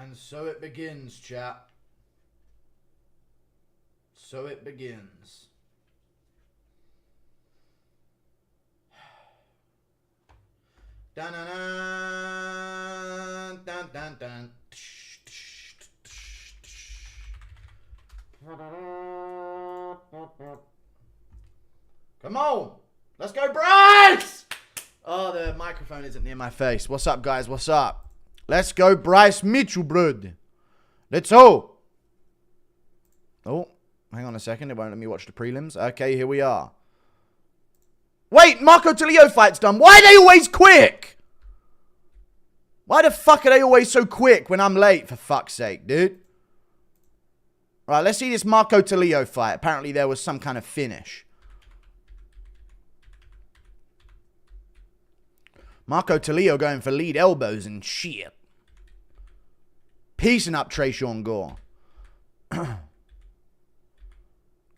And so it begins, chat. So it begins. Dun dun dun dun dun. Come on, let's go, Bryce! Oh, the microphone isn't near my face. What's up, guys? What's up? Let's go, Bryce Mitchell, bud. Let's go. Oh, hang on a second. It won't let me watch the prelims. Okay, here we are. Wait, Marco Tulio fight's done. Why are they always quick? Why the fuck are they always so quick when I'm late, for fuck's sake, dude? Right, let's see this Marco Tulio fight. Apparently there was some kind of finish. Marco Tulio going for lead elbows and shit. Piecing up Tresean Gore.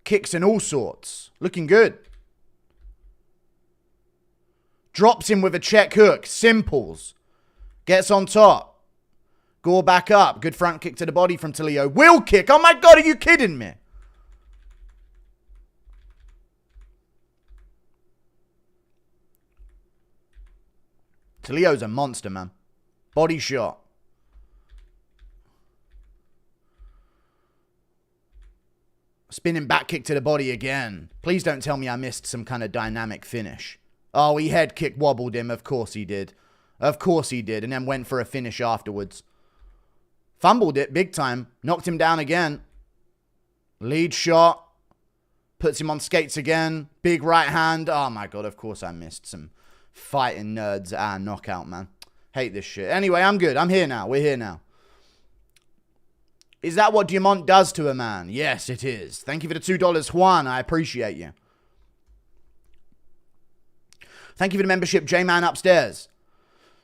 Kicks and all sorts. Looking good. Drops him with a check hook. Simples. Gets on top. Gore back up. Good front kick to the body from Tulio. Wheel kick. Oh my God, are you kidding me? Tulio's a monster, man. Body shot. Spinning back kick to the body again. Please don't tell me I missed some kind of dynamic finish. Oh, he head kick wobbled him. Of course he did. Of course he did. And then went for a finish afterwards. Fumbled it big time. Knocked him down again. Lead shot. Puts him on skates again. Big right hand. Oh my God, of course I missed some fighting nerds knockout, man. Hate this shit. Anyway, I'm good. I'm here now. We're here now. Is that what Dumont does to a man? Yes, it is. Thank you for the $2, Juan. I appreciate you. Thank you for the membership, J-Man upstairs.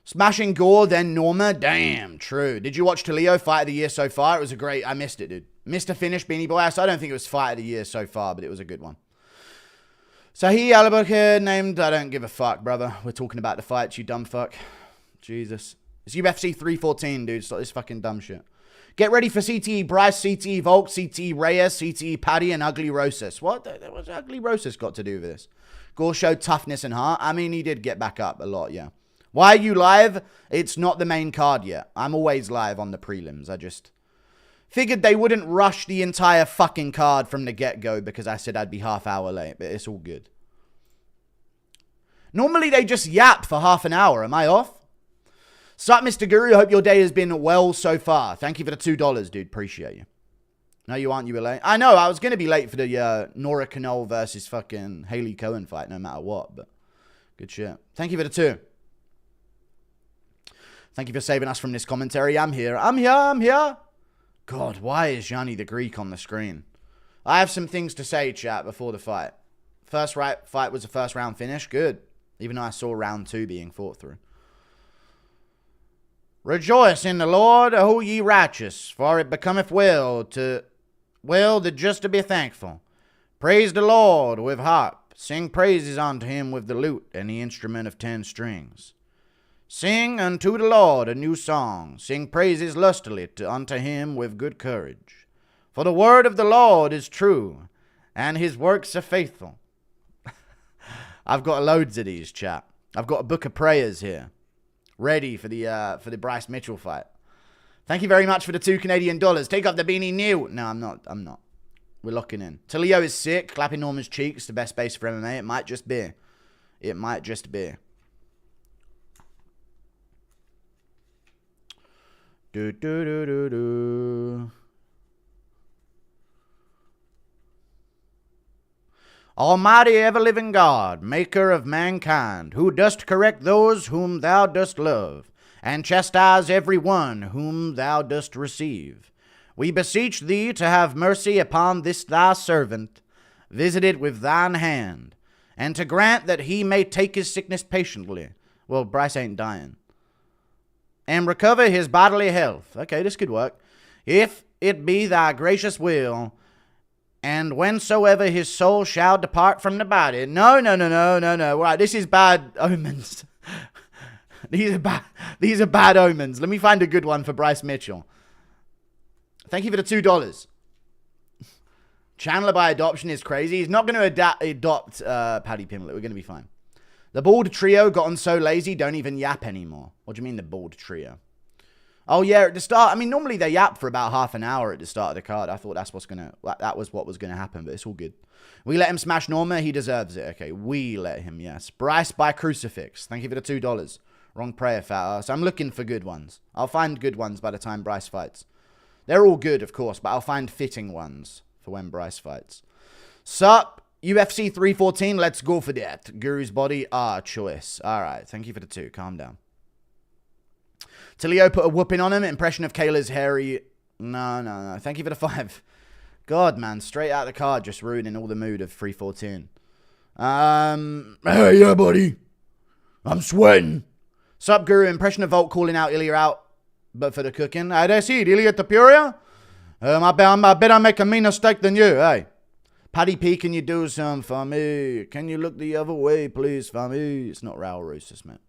Smashing Gore, then Norma. Damn, true. Did you watch Tulio fight of the year so far? It was a great... I missed it, dude. Missed a finish, Beanie Boy. I don't think it was fight of the year so far, but it was a good one. Sahi Alabaka named... I don't give a fuck, brother. We're talking about the fights, you dumb fuck. Jesus. It's UFC 314, dude. Stop this fucking dumb shit. Get ready for CTE Bryce, CTE Volk, CTE Reyes, CTE Paddy, and Ugly Rosas. What? What's Ugly Rosas got to do with this? Gore showed toughness and heart. I mean, he did get back up a lot, yeah. Why are you live? It's not the main card yet. I'm always live on the prelims. I just figured they wouldn't rush the entire fucking card from the get-go because I said I'd be half hour late, but it's all good. Normally they just yap for half an hour. Am I off? Sup, Mr. Guru? Hope your day has been well so far. Thank you for the $2, dude. Appreciate you. No, you aren't. You were late. I know. I was going to be late for the Nora Canole versus fucking Haley Cohen fight, no matter what. But good shit. Thank you for the 2. Thank you for saving us from this commentary. I'm here. I'm here. I'm here. God, why is Yanni the Greek on the screen? I have some things to say, chat, before the fight. First fight was a first round finish. Good. Even though I saw round 2 being fought through. Rejoice in the Lord, O ye righteous, for it becometh well to just to be thankful. Praise the Lord with harp. Sing praises unto him with the lute and the instrument of 10 strings. Sing unto the Lord a new song. Sing praises lustily unto him with good courage. For the word of the Lord is true, and his works are faithful. I've got loads of these, chat. I've got a book of prayers here. Ready for the Bryce Mitchell fight. Thank you very much for the $2 Canadian. Take off the beanie new. No, I'm not. We're locking in. Tulio is sick. Clapping Norman's cheeks. The best base for MMA. It might just be. It might just be. Do do do do do. Almighty ever-living God, maker of mankind, who dost correct those whom thou dost love, and chastise every one whom thou dost receive. We beseech thee to have mercy upon this thy servant, visit it with thine hand, and to grant that he may take his sickness patiently. Well, Bryce ain't dying. And recover his bodily health. Okay, this could work. If it be thy gracious will, and whensoever his soul shall depart from the body. No. Right, this is bad omens. These are bad omens. Let me find a good one for Bryce Mitchell. Thank you for the $2. Chandler by adoption is crazy. He's not going to adopt Paddy Pimblett. We're going to be fine. The bald trio gotten so lazy, don't even yap anymore. What do you mean the bald trio? Oh, yeah, at the start. I mean, normally they yap for about half an hour at the start of the card. I thought that was what was going to happen, but it's all good. We let him smash Norma. He deserves it. Okay, we let him, yes. Bryce by Crucifix. Thank you for the $2. Wrong prayer, fat ass. I'm looking for good ones. I'll find good ones by the time Bryce fights. They're all good, of course, but I'll find fitting ones for when Bryce fights. Sup? UFC 314. Let's go for that. Guru's body, our choice. All right. Thank you for the 2. Calm down. Tilio put a whooping on him. Impression of Kayla's hairy. No. Thank you for the 5. God, man. Straight out of the card. Just ruining all the mood of 314. Hey, yeah, buddy. I'm sweating. Sup, Guru. Impression of Volk calling out Ilya out, but for the cooking. Hey, that's it. Ilya Tapuria? I bet I make a meaner steak than you, hey. Paddy P, can you do some for me? Can you look the other way, please, for me? It's not Raul Rousas, man.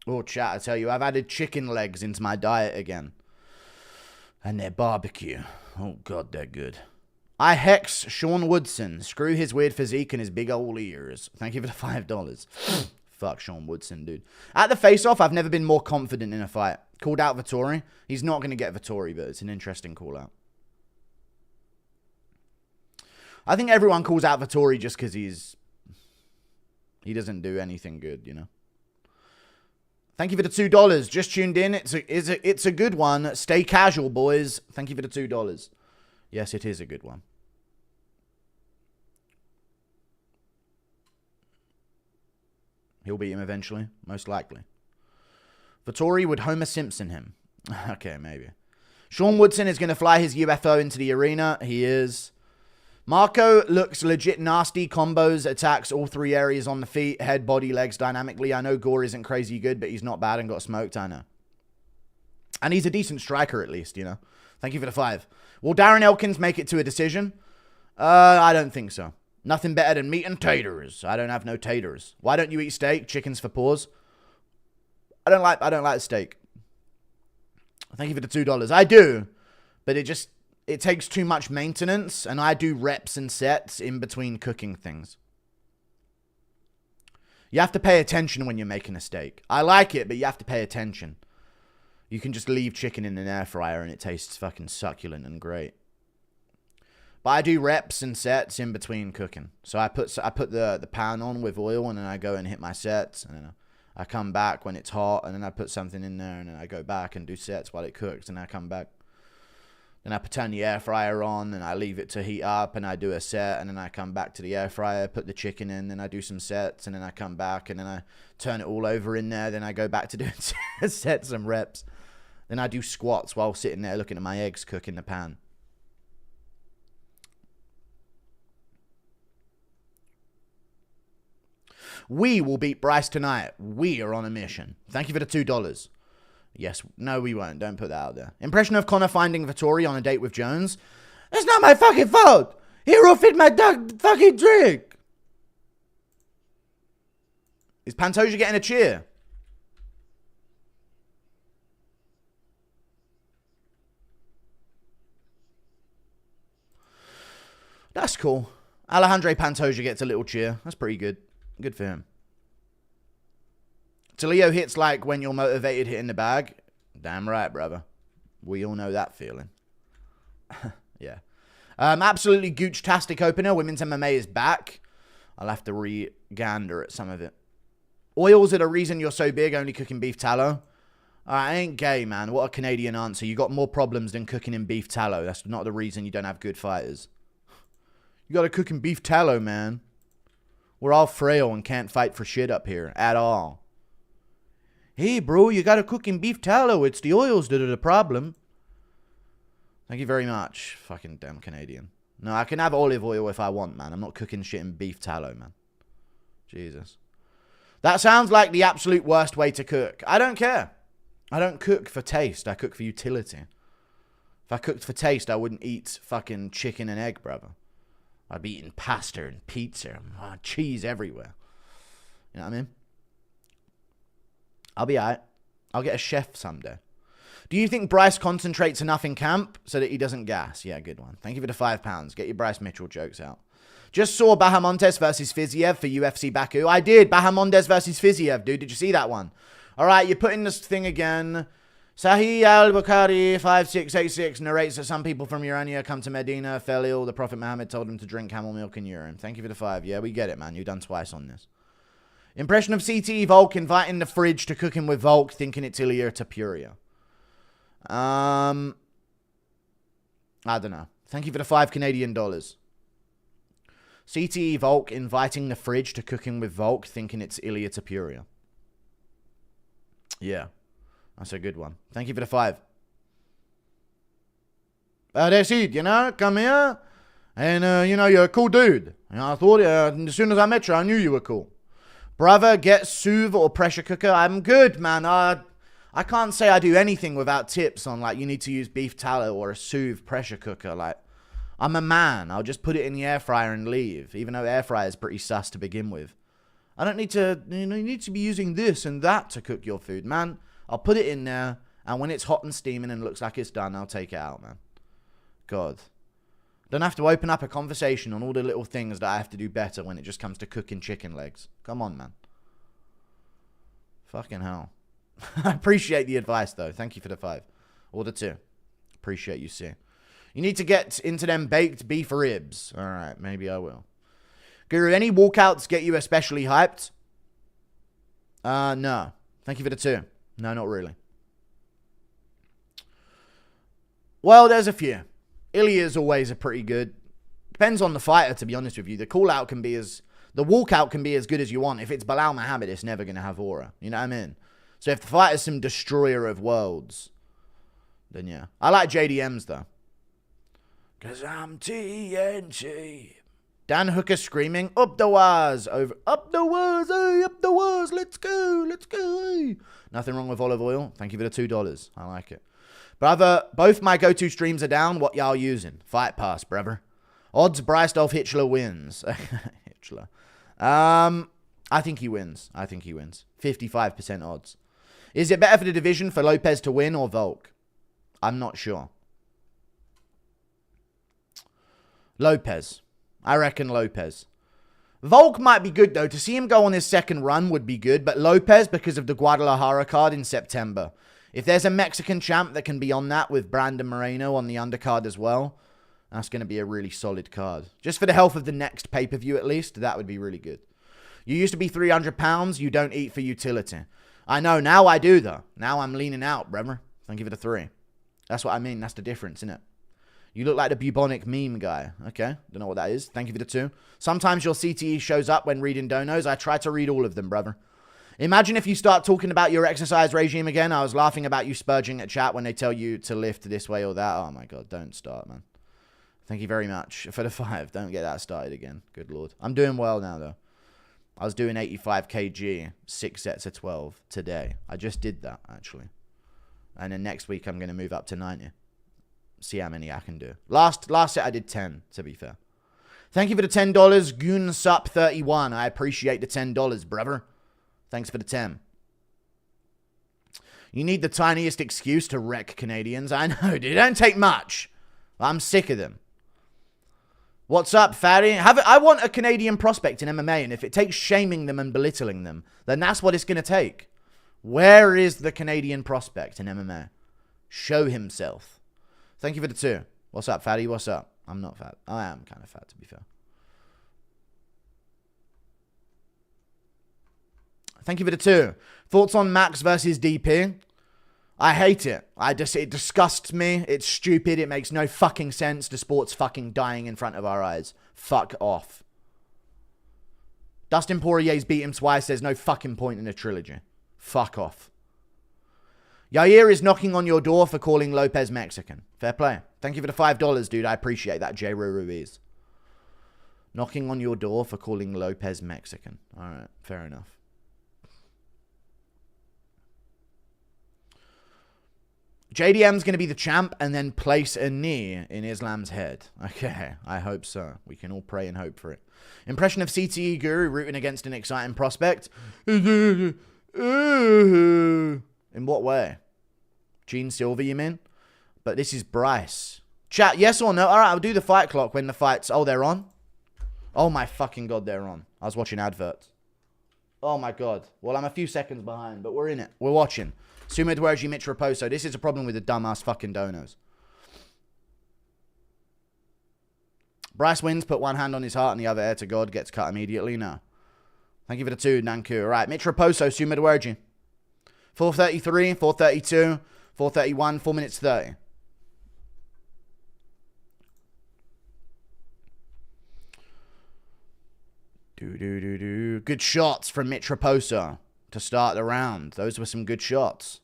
Oh, chat, I tell you, I've added chicken legs into my diet again. And they're barbecue. Oh, God, they're good. I hex Sean Woodson. Screw his weird physique and his big old ears. Thank you for the $5. Fuck Sean Woodson, dude. At the face-off, I've never been more confident in a fight. Called out Vettori. He's not going to get Vettori, but it's an interesting call-out. I think everyone calls out Vettori just because he doesn't do anything good, you know. Thank you for the $2. Just tuned in. It's a good one. Stay casual, boys. Thank you for the $2. Yes, it is a good one. He'll beat him eventually, most likely. Vettori would Homer Simpson him. Okay, maybe. Sean Woodson is going to fly his UFO into the arena. He is. Marco looks legit nasty. Combos, attacks all 3 areas on the feet, head, body, legs dynamically. I know Gore isn't crazy good, but he's not bad and got smoked. I know. And he's a decent striker at least, you know. Thank you for the 5. Will Darren Elkins make it to a decision? I don't think so. Nothing better than meat and taters. I don't have no taters. Why don't you eat steak? Chickens for paws. I don't like steak. Thank you for the $2. I do, but it takes too much maintenance, and I do reps and sets in between cooking things. You have to pay attention when you're making a steak. I like it, but you have to pay attention. You can just leave chicken in an air fryer and it tastes fucking succulent and great. But I do reps and sets in between cooking. So I put the pan on with oil, and then I go and hit my sets, and then I come back when it's hot, and then I put something in there, and then I go back and do sets while it cooks, and I come back. Then I turn the air fryer on, and I leave it to heat up, and I do a set, and then I come back to the air fryer, put the chicken in, then I do some sets, and then I come back, and then I turn it all over in there, then I go back to doing sets and reps. Then I do squats while sitting there looking at my eggs cook in the pan. We will beat Bryce tonight. We are on a mission. Thank you for the $2. Yes. No, we won't. Don't put that out there. Impression of Connor finding Vettori on a date with Jones. It's not my fucking fault. He roofed my dog fucking drink. Is Pantoja getting a cheer? That's cool. Alejandro Pantoja gets a little cheer. That's pretty good. Good for him. Talio hits like when you're motivated hitting the bag. Damn right, brother. We all know that feeling. Yeah. Absolutely gooch-tastic opener. Women's MMA is back. I'll have to re-gander at some of it. Oils are the reason you're so big, only cooking beef tallow. I ain't gay, man. What a Canadian answer. You got more problems than cooking in beef tallow. That's not the reason you don't have good fighters. You gotta cook in beef tallow, man. We're all frail and can't fight for shit up here at all. Hey, bro, you gotta cook in beef tallow. It's the oils that are the problem. Thank you very much. Fucking damn Canadian. No, I can have olive oil if I want, man. I'm not cooking shit in beef tallow, man. Jesus. That sounds like the absolute worst way to cook. I don't care. I don't cook for taste. I cook for utility. If I cooked for taste, I wouldn't eat fucking chicken and egg, brother. I'd be eating pasta and pizza and cheese everywhere. You know what I mean? I'll be alright. I'll get a chef someday. Do you think Bryce concentrates enough in camp so that he doesn't gas? Yeah, good one. Thank you for the £5. Get your Bryce Mitchell jokes out. Just saw Bahamontes versus Fiziev for UFC Baku. I did. Bahamontes versus Fiziev, dude. Did you see that one? All right, you're putting this thing again. Sahih al-Bukhari 5686 narrates that some people from Urania come to Medina, fell ill. The Prophet Muhammad told them to drink camel milk and urine. Thank you for the 5. Yeah, we get it, man. You've done twice on this. Impression of CTE Volk inviting the fridge to cooking with Volk, thinking it's Ilya Tapuria. I don't know. Thank you for the $5 Canadian. CTE Volk inviting the fridge to cooking with Volk, thinking it's Ilya Tapuria. Yeah, that's a good one. Thank you for the 5. Desid, you know, come here. And, you know, you're a cool dude. You know, I thought, as soon as I met you, I knew you were cool. Brother, get Suv or pressure cooker. I'm good, man. I can't say I do anything without tips on, like, you need to use beef tallow or a Suv pressure cooker. Like, I'm a man. I'll just put it in the air fryer and leave, even though air fryer is pretty sus to begin with. I don't need to, you know, you need to be using this and that to cook your food, man. I'll put it in there, and when it's hot and steaming and looks like it's done, I'll take it out, man. God. Don't have to open up a conversation on all the little things that I have to do better when it just comes to cooking chicken legs. Come on, man. Fucking hell. I appreciate the advice, though. Thank you for the 5. Or the 2. Appreciate you, see. You need to get into them baked beef ribs. All right, maybe I will. Guru, any walkouts get you especially hyped? No. Thank you for the 2. No, not really. Well, there's a few. Ilya's always a pretty good. Depends on the fighter, to be honest with you. The walkout can be as good as you want. If it's Bilal Muhammad, it's never going to have aura. You know what I mean? So if the fighter's some destroyer of worlds, then yeah. I like JDMs, though. Because I'm TNT. Dan Hooker screaming, up the waz, over, up the waz, hey, up the waz, let's go, hey. Nothing wrong with olive oil. Thank you for the $2. I like it. Brother, both my go-to streams are down. What y'all using? Fight Pass, brother. Odds Bryce Dolph Hitchler wins. Hitchler. I think he wins. 55% odds. Is it better for the division for Lopez to win or Volk? I'm not sure. Lopez. I reckon Lopez. Volk might be good, though. To see him go on his second run would be good. But Lopez, because of the Guadalajara card in September. If there's a Mexican champ that can be on that with Brandon Moreno on the undercard as well, that's going to be a really solid card. Just for the health of the next pay-per-view, at least, that would be really good. You used to be 300 pounds. You don't eat for utility. I know. Now I do, though. Now I'm leaning out, brother. Thank you for the 3. That's what I mean. That's the difference, isn't it? You look like the bubonic meme guy. Okay. Don't know what that is. Thank you for the 2. Sometimes your CTE shows up when reading donos. I try to read all of them, brother. Imagine if you start talking about your exercise regime again. I was laughing about you spurging at chat when they tell you to lift this way or that. Oh, my God. Don't start, man. Thank you very much for the 5. Don't get that started again. Good Lord. I'm doing well now, though. I was doing 85 kg, 6 sets of 12 today. I just did that, actually. And then next week, I'm going to move up to 90. See how many I can do. Last set, I did 10, to be fair. Thank you for the $10. Goonsup31. I appreciate the $10, brother. Thanks for the 10. You need the tiniest excuse to wreck Canadians. I know, dude. It don't take much. I'm sick of them. What's up, fatty? I want a Canadian prospect in MMA, and if it takes shaming them and belittling them, then that's what it's going to take. Where is the Canadian prospect in MMA? Show himself. Thank you for the 2. What's up, fatty? What's up? I'm not fat. I am kind of fat, to be fair. Thank you for the 2. Thoughts on Max versus DP? I hate it. It disgusts me. It's stupid. It makes no fucking sense. The sport's fucking dying in front of our eyes. Fuck off. Dustin Poirier's beat him twice. There's no fucking point in the trilogy. Fuck off. Yair is knocking on your door for calling Lopez Mexican. Fair play. Thank you for the $5, dude. I appreciate that, J. Ruiz. Knocking on your door for calling Lopez Mexican. All right. Fair enough. JDM's going to be the champ and then place a knee in Islam's head. Okay, I hope so. We can all pray and hope for it. Impression of CTE Guru rooting against an exciting prospect. In what way? Gene Silva, you mean? But this is Bryce. Chat, yes or no? All right, I'll do the fight clock when the fight's... Oh, they're on? Oh, my fucking God, they're on. I was watching adverts. Oh, my God. Well, I'm a few seconds behind, but we're in it. We're watching. Sumit Werji, Mitch Raposo. This is a problem with the dumbass fucking donos. Bryce wins, put one hand on his heart and the other air to God. Gets cut immediately. No. Thank you for the 2, Nanku. All right, Mitch Raposo, Sumit Werji. 4:33, 4:32, 4:31, 4 minutes 30. Good shots from Mitch Raposo to start the round. Those were some good shots.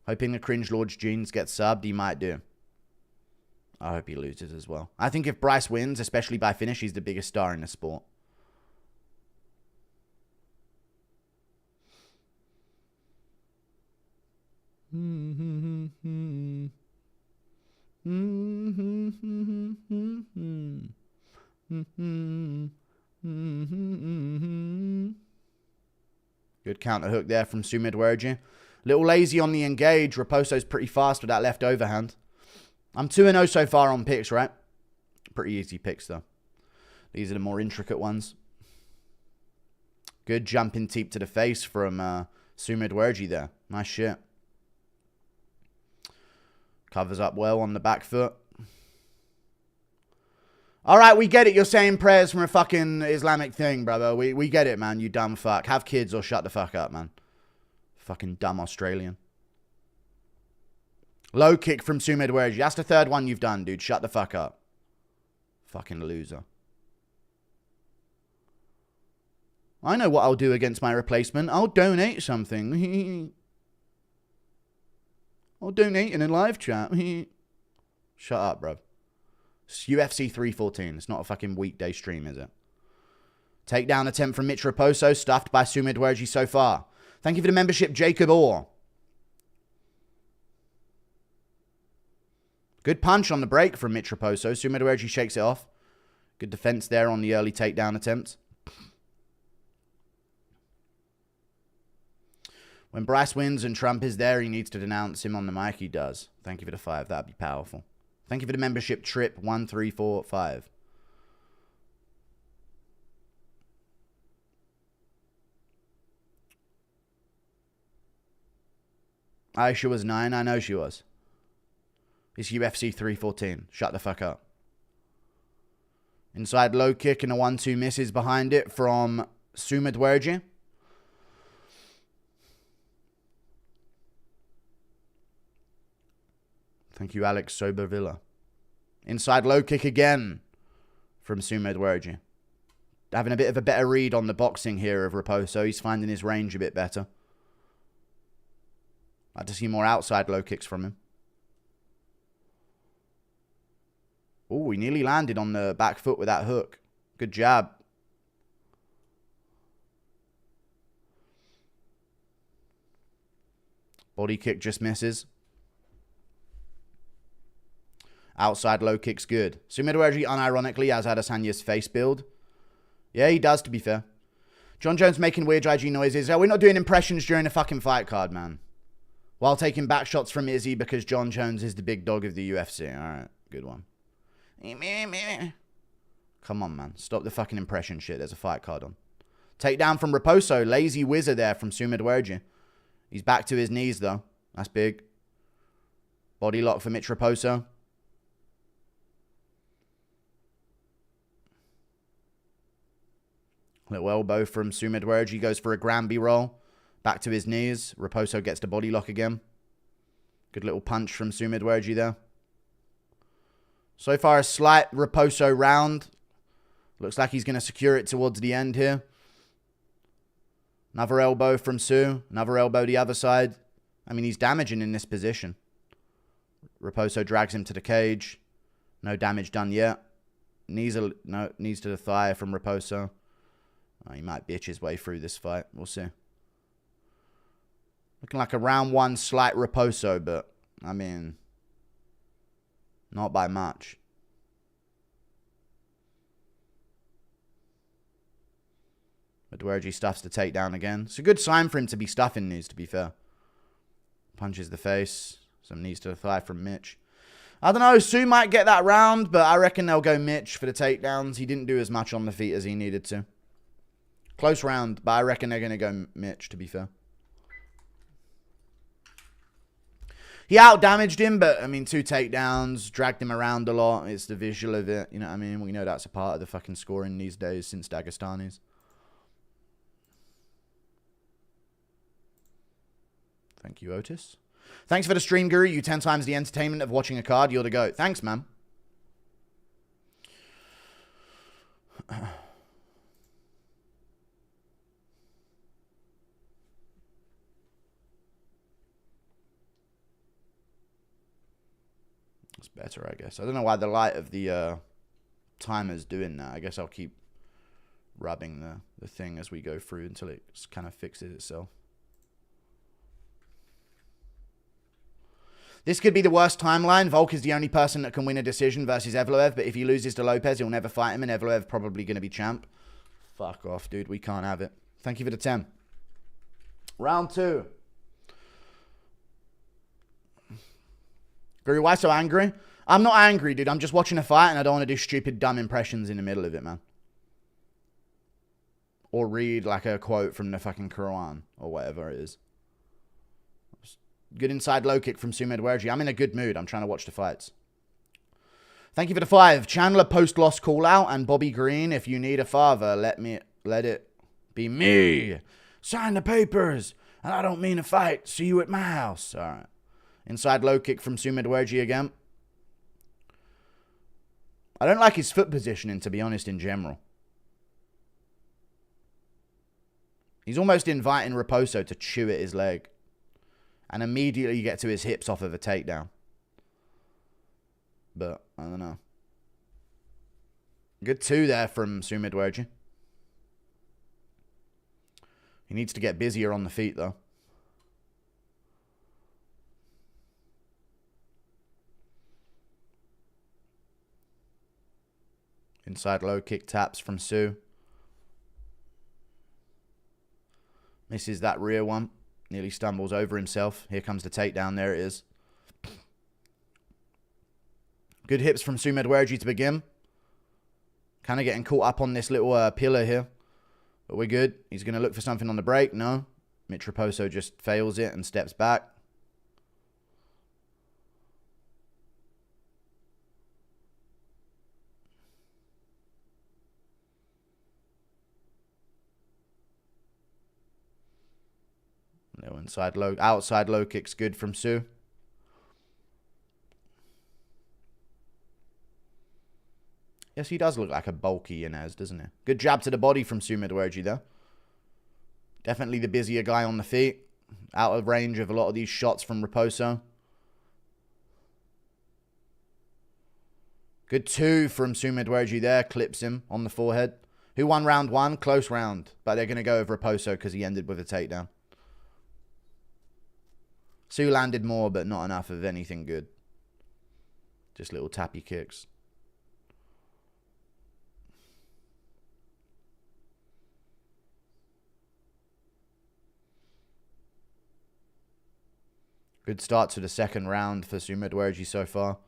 Hoping the Cringe Lord's Jeans gets subbed. He might do. I hope he loses as well. I think if Bryce wins, especially by finish, he's the biggest star in the sport. Good counter hook there from Sumit Werji. Little lazy on the engage. Raposo's pretty fast with that left overhand. I'm 2-0 so far on picks, right? Pretty easy picks, though. These are the more intricate ones. Good jumping teep to the face from Sumit Werji there. Nice shit. Covers up well on the back foot. All right, we get it. You're saying prayers from a fucking Islamic thing, brother. We get it, man. You dumb fuck. Have kids or shut the fuck up, man. Fucking dumb Australian. Low kick from Sumit Werji. That's the third one you've done, dude. Shut the fuck up. Fucking loser. I know what I'll do against my replacement. I'll donate something. I'll donate in a live chat. Shut up, bro. It's UFC 314. It's not a fucking weekday stream, is it? Takedown attempt from Mitch Raposo. Stuffed by Sumit Werji so far. Thank you for the membership, Jacob Orr. Good punch on the break from Mitch Raposo. Sumit Werji shakes it off. Good defense there on the early takedown attempt. When Bryce wins and Trump is there, he needs to denounce him on the mic. He does. Thank you for the 5. That'd be powerful. Thank you for the membership, Trip1345. Aisha was 9. I know she was. It's UFC 314. Shut the fuck up. Inside low kick and a 1-2 misses behind it from Sumit Werji. Thank you, Alex Sobervilla. Inside low kick again from Sumit Werji. Having a bit of a better read on the boxing here of Raposo. He's finding his range a bit better. I'd like to see more outside low kicks from him. Oh, he nearly landed on the back foot with that hook. Good jab. Body kick just misses. Outside low kick's good. Sumit Werji unironically has Adesanya's face build. Yeah, he does, to be fair. John Jones making weird IG noises. We're not doing impressions during the fucking fight card, man. While taking back shots from Izzy because John Jones is the big dog of the UFC. Alright, good one. Come on, man. Stop the fucking impression shit. There's a fight card on. Takedown from Raposo. Lazy whizzer there from Sumit Werji. He's back to his knees, though. That's big. Body lock for Mitch Raposo. Little elbow from Sumit Werji. Goes for a Granby roll. Back to his knees. Raposo gets the body lock again. Good little punch from Sumit Werji there. So far, a slight Raposo round. Looks like he's going to secure it towards the end here. Another elbow from Su. Another elbow the other side. I mean, he's damaging in this position. Raposo drags him to the cage. No damage done yet. Knees to the thigh from Raposo. Oh, he might bitch his way through this fight. We'll see. Looking like a round 1 slight Raposo, but, I mean, not by much. But Werji stuffs the takedown again. It's a good sign for him to be stuffing these, to be fair. Punches the face. Some knees to the thigh from Mitch. I don't know. Sue might get that round, but I reckon they'll go Mitch for the takedowns. He didn't do as much on the feet as he needed to. Close round, but I reckon they're going to go Mitch, to be fair. He out-damaged him, but, I mean, 2 takedowns, dragged him around a lot. It's the visual of it, you know what I mean? We know that's a part of the fucking scoring these days since Dagestanis. Thank you, Otis. Thanks for the stream, Guru. You 10 times the entertainment of watching a card. You're the GOAT. Thanks, man. It's better, I guess. I don't know why the light of the timer's doing that. I guess I'll keep rubbing the thing as we go through until it kind of fixes itself. This could be the worst timeline. Volk is the only person that can win a decision versus Evloev, but if he loses to Lopes, he'll never fight him, and Evloev probably going to be champ. Fuck off, dude. We can't have it. Thank you for the 10. Round 2. Guru, why so angry? I'm not angry, dude. I'm just watching a fight, and I don't want to do stupid, dumb impressions in the middle of it, man. Or read, like, a quote from the fucking Quran, or whatever it is. Good inside low kick from Sumed Werji. I'm in a good mood. I'm trying to watch the fights. Thank you for the 5. Chandler post-loss call-out and Bobby Green. If you need a father, let it be me. Sign the papers. And I don't mean a fight. See you at my house. All right. Inside low kick from Sumed Werji again. I don't like his foot positioning, to be honest, in general. He's almost inviting Raposo to chew at his leg. And immediately get to his hips off of a takedown. But, I don't know. Good 2 there from Sumed Werji. He needs to get busier on the feet, though. Inside low kick taps from Sue. Misses that rear one. Nearly stumbles over himself. Here comes the takedown. There it is. Good hips from Sumed Werji to begin. Kind of getting caught up on this little pillar here. But we're good. He's going to look for something on the break. No. Mitch Raposo just fails it and steps back. No outside low kicks good from Sue. Yes, he does look like a bulky Yanez, doesn't he? Good jab to the body from Sumed Werji, though. Definitely the busier guy on the feet. Out of range of a lot of these shots from Raposo. Good 2 from Sumed Werji there. Clips him on the forehead. Who won round 1? Close round. But they're going to go with Raposo because he ended with a takedown. Sue landed more, but not enough of anything good. Just little tappy kicks. Good start to the second round for Sumed Werji so far.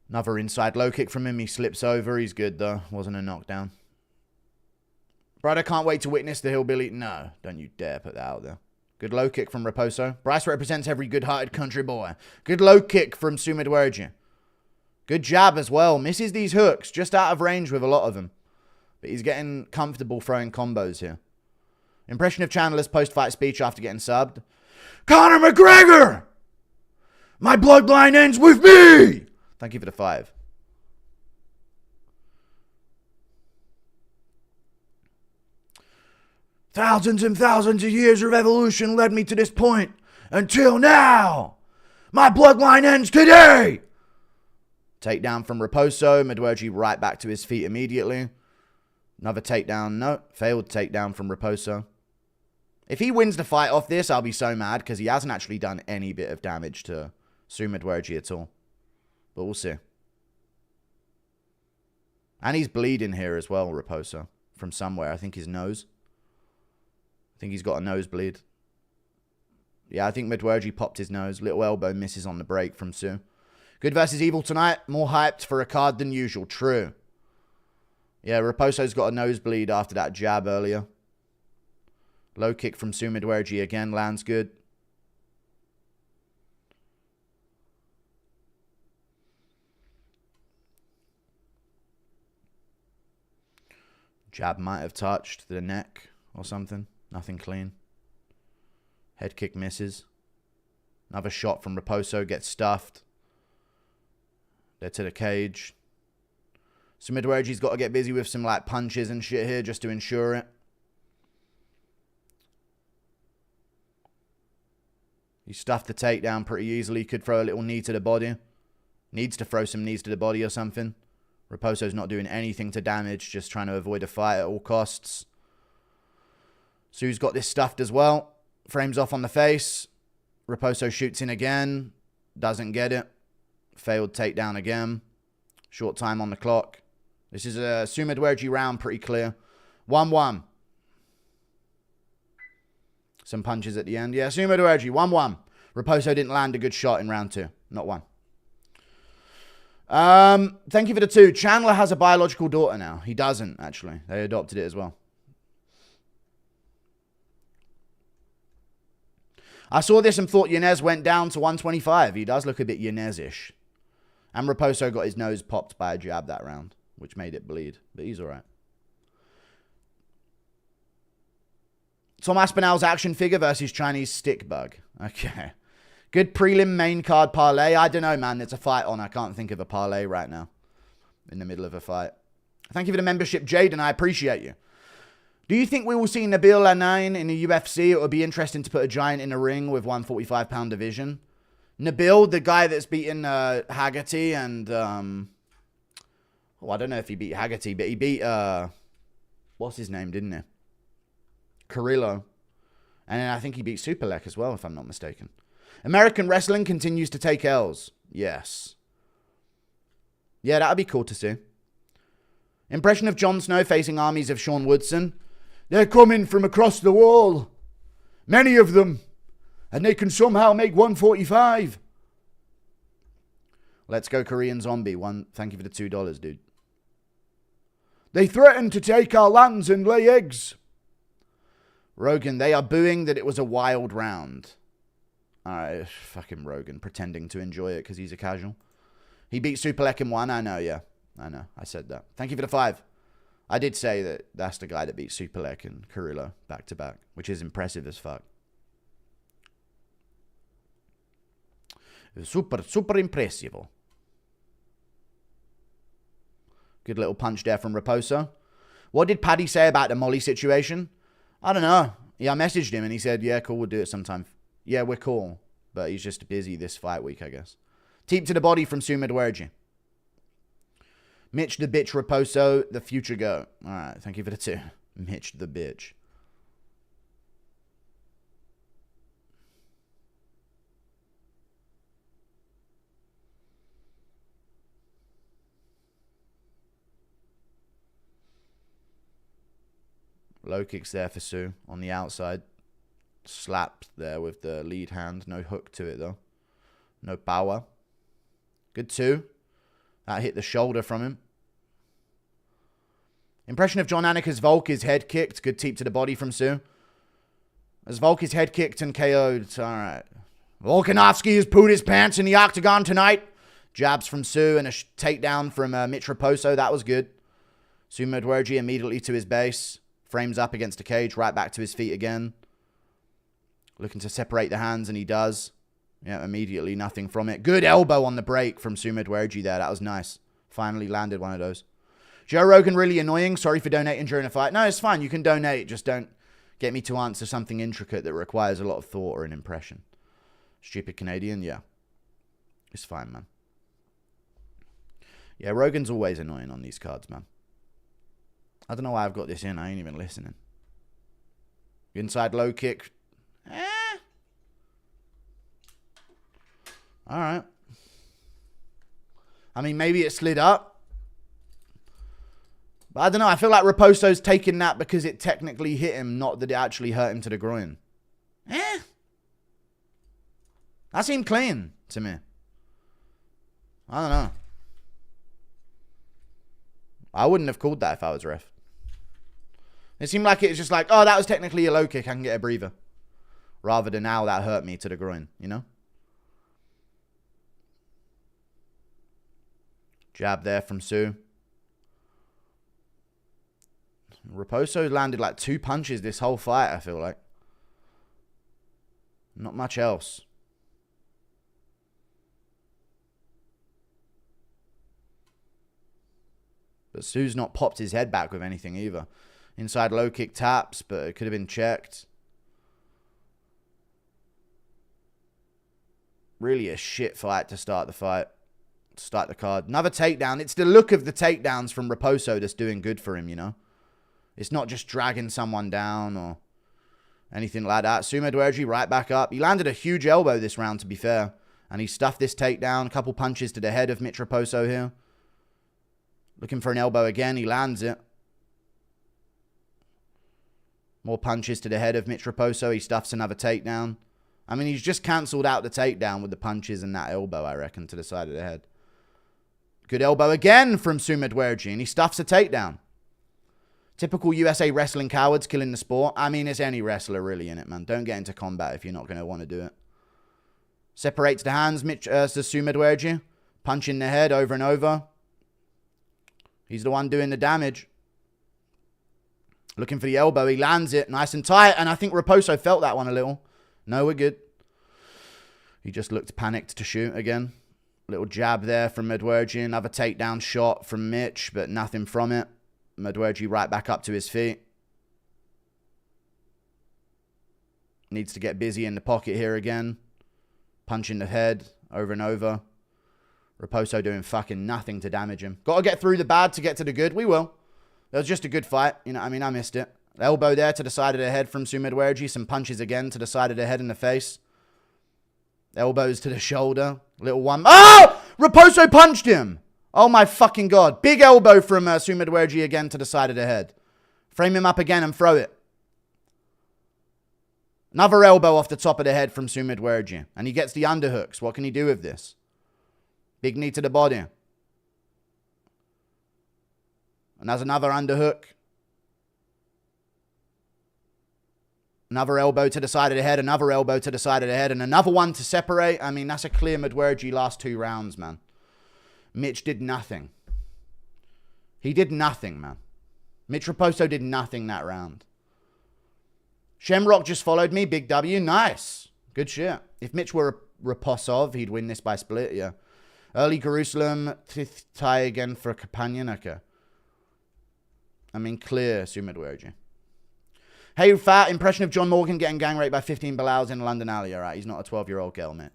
Another inside low kick from him. He slips over. He's good, though. Wasn't a knockdown. Brother, can't wait to witness the hillbilly. No, don't you dare put that out there. Good low kick from Raposo. Bryce represents every good-hearted country boy. Good low kick from Sumed Werji. Good jab as well. Misses these hooks. Just out of range with a lot of them. But he's getting comfortable throwing combos here. Impression of Chandler's post-fight speech after getting subbed. Conor McGregor! My bloodline ends with me! Thank you for the 5. Thousands and thousands of years of evolution led me to this point. Until now. My bloodline ends today. Takedown from Raposo. Medwerji right back to his feet immediately. Another takedown. No. Failed takedown from Raposo. If he wins the fight off this, I'll be so mad because he hasn't actually done any bit of damage to Sumed Werji at all. But we'll see. And he's bleeding here as well, Raposo. From somewhere. I think his nose. I think he's got a nosebleed. Yeah, I think Medwerji popped his nose. Little elbow misses on the break from Su. Good versus evil tonight. More hyped for a card than usual. True. Yeah, Raposo's got a nosebleed after that jab earlier. Low kick from Su Medwerji again. Lands good. Jab might have touched the neck or something. Nothing clean. Head kick misses. Another shot from Raposo. Gets stuffed. They're to the cage. So Medwerji's got to get busy with some like punches and shit here just to ensure it. He stuffed the takedown pretty easily. Could throw a little knee to the body. Needs to throw some knees to the body or something. Raposo's not doing anything to damage. Just trying to avoid a fight at all costs. Su's got this stuffed as well. Frames off on the face. Raposo shoots in again. Doesn't get it. Failed takedown again. Short time on the clock. This is a Su Medwerji round, pretty clear. 1-1. Some punches at the end. Yeah, Su Medwerji, 1-1. Raposo didn't land a good shot in round 2. Not one. Thank you for the 2. Chandler has a biological daughter now. He doesn't, actually. They adopted it as well. I saw this and thought Yanez went down to 125. He does look a bit Yanez-ish. And Raposo got his nose popped by a jab that round, which made it bleed. But he's all right. Tom Aspinall's action figure versus Chinese stick bug. Okay. Good prelim main card parlay. I don't know, man. It's a fight on. I can't think of a parlay right now. In the middle of a fight. Thank you for the membership, Jaden. I appreciate you. Do you think we will see Nabil Lanain in the UFC? It would be interesting to put a giant in a ring with 145-pound division. Nabil, the guy that's beaten Haggerty and... I don't know if he beat Haggerty, but he beat... what's his name, didn't he? Carrillo. And then I think he beat Superlek as well, if I'm not mistaken. American wrestling continues to take L's. Yes. Yeah, that would be cool to see. Impression of Jon Snow facing armies of Sean Woodson. They're coming from across the wall. Many of them. And they can somehow make 145. Let's go Korean Zombie. Thank you for the $2, dude. They threaten to take our lands and lay eggs. Rogan, they are booing that it was a wild round. Alright, fucking Rogan pretending to enjoy it because he's a casual. He beat Superlek in 1. I know, yeah. I know. I said that. Thank you for the 5. I did say that that's the guy that beat Superlek and Carrillo back to back, which is impressive as fuck. Super impressive. Good little punch there from Raposo. What did Paddy say about the Molly situation? I don't know. Yeah, I messaged him and he said, yeah, cool, we'll do it sometime. Yeah, we're cool. But he's just busy this fight week, I guess. Teep to the body from Su Medwerji. Mitch the bitch Raposo, the future go. All right, thank you for the 2. Mitch the bitch. Low kicks there for Su on the outside. Slapped there with the lead hand. No hook to it, though. No power. Good 2. That hit the shoulder from him. Impression of John Annika's Volk is head kicked. Good teep to the body from Su. As Volk is head kicked and KO'd. All right. Volkanovski has pooed his pants in the octagon tonight. Jabs from Su and a takedown from Mitch Raposo. That was good. Su Medwerji immediately to his base. Frames up against the cage. Right back to his feet again. Looking to separate the hands, and he does. Yeah, immediately nothing from it. Good elbow on the break from Su Medwerji there. That was nice. Finally landed one of those. Joe Rogan really annoying. Sorry for donating during a fight. No, it's fine. You can donate. Just don't get me to answer something intricate that requires a lot of thought or an impression. Stupid Canadian. Yeah. It's fine, man. Yeah, Rogan's always annoying on these cards, man. I don't know why I've got this in. I ain't even listening. Inside low kick. Alright. I mean, maybe it slid up. But I don't know. I feel like Raposo's taking that because it technically hit him, not that it actually hurt him to the groin. That seemed clean to me. I don't know. I wouldn't have called that if I was ref. It seemed like it was just like, oh, that was technically a low kick. I can get a breather. Rather than, now that hurt me to the groin, you know? Jab there from Sue. Raposo landed like 2 punches this whole fight, I feel like. Not much else. But Sue's not popped his head back with anything either. Inside low kick taps, but it could have been checked. Really a shit fight to start the fight. To start the card. Another takedown. It's the look of the takedowns from Raposo that's doing good for him, you know? It's not just dragging someone down or anything like that. Sumo Dwergi right back up. He landed a huge elbow this round, to be fair. And he stuffed this takedown. A couple punches to the head of Mitch Raposo here. Looking for an elbow again. He lands it. More punches to the head of Mitch Raposo. He stuffs another takedown. I mean, he's just cancelled out the takedown with the punches and that elbow, I reckon, to the side of the head. Good elbow again from Sumo Dwergi. And he stuffs a takedown. Typical USA wrestling cowards killing the sport. I mean, it's any wrestler really in it, man. Don't get into combat if you're not going to want to do it. Separates the hands, Sumo Dwergi. Punch in the head over and over. He's the one doing the damage. Looking for the elbow. He lands it nice and tight. And I think Raposo felt that one a little. No, we're good. He just looked panicked to shoot again. Little jab there from Dwergi. Another takedown shot from Mitch, but nothing from it. Dwergi right back up to his feet. Needs to get busy in the pocket here again. Punch in the head over and over. Raposo doing fucking nothing to damage him. Got to get through the bad to get to the good. We will. It was just a good fight. You know what I mean? I missed it. Elbow there to the side of the head from Sumo Dwergi. Some punches again to the side of the head and the face. Elbows to the shoulder. Little one. Oh! Raposo punched him. Oh my fucking God. Big elbow from Sumo Dwergi again to the side of the head. Frame him up again and throw it. Another elbow off the top of the head from Sumo Dwergi. And he gets the underhooks. What can he do with this? Big knee to the body. And there's another underhook. Another elbow to the side of the head. Another elbow to the side of the head. And another one to separate. I mean, that's a clear Dwergi last 2 rounds, man. Mitch did nothing. He did nothing, man. Mitch Raposo did nothing that round. Shamrock just followed me. Big W. Nice. Good shit. If Mitch were Raposov, he'd win this by split, yeah. Early Jerusalem. Tie again for a companion. Okay. I mean, clear Sumo Dwergi. Hey, fat. Impression of John Morgan getting gang raped by 15 Bilaos in a London alley. All right. He's not a 12-year-old girl, mate.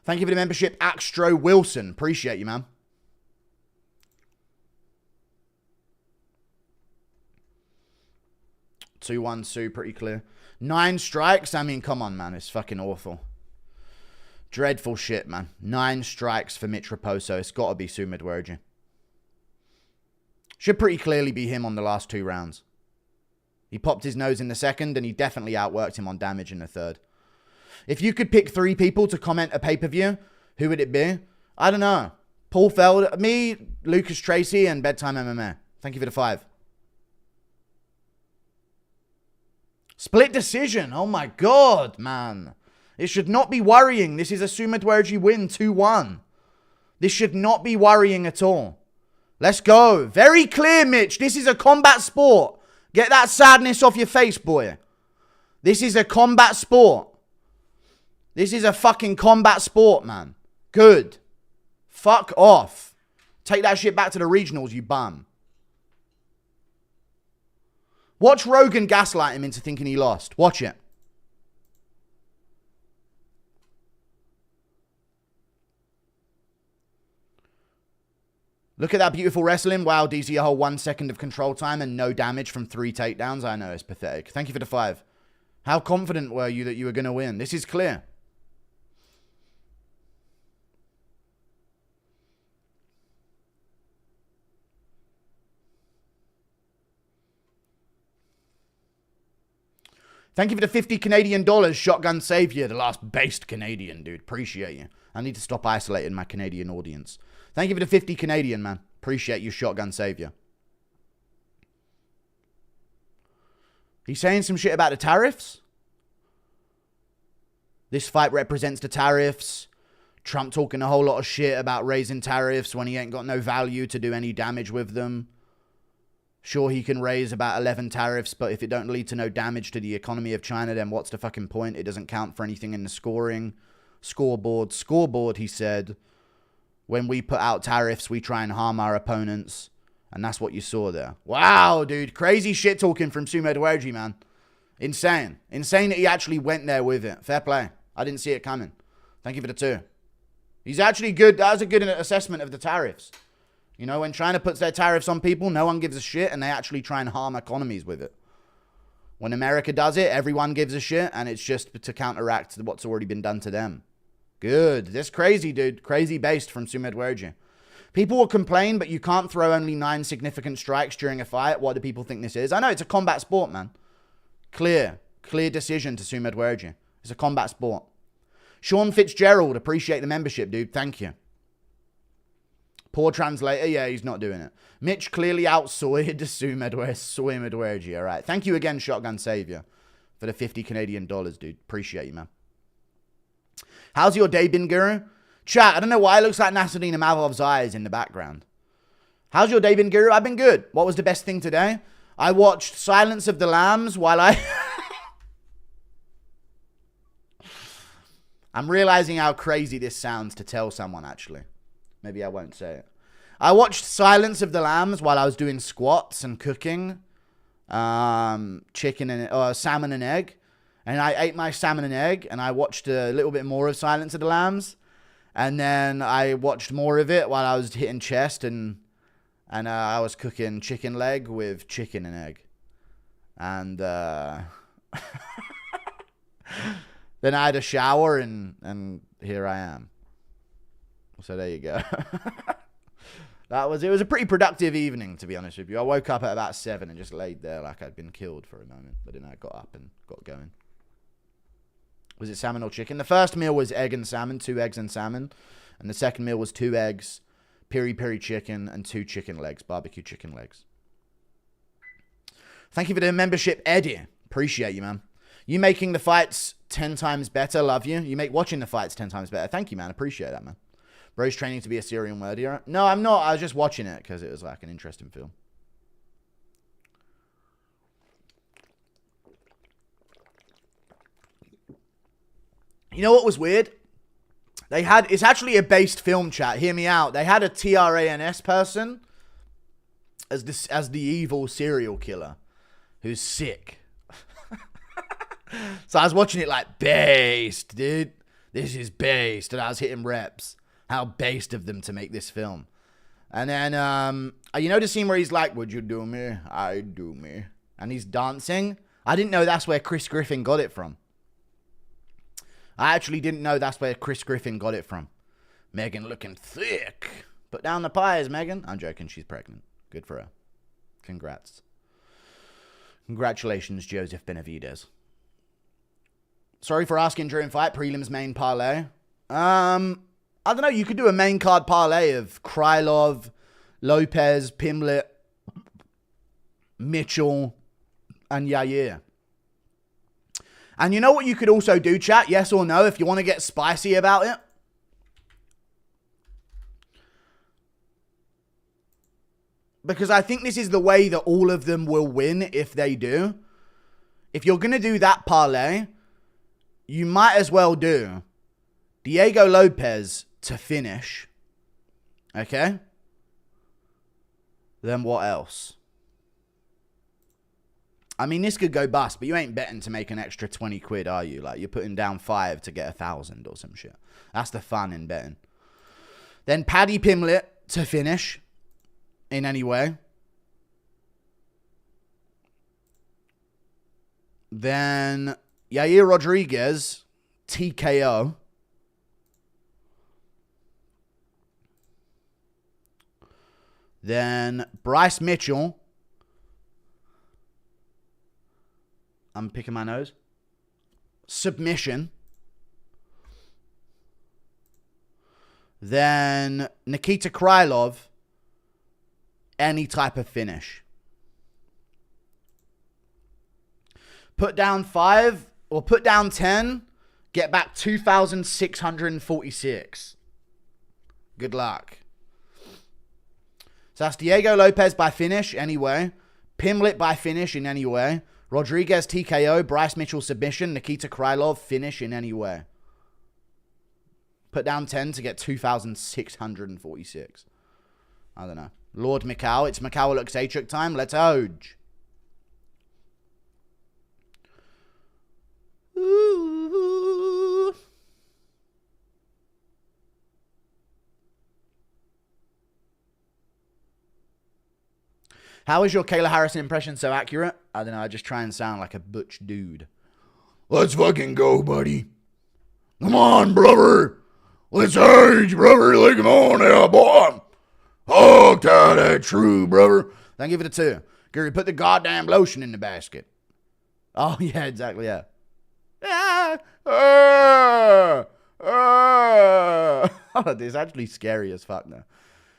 Thank you for the membership, Axtro Wilson. Appreciate you, man. Two, 1, Sue, pretty clear. 9 strikes. I mean, come on, man. It's fucking awful. Dreadful shit, man. 9 strikes for Mitch Raposo. It's got to be Sumo Dwergi. Should pretty clearly be him on the last 2 rounds. He popped his nose in the second, and he definitely outworked him on damage in the third. If you could pick 3 people to comment a pay-per-view, who would it be? I don't know. Paul Feld, me, Lucas Tracy, and Bedtime MMA. Thank you for the 5. Split decision. Oh my God, man. It should not be worrying. This is a Sumedwerji win, 2-1. This should not be worrying at all. Let's go. Very clear, Mitch. This is a combat sport. Get that sadness off your face, boy. This is a combat sport. This is a fucking combat sport, man. Good. Fuck off. Take that shit back to the regionals, you bum. Watch Rogan gaslight him into thinking he lost. Watch it. Look at that beautiful wrestling. Wow, DC, a whole 1 second of control time and no damage from 3 takedowns. I know, it's pathetic. Thank you for the 5. How confident were you that you were going to win? This is clear. Thank you for the 50 Canadian dollars, Shotgun Savior, the last based Canadian, dude. Appreciate you. I need to stop isolating my Canadian audience. Thank you for the 50 Canadian, man. Appreciate you, Shotgun Savior. He's saying some shit about the tariffs. This fight represents the tariffs. Trump talking a whole lot of shit about raising tariffs when he ain't got no value to do any damage with them. Sure, he can raise about 11 tariffs, but if it don't lead to no damage to the economy of China, then what's the fucking point? It doesn't count for anything in the scoring. Scoreboard, he said. When we put out tariffs, we try and harm our opponents. And that's what you saw there. Wow, dude. Crazy shit talking from Sumedwerji, man. Insane. Insane that he actually went there with it. Fair play. I didn't see it coming. Thank you for the 2. He's actually good. That was a good assessment of the tariffs. You know, when China puts their tariffs on people, no one gives a shit, and they actually try and harm economies with it. When America does it, everyone gives a shit, and it's just to counteract what's already been done to them. Good. This crazy, dude. Crazy based from Sumedwerji. People will complain, but you can't throw only 9 significant strikes during a fight. What do people think this is? I know, it's a combat sport, man. Clear decision to Sumedwerji. It's a combat sport. Sean Fitzgerald, appreciate the membership, dude. Thank you. Poor translator. Yeah, he's not doing it. Mitch clearly outsoyed Sumedwerji. All right. Thank you again, Shotgun Savior, for the 50 Canadian dollars, dude. Appreciate you, man. How's your day been, Guru? Chat, I don't know why it looks like Nasadina Mavov's eyes in the background. How's your day been, Guru? I've been good. What was the best thing today? I watched Silence of the Lambs while I'm realizing how crazy this sounds to tell someone, actually. Maybe I won't say it. I watched Silence of the Lambs while I was doing squats and cooking salmon and egg. And I ate my salmon and egg, and I watched a little bit more of Silence of the Lambs. And then I watched more of it while I was hitting chest, and I was cooking chicken leg with chicken and egg. And then I had a shower, and here I am. So there you go. It was a pretty productive evening, to be honest with you. I woke up at about 7 and just laid there like I'd been killed for a moment. But then I got up and got going. Was it salmon or chicken? The first meal was egg and salmon, 2 eggs and salmon. And the second meal was 2 eggs, peri-peri chicken, and 2 chicken legs, barbecue chicken legs. Thank you for the membership, Eddie. Appreciate you, man. You making the fights 10 times better. Love you. You make watching the fights 10 times better. Thank you, man. Appreciate that, man. Bro's training to be a Syrian warrior. No, I'm not. I was just watching it because it was like an interesting film. You know what was weird? It's actually a based film, chat. Hear me out. They had a TRANS person as the evil serial killer who's sick. So I was watching it like, based, dude. This is based. And I was hitting reps. How based of them to make this film. And then, you know the scene where he's like, would you do me? I do me. And he's dancing. I didn't know that's where Chris Griffin got it from. I actually didn't know that's where Chris Griffin got it from. Megan looking thick. Put down the pies, Megan. I'm joking. She's pregnant. Good for her. Congrats. Congratulations, Joseph Benavides. Sorry for asking during fight. Prelims main parlay. I don't know. You could do a main card parlay of Krylov, Lopes, Pimblett, Mitchell, and Yair. And you know what you could also do, chat? Yes or no, if you want to get spicy about it? Because I think this is the way that all of them will win if they do. If you're going to do that parlay, you might as well do Diego Lopes to finish. Okay? Then what else? I mean, this could go bust, but you ain't betting to make an extra 20 quid, are you? Like, you're putting down 5 to get 1,000 or some shit. That's the fun in betting. Then Paddy Pimblett to finish in any way. Then Yair Rodriguez, TKO. Then Bryce Mitchell. I'm picking my nose. Submission. Then Nikita Krylov. Any type of finish. Put down 5 or put down 10. Get back 2,646. Good luck. So that's Diego Lopes by finish anyway. Pimblett by finish in any way. Rodriguez TKO. Bryce Mitchell submission. Nikita Krylov finish in any way. Put down 10 to get 2,646. I don't know. Lord Macau. It's Macau looks A-trick time. Let's Oj. Ooh. How is your Kayla Harrison impression so accurate? I don't know. I just try and sound like a butch dude. Let's fucking go, buddy. Come on, brother. Let's age, brother. Like, come on now, boy. Oh, that true, brother. Then give it a 2. Gary, put the goddamn lotion in the basket. Oh, yeah, exactly, yeah. Oh, this is actually scary as fuck now.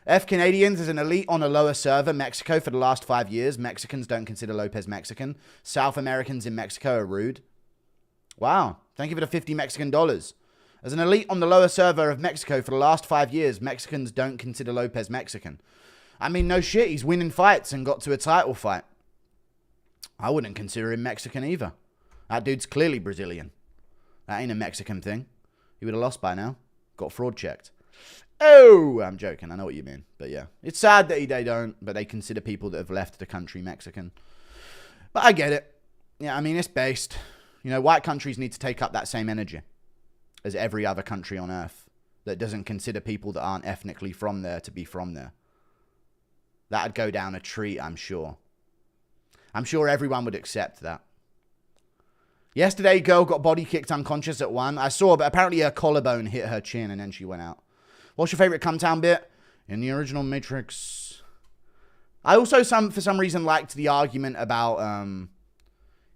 F Canadians is an elite on a lower server. Mexico for the last 5 years. Mexicans don't consider Lopez Mexican. South Americans in Mexico are rude. Wow. Thank you for the 50 Mexican dollars. As an elite on the lower server of Mexico for the last 5 years, Mexicans don't consider Lopez Mexican. I mean, no shit. He's winning fights and got to a title fight. I wouldn't consider him Mexican either. That dude's clearly Brazilian. That ain't a Mexican thing. He would have lost by now. Got fraud checked. Oh, I'm joking. I know what you mean. But yeah, it's sad that they don't, but they consider people that have left the country Mexican. But I get it. Yeah, I mean, it's based. You know, white countries need to take up that same energy as every other country on earth that doesn't consider people that aren't ethnically from there to be from there. That'd go down a treat, I'm sure. I'm sure everyone would accept that. Yesterday, girl got body kicked unconscious at 1. I saw, but apparently her collarbone hit her chin and then she went out. What's your favorite come town bit? In the original Matrix. I also, for some reason, liked the argument about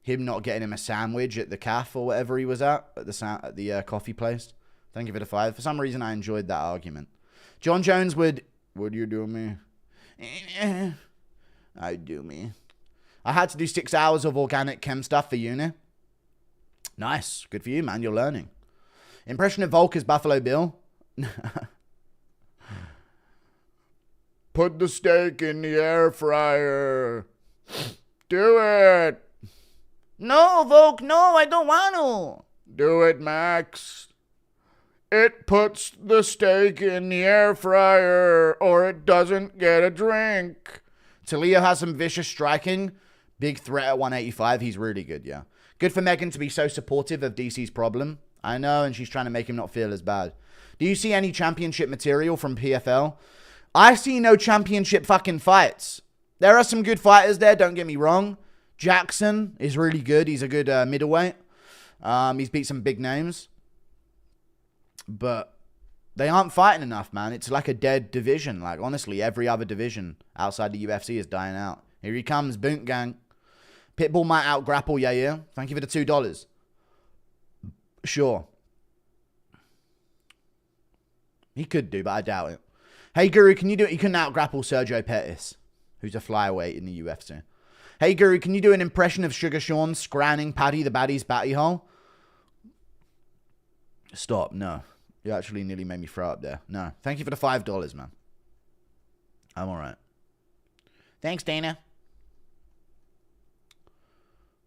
him not getting him a sandwich at the cafe or whatever he was at the coffee place. Thank you for the 5. For some reason, I enjoyed that argument. John Jones would you do me? I do me. I had to do 6 hours of organic chem stuff for uni. Nice. Good for you, man. You're learning. Impression of Volk as Buffalo Bill. Put the steak in the air fryer. Do it. No, Volk. No, I don't want to. Do it, Max. It puts the steak in the air fryer or it doesn't get a drink. Talio has some vicious striking. Big threat at 185. He's really good, yeah. Good for Megan to be so supportive of DC's problem. I know, and she's trying to make him not feel as bad. Do you see any championship material from PFL? I see no championship fucking fights. There are some good fighters there, don't get me wrong. Jackson is really good. He's a good middleweight. He's beat some big names. But they aren't fighting enough, man. It's like a dead division. Like, honestly, every other division outside the UFC is dying out. Here he comes, Boont Gang. Pitbull might out-grapple Yair. Thank you for the $2. Sure. He could do, but I doubt it. Hey, Guru, can you do it? He couldn't out-grapple Sergio Pettis, who's a flyweight in the UFC. Hey, Guru, can you do an impression of Sugar Sean scranning Paddy the Baddie's batty hole? Stop. No. You actually nearly made me throw up there. No. Thank you for the $5, man. I'm all right. Thanks, Dana.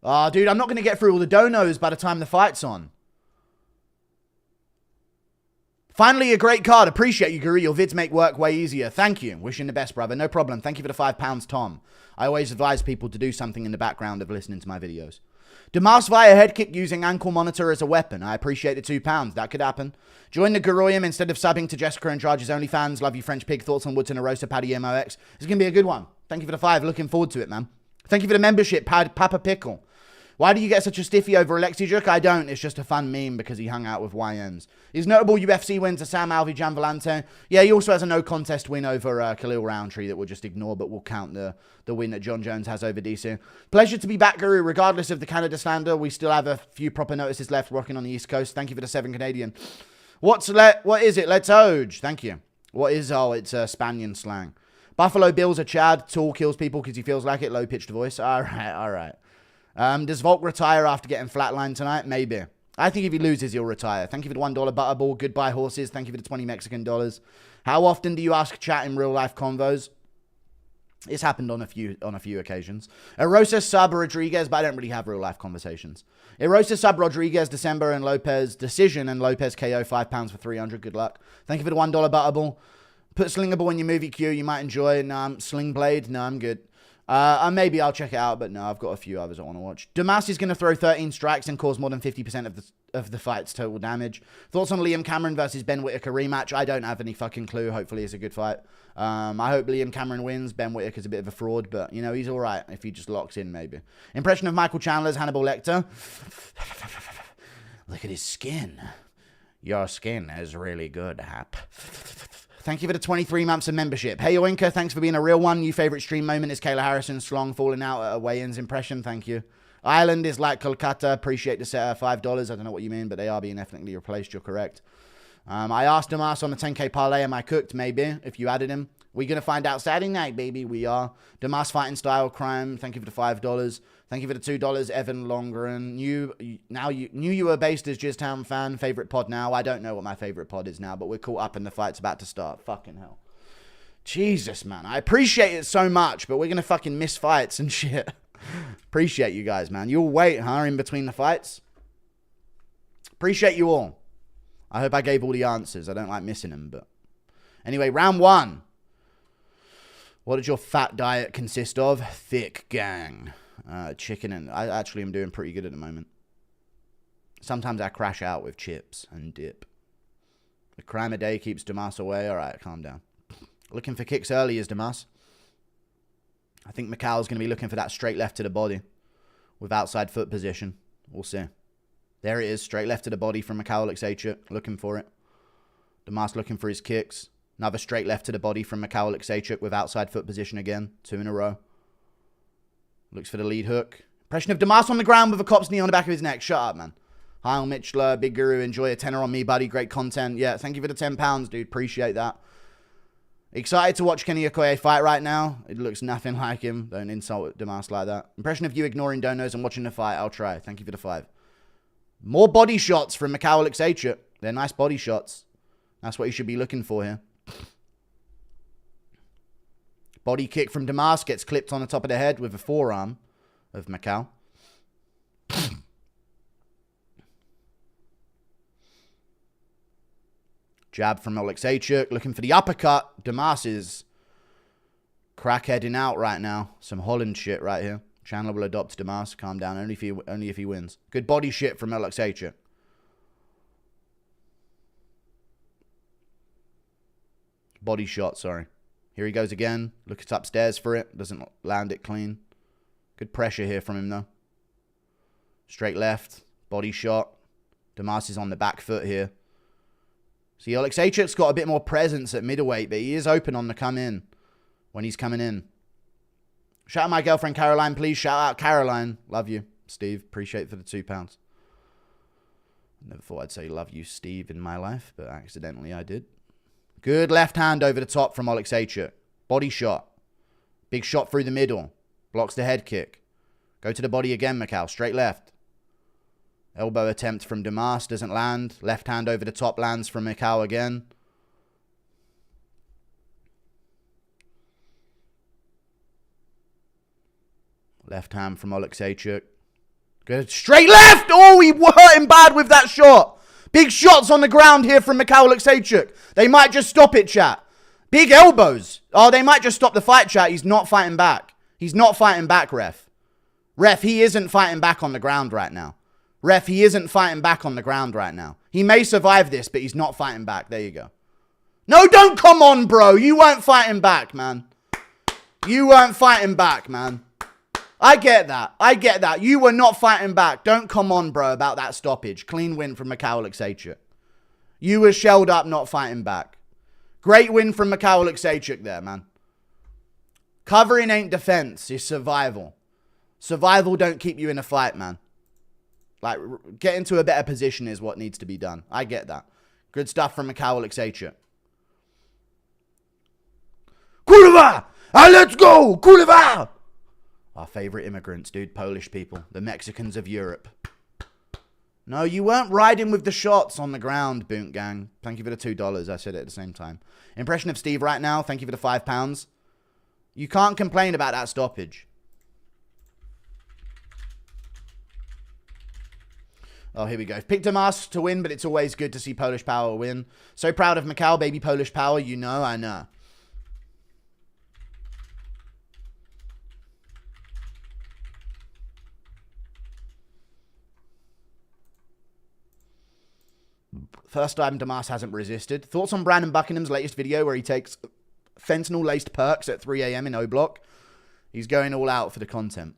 Oh, dude, I'm not going to get through all the donos by the time the fight's on. Finally, a great card. Appreciate you, Guru. Your vids make work way easier. Thank you. Wishing the best, brother. No problem. Thank you for the £5, Tom. I always advise people to do something in the background of listening to my videos. Demas via head kick using ankle monitor as a weapon. I appreciate the £2. That could happen. Join the Guroyum instead of subbing to Jessica and Charges OnlyFans. Love you, French Pig. Thoughts on Woodson Arosa, Paddy MOX. It's going to be a good one. Thank you for the 5. Looking forward to it, man. Thank you for the membership, Papa Pickle. Why do you get such a stiffy over Alexijuk? I don't. It's just a fun meme because he hung out with YMs. His notable UFC wins are Sam Alvey, Jan Vellante. Yeah, he also has a no contest win over Khalil Roundtree that we'll just ignore, but we'll count the win that John Jones has over DC. Pleasure to be back, Guru. Regardless of the Canada slander, we still have a few proper notices left rocking on the East Coast. Thank you for the 7 Canadian. What is it? Let's Oj. Thank you. What is, it's Spanian slang. Buffalo Bills are Chad. Tall kills people because he feels like it. Low-pitched voice. All right. Does Volk retire after getting flatlined tonight? Maybe. I think if he loses, he'll retire. Thank you for the $1 Butterball. Goodbye, horses. Thank you for the 20 Mexican dollars. How often do you ask chat in real-life convos? It's happened on a few occasions. Erosa sub Rodriguez, but I don't really have real-life conversations. Erosa sub Rodriguez, December, and Lopez decision, and Lopez KO, £5 for 300. Good luck. Thank you for the $1 Butterball. Put Slingable in your movie queue. You might enjoy it. No, Sling Blade. No, I'm good. Maybe I'll check it out, but no, I've got a few others I want to watch. Damas is going to throw 13 strikes and cause more than 50% of the fight's total damage. Thoughts on Liam Cameron versus Ben Whittaker rematch? I don't have any fucking clue. Hopefully it's a good fight. I hope Liam Cameron wins. Ben Whittaker's a bit of a fraud, but, you know, he's all right if he just locks in, maybe. Impression of Michael Chandler's Hannibal Lecter. Look at his skin. Your skin is really good, Hap. Thank you for the 23 months of membership. Hey, Oinka, thanks for being a real one. New favorite stream moment is Kayla Harrison's Slong falling out at a weigh-ins impression. Thank you. Ireland is like Kolkata. Appreciate the set $5. I don't know what you mean, but they are being ethnically replaced. You're correct. I asked Damas on the 10K parlay, am I cooked? Maybe, if you added him. We're going to find out Saturday night, baby. We are. Damas fighting style crime. Thank you for the $5. Thank you for the $2, Evan Longren. Knew you were based as Jiztown fan. Favorite pod now. I don't know what my favorite pod is now, but we're caught up and the fight's about to start. Fucking hell. Jesus, man. I appreciate it so much, but we're going to fucking miss fights and shit. Appreciate you guys, man. You'll wait, huh, in between the fights? Appreciate you all. I hope I gave all the answers. I don't like missing them, but... Anyway, round 1. What does your fat diet consist of? Thick gang. Chicken and... I actually am doing pretty good at the moment. Sometimes I crash out with chips and dip. A crime a day keeps Damas away. All right, calm down. Looking for kicks early is Damas. I think Macau's going to be looking for that straight left to the body with outside foot position. We'll see. There it is. Straight left to the body from Macau Alexachuk. Looking for it. Damas looking for his kicks. Another straight left to the body from Macau Alexachuk with outside foot position again. 2 in a row. Looks for the lead hook. Impression of Damas on the ground with a cop's knee on the back of his neck. Shut up, man. Heil Mitchler, Big Guru, enjoy a tenner on me, buddy. Great content. Yeah, thank you for the £10, dude. Appreciate that. Excited to watch Kenny Okoye fight right now. It looks nothing like him. Don't insult Damas like that. Impression of you ignoring donos and watching the fight. I'll try. Thank you for the 5. More body shots from Macau Alexachuk. They're nice body shots. That's what you should be looking for here. Body kick from Damas gets clipped on the top of the head with a forearm of Macau. Jab from Alexachuk, looking for the uppercut. Damas is crackheading out right now. Some Holland shit right here. Chandler will adopt Damas. Calm down, only if he wins. Good body shit from Alexachuk. Body shot, sorry. Here he goes again. Looks upstairs for it. Doesn't land it clean. Good pressure here from him, though. Straight left. Body shot. Damas is on the back foot here. See, Alexachuk's got a bit more presence at middleweight, but he is open on the come in when he's coming in. Shout out my girlfriend, Caroline, please. Shout out Caroline. Love you, Steve. Appreciate it for the £2. Never thought I'd say love you, Steve, in my life, but accidentally I did. Good left hand over the top from Alexachuk. Body shot. Big shot through the middle. Blocks the head kick. Go to the body again, Macau. Straight left. Elbow attempt from Damas doesn't land. Left hand over the top lands from Mikhail again. Left hand from Oleksiejczuk. Good. Straight left! Oh, he hurt him bad with that shot. Big shots on the ground here from Mikhail Oleksiejczuk. They might just stop it, chat. Big elbows. Oh, they might just stop the fight, chat. He's not fighting back. He's not fighting back, ref. Ref, he isn't fighting back on the ground right now. Ref, he isn't fighting back on the ground right now. He may survive this, but he's not fighting back. There you go. No, don't come on, bro. You weren't fighting back, man. You weren't fighting back, man. I get that. I get that. You were not fighting back. Don't come on, bro, about that stoppage. Clean win from Mikhail Oleksiejczuk. You were shelled up, not fighting back. Great win from Mikhail Oleksiejczuk there, man. Covering ain't defense. It's survival. Survival don't keep you in a fight, man. Like, get into a better position is what needs to be done. I get that. Good stuff from Mikhail Oleksiejczuk. Kurwa! Let's go! Kurwa! Our favorite immigrants, dude. Polish people. The Mexicans of Europe. No, you weren't riding with the shots on the ground, Boont Gang. Thank you for the $2. I said it at the same time. Impression of Steve right now. Thank you for the £5. You can't complain about that stoppage. Oh, here we go. Picked Damas to win, but it's always good to see Polish Power win. So proud of Mikhail, baby Polish Power. You know, I know. First time Damas hasn't resisted. Thoughts on Brandon Buckingham's latest video where he takes fentanyl-laced perks at 3 a.m. in O-Block? He's going all out for the content.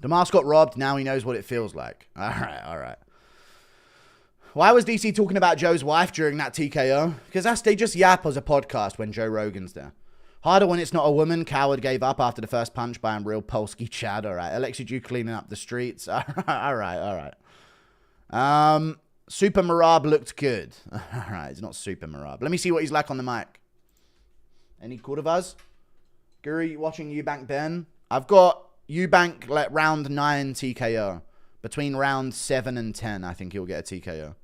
Damas got robbed. Now he knows what it feels like. All right, all right. Why was DC talking about Joe's wife during that TKO? Because they just yap as a podcast when Joe Rogan's there. Harder when it's not a woman. Coward gave up after the first punch by a real Polski Chad. All right. Alexi cleaning up the streets. All right, all right. Super Marab looked good. All right, it's not Super Marab. Let me see what he's like on the mic. Any Cordovas? Guru, you watching Eubank Ben? I've got Eubank like round 9 TKO. Between round 7 and 10, I think he'll get a TKO.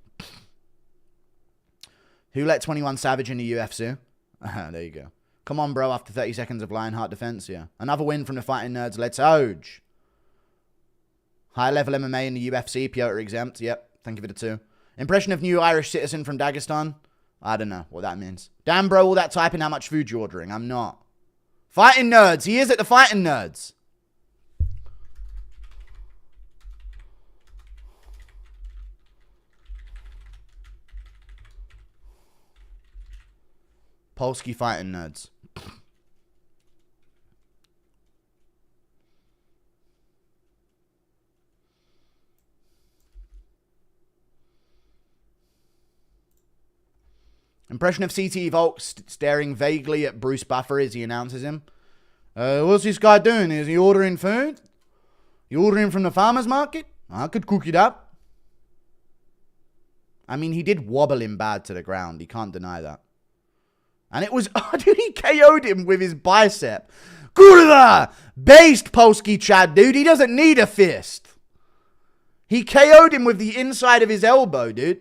Who let 21 Savage in the UFC? There you go. Come on, bro. After 30 seconds of Lionheart defense, yeah. Another win from the Fighting Nerds. Let's Oj. High level MMA in the UFC. Piotr exempt. Yep. Thank you for the 2. Impression of new Irish citizen from Dagestan? I don't know what that means. Damn, bro. All that typing how much food you're ordering. I'm not. Fighting Nerds. He is at the Fighting Nerds. Polski Fighting Nerds. Impression of CT Volk staring vaguely at Bruce Buffer as he announces him. What's this guy doing? Is he ordering food? You ordering from the farmer's market? I could cook it up. I mean, he did wobble him bad to the ground. He can't deny that. And it was, oh, dude, he KO'd him with his bicep. Kurwa! Based Polski Chad, dude. He doesn't need a fist. He KO'd him with the inside of his elbow, dude.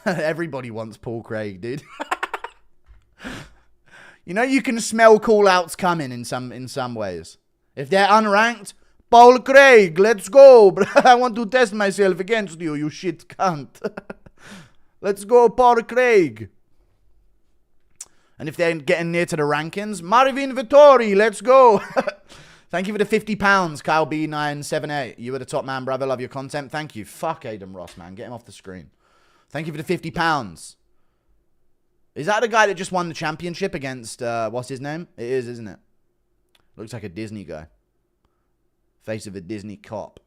Everybody wants Paul Craig, dude. You know, you can smell call-outs coming in some ways. If they're unranked, Paul Craig, let's go. I want to test myself against you, you shit cunt. Let's go, Paul Craig. And if they're getting near to the rankings, Marvin Vittori, let's go. Thank you for the £50, Kyle B978. You were the top man, brother. Love your content. Thank you. Fuck Adam Ross, man. Get him off the screen. Thank you for the £50. Is that the guy that just won the championship against, what's his name? It is, isn't it? Looks like a Disney guy. Face of a Disney cop.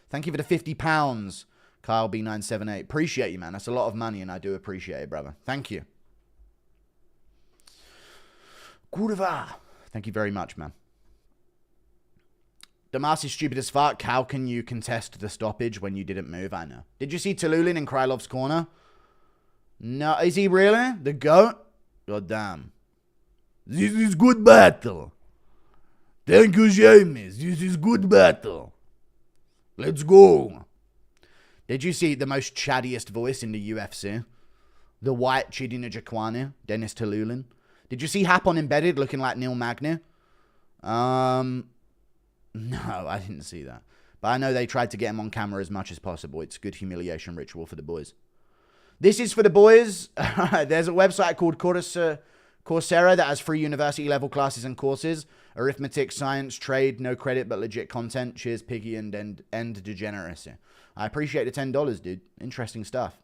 Thank you for the £50, Kyle B978. Appreciate you, man. That's a lot of money, and I do appreciate it, brother. Thank you. Kurva. Thank you very much, man. Damas is stupid as fuck. How can you contest the stoppage when you didn't move? I know. Did you see Tululin in Krylov's corner? No. Is he really? The GOAT? God damn. This is good battle. Thank you, James. This is good battle. Let's go. Did you see the most chattiest voice in the UFC? The white Chidi Njokuani, Dennis Tululin. Did you see Hap on Embedded looking like Neil Magny? No, I didn't see that. But I know they tried to get him on camera as much as possible. It's a good humiliation ritual for the boys. This is for the boys. There's a website called Coursera that has free university level classes and courses. Arithmetic, science, trade, no credit but legit content. Cheers, Piggy, and end degeneracy. I appreciate the $10, dude. Interesting stuff.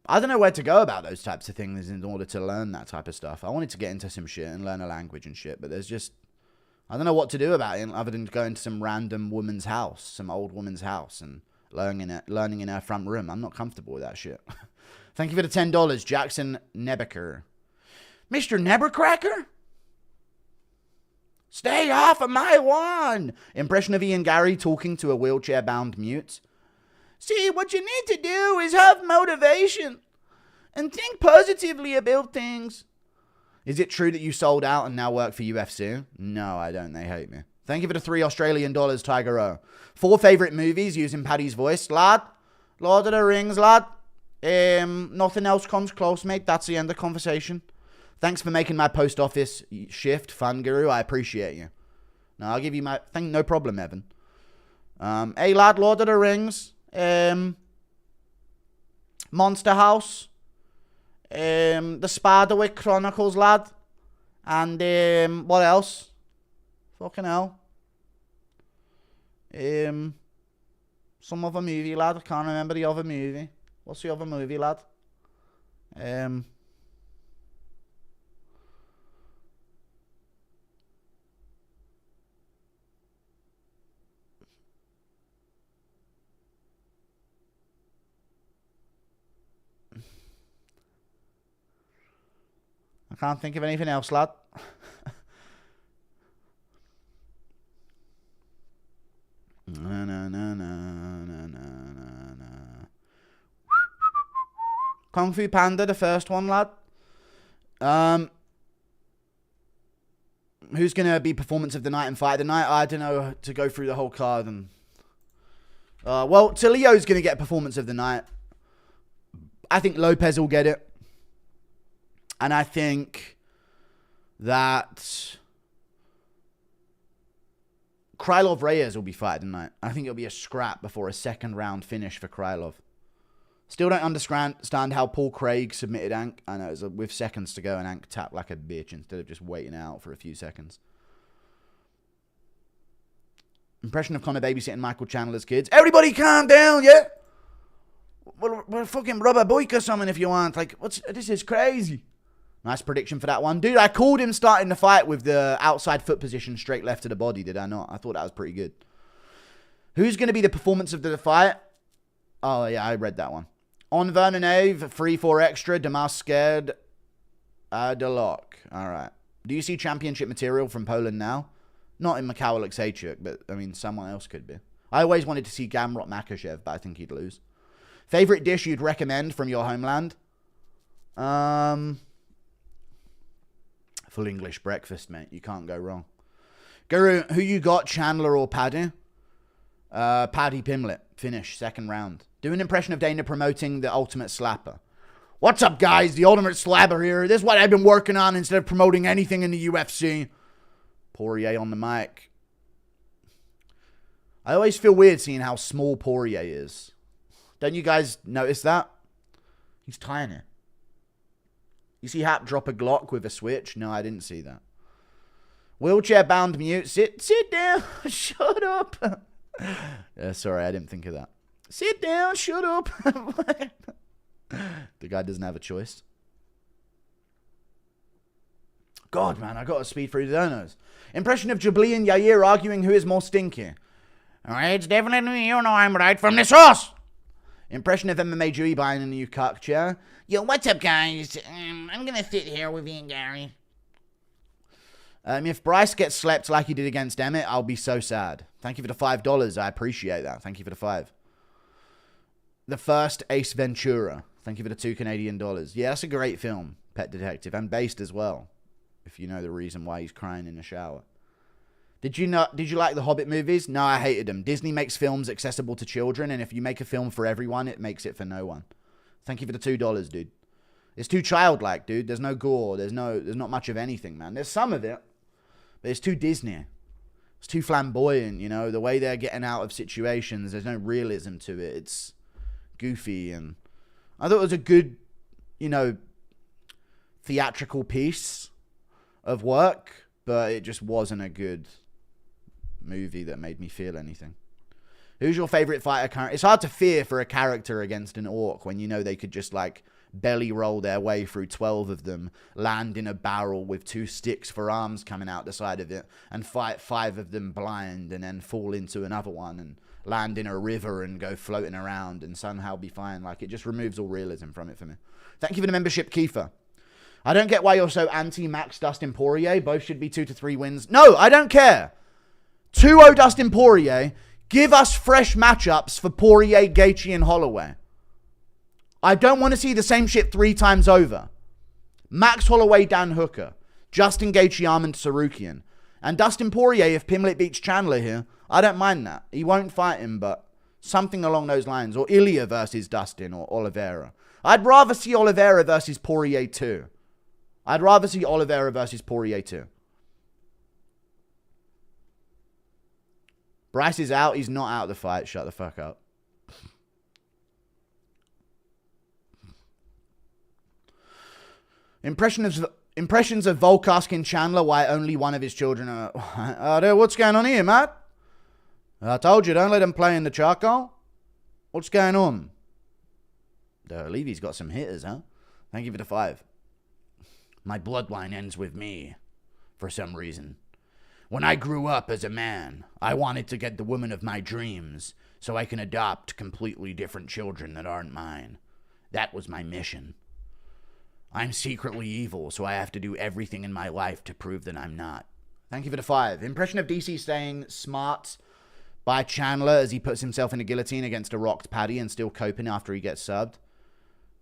I don't know where to go about those types of things in order to learn that type of stuff. I wanted to get into some shit and learn a language and shit, but there's just... I don't know what to do about it other than go into some random woman's house, some old woman's house, and learning in her front room. I'm not comfortable with that shit. Thank you for the $10, Jackson Nebeker. Mr. Nebercracker? Stay off of my lawn! Impression of Ian Gary talking to a wheelchair-bound mute. See, what you need to do is have motivation and think positively about things. Is it true that you sold out and now work for UFC? No, I don't. They hate me. Thank you for the $3 Australian, Tiger O. 4 favourite movies using Paddy's voice. Lad, Lord of the Rings, lad. Nothing else comes close, mate. That's the end of the conversation. Thanks for making my post office shift fun, Guru. I appreciate you. No, I'll give you my... No problem, Evan. Hey, lad, Lord of the Rings. Monster House. The Spiderwick Chronicles, lad. And, what else? Fucking hell. Some other movie, lad. I can't remember the other movie. What's the other movie, lad? I can't think of anything else, lad. Kung Fu Panda, the first one, lad. Who's going to be performance of the night and fight of the night? I don't know, to go through the whole card. And well, Leo's going to get performance of the night. I think Lopez will get it. And I think that Krylov Reyes will be fighting tonight. I think it'll be a scrap before a second round finish for Krylov. Still don't understand how Paul Craig submitted Ank. I know, it was with seconds to go and Ank tapped like a bitch instead of just waiting out for a few seconds. Impression of Connor babysitting Michael Chandler's kids. Everybody calm down, yeah? We're fucking rubber boyk or something if you want. Like, this is crazy. Nice prediction for that one. Dude, I called him starting the fight with the outside foot position straight left of the body, did I not? I thought that was pretty good. Who's going to be the performance of the fight? Oh, yeah, I read that one. On Vernon Ave, 3-4 extra, Damas scared, Delock. All right. Do you see championship material from Poland now? Not in Mikhail Alexeychuk, but, I mean, someone else could be. I always wanted to see Gamrot Makachev, but I think he'd lose. Favorite dish you'd recommend from your homeland? Full English breakfast, mate. You can't go wrong. Guru, who you got, Chandler or Paddy? Paddy Pimblett. Finish, second round. Do an impression of Dana promoting the Ultimate Slapper. What's up, guys? The Ultimate Slapper here. This is what I've been working on instead of promoting anything in the UFC. Poirier on the mic. I always feel weird seeing how small Poirier is. Don't you guys notice that? He's tiny. You see Hap drop a Glock with a switch? No, I didn't see that. Wheelchair bound mute. Sit down. Shut up. Sorry, I didn't think of that. Sit down. Shut up. The guy doesn't have a choice. God, man, I got to speed through the donos. Impression of Jabli and Yair arguing who is more stinky. Alright, it's definitely you know I'm right from the source. Impression of MMA Dewey buying a new cuck chair. Yo, what's up, guys? I'm gonna sit here with Ian Gary. If Bryce gets slept like he did against Emmett, I'll be so sad. Thank you for the $5. I appreciate that. Thank you for the 5. The first Ace Ventura. Thank you for the $2 Canadian. Yeah, that's a great film, Pet Detective, and based as well. If you know the reason why he's crying in the shower. Did you like the Hobbit movies? No, I hated them. Disney makes films accessible to children, and if you make a film for everyone, it makes it for no one. Thank you for the $2, dude. It's too childlike, dude. There's no gore. There's not much of anything, man. There's some of it, but it's too Disney. It's too flamboyant, you know. The way they're getting out of situations, there's no realism to it. It's goofy, and I thought it was a good, you know, theatrical piece of work, but it just wasn't a good movie that made me feel anything. Who's your favorite fighter currently? It's hard to fear for a character against an orc when you know they could just like belly roll their way through 12 of them, land in a barrel with 2 sticks for arms coming out the side of it, and fight 5 of them blind, and then fall into another one and land in a river and go floating around and somehow be fine. Like, it just removes all realism from it for me. Thank you for the membership, Kiefer. I don't get why you're so anti-Max Dustin Poirier. Both should be 2 to 3 wins. No, I don't care. 2-0 Dustin Poirier. Give us fresh matchups for Poirier, Gaethje, and Holloway. I don't want to see the same shit 3 times over. Max Holloway, Dan Hooker. Justin Gaethje, Armand Sarukian. And Dustin Poirier, if Pimblett beats Chandler here, I don't mind that. He won't fight him, but something along those lines. Or Ilya versus Dustin or Oliveira. I'd rather see Oliveira versus Poirier 2. I'd rather see Oliveira versus Poirier 2. Bryce is out. He's not out of the fight. Shut the fuck up. Impressions of Volkanovski and Chandler, why only one of his children are... what's going on here, Matt? I told you, don't let him play in the charcoal. What's going on? I believe he's got some hitters, huh? Thank you for the 5. My bloodline ends with me, for some reason. When I grew up as a man, I wanted to get the woman of my dreams so I can adopt completely different children that aren't mine. That was my mission. I'm secretly evil, so I have to do everything in my life to prove that I'm not. Thank you for the 5. Impression of DC staying smart by Chandler as he puts himself in a guillotine against a rocked Paddy and still coping after he gets subbed.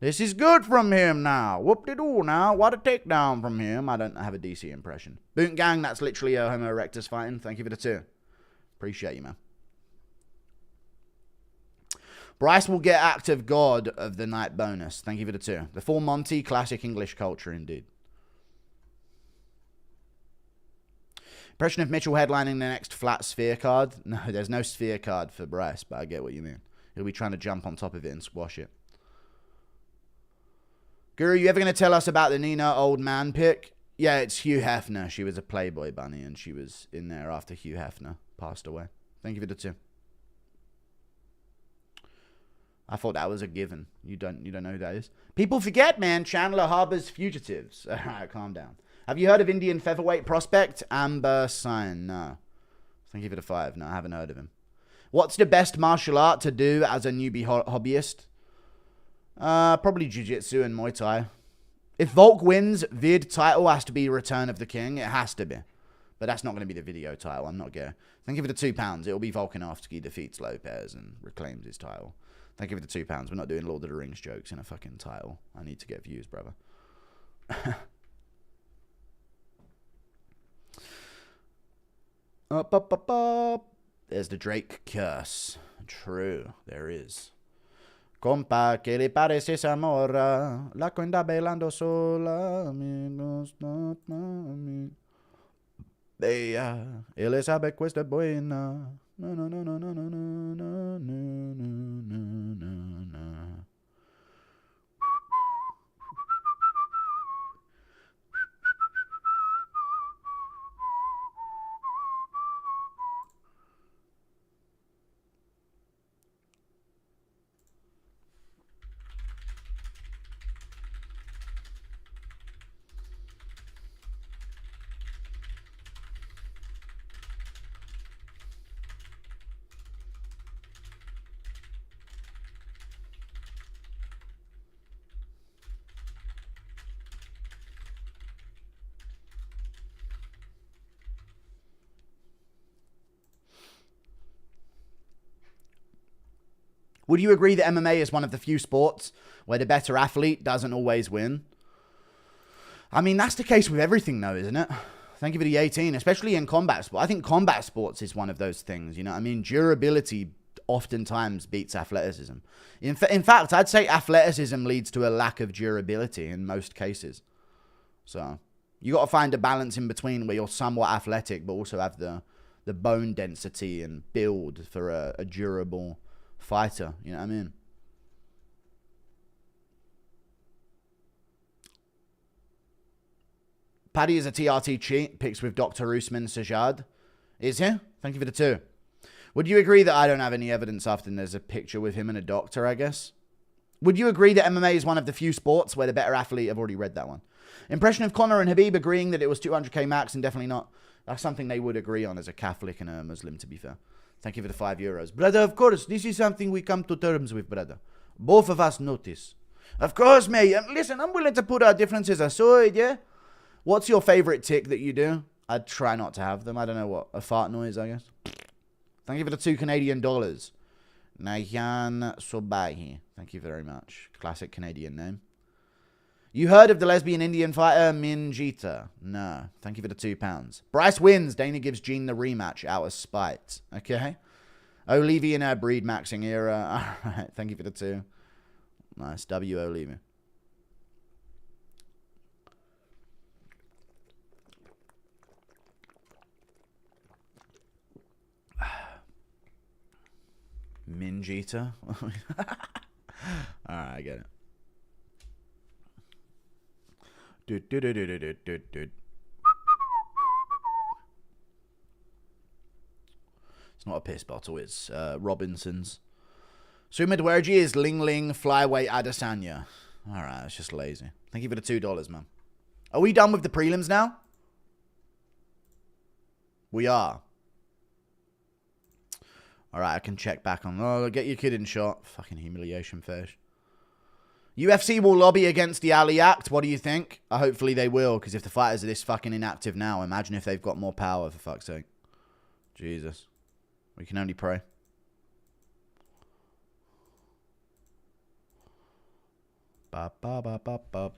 This is good from him now. Whoop-de-doo now. What a takedown from him. I don't have a DC impression. Boot Gang, that's literally a Homo erectus fighting. Thank you for the 2. Appreciate you, man. Bryce will get Act of God of the night bonus. Thank you for the 2. The full Monty, classic English culture indeed. Impression of Mitchell headlining the next flat sphere card. No, there's no sphere card for Bryce, but I get what you mean. He'll be trying to jump on top of it and squash it. Guru, you ever going to tell us about the Nina old man pick? Yeah, it's Hugh Hefner. She was a Playboy bunny, and she was in there after Hugh Hefner passed away. Thank you for the 2. I thought that was a given. You don't know who that is? People forget, man. Chandler harbors fugitives. All right, calm down. Have you heard of Indian featherweight prospect Amber Sign? No. Thank you for the 5. No, I haven't heard of him. What's the best martial art to do as a newbie hobbyist? Probably Jiu-Jitsu and Muay Thai. If Volk wins, vid title has to be Return of the King. It has to be. But that's not going to be the video title. I'm not gay. Thank you for the £2. It'll be Volkanovski defeats Lopez and reclaims his title. Thank you for the £2. We're not doing Lord of the Rings jokes in a fucking title. I need to get views, brother. Up, up, up, up. There's the Drake curse. True, there is. Compa, que le parece esa morra? La cuenta bailando sola. Bella, ele sabe questa buena. No, no, no, no, no, no, no, no, no, no, no, no. Would you agree that MMA is one of the few sports where the better athlete doesn't always win? I mean, that's the case with everything, though, isn't it? Thank you for the 18, especially in combat sport. I think combat sports is one of those things, you know what I mean? Durability oftentimes beats athleticism. In fact, I'd say athleticism leads to a lack of durability in most cases. So, you got to find a balance in between where you're somewhat athletic, but also have the bone density and build for a durable fighter, you know what I mean? Paddy is a TRT cheat. Picks with Dr. Usman Sajad. Is he? Thank you for the 2. Would you agree that I don't have any evidence often there's a picture with him and a doctor, I guess? Would you agree that MMA is one of the few sports where the better athlete... I've already read that one. Impression of Conor and Habib agreeing that it was 200k max and definitely not... That's something they would agree on as a Catholic and a Muslim, to be fair. Thank you for the €5. Brother, of course, this is something we come to terms with, brother. Both of us notice. Of course, mate. Listen, I'm willing to put our differences aside, yeah? What's your favourite tick that you do? I'd try not to have them. I don't know what. A fart noise, I guess. Thank you for the $2 Canadian. Nayan Sobahi. Thank you very much. Classic Canadian name. You heard of the lesbian Indian fighter Minjita? No. Thank you for the £2. Bryce wins. Dana gives Jean the rematch out of spite. Okay. Olivia in her breed maxing era. All right. Thank you for the 2. Nice. W. Olivia. Minjita. Alright, I get it. It's not a piss bottle, it's Robinson's. Suma Dwergy is Ling Ling Flyweight Adesanya. Alright, it's just lazy. Thank you for the $2, man. Are we done with the prelims now? We are. Alright, I can check back on... Oh, get your kid in shot. Fucking humiliation fish. UFC will lobby against the Ali Act. What do you think? Hopefully they will, because if the fighters are this fucking inactive now, imagine if they've got more power, for fuck's sake. Jesus. We can only pray. Ba ba ba ba ba.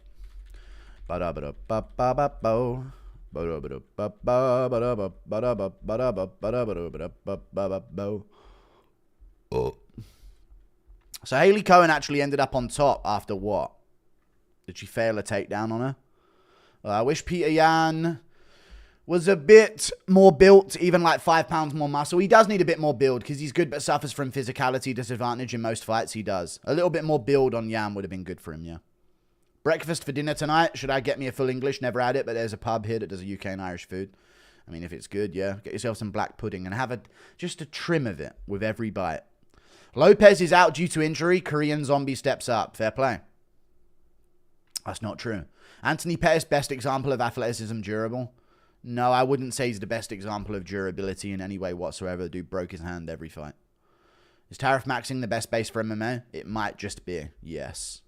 Ba da ba da ba ba ba bo. Ba da ba da ba ba ba da ba ba da ba ba da ba ba da ba da ba ba ba bo. Oh. So Haley Cohen actually ended up on top after what? Did she fail a takedown on her? I wish Peter Yan was a bit more built, even like 5 pounds more muscle. He does need a bit more build because he's good but suffers from physicality disadvantage in most fights he does. A little bit more build on Yan would have been good for him, yeah. Breakfast for dinner tonight. Should I get me a full English? Never had it, but there's a pub here that does a UK and Irish food. I mean, if it's good, yeah. Get yourself some black pudding and have just a trim of it with every bite. Lopez is out due to injury. Korean zombie steps up. Fair play. That's not true. Anthony Pettis, best example of athleticism durable. No, I wouldn't say he's the best example of durability in any way whatsoever. The dude broke his hand every fight. Is tariff maxing the best base for MMA? It might just be. Yes.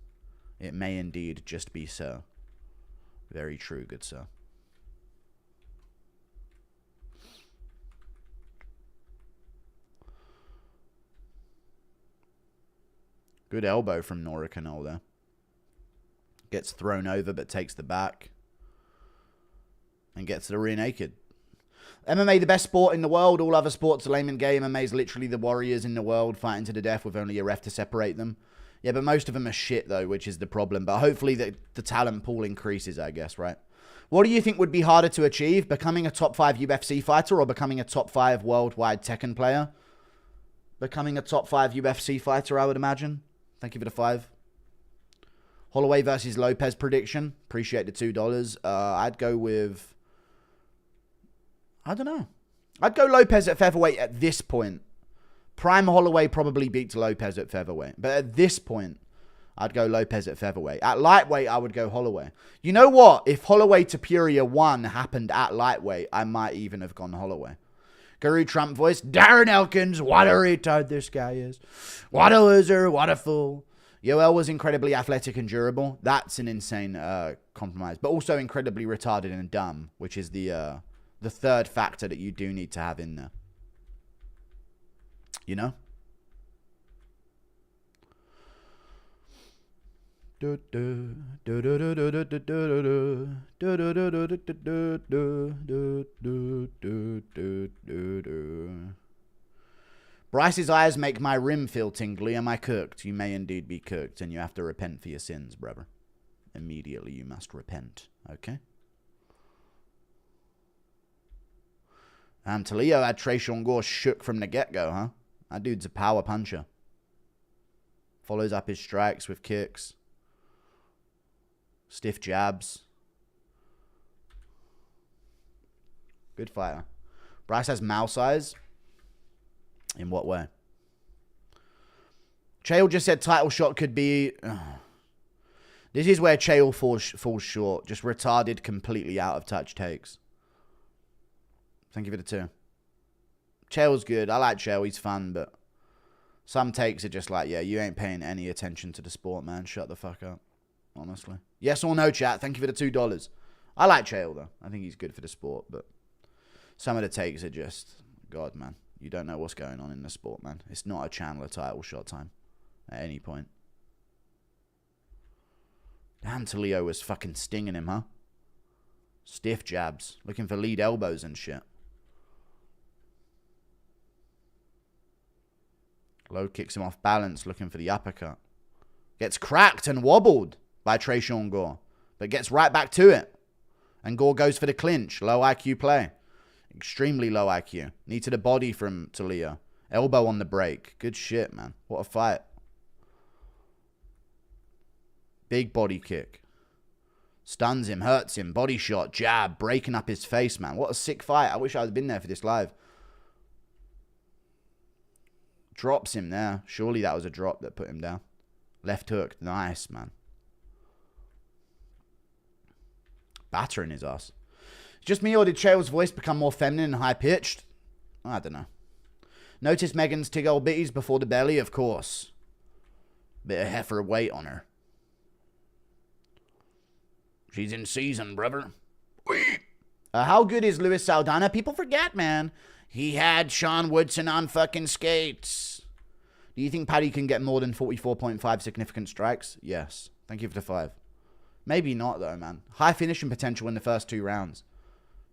It may indeed just be so. Very true, good sir. Good elbow from Nora Canol there. Gets thrown over but takes the back. And gets the rear naked. MMA the best sport in the world. All other sports are lame and gay. MMA is literally the warriors in the world fighting to the death with only a ref to separate them. Yeah, but most of them are shit though, which is the problem. But hopefully the talent pool increases, I guess, right? What do you think would be harder to achieve? Becoming a top 5 UFC fighter or becoming a top 5 worldwide Tekken player? becoming a top 5 UFC fighter, I would imagine. Thank you for the 5. Holloway versus Lopes prediction. Appreciate the $2. I'd go with... I don't know. I'd go Lopes at featherweight at this point. Prime Holloway probably beats Lopes at featherweight. But at this point, I'd go Lopes at featherweight. At lightweight, I would go Holloway. You know what? If Holloway Topuria 1 happened at lightweight, I might even have gone Holloway. Guru Trump voice. Darren Elkins. What a retard this guy is. What a loser. What a fool. Yoel was incredibly athletic and durable. That's an insane compromise. But also incredibly retarded and dumb, which is the third factor that you do need to have in there. You know? Bryce's eyes make my rim feel tingly. Am I cooked? You may indeed be cooked, and you have to repent for your sins, brother. Immediately you must repent, okay? Talio had Trayshawn Gore shook from the get-go, huh? That dude's a power puncher. Follows up his strikes with kicks. Stiff jabs. Good fighter. Bryce has mouse eyes. In what way? Chael just said title shot could be... This is where Chael falls short. Just retarded, completely out of touch takes. Thank you for the 2. Chael's good. I like Chael. He's fun, but some takes are just like, yeah, you ain't paying any attention to the sport, man. Shut the fuck up. Honestly. Yes or no, chat? Thank you for the $2. I like Chael, though. I think he's good for the sport, but some of the takes are just... God, man. You don't know what's going on in the sport, man. It's not a Chandler title shot time at any point. Damn, Talio was fucking stinging him, huh? Stiff jabs. Looking for lead elbows and shit. Low kicks him off balance, looking for the uppercut. Gets cracked and wobbled by Trayshawn Gore, but gets right back to it. And Gore goes for the clinch. Low IQ play. Extremely low IQ. Knee to the body from Talio. Elbow on the break. Good shit, man. What a fight. Big body kick. Stuns him, hurts him. Body shot, jab, breaking up his face, man. What a sick fight. I wish I had been there for this live. Drops him there. Surely that was a drop that put him down. Left hook. Nice, man. Battering his ass. Just me, or did Chael's voice become more feminine and high-pitched? I don't know. Notice Megan's tig old bitties before the belly, of course. Bit of heifer weight on her. She's in season, brother. How good is Luis Saldana? People forget, man. He had Sean Woodson on fucking skates. Do you think Paddy can get more than 44.5 significant strikes? Yes. Thank you for the 5. Maybe not, though, man. High finishing potential in the first 2 rounds.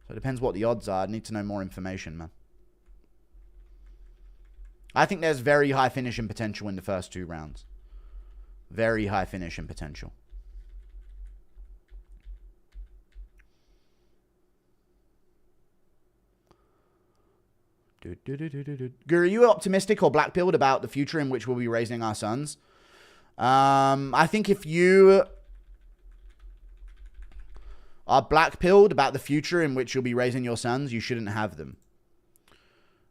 So it depends what the odds are. I need to know more information, man. I think there's very high finishing potential in the first 2 rounds. Very high finishing potential. Guru, are you optimistic or black-pilled about the future in which we'll be raising our sons? I think if you are black-pilled about the future in which you'll be raising your sons, you shouldn't have them.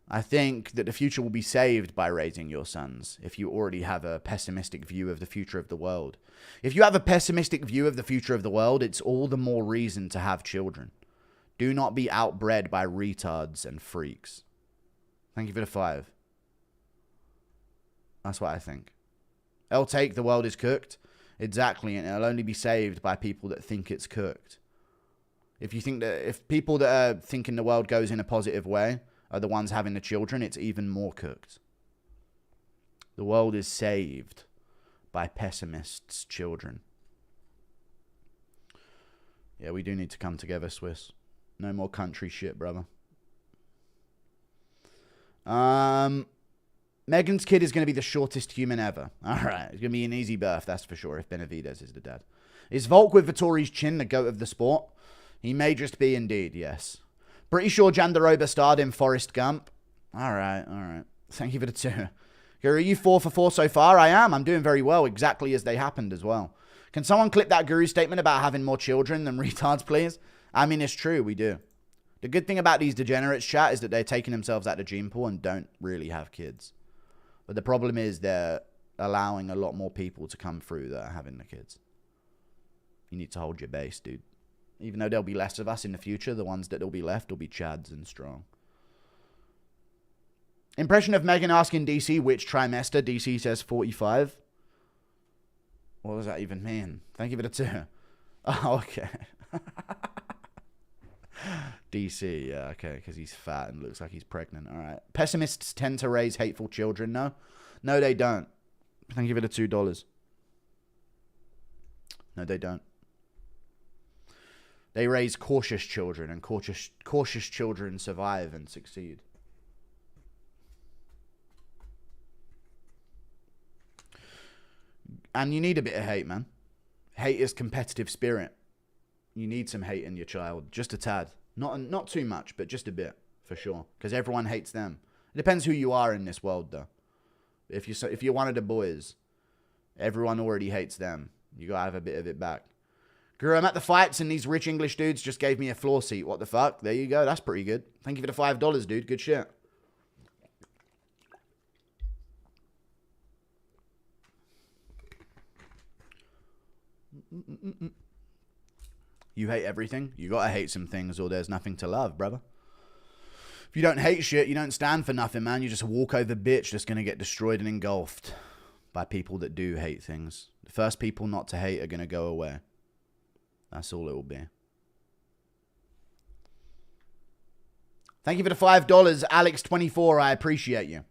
I think that the future will be saved by raising your sons if you already have a pessimistic view of the future of the world. If you have a pessimistic view of the future of the world, it's all the more reason to have children. Do not be outbred by retards and freaks. Thank you for the 5. That's what I think. I'll take the world is cooked. Exactly, and it'll only be saved by people that think it's cooked. If you think that, if people that are thinking the world goes in a positive way are the ones having the children, it's even more cooked. The world is saved by pessimists' children. Yeah, we do need to come together, Swiss. No more country shit, brother. Megan's kid is going to be the shortest human ever. All right. It's going to be an easy birth, that's for sure, if Benavidez is the dad. Is Volk with Vittori's chin the goat of the sport? He may just be indeed, yes. Pretty sure Jandaroba starred in Forrest Gump. All right. Thank you for the 2. Are you 4 for 4 so far? I am. I'm doing very well, exactly as they happened as well. Can someone clip that guru statement about having more children than retards, please? I mean, it's true. We do. The good thing about these degenerates, chat, is that they're taking themselves out of the gene pool and don't really have kids. But the problem is they're allowing a lot more people to come through that are having the kids. You need to hold your base, dude. Even though there'll be less of us in the future, the ones that will be left will be Chads and strong. Impression of Megan asking DC which trimester. DC says 45. What does that even mean? Thank you for the 2. Oh, okay. DC, yeah, okay, because he's fat and looks like he's pregnant. All right. Pessimists tend to raise hateful children, no? No, they don't. Thank you for the $2. No, they don't. They raise cautious children, and cautious children survive and succeed. And you need a bit of hate, man. Hate is competitive spirit. You need some hate in your child. Just a tad. Not too much, but just a bit, for sure. Because everyone hates them. It depends who you are in this world, though. If you're one of the boys, everyone already hates them. You gotta have a bit of it back. Guru, I'm at the fights and these rich English dudes just gave me a floor seat. What the fuck? There you go. That's pretty good. Thank you for the $5, dude. Good shit. You hate everything. You gotta hate some things or there's nothing to love, brother. If you don't hate shit, you don't stand for nothing, man. You just walk over bitch that's gonna get destroyed and engulfed by people that do hate things. The first people not to hate are gonna go away. That's all it will be. Thank you for the $5, Alex24. I appreciate you.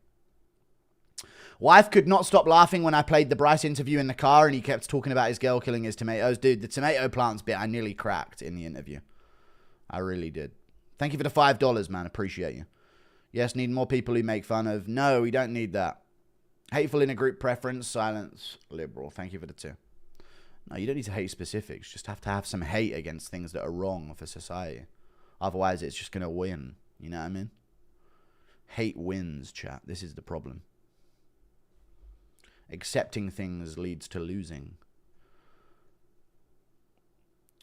Wife could not stop laughing when I played the Bryce interview in the car and he kept talking about his girl killing his tomatoes. Dude, the tomato plants bit I nearly cracked in the interview. I really did. Thank you for the $5, man. Appreciate you. Yes, need more people who make fun of. No, we don't need that. Hateful in a group preference. Silence. Liberal. Thank you for the 2. No, you don't need to hate specifics. Just have to have some hate against things that are wrong for society. Otherwise, it's just going to win. You know what I mean? Hate wins, chat. This is the problem. Accepting things leads to losing.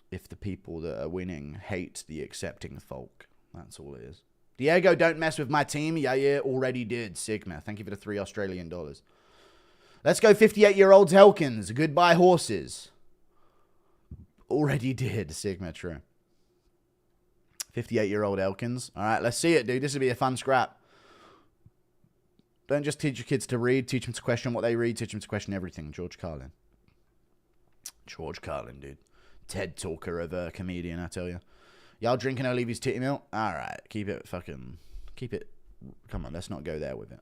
If the people that are winning hate the accepting folk. That's all it is. Diego, don't mess with my team. Yeah, already did. Sigma. Thank you for the $3 Australian. Let's go 58-year-olds Helkins. Goodbye horses. Already did. Sigma, true. 58-year-old Elkins. All right, let's see it, dude. This will be a fun scrap. Don't just teach your kids to read. Teach them to question what they read. Teach them to question everything. George Carlin. George Carlin, dude. TED talker of a comedian, I tell you. Y'all drinking Olivia's titty milk? All right. Keep it. Come on, let's not go there with it.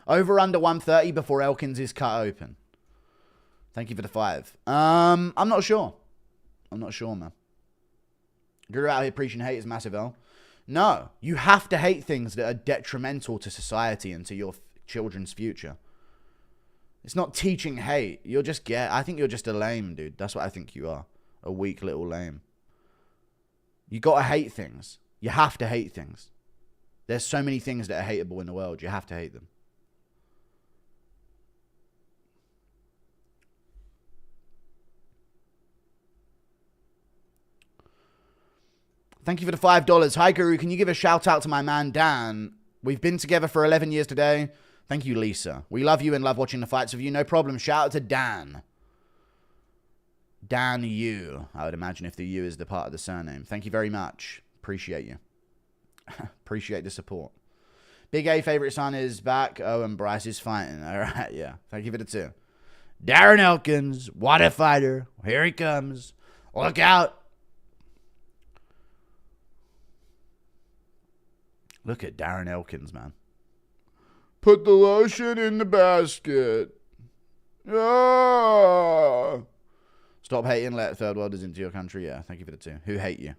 Over under 130 before Elkins is cut open. Thank you for the 5. I'm not sure. I'm not sure, man. Guru out here preaching hate is massive L. No, you have to hate things that are detrimental to society and to your children's future. It's not teaching hate. I think you're just a lame, dude. That's what I think you are. A weak little lame. You gotta hate things. You have to hate things. There's so many things that are hateable in the world. You have to hate them. Thank you for the $5. Hi, Guru. Can you give a shout out to my man, Dan? We've been together for 11 years today. Thank you, Lisa. We love you and love watching the fights with you. No problem. Shout out to Dan. Dan Yu. I would imagine if the U is the part of the surname. Thank you very much. Appreciate you. Appreciate the support. Big A favorite son is back. Oh, and Bryce is fighting. All right, yeah. Thank you for the 2. Darren Elkins. What a fighter. Here he comes. Look out. Look at Darren Elkins, man. Put the lotion in the basket. Ah! Stop hating, let third worlders into your country. Yeah, thank you for the 2. Who hate you?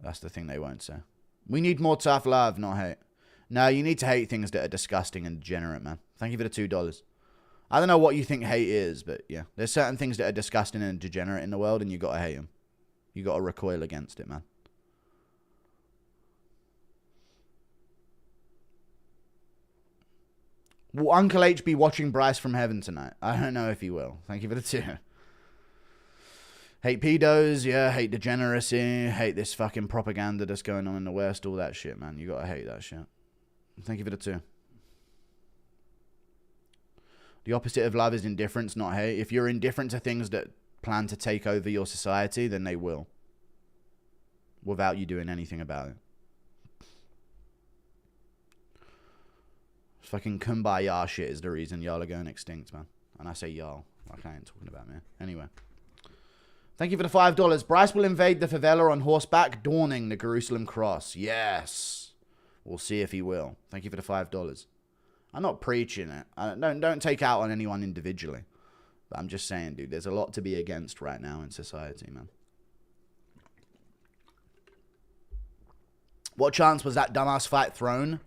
That's the thing they won't say. We need more tough love, not hate. No, you need to hate things that are disgusting and degenerate, man. Thank you for the $2. I don't know what you think hate is, but yeah. There's certain things that are disgusting and degenerate in the world, and you got to hate them. You got to recoil against it, man. Will Uncle H be watching Bryce from heaven tonight? I don't know if he will. Thank you for the 2. Hate pedos, yeah, hate degeneracy, hate this fucking propaganda that's going on in the West, all that shit, man. You gotta hate that shit. Thank you for the 2. The opposite of love is indifference, not hate. If you're indifferent to things that plan to take over your society, then they will. Without you doing anything about it. Fucking kumbaya shit is the reason y'all are going extinct, man. And I say y'all, like I ain't talking about me. Anyway. Thank you for the $5. Bryce will invade the favela on horseback, dawning the Jerusalem cross. Yes. We'll see if he will. Thank you for the $5. I'm not preaching it. Don't take out on anyone individually. But I'm just saying, dude, there's a lot to be against right now in society, man. What chance was that dumbass fight thrown?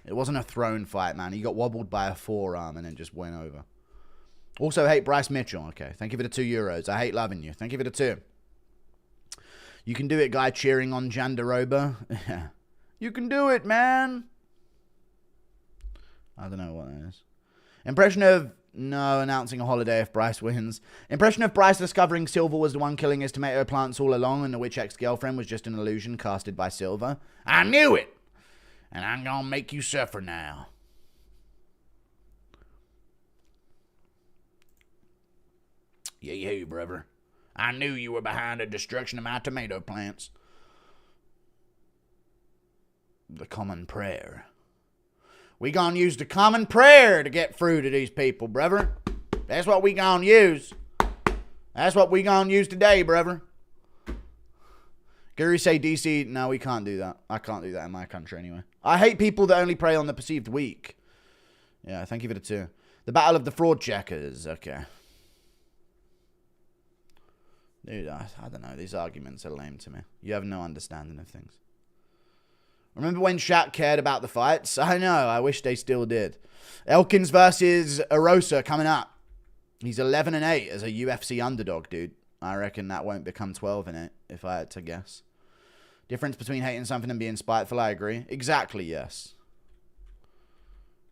It wasn't a thrown fight, man. He got wobbled by a forearm and then just went over. Also hate Bryce Mitchell. Okay, thank you for the €2. I hate loving you. Thank you for the 2. You can do it, guy cheering on Jandaroba. Yeah. You can do it, man. I don't know what that is. Impression of... No, announcing a holiday if Bryce wins. Impression of Bryce discovering Silva was the one killing his tomato plants all along and the witch ex-girlfriend was just an illusion casted by Silva. I knew it! And I'm gonna make you suffer now. Yeah, brother. I knew you were behind the destruction of my tomato plants. The common prayer. We gonna use the common prayer to get through to these people, brother. That's what we gonna use. That's what we gonna use today, brother. Guru say DC, no, we can't do that. I can't do that in my country anyway. I hate people that only prey on the perceived weak. Yeah, thank you for the 2. The battle of the fraud checkers. Okay. Dude, I don't know. These arguments are lame to me. You have no understanding of things. Remember when Shaq cared about the fights? I know. I wish they still did. Elkins versus Arosa coming up. He's 11-8 as a UFC underdog, dude. I reckon that won't become 12-8 if I had to guess. Difference between hating something and being spiteful, I agree. Exactly, yes.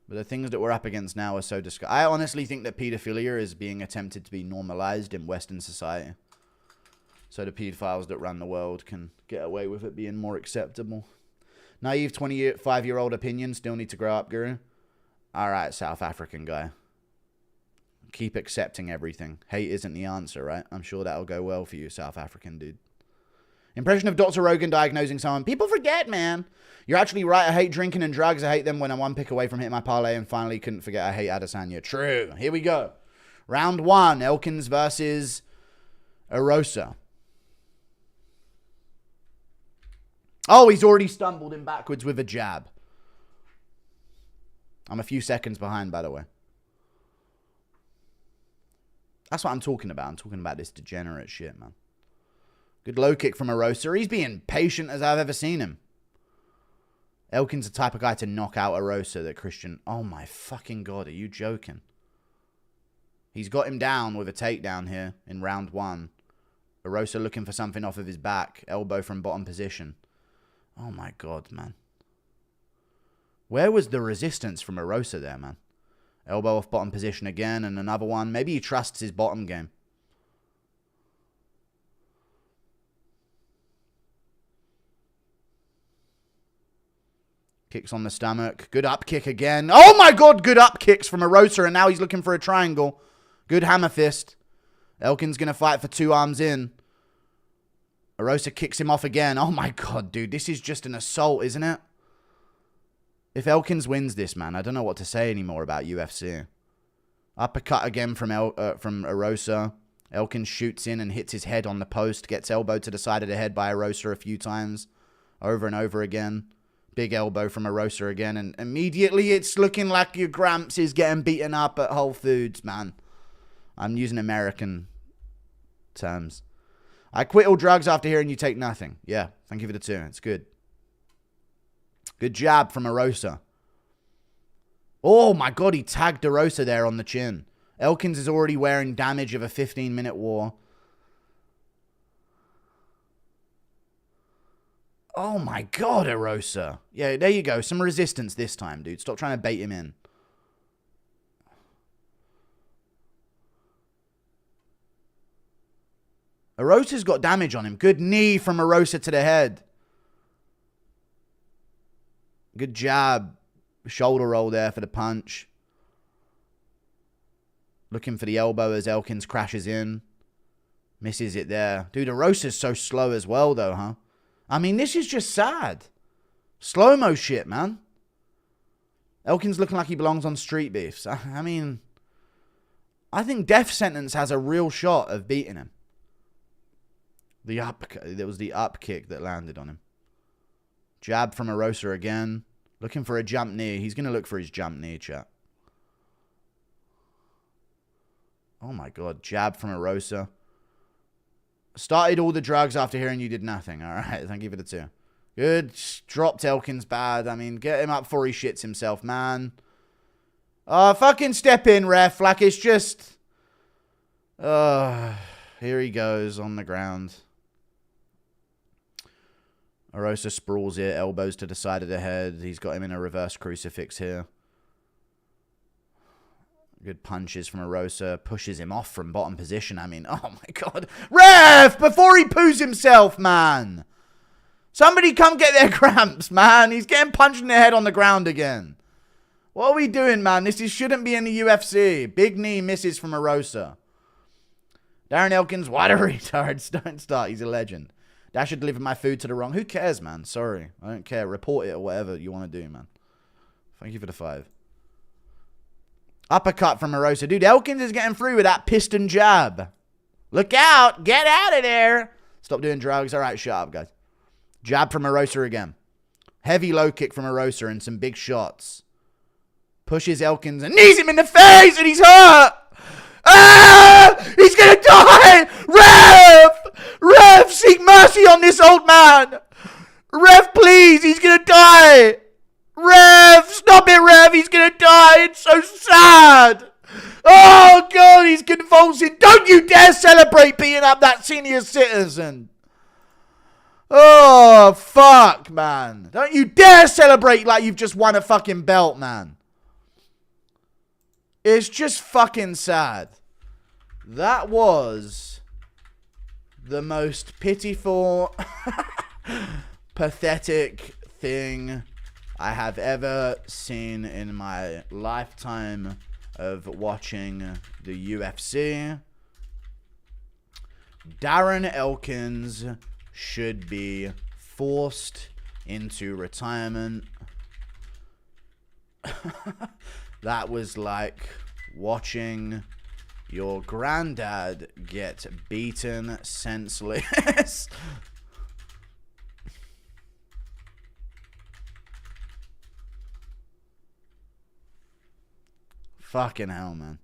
But the things that we're up against now are so disgusting. I honestly think that pedophilia is being attempted to be normalized in Western society. So the pedophiles that run the world can get away with it being more acceptable. Naive 25-year-old opinion still need to grow up, Guru. Alright, South African guy. Keep accepting everything. Hate isn't the answer, right? I'm sure that'll go well for you, South African dude. Impression of Dr. Rogan diagnosing someone. People forget, man. You're actually right. I hate drinking and drugs. I hate them when I'm one pick away from hitting my parlay and finally couldn't forget I hate Adesanya. True. Here we go. Round 1. Elkins versus Arosa. Oh, he's already stumbled him backwards with a jab. I'm a few seconds behind, by the way. That's what I'm talking about. I'm talking about this degenerate shit, man. Good low kick from Arosa. He's being patient as I've ever seen him. Elkin's the type of guy to knock out Arosa that Christian... Oh my fucking God, are you joking? He's got him down with a takedown here in round 1. Arosa looking for something off of his back. Elbow from bottom position. Oh my God, man. Where was the resistance from Arosa there, man? Elbow off bottom position again and another one. Maybe he trusts his bottom game. Kicks on the stomach. Good up kick again. Oh my God, good up kicks from Arosa and now he's looking for a triangle. Good hammer fist. Elkin's going to fight for 2 arms in. Arosa kicks him off again. Oh my God, dude. This is just an assault, isn't it? If Elkins wins this, man, I don't know what to say anymore about UFC. Uppercut again from Arosa. Elkins shoots in and hits his head on the post. Gets elbowed to the side of the head by Arosa a few times. Over and over again. Big elbow from Arosa again. And immediately it's looking like your Gramps is getting beaten up at Whole Foods, man. I'm using American terms. I quit all drugs after hearing you take nothing. Yeah, thank you for the 2. It's good. Good jab from Arosa. Oh my God, he tagged Arosa there on the chin. Elkins is already wearing damage of a 15-minute war. Oh my God, Arosa. Yeah, there you go. Some resistance this time, dude. Stop trying to bait him in. Arosa's got damage on him. Good knee from Arosa to the head. Good jab. Shoulder roll there for the punch. Looking for the elbow as Elkins crashes in. Misses it there. Dude, Arosa's so slow as well, though, huh? I mean, this is just sad. Slow-mo shit, man. Elkins looking like he belongs on Street Beefs. I mean, I think Death Sentence has a real shot of beating him. There was the up kick that landed on him. Jab from Arosa again. Looking for a jump knee. He's going to look for his jump knee, chat. Oh, my God. Jab from Arosa. Started all the drugs after hearing you did nothing. All right. Thank you for the 2. Good. Dropped Elkins bad. I mean, get him up before he shits himself, man. Oh, fucking step in, ref. Like, it's just... here he goes on the ground. Arosa sprawls it. Elbows to the side of the head. He's got him in a reverse crucifix here. Good punches from Arosa. Pushes him off from bottom position. I mean, oh my God. Ref! Before he poos himself, man. Somebody come get their cramps, man. He's getting punched in the head on the ground again. What are we doing, man? This shouldn't be in the UFC. Big knee misses from Arosa. Darren Elkins, what a retard. Don't start. He's a legend. Dasher delivered my food to the wrong. Who cares, man? Sorry. I don't care. Report it or whatever you want to do, man. Thank you for the 5. Uppercut from Arosa. Dude, Elkins is getting through with that piston jab. Look out. Get out of there. Stop doing drugs. All right, shut up, guys. Jab from Arosa again. Heavy low kick from Arosa and some big shots. Pushes Elkins and knees him in the face and he's hurt. Ah! He's going to die. Ref! Ref, seek mercy on this old man. Ref, please. He's going to die. Rev, stop it, Rev. He's going to die. It's so sad. Oh, God, he's convulsing. Don't you dare celebrate beating up that senior citizen. Oh, fuck, man. Don't you dare celebrate like you've just won a fucking belt, man. It's just fucking sad. That was the most pitiful, pathetic thing I have ever seen in my lifetime of watching the UFC. Darren Elkins should be forced into retirement. That was like watching your granddad get beaten senseless. Fucking hell, man.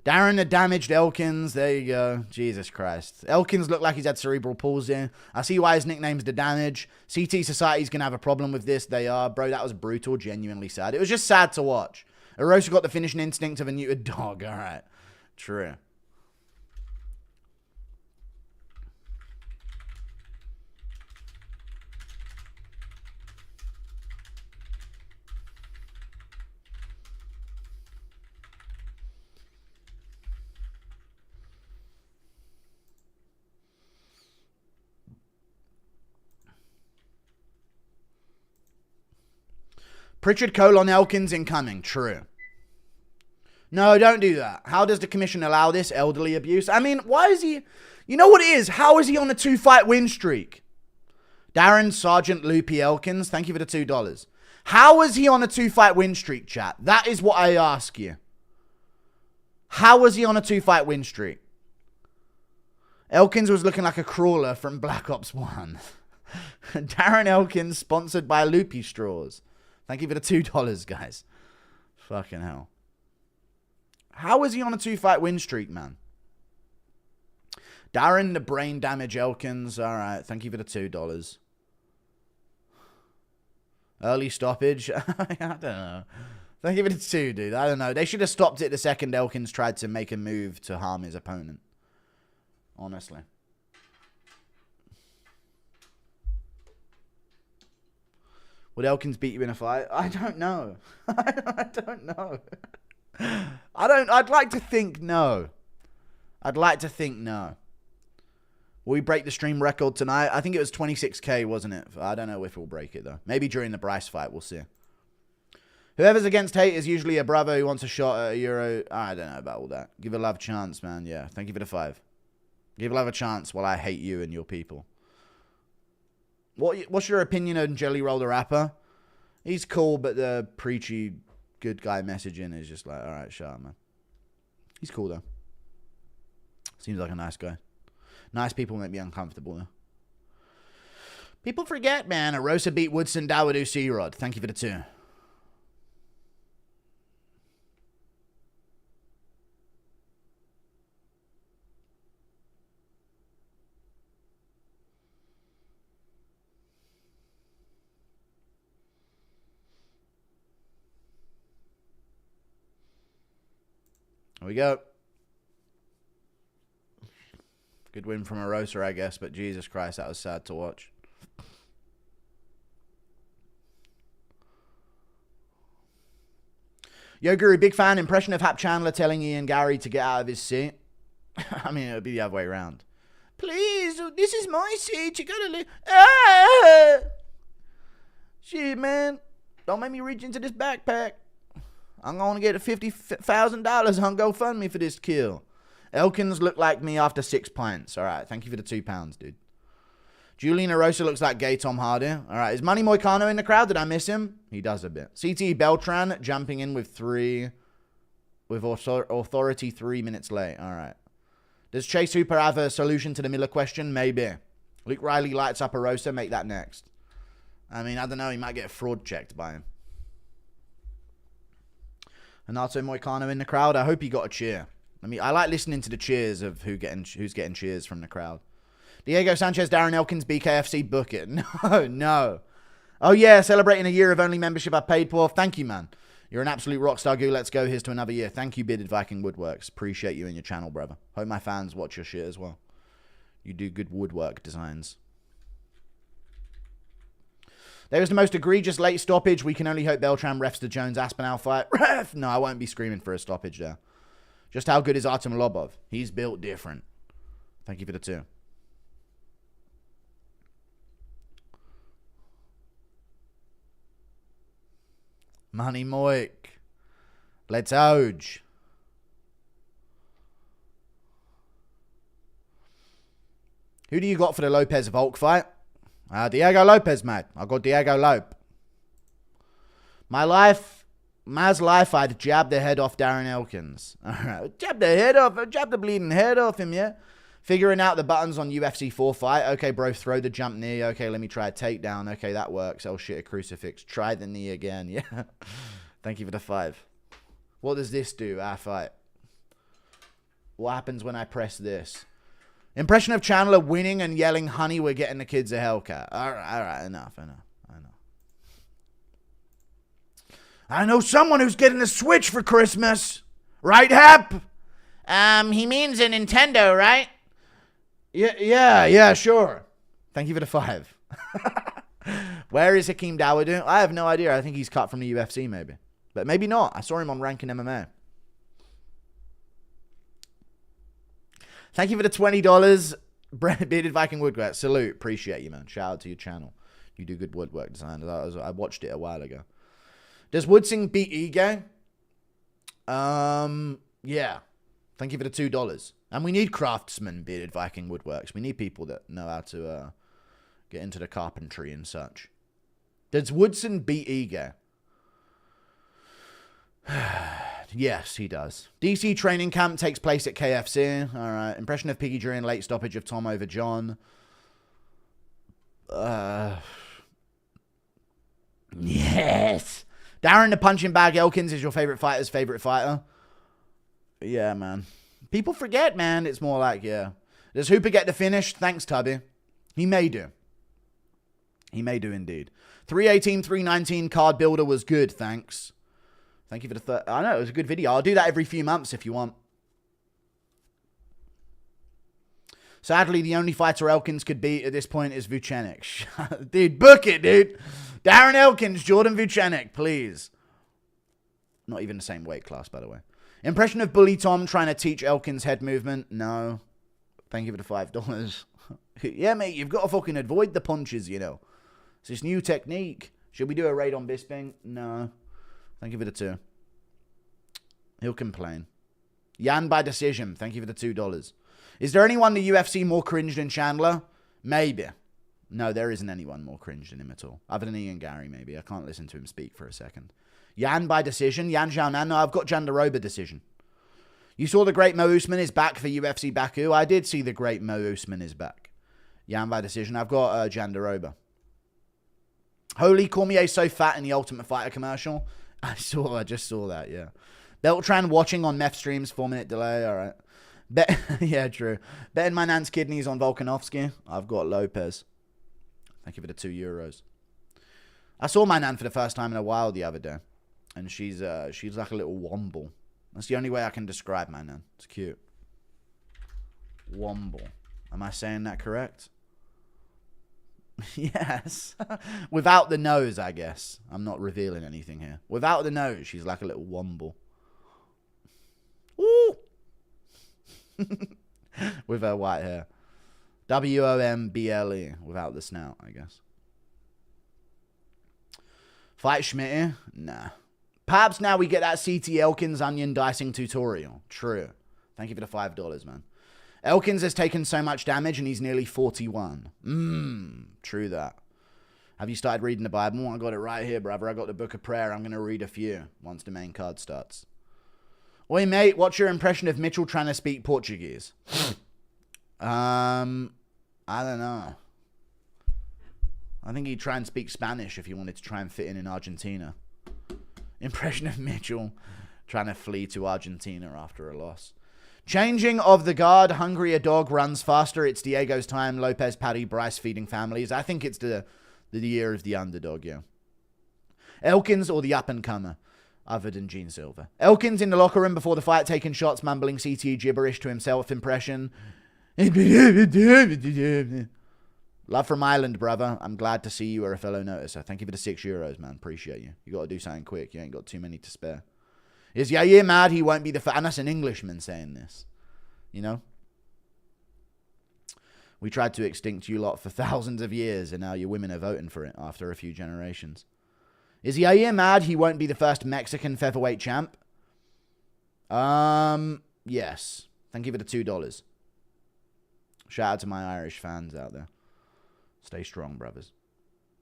Darren the damaged Elkins. There you go. Jesus Christ. Elkins looked like he's had cerebral palsy. I see why his nickname's The Damage. CT Society's going to have a problem with this. They are. Bro, that was brutal. Genuinely sad. It was just sad to watch. Arosa got the finishing instinct of a neutered dog. All right. True. Pritchard Colon Elkins incoming. True. No, don't do that. How does the commission allow this elderly abuse? I mean, why is he... You know what it is? How is he on a 2-fight win streak? Darren Sergeant Loopy Elkins, thank you for the $2. How is he on a 2-fight win streak, chat? That is what I ask you. How was he on a 2-fight win streak? Elkins was looking like a crawler from Black Ops 1. Darren Elkins, sponsored by Loopy Straws. Thank you for the $2, guys. Fucking hell. How is he on a 2-fight win streak, man? Darren the brain damage Elkins. All right. Thank you for the $2. Early stoppage. I don't know. Thank you for the 2, dude. I don't know. They should have stopped it the second Elkins tried to make a move to harm his opponent. Honestly. Would Elkins beat you in a fight? I don't know. I don't know. I'd like to think no. I'd like to think no. Will we break the stream record tonight? I think it was 26K, wasn't it? I don't know if we'll break it, though. Maybe during the Bryce fight. We'll see. Whoever's against hate is usually a bravo who wants a shot at a Euro. I don't know about all that. Give a love chance, man. Yeah, thank you for the 5. Give love a chance while I hate you and your people. What's your opinion on Jelly Roll the Rapper? He's cool, but the preachy good guy messaging is just like, all right, shut up, man. He's cool, though. Seems like a nice guy. Nice people make me uncomfortable, though. People forget, man. Arosa beat Woodson Dawadu C-Rod. Thank you for the 2. Here we go. Good win from Arosa, I guess, but Jesus Christ, that was sad to watch. Yo, Guru, big fan. Impression of Hap Chandler telling Ian Gary to get out of his seat. I mean, it would be the other way around. Please, this is my seat. You gotta leave. Ah! Shit, man. Don't make me reach into this backpack. I'm going to get $50,000 on GoFundMe for this kill. Elkins look like me after 6 pints. All right, thank you for the £2, dude. Julian Arosa looks like gay Tom Hardy. All right, is Manny Moicano in the crowd? Did I miss him? He does a bit. CT Beltran jumping in with 3. With authority 3 minutes late. All right. Does Chase Hooper have a solution to the Miller question? Maybe. Luke Riley lights up Arosa. Make that next. I mean, I don't know. He might get fraud checked by him. Renato Moicano in the crowd. I hope he got a cheer. I like listening to the cheers of who's getting cheers from the crowd. Diego Sanchez, Darren Elkins, BKFC, book it. No. Oh, yeah, celebrating a year of only membership I paid for. Thank you, man. You're an absolute rock star, Goo. Let's go. Here's to another year. Thank you, Bearded Viking Woodworks. Appreciate you and your channel, brother. Hope my fans watch your shit as well. You do good woodwork designs. There was the most egregious late stoppage. We can only hope Beltran refs the Jones-Aspinall fight. Ref! No, I won't be screaming for a stoppage there. Just how good is Artem Lobov? He's built different. Thank you for the 2. Money Moik. Let's Oj. Who do you got for the Lopez Volk fight? Diego Lopes, mate. I got Diego Lope. Ma's life, I'd jab the head off Darren Elkins. All right, jab the bleeding head off him, yeah? Figuring out the buttons on UFC 4 fight. Okay, bro, throw the jump knee. Okay, let me try a takedown. Okay, that works. Oh, shit, a crucifix. Try the knee again, yeah? Thank you for the 5. What does this do, our fight? What happens when I press this? Impression of Chandler winning and yelling, honey, we're getting the kids a Hellcat. All right, enough. I know someone who's getting a Switch for Christmas. Right, Hap? He means a Nintendo, right? Yeah, sure. Thank you for the 5. Where is Hakeem Dawodu? I have no idea. I think he's cut from the UFC, maybe. But maybe not. I saw him on Ranking MMA. Thank you for the $20. Bearded Viking Woodwork. Salute. Appreciate you, man. Shout out to your channel. You do good woodwork design. I watched it a while ago. Does Woodsing beat Ego? Yeah. Thank you for the $2. And we need craftsmen, Bearded Viking Woodworks. We need people that know how to get into the carpentry and such. Does Woodson beat Ego? Yes, he does. DC training camp takes place at KFC. All right. Impression of Piggy during late stoppage of Tom over John. Yes. Darren the punching bag Elkins is your favorite fighter's favorite fighter. Yeah, man. People forget, man. It's more like, yeah. Does Hooper get the finish? Thanks, Tubby. He may do. He may do indeed. 318, 319 card builder was good. Thanks. Thank you for the I know, it was a good video. I'll do that every few months if you want. Sadly, the only fighter Elkins could beat at this point is Vucenic. Dude, book it, dude. Darren Elkins, Jordan Vucenic, please. Not even the same weight class, by the way. Impression of Bully Tom trying to teach Elkins head movement? No. Thank you for the $5. Yeah, mate, you've got to fucking avoid the punches, you know. It's this new technique. Should we do a raid on Bisping? No. Thank you for the 2. He'll complain. Yan by decision. Thank you for the $2. Is there anyone in the UFC more cringe than Chandler? Maybe. No, there isn't anyone more cringe than him at all. Other than Ian Gary, maybe. I can't listen to him speak for a second. Yan by decision. Yan Xiaonan. No, I've got Jandaroba decision. You saw the great Mo Usman is back for UFC Baku. I did see the great Mo Usman is back. Yan by decision. I've got Jandaroba. Holy Cormier so fat in the Ultimate Fighter commercial. I just saw that, yeah. Beltran watching on meth streams, 4-minute delay, all right. Yeah, true. Betting my nan's kidneys on Volkanovski. I've got Lopes. Thank you for the €2. I saw my nan for the first time in a while the other day. And she's like a little womble. That's the only way I can describe my nan. It's cute. Womble. Am I saying that correct? Yes. Without the nose, I guess. I'm not revealing anything here. Without the nose, she's like a little womble. Woo! With her white hair. WOMBLE. Without the snout, I guess. Fight Schmitty? Nah. Perhaps now we get that CT Elkins onion dicing tutorial. True. Thank you for the $5, man. Elkins has taken so much damage and he's nearly 41. True that. Have you started reading the Bible? I got it right here, brother. I got the Book of Prayer. I'm going to read a few once the main card starts. Oi, mate, what's your impression of Mitchell trying to speak Portuguese? I don't know. I think he'd try and speak Spanish if he wanted to try and fit in Argentina. Impression of Mitchell trying to flee to Argentina after a loss. Changing of the guard. Hungrier dog runs faster. It's Diego's time. Lopez, Paddy, Bryce feeding families. I think it's the year of the underdog, yeah. Elkins or the up-and-comer, other than Gene Silva. Elkins in the locker room before the fight, taking shots, mumbling CTE gibberish to himself. Impression. Love from Ireland, brother. I'm glad to see you are a fellow noticer. Thank you for the €6, man. Appreciate you. You got to do something quick. You ain't got too many to spare. Is Yair mad he won't be the... And that's an Englishman saying this. You know? We tried to extinct you lot for thousands of years, and now your women are voting for it after a few generations. Is Yair mad he won't be the first Mexican featherweight champ? Yes. Thank you for the $2. Shout out to my Irish fans out there. Stay strong, brothers.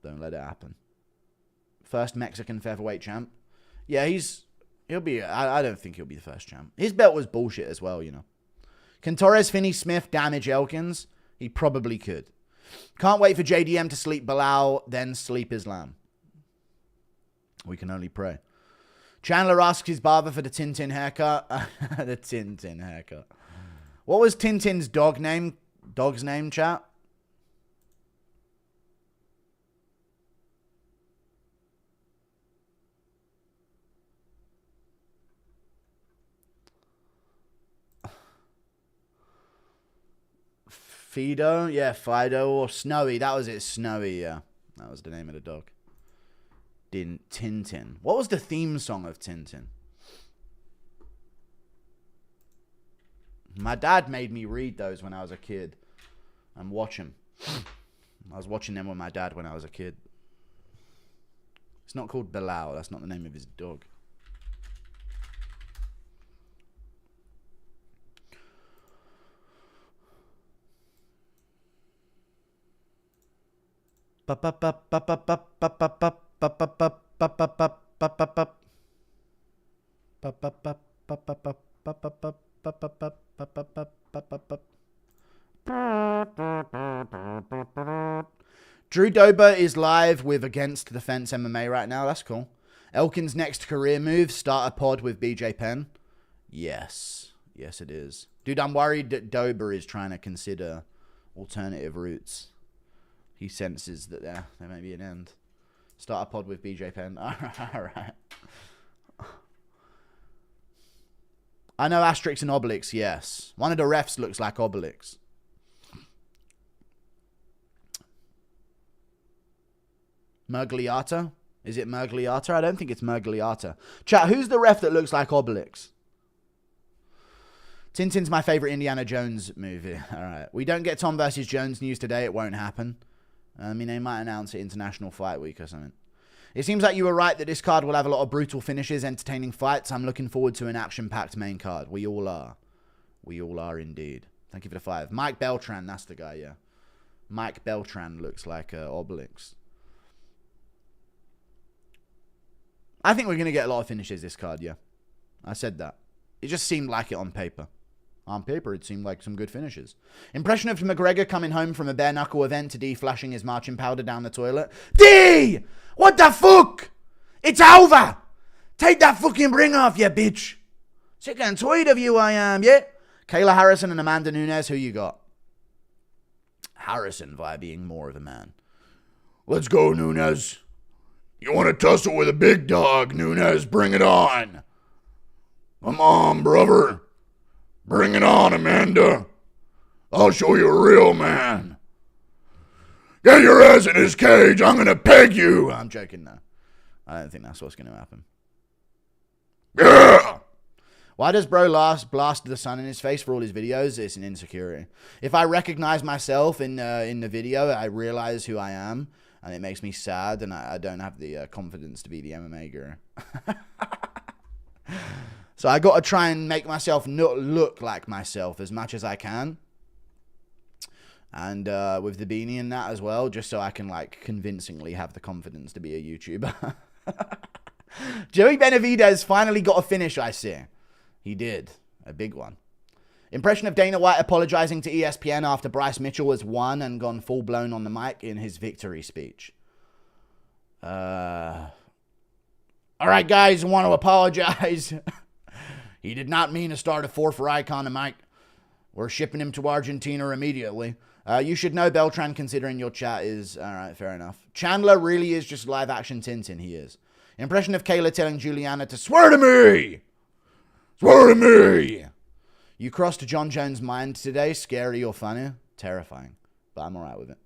Don't let it happen. First Mexican featherweight champ. Yeah, he'll be... I don't think he'll be the first champ. His belt was bullshit as well, you know. Can Torres Finney Smith damage Elkins? He probably could. Can't wait for JDM to sleep Bilal, then sleep Islam. We can only pray. Chandler asks his barber for the Tintin haircut. The Tintin haircut. What was Tintin's dog's name, chat? Fido? Yeah, Fido or Snowy. That was it, Snowy, yeah. That was the name of the dog. Tintin. What was the theme song of Tintin? My dad made me read those when I was a kid and watch them. I was watching them with my dad when I was a kid. It's not called Bilal. That's not the name of his dog. Drew Dober is live with Against the Fence MMA right now. That's cool. Elkins' next career move, start a pod with BJ Penn. Yes. Yes, it is. Dude, I'm worried that Dober is trying to consider alternative routes. He senses that there may be an end. Start a pod with BJ Penn. All right. I know Asterix and Obelix, yes. One of the refs looks like Obelix. Mergliata? Is it Mergliata? I don't think it's Mergliata. Chat, who's the ref that looks like Obelix? Tintin's my favorite Indiana Jones movie. All right. We don't get Tom versus Jones news today. It won't happen. I mean, they might announce it International Fight Week or something. It seems like you were right that this card will have a lot of brutal finishes, entertaining fights. I'm looking forward to an action-packed main card. We all are. We all are indeed. Thank you for the 5. Mike Beltran, that's the guy, yeah. Mike Beltran looks like Obelix. I think we're going to get a lot of finishes this card, yeah. I said that. It just seemed like it on paper. On paper, it seemed like some good finishes. Impression of McGregor coming home from a bare-knuckle event to D flashing his marching powder down the toilet. D! What the fuck? It's over! Take that fucking ring off, you bitch. Sick and tired of you, I am, yeah? Kayla Harrison and Amanda Nunes, who you got? Harrison via being more of a man. Let's go, Nunes. You want to tussle with a big dog, Nunes? Bring it on. Come on, brother. Bring it on, Amanda. I'll show you a real man. Get your ass in his cage. I'm going to peg you. I'm joking, though. I don't think that's what's going to happen. Yeah! Why does bro blast the sun in his face for all his videos? It's an insecurity. If I recognize myself in the video, I realize who I am, and it makes me sad, and I don't have the confidence to be the MMA guru. So I got to try and make myself look like myself as much as I can. And with the beanie and that as well, just so I can, like, convincingly have the confidence to be a YouTuber. Joey Benavidez finally got a finish, I see. He did. A big one. Impression of Dana White apologizing to ESPN after Bryce Mitchell has won and gone full-blown on the mic in his victory speech. All right, guys, I want to apologize. He did not mean to start a 4 for Icon and Mike. We're shipping him to Argentina immediately. You should know Beltran, considering your chat is... All right, fair enough. Chandler really is just live-action Tintin. He is. Impression of Kayla telling Juliana to swear to me! Swear to me! You crossed John Jones' mind today. Scary or funny? Terrifying. But I'm all right with it.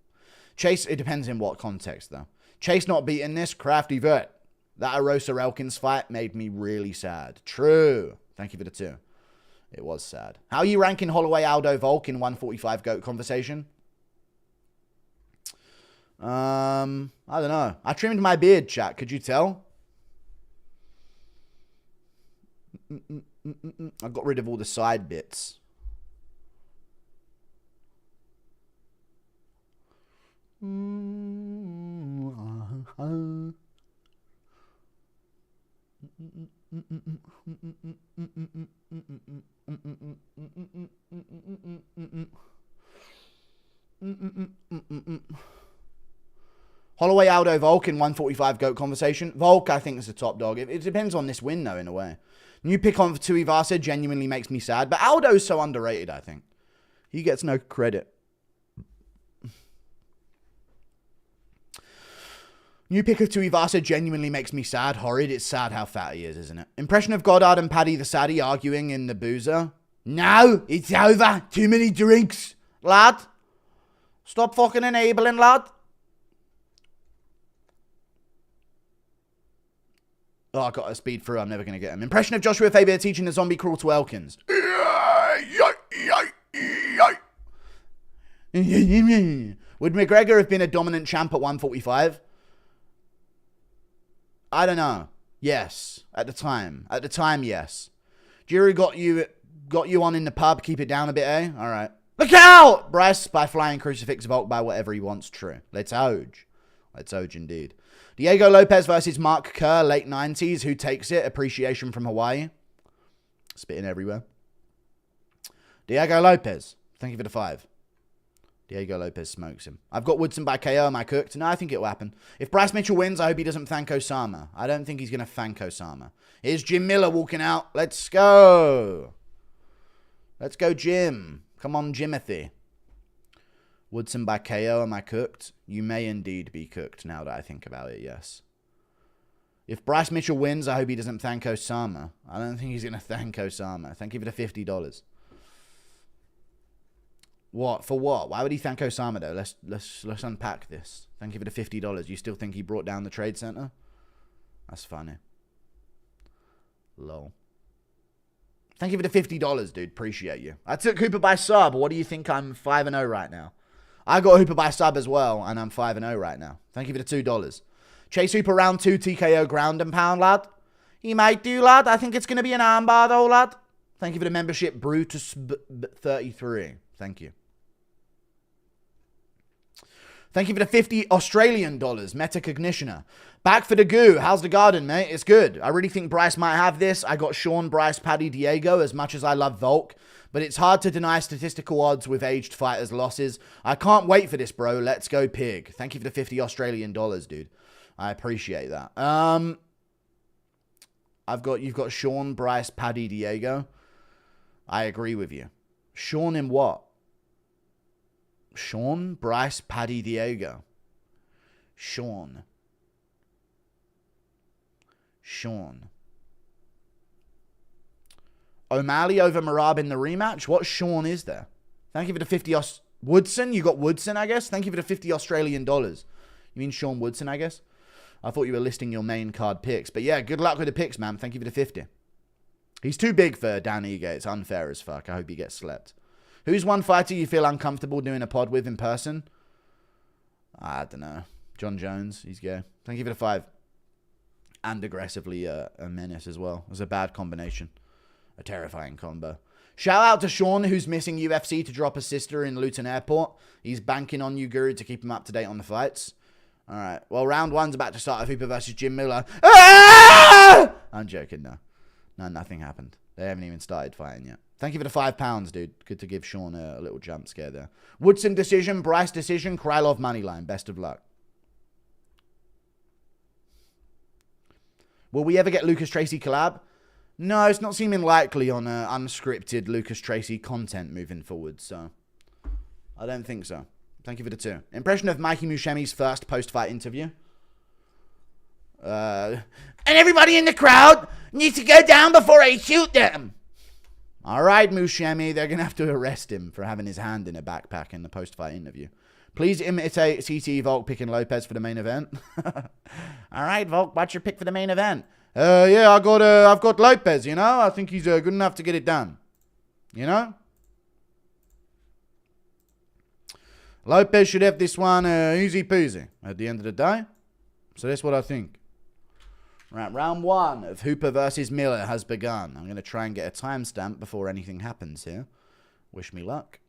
Chase, it depends in what context, though. Chase not beating this, crafty vet. That Arosa Elkins fight made me really sad. True. Thank you for the 2. It was sad. How are you ranking Holloway Aldo Volk in 145 GOAT conversation? I don't know. I trimmed my beard, chat. Could you tell? I got rid of all the side bits. Holloway Aldo Volk in 145 GOAT conversation. Volk, I think, is the top dog. It depends on this win, though, in a way. New pick on Tuivasa genuinely makes me sad, but Aldo's so underrated, I think. He gets no credit. New pick of Tuivasa genuinely makes me sad. Horrid. It's sad how fat he is, isn't it? Impression of Goddard and Paddy the Sadie arguing in the boozer. No, it's over. Too many drinks. Lad. Stop fucking enabling, lad. Oh, I got a speed through. I'm never going to get him. Impression of Joshua Fabian teaching the zombie crawl to Elkins. Would McGregor have been a dominant champ at 145? I don't know. Yes. At the time. At the time, yes. Jury got you on in the pub. Keep it down a bit, eh? All right. Look out! Bryce by flying crucifix Volk by whatever he wants. True. Let's oge. Let's oge indeed. Diego Lopes versus Mark Kerr, late 90s. Who takes it? Appreciation from Hawaii. Spitting everywhere. Diego Lopes. Thank you for the 5. Diego Lopes smokes him. I've got Woodson by KO. Am I cooked? No, I think it will happen. If Bryce Mitchell wins, I hope he doesn't thank Osama. I don't think he's going to thank Osama. Here's Jim Miller walking out. Let's go. Let's go, Jim. Come on, Jimothy. Woodson by KO. Am I cooked? You may indeed be cooked now that I think about it, yes. If Bryce Mitchell wins, I hope he doesn't thank Osama. I don't think he's going to thank Osama. Thank you for the $50. What? For what? Why would he thank Osama, though? Let's unpack this. Thank you for the $50. You still think he brought down the Trade Center? That's funny. Lol. Thank you for the $50, dude. Appreciate you. I took Hooper by sub. What do you think? I'm 5-0 right now. I got Hooper by sub as well, and I'm 5-0 right now. Thank you for the $2. Chase Hooper round 2 TKO ground and pound, lad. He might do, lad. I think it's going to be an armbar, though, lad. Thank you for the membership, Brutus33. Thank you. Thank you for the 50 Australian dollars, Metacognitioner. Back for the goo. How's the garden, mate? It's good. I really think Bryce might have this. I got Sean, Bryce, Paddy, Diego, as much as I love Volk. But it's hard to deny statistical odds with aged fighters' losses. I can't wait for this, bro. Let's go pig. Thank you for the 50 Australian dollars, dude. I appreciate that. You've got Sean, Bryce, Paddy, Diego. I agree with you. Sean in what? Sean, Bryce, Paddy, Diego. Sean. O'Malley over Marab in the rematch? What Sean is there? Thank you for the 50 Woodson? You got Woodson, I guess? Thank you for the 50 Australian dollars. You mean Sean Woodson, I guess? I thought you were listing your main card picks. But yeah, good luck with the picks, man. Thank you for the 50. He's too big for Dan Ige. It's unfair as fuck. I hope he gets slept. Who's one fighter you feel uncomfortable doing a pod with in person? I don't know. John Jones. He's gay. Thank you for the 5. And aggressively a menace as well. It was a bad combination. A terrifying combo. Shout out to Sean, who's missing UFC to drop a sister in Luton Airport. He's banking on you, Guru, to keep him up to date on the fights. All right. Well, round 1's about to start. Hooper versus Jim Miller. Ah! I'm joking, no. No, nothing happened. They haven't even started fighting yet. Thank you for the £5, dude. Good to give Sean a little jump scare there. Woodson decision, Bryce decision, Krylov moneyline. Best of luck. Will we ever get Lucas Tracy collab? No, it's not seeming likely on unscripted Lucas Tracy content moving forward, so I don't think so. Thank you for the 2. Impression of Mikey Mushemi's first post-fight interview. And everybody in the crowd needs to go down before I shoot them. All right, Mushemi, they're going to have to arrest him for having his hand in a backpack in the post-fight interview. Please imitate CT Volk picking Lopez for the main event. All right, Volk, what's your pick for the main event? Yeah, I've got Lopez, you know. I think he's good enough to get it done. You know? Lopez should have this one easy peasy at the end of the day. So that's what I think. Right, round 1 of Hooper versus Miller has begun. I'm going to try and get a timestamp before anything happens here. Wish me luck.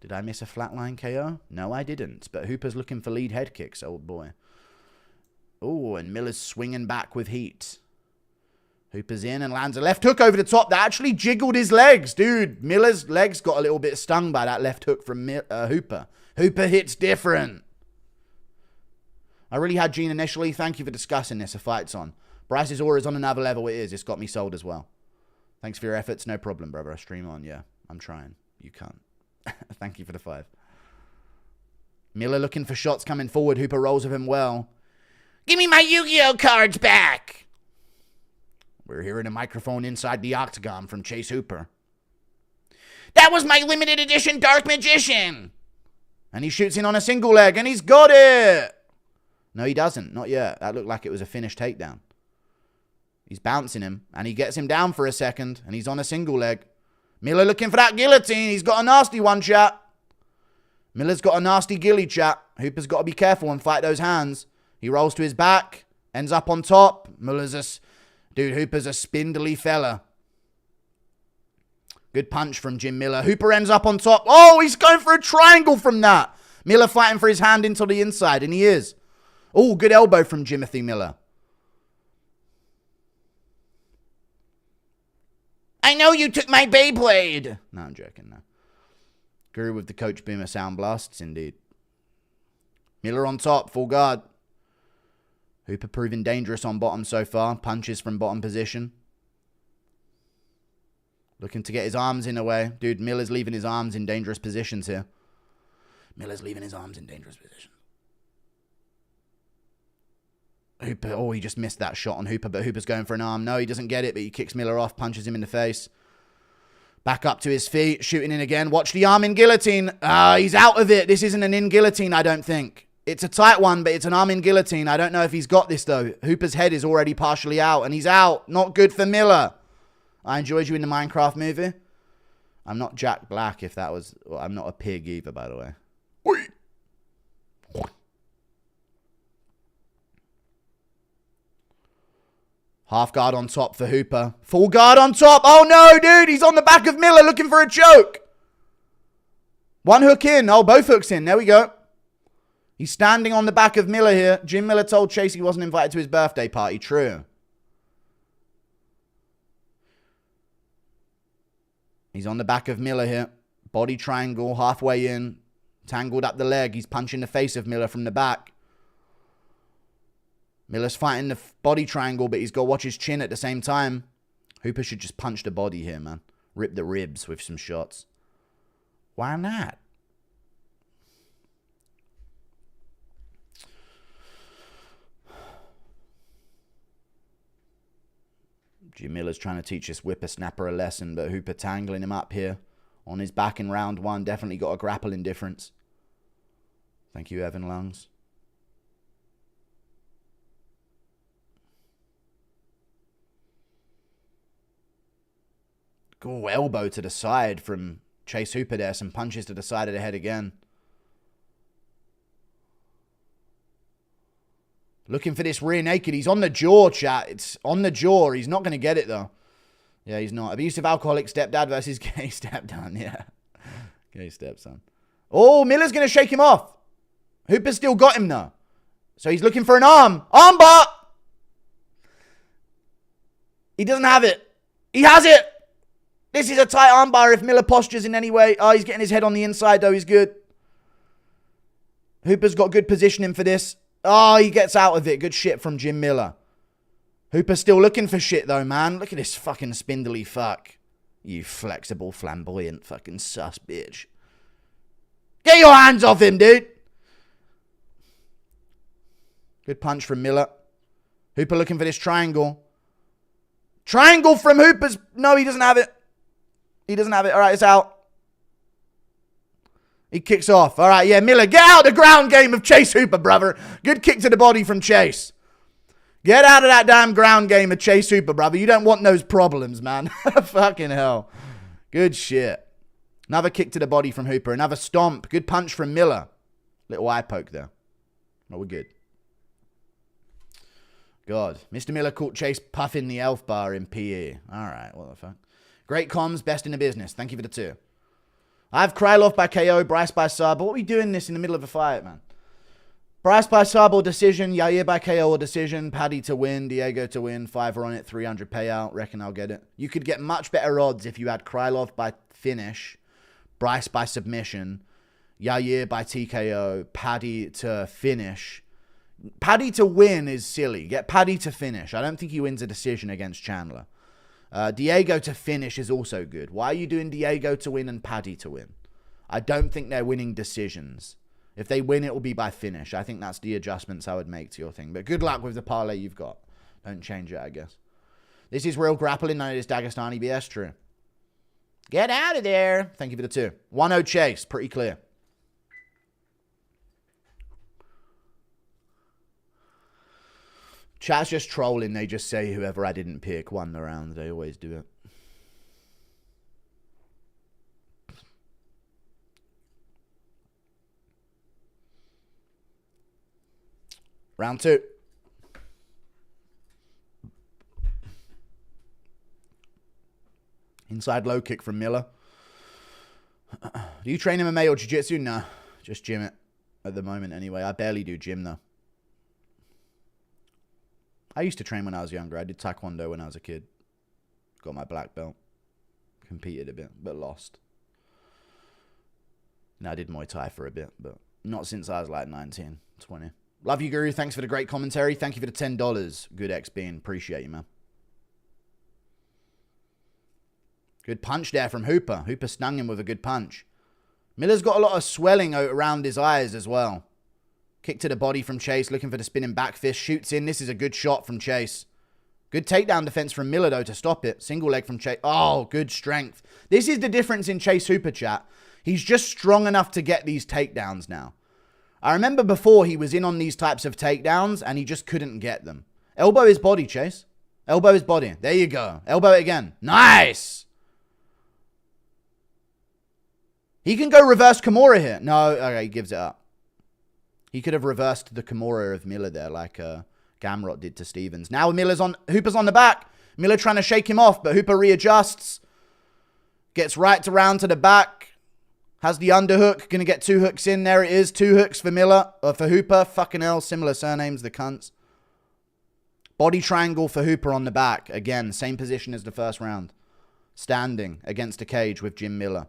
Did I miss a flatline KO? No, I didn't. But Hooper's looking for lead head kicks, old boy. Oh, and Miller's swinging back with heat. Hooper's in and lands a left hook over the top. That actually jiggled his legs. Dude, Miller's legs got a little bit stung by that left hook from Hooper. Hooper hits different. I really had Gene initially. Thank you for discussing this. A fight's on. Bryce's aura is on another level. It is. It's got me sold as well. Thanks for your efforts. No problem, brother. I stream on. Yeah, I'm trying. You can't. Thank you for the 5. Miller looking for shots coming forward. Hooper rolls with him well. Give me my Yu-Gi-Oh cards back. We're hearing a microphone inside the octagon from Chase Hooper. That was my limited edition Dark Magician. And he shoots in on a single leg and he's got it. No, he doesn't. Not yet. That looked like it was a finished takedown. He's bouncing him, and he gets him down for a second, and he's on a single leg. Miller looking for that guillotine. He's got a nasty one, chat. Miller's got a nasty gilly, chat. Hooper's got to be careful and fight those hands. He rolls to his back, ends up on top. Hooper's a spindly fella. Good punch from Jim Miller. Hooper ends up on top. Oh, he's going for a triangle from that. Miller fighting for his hand into the inside, and he is. Oh, good elbow from Jimothy Miller. I know you took my Beyblade. No, I'm joking, no. Guru with the Coach Boomer sound blasts, indeed. Miller on top, full guard. Hooper proving dangerous on bottom so far. Punches from bottom position. Looking to get his arms in a way. Dude, Miller's leaving his arms in dangerous positions here. Miller's leaving his arms in dangerous positions. Hooper, oh, he just missed that shot on Hooper, but Hooper's going for an arm. No, he doesn't get it, but he kicks Miller off, punches him in the face. Back up to his feet, shooting in again. Watch the arm in guillotine. He's out of it. This isn't an in guillotine, I don't think. It's a tight one, but it's an arm in guillotine. I don't know if he's got this, though. Hooper's head is already partially out, and he's out. Not good for Miller. I enjoyed you in the Minecraft movie. I'm not Jack Black, if that was... Well, I'm not a pig either, by the way. Half guard on top for Hooper. Full guard on top. Oh, no, dude. He's on the back of Miller looking for a choke. One hook in. Oh, both hooks in. There we go. He's standing on the back of Miller here. Jim Miller told Chase he wasn't invited to his birthday party. True. He's on the back of Miller here. Body triangle, halfway in. Tangled up the leg. He's punching the face of Miller from the back. Miller's fighting the body triangle, but he's got to watch his chin at the same time. Hooper should just punch the body here, man. Rip the ribs with some shots. Why not? Jim Miller's trying to teach this whippersnapper a lesson, but Hooper tangling him up here on his back in round one. Definitely got a grappling difference. Thank you, Evan Lungs. Go elbow to the side from Chase Hooper there. Some punches to the side of the head again. Looking for this rear naked. He's on the jaw, chat. It's on the jaw. He's not going to get it, though. Yeah, he's not. Abusive alcoholic stepdad versus gay stepdad. Yeah. Gay stepson. Oh, Miller's going to shake him off. Hooper's still got him, though. So he's looking for an arm. Armbar! He doesn't have it. He has it! This is a tight armbar if Miller postures in any way. Oh, he's getting his head on the inside, though. He's good. Hooper's got good positioning for this. Oh, he gets out of it. Good shit from Jim Miller. Hooper's still looking for shit, though, man. Look at this fucking spindly fuck. You flexible, flamboyant fucking sus bitch. Get your hands off him, dude. Good punch from Miller. Hooper looking for this triangle. Triangle from Hooper's... No, he doesn't have it. He doesn't have it. All right, it's out. He kicks off. All right, yeah, Miller, get out the ground game of Chase Hooper, brother. Good kick to the body from Chase. Get out of that damn ground game of Chase Hooper, brother. You don't want those problems, man. Fucking hell. Good shit. Another kick to the body from Hooper. Another stomp. Good punch from Miller. Little eye poke there. Oh, we're good. God. Mr. Miller caught Chase puffing the elf bar in PE. All right, what the fuck. Great comms, best in the business. Thank you for the 2. I have Krylov by KO, Bryce by sub. What are we doing this in the middle of a fight, man? Bryce by sub or decision, Yair by KO or decision, Paddy to win, Diego to win, 5 on it, 300 payout. Reckon I'll get it. You could get much better odds if you had Krylov by finish, Bryce by submission, Yair by TKO, Paddy to finish. Paddy to win is silly. Get Paddy to finish. I don't think he wins a decision against Chandler. Diego to finish is also good. Why are you doing Diego to win and Paddy to win? I don't think they're winning decisions. If they win, it will be by finish. I think that's the adjustments I would make to your thing. But good luck with the parlay you've got. Don't change it, I guess. This is real grappling. None of this Dagestani BS. True. Get out of there. Thank you for the 2. 1-0 Chase. Pretty clear. Chat's just trolling. They just say whoever I didn't pick won the round. They always do it. Round 2. Inside low kick from Miller. Do you train MMA or jiu-jitsu? No, just gym it at the moment anyway. I barely do gym though. I used to train when I was younger. I did taekwondo when I was a kid. Got my black belt. Competed a bit, but lost. No, I did Muay Thai for a bit, but not since I was like 19, 20. Love you, Guru. Thanks for the great commentary. Thank you for the $10. Good X being. Appreciate you, man. Good punch there from Hooper. Hooper stung him with a good punch. Miller's got a lot of swelling around his eyes as well. Kick to the body from Chase, looking for the spinning back fist. Shoots in. This is a good shot from Chase. Good takedown defense from Miller, though, to stop it. Single leg from Chase. Oh, good strength. This is the difference in Chase Hooper, chat. He's just strong enough to get these takedowns now. I remember before he was in on these types of takedowns and he just couldn't get them. Elbow his body, Chase. Elbow his body. There you go. Elbow it again. Nice. He can go reverse Kimura here. No, okay, he gives it up. He could have reversed the Kimura of Miller there like Gamrot did to Stevens. Now Hooper's on the back. Miller trying to shake him off, but Hooper readjusts. Gets right around to the back. Has the underhook. Going to get 2 hooks in. There it is. 2 hooks for Miller. For Hooper. Fucking hell. Similar surnames, the cunts. Body triangle for Hooper on the back. Again, same position as the first round. Standing against a cage with Jim Miller.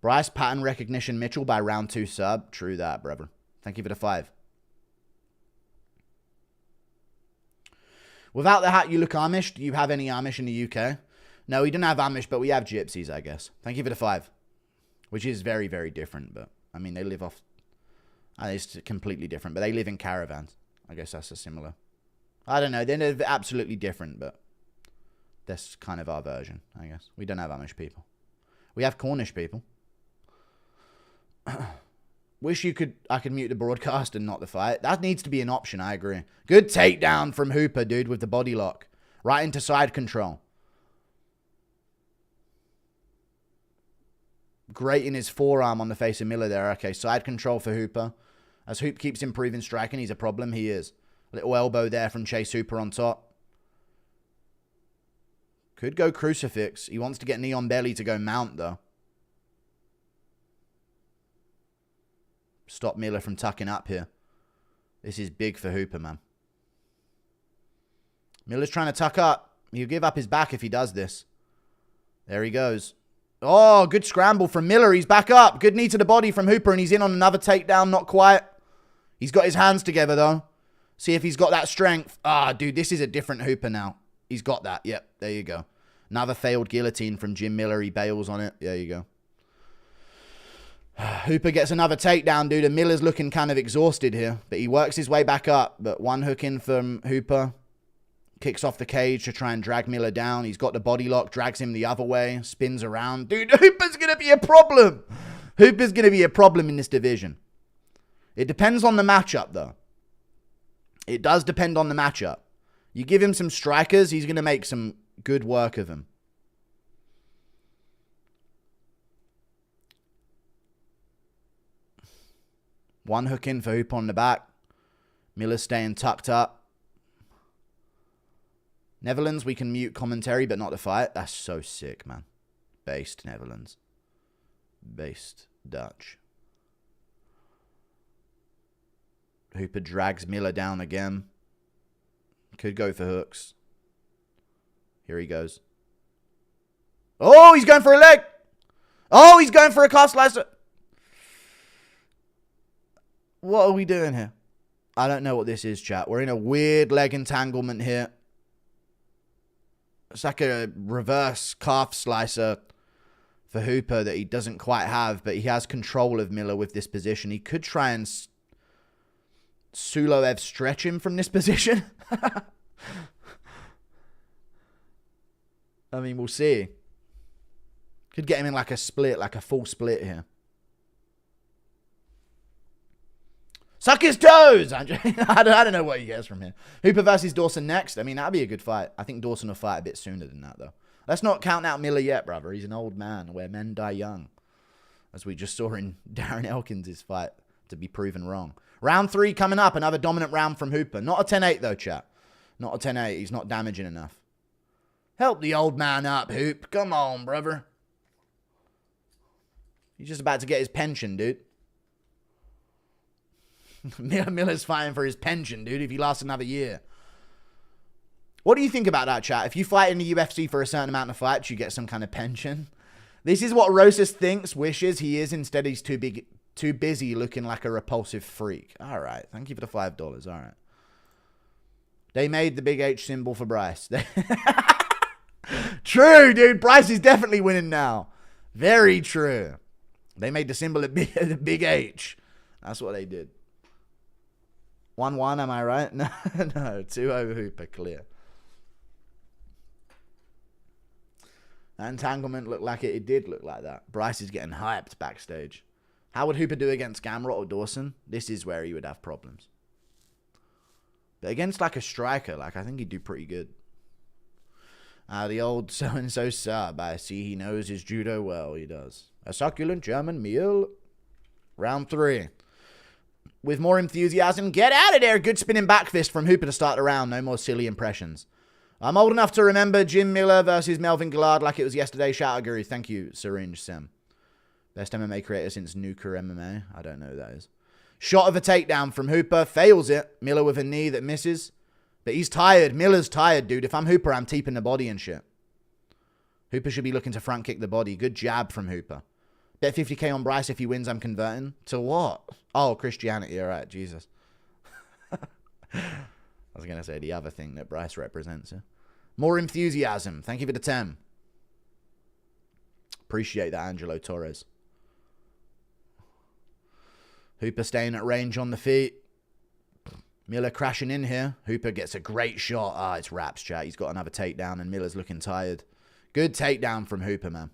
Bryce, pattern recognition, Mitchell by round 2 sub. True that, brother. Thank you for the 5. Without the hat, you look Amish. Do you have any Amish in the UK? No, we don't have Amish, but we have Gypsies, I guess. Thank you for the 5. Which is very, very different, but... I mean, they live off... it's completely different, but they live in caravans. I guess that's a similar... I don't know. They're absolutely different, but... That's kind of our version, I guess. We don't have Amish people. We have Cornish people. Wish I could mute the broadcast and not the fight. That needs to be an option, I agree. Good takedown from Hooper, dude, with the body lock. Right into side control. Great in his forearm on the face of Miller there. Okay, side control for Hooper. As Hoop keeps improving striking, he's a problem. He is. Little elbow there from Chase Hooper on top. Could go crucifix. He wants to get knee on belly to go mount, though. Stop Miller from tucking up here. This is big for Hooper, man. Miller's trying to tuck up. He'll give up his back if he does this. There he goes. Oh, good scramble from Miller. He's back up. Good knee to the body from Hooper, and he's in on another takedown. Not quite. He's got his hands together, though. See if he's got that strength. Ah, dude, this is a different Hooper now. He's got that. Yep, there you go. Another failed guillotine from Jim Miller. He bails on it. There you go. Hooper gets another takedown, dude, and Miller's looking kind of exhausted here. But he works his way back up. But one hook in from Hooper. Kicks off the cage to try and drag Miller down. He's got the body lock, drags him the other way, spins around. Dude, Hooper's going to be a problem. Hooper's going to be a problem in this division. It depends on the matchup, though. It does depend on the matchup. You give him some strikers, he's going to make some good work of them. One hook in for Hooper on the back. Miller staying tucked up. Netherlands, we can mute commentary, but not the fight. That's so sick, man. Based Netherlands. Based Dutch. Hooper drags Miller down again. Could go for hooks. Here he goes. Oh, he's going for a leg. Oh, he's going for a calf slicer. What are we doing here? I don't know what this is, chat. We're in a weird leg entanglement here. It's like a reverse calf slicer for Hooper that he doesn't quite have, but he has control of Miller with this position. He could try and Suloev stretch him from this position. I mean, we'll see. Could get him in like a split, like a full split here. Suck his toes! I don't know what he gets from here. Hooper versus Dawson next. I mean, that'd be a good fight. I think Dawson will fight a bit sooner than that, though. Let's not count out Miller yet, brother. He's an old man where men die young. As we just saw in Darren Elkins' fight to be proven wrong. Round 3 coming up. Another dominant round from Hooper. Not a 10-8, though, chat. Not a 10-8. He's not damaging enough. Help the old man up, Hoop. Come on, brother. He's just about to get his pension, dude. Miller's fighting for his pension, dude, if he lasts another year. What do you think about that, chat? If you fight in the UFC for a certain amount of fights, you get some kind of pension. This is what Rosas thinks, wishes he is. Instead, he's too busy looking like a repulsive freak. All right. Thank you for the $5. All right. They made the big H symbol for Bryce. True, dude. Bryce is definitely winning now. Very true. They made the symbol of the big H. That's what they did. 1-1, am I right? No, 2-0 Hooper, clear. That entanglement looked like it did look like that. Bryce is getting hyped backstage. How would Hooper do against Gamrot or Dawson? This is where he would have problems. But against like a striker, like I think he'd do pretty good. The old so-and-so sub. I see he knows his judo well. He does. A succulent German meal. Round 3. With more enthusiasm. Get out of there. Good spinning back fist from Hooper to start the round. No more silly impressions. I'm old enough to remember Jim Miller versus Melvin Gillard like it was yesterday. Shout out Guru. Thank you, Syringe Sim. Best MMA creator since Nuka MMA. I don't know who that is. Shot of a takedown from Hooper. Fails it. Miller with a knee that misses. But he's tired. Miller's tired, dude. If I'm Hooper, I'm teeping the body and shit. Hooper should be looking to front kick the body. Good jab from Hooper. Bet 50k on Bryce. If he wins, I'm converting. To what? Oh, Christianity. All right, Jesus. I was going to say the other thing that Bryce represents. More enthusiasm. Thank you for the 10. Appreciate that, Angelo Torres. Hooper staying at range on the feet. Miller crashing in here. Hooper gets a great shot. Ah, it's wraps, chat. He's got another takedown, and Miller's looking tired. Good takedown from Hooper, man.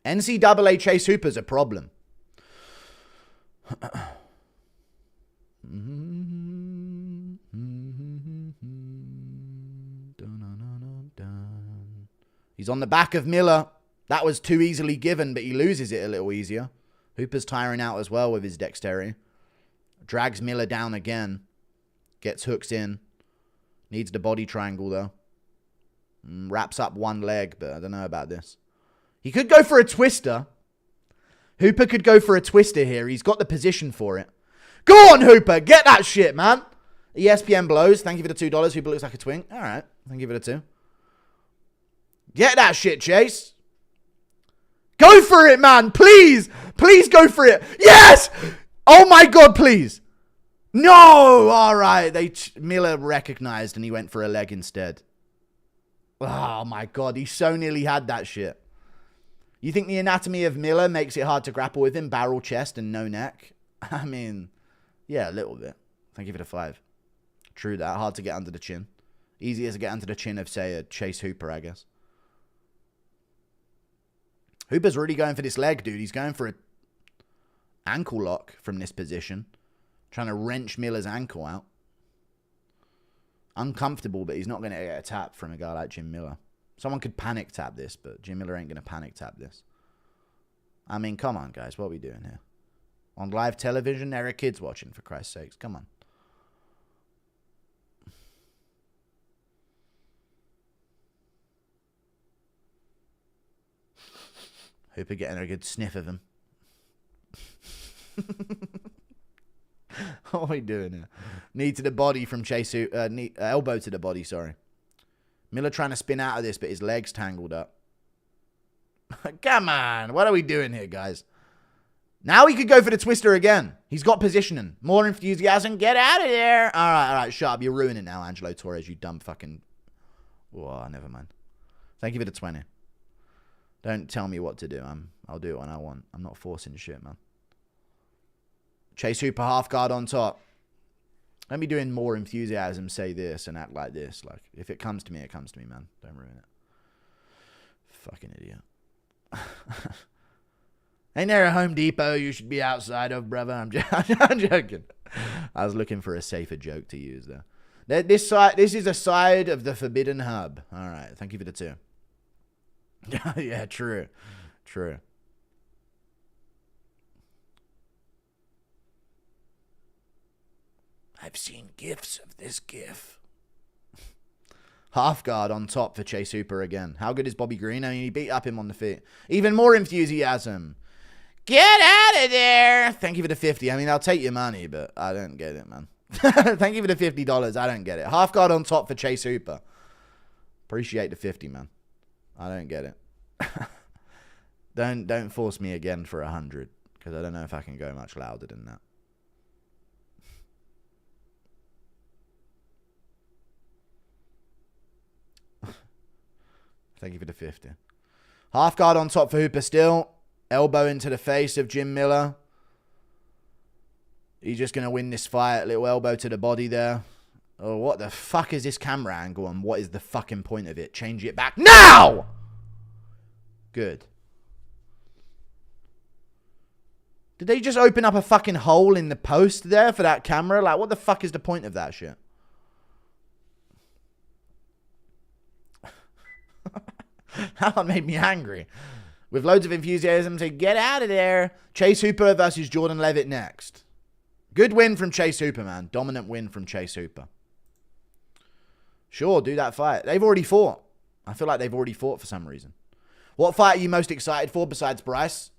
NCAA Chase Hooper's a problem. He's on the back of Miller. That was too easily given, but he loses it a little easier. Hooper's tiring out as well with his dexterity. Drags Miller down again. Gets hooks in. Needs the body triangle, though. Wraps up one leg, but I don't know about this. He could go for a twister. Hooper could go for a twister here. He's got the position for it. Go on, Hooper. Get that shit, man. ESPN blows. Thank you for the $2. Hooper looks like a twink. All right. Thank you for the 2. Get that shit, Chase. Go for it, man. Please. Please go for it. Yes. Oh, my God, please. No. All right. Miller recognized and he went for a leg instead. Oh, my God. He so nearly had that shit. You think the anatomy of Miller makes it hard to grapple with him? Barrel chest and no neck? I mean, yeah, a little bit. Thank you for the 5. True that. Hard to get under the chin. Easier to get under the chin of, say, a Chase Hooper, I guess. Hooper's really going for this leg, dude. He's going for an ankle lock from this position. Trying to wrench Miller's ankle out. Uncomfortable, but he's not going to get a tap from a guy like Jim Miller. Someone could panic tap this, but Jim Miller ain't going to panic tap this. I mean, come on, guys. What are we doing here? On live television, there are kids watching, for Christ's sakes. Come on. Hooper getting a good sniff of him. What are we doing here? Knee to the body from Chase. Elbow to the body, sorry. Miller trying to spin out of this, but his leg's tangled up. Come on. What are we doing here, guys? Now he could go for the twister again. He's got positioning. More enthusiasm. Get out of there. All right. Shut up. You're ruining it now, Angelo Torres, you dumb fucking... Oh, never mind. Thank you for the 20. Don't tell me what to do. I'll do it when I want. I'm not forcing shit, man. Chase Hooper half guard on top. Let me doing more enthusiasm, say this and act like this. Like, if it comes to me, it comes to me, man. Don't ruin it. Fucking idiot. Ain't there a Home Depot you should be outside of, brother? I'm joking. I was looking for a safer joke to use there. This is a side of the forbidden hub. All right. Thank you for the 2. Yeah, true. True. I've seen gifs of this gif. Half guard on top for Chase Hooper again. How good is Bobby Green? I mean, he beat up him on the feet. Even more enthusiasm. Get out of there. Thank you for the 50. I mean, I'll take your money, but I don't get it, man. Thank you for the $50. I don't get it. Half guard on top for Chase Hooper. Appreciate the 50, man. I don't get it. Don't force me again for 100, because I don't know if I can go much louder than that. Thank you for the 50. Half guard on top for Hooper still. Elbow into the face of Jim Miller. He's just going to win this fight. Little elbow to the body there. Oh, what the fuck is this camera angle and what is the fucking point of it? Change it back now! Good. Did they just open up a fucking hole in the post there for that camera? Like, what the fuck is the point of that shit? That one made me angry. With loads of enthusiasm to get out of there. Chase Hooper versus Jordan Levitt next. Good win from Chase Hooper, man. Dominant win from Chase Hooper. Sure, do that fight. They've already fought. I feel like they've already fought for some reason. What fight are you most excited for besides Bryce?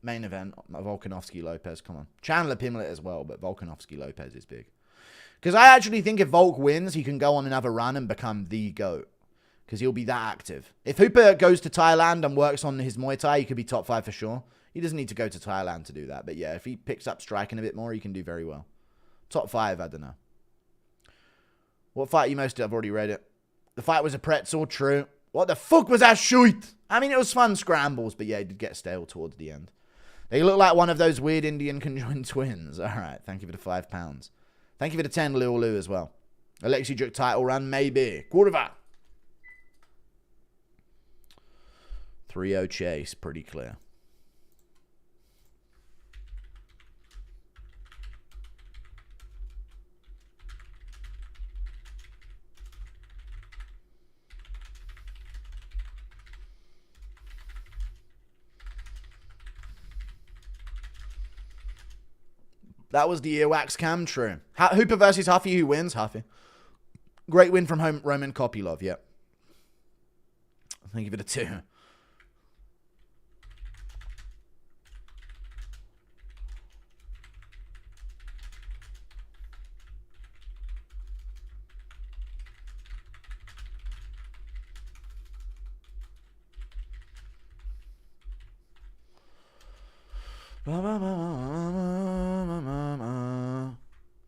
Main event, Volkanovski Lopes. Come on. Chandler Pimblett as well, but Volkanovski Lopes is big. Because I actually think if Volk wins, he can go on another run and become the GOAT. Because he'll be that active. If Hooper goes to Thailand and works on his Muay Thai, he could be top 5 for sure. He doesn't need to go to Thailand to do that. But yeah, if he picks up striking a bit more, he can do very well. Top 5, I don't know. What fight you most... I've already read it. The fight was a pretzel, true. What the fuck was that shit? I mean, it was fun scrambles, but yeah, it did get stale towards the end. They look like one of those weird Indian conjoined twins. All right, thank you for the £5. Thank you for the 10, Lil Lou, as well. Alexi Juk title run, maybe. Quarter. 3-0 chase, pretty clear. That was the earwax cam, true. Hooper versus Huffy, who wins? Huffy. Great win from Roman Kopylov, yep. Thank you for the 2.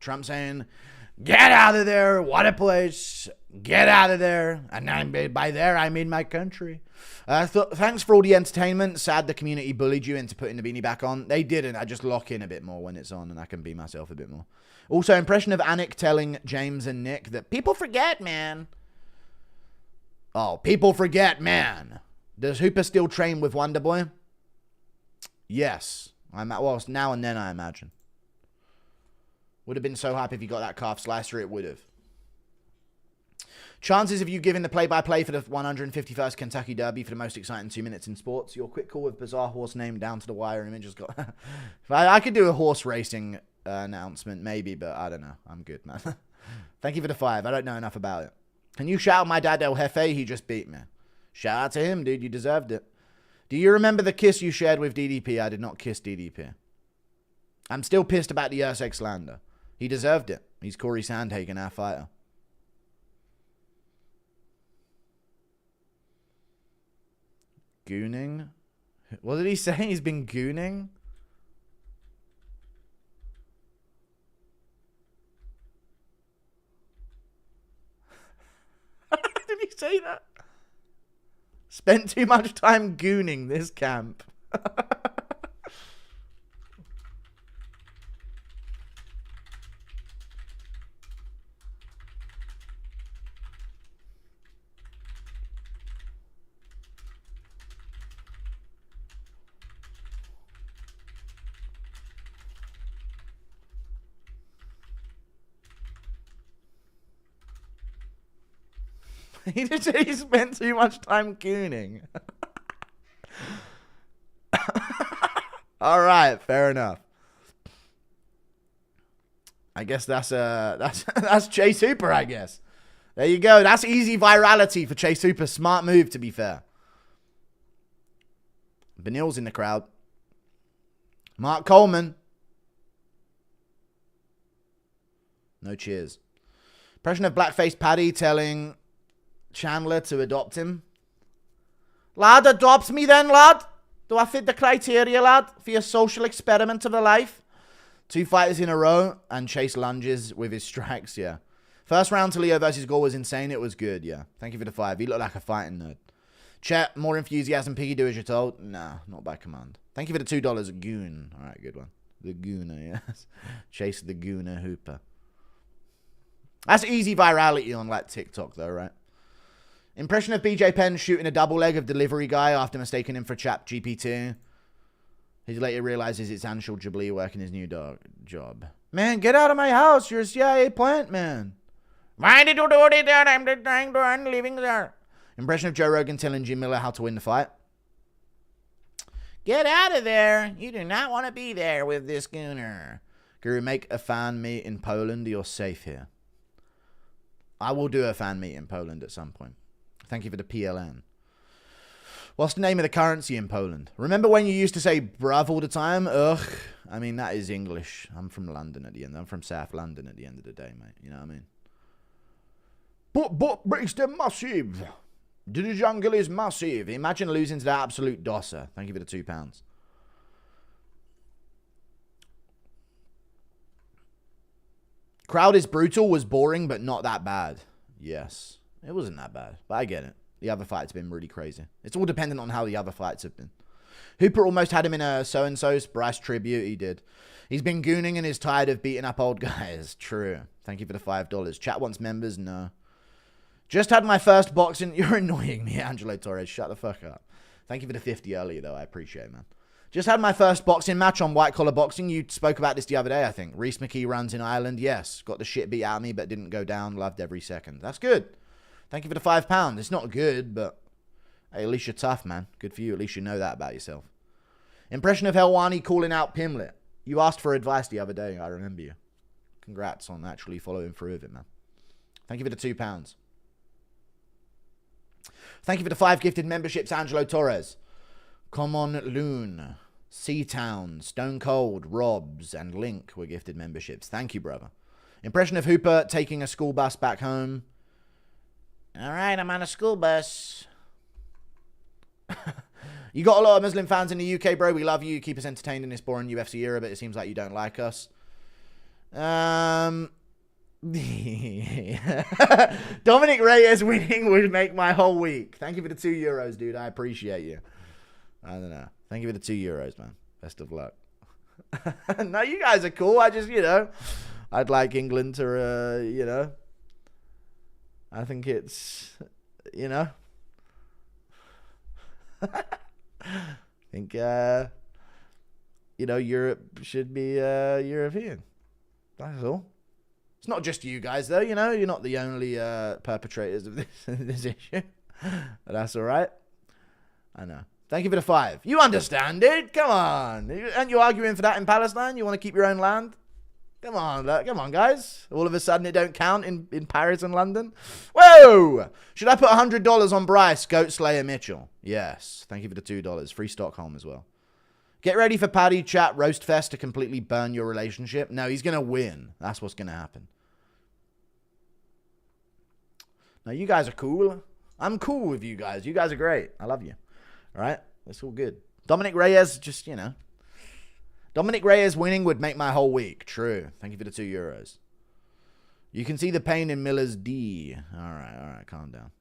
Trump saying, get out of there. What a place. Get out of there. And by there, I mean my country. Thanks for all the entertainment. Sad the community bullied you into putting the beanie back on. They didn't. I just lock in a bit more when it's on and I can be myself a bit more. Also, impression of Anik telling James and Nick that people forget, man. Oh, people forget, man. Does Hooper still train with Wonderboy? Yes. Well, now and then, I imagine. Would have been so happy if you got that calf slicer. It would have. Chances of you giving the play-by-play for the 151st Kentucky Derby for the most exciting 2 minutes in sports. Your quick call with bizarre horse name down to the wire image has got... I could do a horse racing announcement, maybe, but I don't know. I'm good, man. Thank you for the 5. I don't know enough about it. Can you shout out my dad El Jefe? He just beat me. Shout out to him, dude. You deserved it. Do you remember the kiss you shared with DDP? I did not kiss DDP. I'm still pissed about the Usyk slander. He deserved it. He's Corey Sandhagen, our fighter. Gooning? What did he say? He's been gooning? Did he say that? Spent too much time gooning this camp. He just said he spent too much time gooning. All right, fair enough. I guess that's Chase Hooper, I guess. There you go. That's easy virality for Chase Hooper. Smart move, to be fair. Benil's in the crowd. Mark Coleman. No cheers. Impression of blackface Paddy telling Chandler to adopt him. Lad, adopt me then, lad. Do I fit the criteria, lad, for your social experiment of a life? 2 fighters in a row, and Chase lunges with his strikes, yeah. First round to Leo versus Gore was insane. It was good, yeah. Thank you for the 5. He looked like a fighting nerd. Chat, more enthusiasm, Piggy, do as you're told. Nah, not by command. Thank you for the $2. Goon. All right, good one. The Gooner, yes. Chase the Gooner Hooper. That's easy virality on like TikTok though, right? Impression of BJ Penn shooting a double leg of delivery guy after mistaking him for Chat GPT. He later realizes it's Anshul Jabli working his new job. Man, get out of my house. You're a CIA plant, man. Why did you do it there? I'm just trying to earn living there. Impression of Joe Rogan telling Jim Miller how to win the fight. Get out of there. You do not want to be there with this gooner. Guru, make a fan meet in Poland. You're safe here. I will do a fan meet in Poland at some point. Thank you for the PLN. What's the name of the currency in Poland? Remember when you used to say bruv all the time? Ugh. I mean, that is English. I'm from London at the end. I'm from South London at the end of the day, mate. You know what I mean? But breaks the massive. The jungle is massive. Imagine losing to that absolute dosser. Thank you for the £2. Crowd is brutal, was boring, but not that bad. Yes. It wasn't that bad, but I get it. The other fights have been really crazy. It's all dependent on how the other fights have been. Hooper almost had him in a so-and-so's Bryce tribute. He did. He's been gooning and is tired of beating up old guys. True. Thank you for the $5. Chat wants members? No. Just had my first boxing... You're annoying me, Angelo Torres. Shut the fuck up. Thank you for the 50 earlier, though. I appreciate it, man. Just had my first boxing match on White Collar Boxing. You spoke about this the other day, I think. Reese McKee runs in Ireland. Yes. Got the shit beat out of me, but didn't go down. Loved every second. That's good. Thank you for the £5. It's not good, but hey, at least you're tough, man. Good for you. At least you know that about yourself. Impression of Helwani calling out Pimblett. You asked for advice the other day. I remember you. Congrats on actually following through with it, man. Thank you for the £2. Thank you for the 5 gifted memberships, Angelo Torres. Common Loon, Seatown, Stone Cold, Robs, and Link were gifted memberships. Thank you, brother. Impression of Hooper taking a school bus back home. All right, I'm on a school bus. You got a lot of Muslim fans in the UK, bro. We love you. You keep us entertained in this boring UFC era, but it seems like you don't like us. Dominic Reyes winning would make my whole week. Thank you for the €2, dude. I appreciate you. I don't know. Thank you for the €2, man. Best of luck. No, you guys are cool. I just, I'd like England to, I think it's, I think, Europe should be European. That's all. It's not just you guys, though, You're not the only perpetrators of this issue. But that's all right. I know. Thank you for the 5. You understand, dude. Come on. Aren't you arguing for that in Palestine? You want to keep your own land? Come on, guys. All of a sudden it don't count in Paris and London. Whoa! Should I put $100 on Bryce, Goat Slayer Mitchell? Yes. Thank you for the $2. Free Stockholm as well. Get ready for Paddy Chat Roast Fest to completely burn your relationship. No, he's going to win. That's what's going to happen. No, you guys are cool. I'm cool with you guys. You guys are great. I love you. All right? That's all good. Dominic Reyes, just, Dominic Reyes winning would make my whole week. True. Thank you for the €2. You can see the pain in Miller's D. All right. Calm down.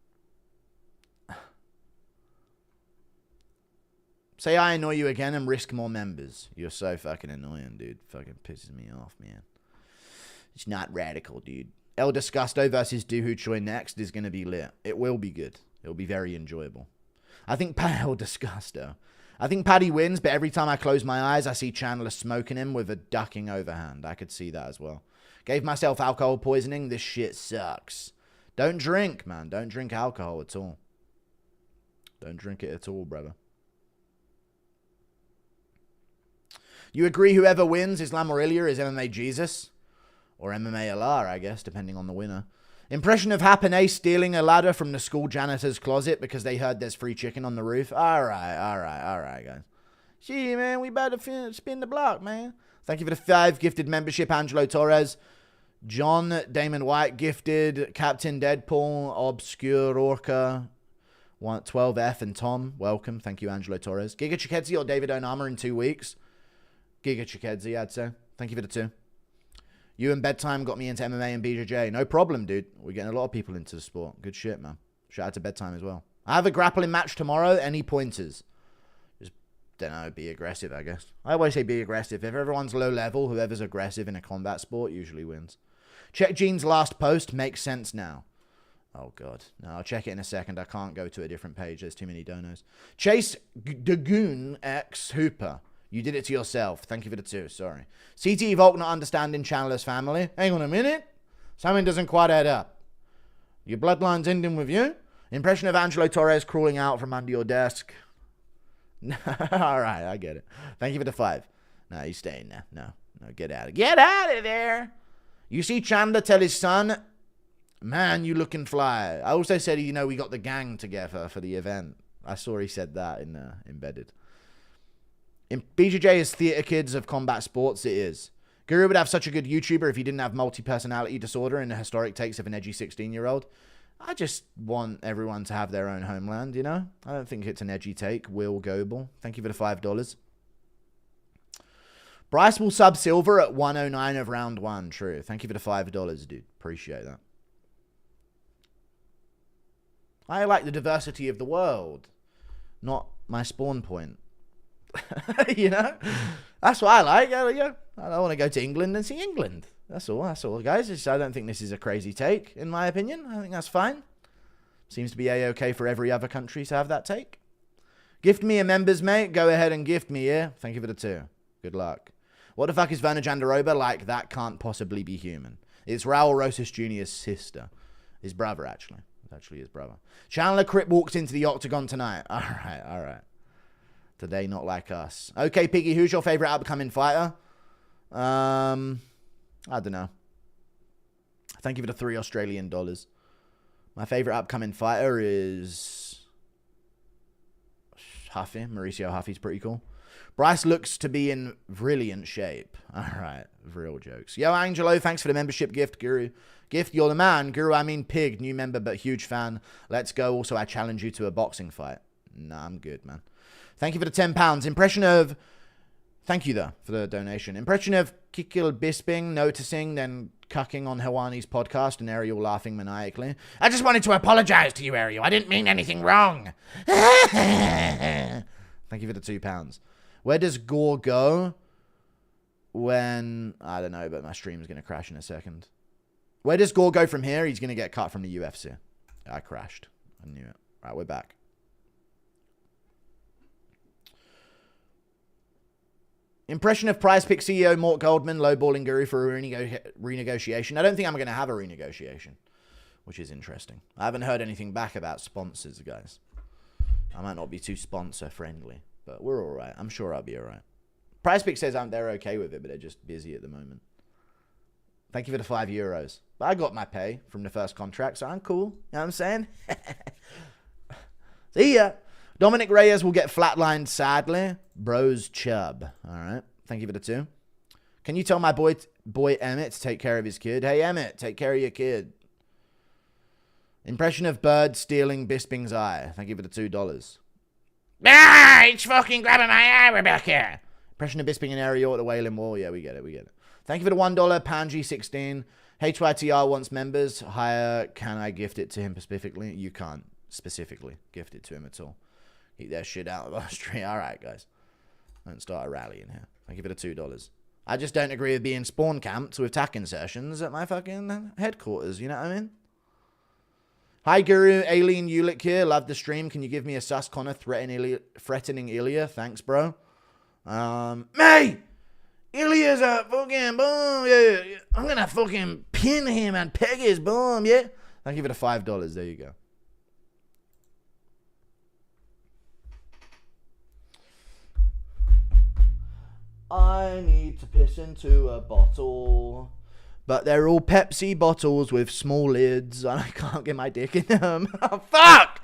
Say I annoy you again and risk more members. You're so fucking annoying, dude. Fucking pisses me off, man. It's not radical, dude. El Disgusto versus Doohoo Choi next is going to be lit. It will be good. It will be very enjoyable. I think El Disgusto. I think Paddy wins, but every time I close my eyes, I see Chandler smoking him with a ducking overhand. I could see that as well. Gave myself alcohol poisoning. This shit sucks. Don't drink, man. Don't drink alcohol at all. Don't drink it at all, brother. You agree whoever wins, Islam or Ilya, is MMA Jesus? Or MMA Allah, I guess, depending on the winner. Impression of Hapanay stealing a ladder from the school janitor's closet because they heard there's free chicken on the roof. All right, guys. Gee, man, we better spin the block, man. Thank you for the 5 gifted membership, Angelo Torres. John Damon White gifted. Captain Deadpool, Obscure Orca, 12F, and Tom. Welcome. Thank you, Angelo Torres. Giga Chikadze or David Onama in 2 weeks. Giga Chikadze, I'd say. Thank you for the 2. You and Bedtime got me into MMA and BJJ. No problem, dude. We're getting a lot of people into the sport. Good shit, man. Shout out to Bedtime as well. I have a grappling match tomorrow. Any pointers? Just, don't know, be aggressive, I guess. I always say be aggressive. If everyone's low level, whoever's aggressive in a combat sport usually wins. Check Gene's last post. Makes sense now. Oh, God. No, I'll check it in a second. I can't go to a different page. There's too many donos. Chase Dagoon X Hooper. You did it to yourself. Thank you for the 2. Sorry. CTE Volk not understanding Chandler's family. Hang on a minute. Something doesn't quite add up. Your bloodline's ending with you? Impression of Angelo Torres crawling out from under your desk. All right, I get it. Thank you for the 5. No, he's staying there. No, get out of there. You see Chandler tell his son, man, you looking fly. I also said, we got the gang together for the event. I saw he said that in Embedded. In BJJ is theater kids of combat sports. It is. Guru would have such a good YouTuber if he didn't have multi-personality disorder and the historic takes of an edgy 16-year-old. I just want everyone to have their own homeland, I don't think it's an edgy take. Will Goebel. Thank you for the $5. Bryce will sub Silva at 109 of round 1. True. Thank you for the $5, dude. Appreciate that. I like the diversity of the world, not my spawn point. That's what I like. I don't want to go to England and see England. That's all, guys. I don't think this is a crazy take, in my opinion. I think that's fine. Seems to be A-okay for every other country to have that take. Gift me a members, mate. Go ahead and gift me, yeah? Thank you for the 2. Good luck. What the fuck is Werner Jandaroba? Like, that can't possibly be human. It's Raul Rosas Jr.'s sister. His brother, actually. It's actually his brother. Chandler Crip walks into the octagon tonight. All right. Today, not like us. Okay, Piggy, who's your favorite upcoming fighter? I don't know. Thank you for the $3 Australian. My favorite upcoming fighter is Huffy. Mauricio Huffy's pretty cool. Bryce looks to be in brilliant shape. All right, real jokes. Yo, Angelo, thanks for the membership gift, Guru. Gift, you're the man. Guru, I mean Pig, new member but huge fan. Let's go. Also, I challenge you to a boxing fight. Nah, I'm good, man. Thank you for the £10. Impression of... Thank you, though, for the donation. Impression of Kikil Bisping noticing, then cucking on Hawani's podcast and Ariel laughing maniacally. I just wanted to apologize to you, Ariel. I didn't mean anything wrong. Thank you for the £2. Where does Gore go when... I don't know, but my stream's going to crash in a second. Where does Gore go from here? He's going to get cut from the UFC. I crashed. I knew it. Right, we're back. Impression of Prize Pick CEO Mort Goldman lowballing Guru for a renegotiation. I don't think I'm going to have a renegotiation, which is interesting. I haven't heard anything back about sponsors, guys. I might not be too sponsor friendly, but we're all right. I'm sure I'll be all right. Prize Pick says they're okay with it, but they're just busy at the moment. Thank you for the €5. But I got my pay from the first contract, so I'm cool. You know what I'm saying? See ya. Dominic Reyes will get flatlined, sadly. Bros chub. All right. Thank you for the 2. Can you tell my boy Emmett to take care of his kid? Hey, Emmett, take care of your kid. Impression of bird stealing Bisping's eye. Thank you for the $2. Ah, it's fucking grabbing my eye, Rebecca. Impression of Bisping and Ariel at the Wailing Wall. Yeah, we get it. Thank you for the $1. Pangy16. HYTR wants members. Higher. Can I gift it to him specifically? You can't specifically gift it to him at all. Keep that shit out of Austria. All right, guys. Don't start a rally in here. Thank you for the $2. I just don't agree with being spawn camped with tack insertions at my fucking headquarters. You know what I mean? Hi, Guru. Alien Ulick here. Love the stream. Can you give me a sus Connor threatening Ilya? Thanks, bro. Mate! Ilya's a fucking boom. Yeah. I'm going to fucking pin him and peg his boom. Yeah? Thank you for the $5. There you go. I need to piss into a bottle. But they're all Pepsi bottles with small lids. And I can't get my dick in them. Oh, fuck!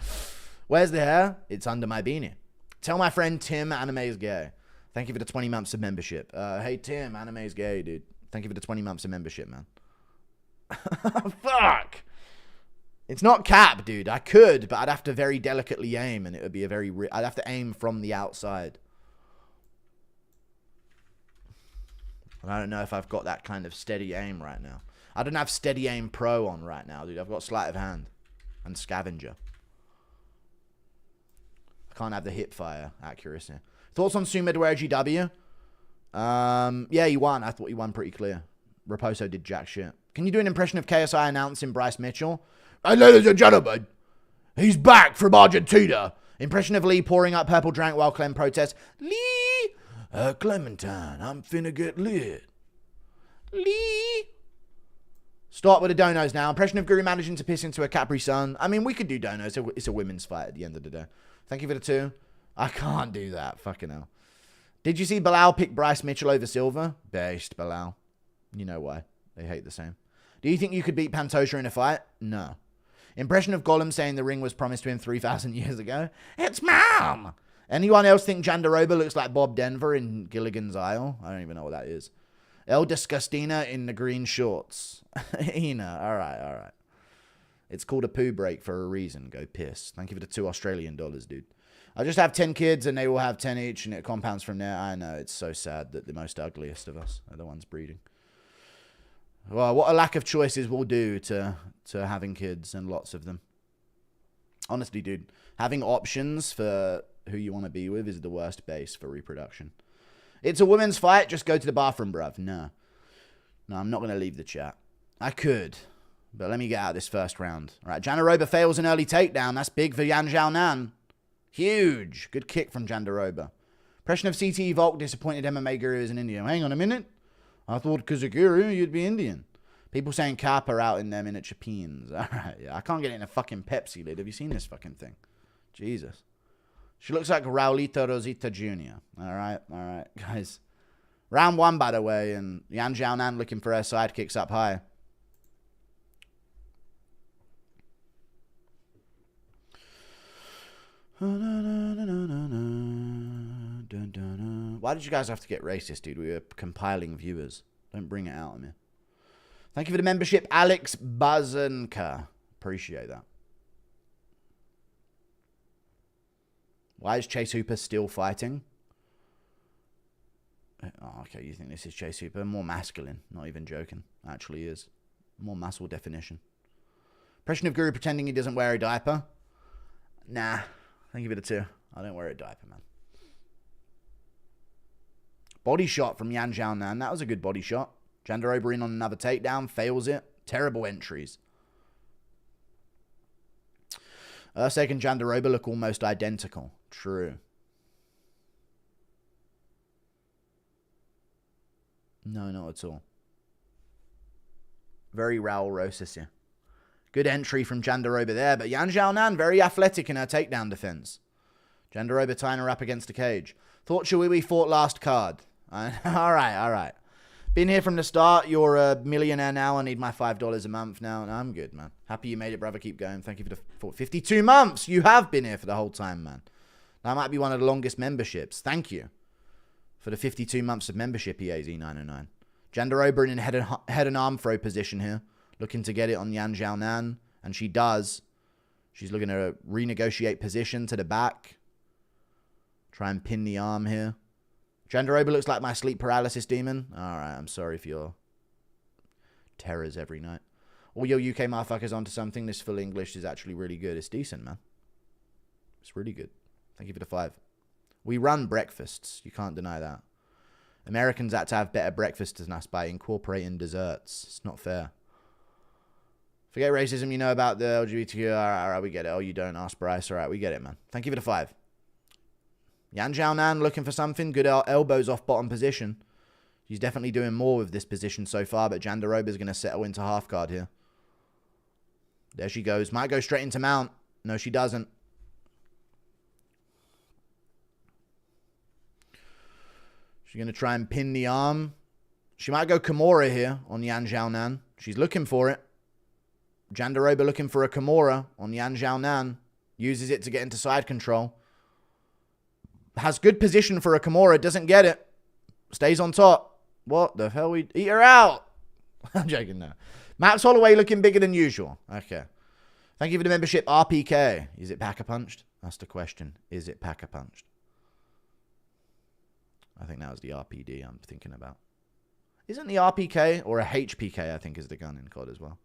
Where's the hair? It's under my beanie. Tell my friend Tim Anime's gay. Thank you for the 20 months of membership. Hey, Tim, Anime's gay, dude. Thank you for the 20 months of membership, man. Fuck! It's not cap, dude. I could, but I'd have to very delicately aim. And it would be a very... I'd have to aim from the outside. I don't know if I've got that kind of steady aim right now. I don't have steady aim pro on right now, dude. I've got sleight of hand and scavenger. I can't have the hip fire accuracy. Thoughts on Sumedware GW? Yeah, he won. I thought he won pretty clear. Raposo did jack shit. Can you do an impression of KSI announcing Bryce Mitchell? And ladies and gentlemen, he's back from Argentina. Impression of Lee pouring up purple drink while Clem protests. Lee! Clementine, I'm finna get lit. Lee! Start with the donos now. Impression of Guru managing to piss into a Capri Sun. I mean, we could do donos. It's a women's fight at the end of the day. Thank you for the 2. I can't do that. Fucking hell. Did you see Bilal pick Bryce Mitchell over Silva? Based, Bilal. You know why. They hate the same. Do you think you could beat Pantoja in a fight? No. Impression of Gollum saying the ring was promised to him 3,000 years ago? It's Mom! Anyone else think Jandaroba looks like Bob Denver in Gilligan's Isle? I don't even know what that is. El Disgustina in the green shorts. Ina, alright. It's called a poo break for a reason. Go piss. Thank you for the 2 Australian dollars, dude. I just have 10 kids and they will have 10 each and it compounds from there. I know, it's so sad that the most ugliest of us are the ones breeding. Well, what a lack of choices will do to having kids and lots of them. Honestly, dude, having options for who you want to be with is the worst base for reproduction. It's a women's fight. Just go to the bathroom, bruv. No, I'm not going to leave the chat. I could, but let me get out of this first round. All right, Jandaroba fails an early takedown. That's big for Yan Xiaonan. Huge. Good kick from Jandaroba. Impression of CTE Volk disappointed MMA guru is an Indian. Hang on a minute. I thought because a guru, you'd be Indian. People saying Kappa out in their miniature peens. All right, yeah. I can't get it in a fucking Pepsi lid. Have you seen this fucking thing? Jesus. She looks like Raulita Rosita Jr. All right, guys. Round 1, by the way, and Yan Xiaonan looking for her sidekicks up high. Why did you guys have to get racist, dude? We were compiling viewers. Don't bring it out on me. Thank you for the membership, Alex Bazanka. Appreciate that. Why is Chase Hooper still fighting? Oh, okay, you think this is Chase Hooper? More masculine. Not even joking. Actually is. More muscle definition. Impression of Guru pretending he doesn't wear a diaper? Nah. Thank you for the 2. I don't wear a diaper, man. Body shot from Yan Xiaonan. That was a good body shot. Jandaroba in on another takedown. Fails it. Terrible entries. Usyk and Jandaroba look almost identical. True. No, not at all. Very Raul Rosas here. Good entry from Jandaroba there, but Yan Xiaonan very athletic in her takedown defense. Jandaroba tying her up against the cage. Thought Chihuahua fought last card. All right. Been here from the start. You're a millionaire now. I need my $5 a month now. No, I'm good, man. Happy you made it, brother. Keep going. Thank you for 52 months. You have been here for the whole time, man. That might be one of the longest memberships. Thank you for the 52 months of membership, EAZ909. Jandaroba in head and arm throw position here. Looking to get it on Yan Xiaonan. And she does. She's looking to renegotiate position to the back. Try and pin the arm here. Jandaroba looks like my sleep paralysis demon. Alright, I'm sorry for your terrors every night. All your UK motherfuckers onto something. This full English is actually really good. It's decent, man. It's really good. Thank you for the 5. We run breakfasts. You can't deny that. Americans had to have better breakfasts than us by incorporating desserts. It's not fair. Forget racism. You know about the LGBTQ. Alright, we get it. Oh, you don't ask Bryce. Alright, we get it, man. Thank you for the 5. Yan Xiaonan looking for something. Good elbows off bottom position. He's definitely doing more with this position so far, but Jandaroba is going to settle into half guard here. There she goes. Might go straight into mount. No, she doesn't. She's going to try and pin the arm. She might go Kimura here on Yan Xiaonan. She's looking for it. Jandaroba looking for a Kimura on Yan Xiaonan. Uses it to get into side control. Has good position for a Kimura. Doesn't get it. Stays on top. What the hell? We eat her out. I'm joking now. Max Holloway looking bigger than usual. Okay. Thank you for the membership. RPK. Is it Packer punched? That's the question. Is it Packer punched? I think that was the RPD I'm thinking about. Isn't the RPK or a HPK, I think, is the gun in COD as well.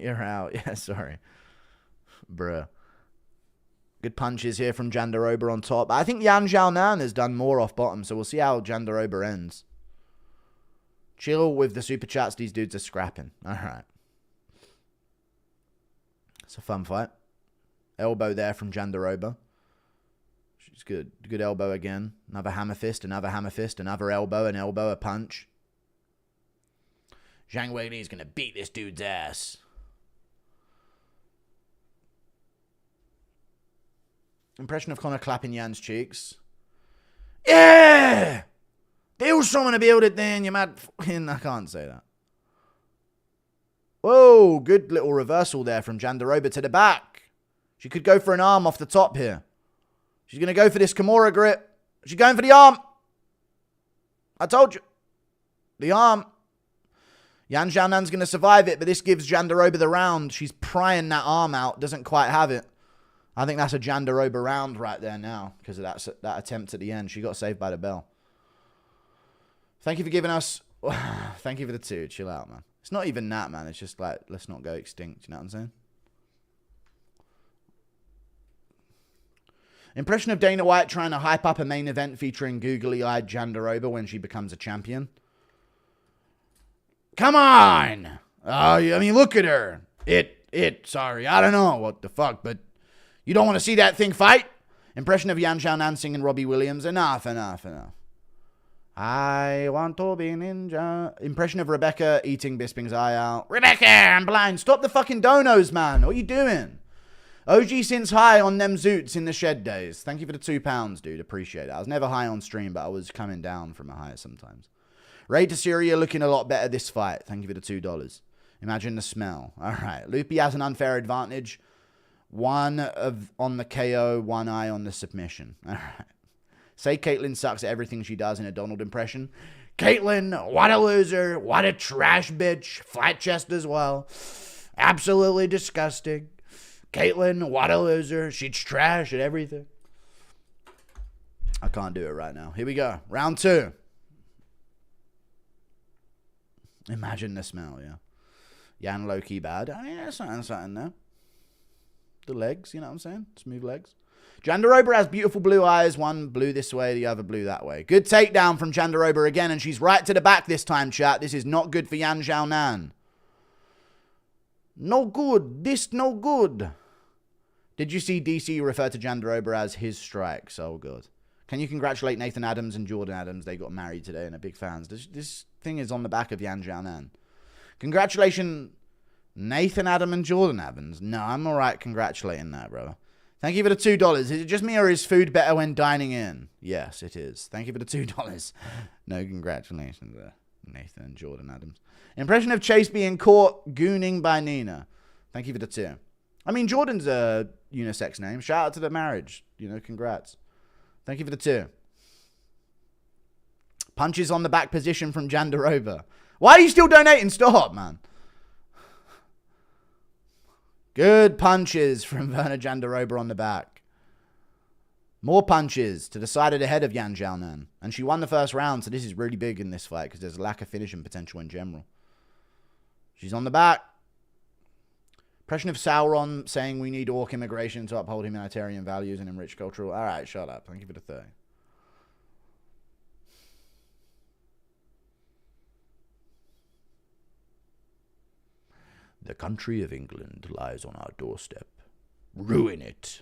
You're out. Yeah, sorry. Bruh. Good punches here from Jandaroba on top. I think Yan Xiaonan has done more off bottom, so we'll see how Jandaroba ends. Chill with the super chats. These dudes are scrapping. All right. It's a fun fight. Elbow there from Jandaroba. She's good. Good elbow again. Another hammer fist, another hammer fist, another elbow, an elbow, a punch. Zhang Weili is going to beat this dude's ass. Impression of Connor clapping Yan's cheeks. Yeah! There was someone to build it then, you mad fucking... I can't say that. Whoa, good little reversal there from Jandaroba to the back. She could go for an arm off the top here. She's going to go for this Kimura grip. She's going for the arm. I told you. The arm. Yan Xiaonan's going to survive it, but this gives Jandaroba the round. She's prying that arm out. Doesn't quite have it. I think that's a Jandaroba round right there now because of that attempt at the end. She got saved by the bell. Thank you for giving us... Thank you for the 2. Chill out, man. It's not even that, man. It's just like, let's not go extinct. You know what I'm saying? Impression of Dana White trying to hype up a main event featuring googly-eyed Jandaroba when she becomes a champion. Come on! I mean, look at her. Sorry, I don't know what the fuck, but... You don't want to see that thing fight? Impression of Yan Xiaonan singing Robbie Williams. Enough. I want to be ninja. Impression of Rebecca eating Bisping's eye out. Rebecca, I'm blind. Stop the fucking donos, man. What are you doing? OG since high on them zoots in the shed days. Thank you for the £2, dude. Appreciate it. I was never high on stream, but I was coming down from a high sometimes. Ray to Syria looking a lot better this fight. Thank you for the $2. Imagine the smell. All right. Loopy has an unfair advantage. One on the KO, one eye on the submission. All right. Say Caitlyn sucks at everything she does in a Donald impression. Caitlyn, what a loser. What a trash bitch. Flat chest as well. Absolutely disgusting. Caitlyn, what a loser. She's trash at everything. I can't do it right now. Here we go. Round 2. Imagine the smell, yeah. Yan low-key bad. I mean, there's something there. The legs, you know what I'm saying? Smooth legs. Jandaroba has beautiful blue eyes. One blue this way, the other blue that way. Good takedown from Jandaroba again, and she's right to the back this time, chat. This is not good for Yan Xiaonan. No good. This no good. Did you see DC refer to Jandaroba as his strike? So good. Can you congratulate Nathan Adams and Jordan Adams? They got married today and are big fans. This thing is on the back of Yan Xiaonan. Congratulations... Nathan Adam and Jordan Adams. No, I'm all right congratulating that, brother. Thank you for the $2. Is it just me or is food better when dining in? Yes, it is. Thank you for the $2. No congratulations there, Nathan and Jordan Adams. Impression of Chase being caught gooning by Nina. Thank you for the 2. I mean, Jordan's a unisex name. Shout out to the marriage. You know, congrats. Thank you for the 2. Punches on the back position from Jandaroba. Why are you still donating? Stop, man. Good punches from Werner Jandaroba on the back. More punches to the side of the head of Yan Xiaonan. And she won the first round, so this is really big in this fight because there's a lack of finishing potential in general. She's on the back. Impression of Sauron saying we need orc immigration to uphold humanitarian values and enrich cultural... All right, shut up. Thank you for the 30. The country of England lies on our doorstep. Ruin it.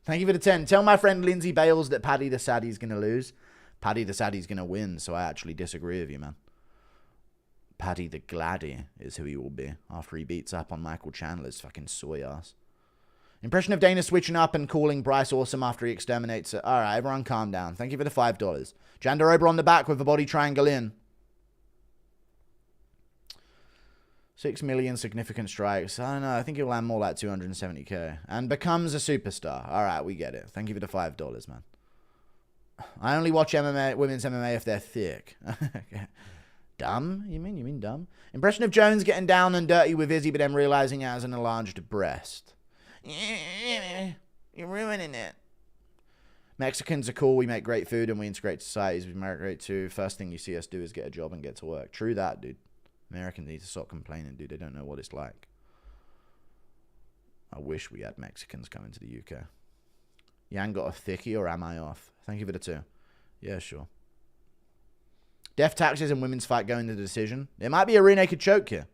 Thank you for the 10. Tell my friend Lindsay Bales that Paddy the Saddie's going to lose. Paddy the Saddie's going to win, so I actually disagree with you, man. Paddy the Gladdy is who he will be after he beats up on Michael Chandler's fucking soy ass. Impression of Dana switching up and calling Bryce awesome after he exterminates it. All right, everyone calm down. Thank you for the $5. Jandaroba on the back with the body triangle in. 6 million significant strikes. I don't know. I think he'll land more like 270k. And becomes a superstar. All right, we get it. Thank you for the $5, man. I only watch MMA, women's MMA if they're thick. Dumb? You mean dumb? Impression of Jones getting down and dirty with Izzy, but then realizing it has an enlarged breast. You're ruining it. Mexicans are cool. We make great food and we integrate societies. We migrate too. First thing you see us do is get a job and get to work. True that, dude. Americans need to stop complaining, dude. They don't know what it's like. I wish we had Mexicans coming to the UK. Yan got a thickie, or am I off? Thank you for the 2. Yeah, sure. Death taxes and women's fight going to the decision. It might be a rear naked choke here.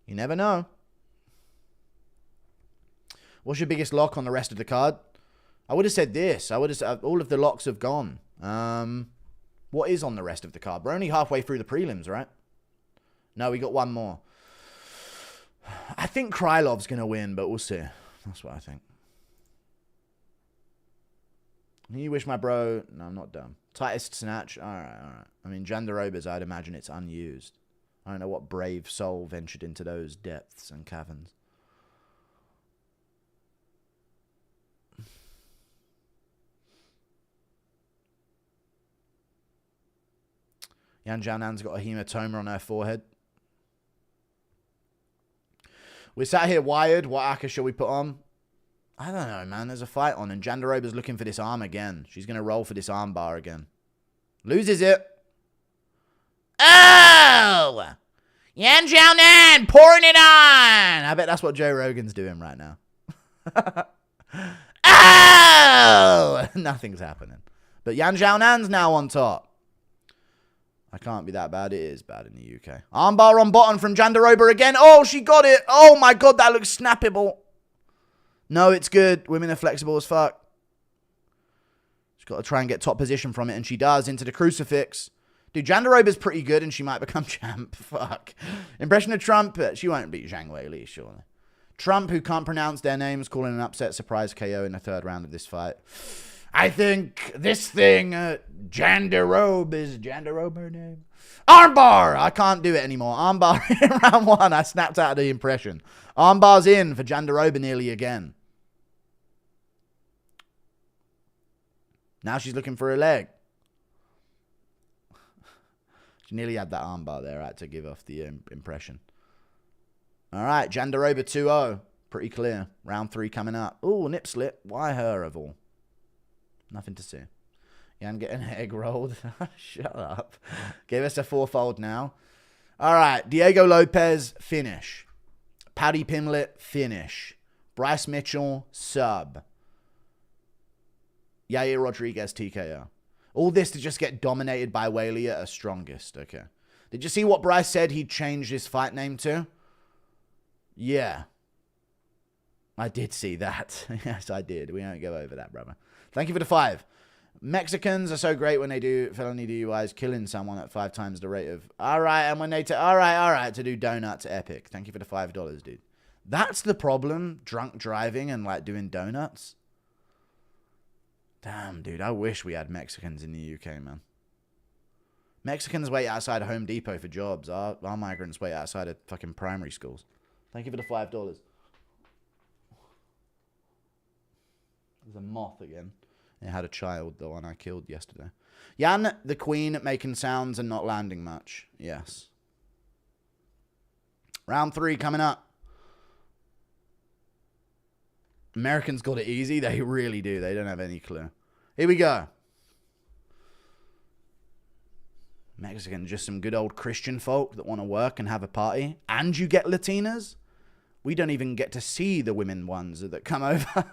You never know. What's your biggest lock on the rest of the card? I would have said this. I would have said all of the locks have gone. What is on the rest of the card? We're only halfway through the prelims, right? No, we got one more. I think Krylov's going to win, but we'll see. That's what I think. You wish my bro... No, I'm not dumb. Tightest snatch? Alright, alright. I mean, Jandaroba's, I'd imagine it's unused. I don't know what brave soul ventured into those depths and caverns. Yan Jiaonan's got a hematoma on her forehead. We're sat here wired. What Aka shall we put on? I don't know, man. There's a fight on, and Jandaroba's looking for this arm again. She's going to roll for this arm bar again. Loses it. Oh! Yan Jiaonan pouring it on! I bet that's what Joe Rogan's doing right now. Oh! Nothing's happening. But Yan Jiaonan's now on top. I can't be that bad. It is bad in the UK. Armbar on bottom from Jandaroba again. Oh, she got it. Oh, my God. That looks snappable. No, it's good. Women are flexible as fuck. She's got to try and get top position from it, and she does into the crucifix. Dude, Jandaroba's pretty good, and she might become champ. Fuck. Impression of Trump. She won't beat Zhang Weili, surely. Trump, who can't pronounce their names, calling an upset surprise KO in the 3rd round of this fight. I think this thing, Jandaroba, is Jandaroba her name? Armbar! I can't do it anymore. Armbar in round 1. I snapped out of the impression. Armbar's in for Jandaroba nearly again. Now she's looking for a leg. She nearly had that armbar there. I had to give off the impression. All right, Jandaroba 2-0. Pretty clear. Round 3 coming up. Ooh, nip slip. Why her of all? Nothing to see. Yan getting egg rolled. Shut up. Give us a 4-fold now. All right. Diego Lopes, finish. Paddy Pimblett, finish. Bryce Mitchell, sub. Yair Rodriguez, TKO. All this to just get dominated by Weili at her strongest. Okay. Did you see what Bryce said he'd change his fight name to? Yeah. I did see that. Yes, I did. We won't go over that, brother. Thank you for the 5. Mexicans are so great when they do felony DUIs, killing someone at 5 times the rate of... All right, and when they... all right, to do donuts, epic. Thank you for the $5, dude. That's the problem, drunk driving and, like, doing donuts. Damn, dude, I wish we had Mexicans in the UK, man. Mexicans wait outside Home Depot for jobs. Our migrants wait outside of fucking primary schools. Thank you for the $5. There's a moth again. It had a child, the one I killed yesterday. Yan, the queen, making sounds and not landing much. Yes. Round 3 coming up. Americans got it easy. They really do. They don't have any clue. Here we go. Mexican, just some good old Christian folk that want to work and have a party. And you get Latinas? We don't even get to see the women ones that come over.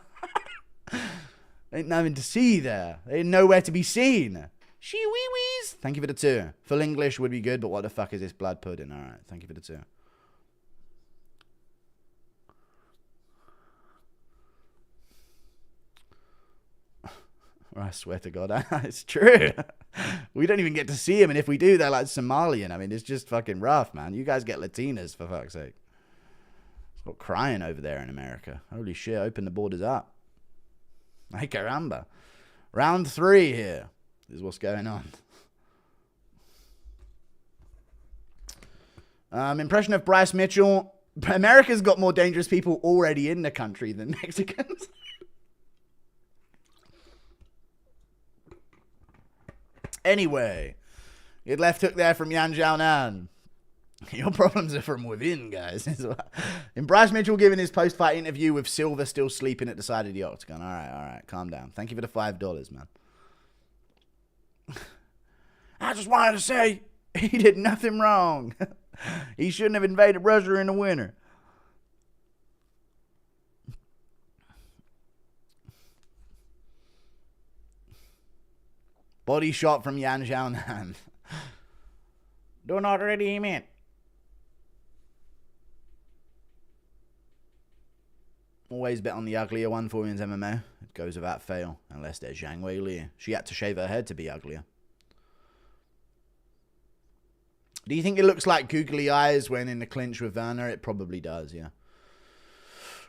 Ain't nothing to see there. Ain't nowhere to be seen. She wee wees. Thank you for the 2. Full English would be good, but what the fuck is this blood pudding? All right. Thank you for the 2. I swear to God, it's true. We don't even get to see him, and if we do, they're like Somalian. I mean, it's just fucking rough, man. You guys get Latinas, for fuck's sake. It's not crying over there in America. Holy shit, open the borders up. Ay caramba. Round 3 here is what's going on. Impression of Bryce Mitchell. America's got more dangerous people already in the country than Mexicans. Anyway, good left hook there from Yan Jiaonan. Your problems are from within, guys. And Bryce Mitchell giving his post-fight interview with Silva still sleeping at the side of the octagon. All right, calm down. Thank you for the $5, man. I just wanted to say he did nothing wrong. He shouldn't have invaded Russia in the winter. Body shot from Yan Xiaonan. Do not redeem it. Always bet on the uglier one for women's MMA. It goes without fail, unless there's Zhang Weili. She had to shave her head to be uglier. Do you think it looks like googly eyes when in the clinch with Werner? It probably does, yeah.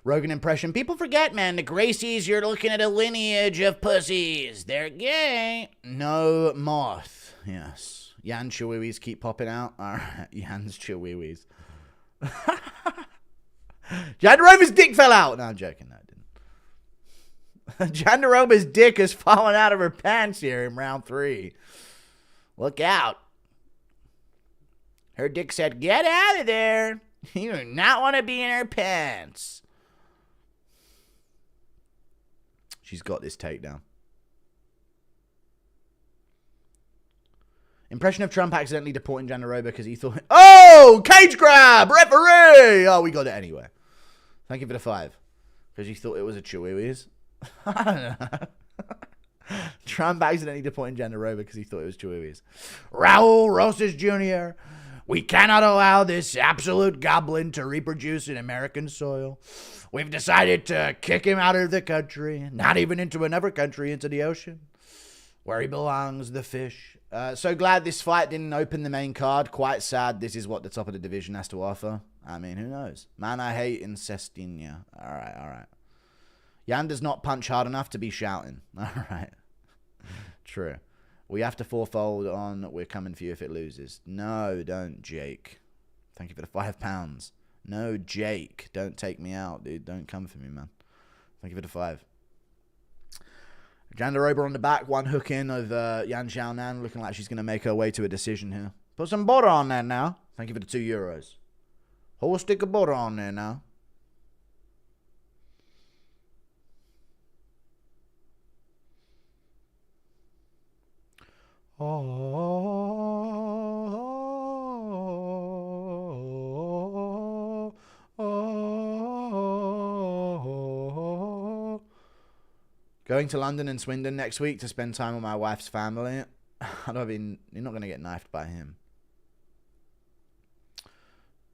Rogan impression. People forget, man. The Gracies, you're looking at a lineage of pussies. They're gay. No moth. Yes. Yan Chihuahuas keep popping out. All right. Yan's Chihuahuas. Jandaroba's dick fell out. No, I'm joking. No, I didn't. Jandaroba's dick has fallen out of her pants here in round 3. Look out. Her dick said, get out of there. You do not want to be in her pants. She's got this takedown. Impression of Trump accidentally deporting Jandaroba because he thought... Oh! Cage grab! Referee! Oh, we got it anyway. Thank you for the 5. Because you thought it was a Chihuahuas. I don't know. Trump accidentally deporting Jandaroba because he thought it was Chihuahuas. Raul Rosas Jr. We cannot allow this absolute goblin to reproduce in American soil. We've decided to kick him out of the country. Not even into another country, into the ocean. Where he belongs, the fish. So glad this fight didn't open the main card. Quite sad this is what the top of the division has to offer. I mean, who knows? Man, I hate incestinia. All right. Yan does not punch hard enough to be shouting. All right. True. We have to fourfold on we're coming for you if it loses. No, don't, Jake. Thank you for the £5. No, Jake. Don't take me out, dude. Don't come for me, man. Thank you for the 5. Jandaroba on the back. One hook in of Yan Xiaonan. Looking like she's going to make her way to a decision here. Put some butter on there now. Thank you for the €2. Whole stick of butter on there now. Going to London and Swindon next week to spend time with my wife's family. You're not going to get knifed by him.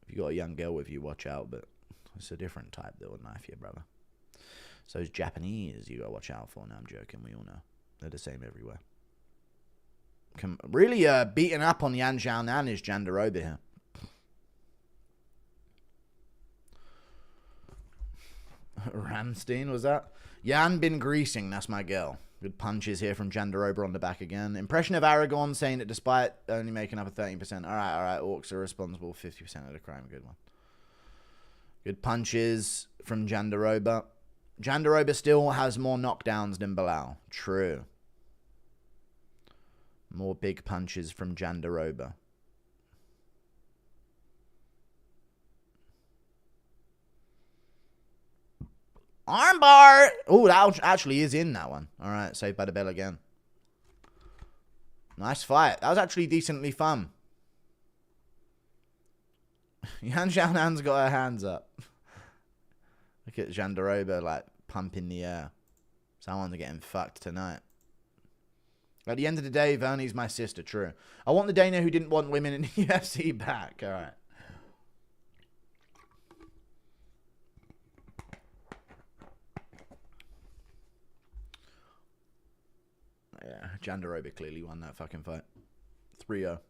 If you got a young girl with you, watch out, but it's a different type that will knife you, brother. So it's Japanese you got to watch out for. No, I'm joking. We all know. They're the same everywhere. Really beating up on Yan Xiaonan is Jandaroba here. Ramstein, was that? Yan been greasing, that's my girl. Good punches here from Jandaroba on the back again. Impression of Aragon saying that despite only making up a 13%. All right. Orcs are responsible for 50% of the crime. Good one. Good punches from Jandaroba. Jandaroba still has more knockdowns than Bilal. True. More big punches from Jandaroba. Armbar! Oh, that actually is in that one. All right, saved by the bell again. Nice fight. That was actually decently fun. Yan Xiaonan's got her hands up. Look at Jandaroba, like, pumping the air. Someone's getting fucked tonight. At the end of the day, Vernie's my sister, true. I want the Dana who didn't want women in the UFC back. All right. Yeah, Jandaroba clearly won that fucking fight. 3-0.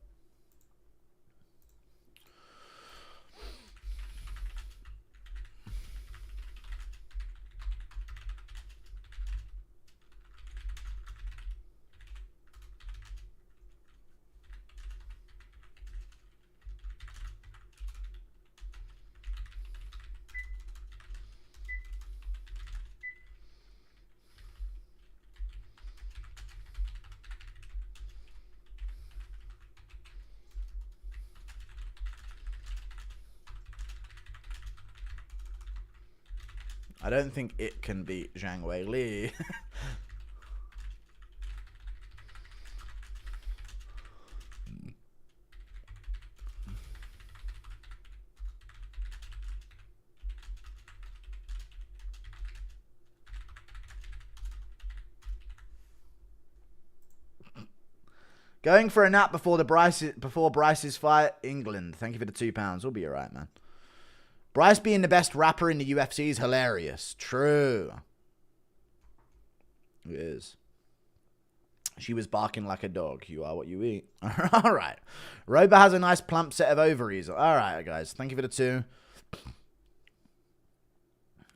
I don't think it can beat Zhang Weili. Going for a nap before Bryce's fight. England. Thank you for the £2. We'll be alright, man. Bryce being the best rapper in the UFC is hilarious. True. It is. She was barking like a dog. You are what you eat. Alright. Roba has a nice plump set of ovaries. Alright, guys. Thank you for the 2.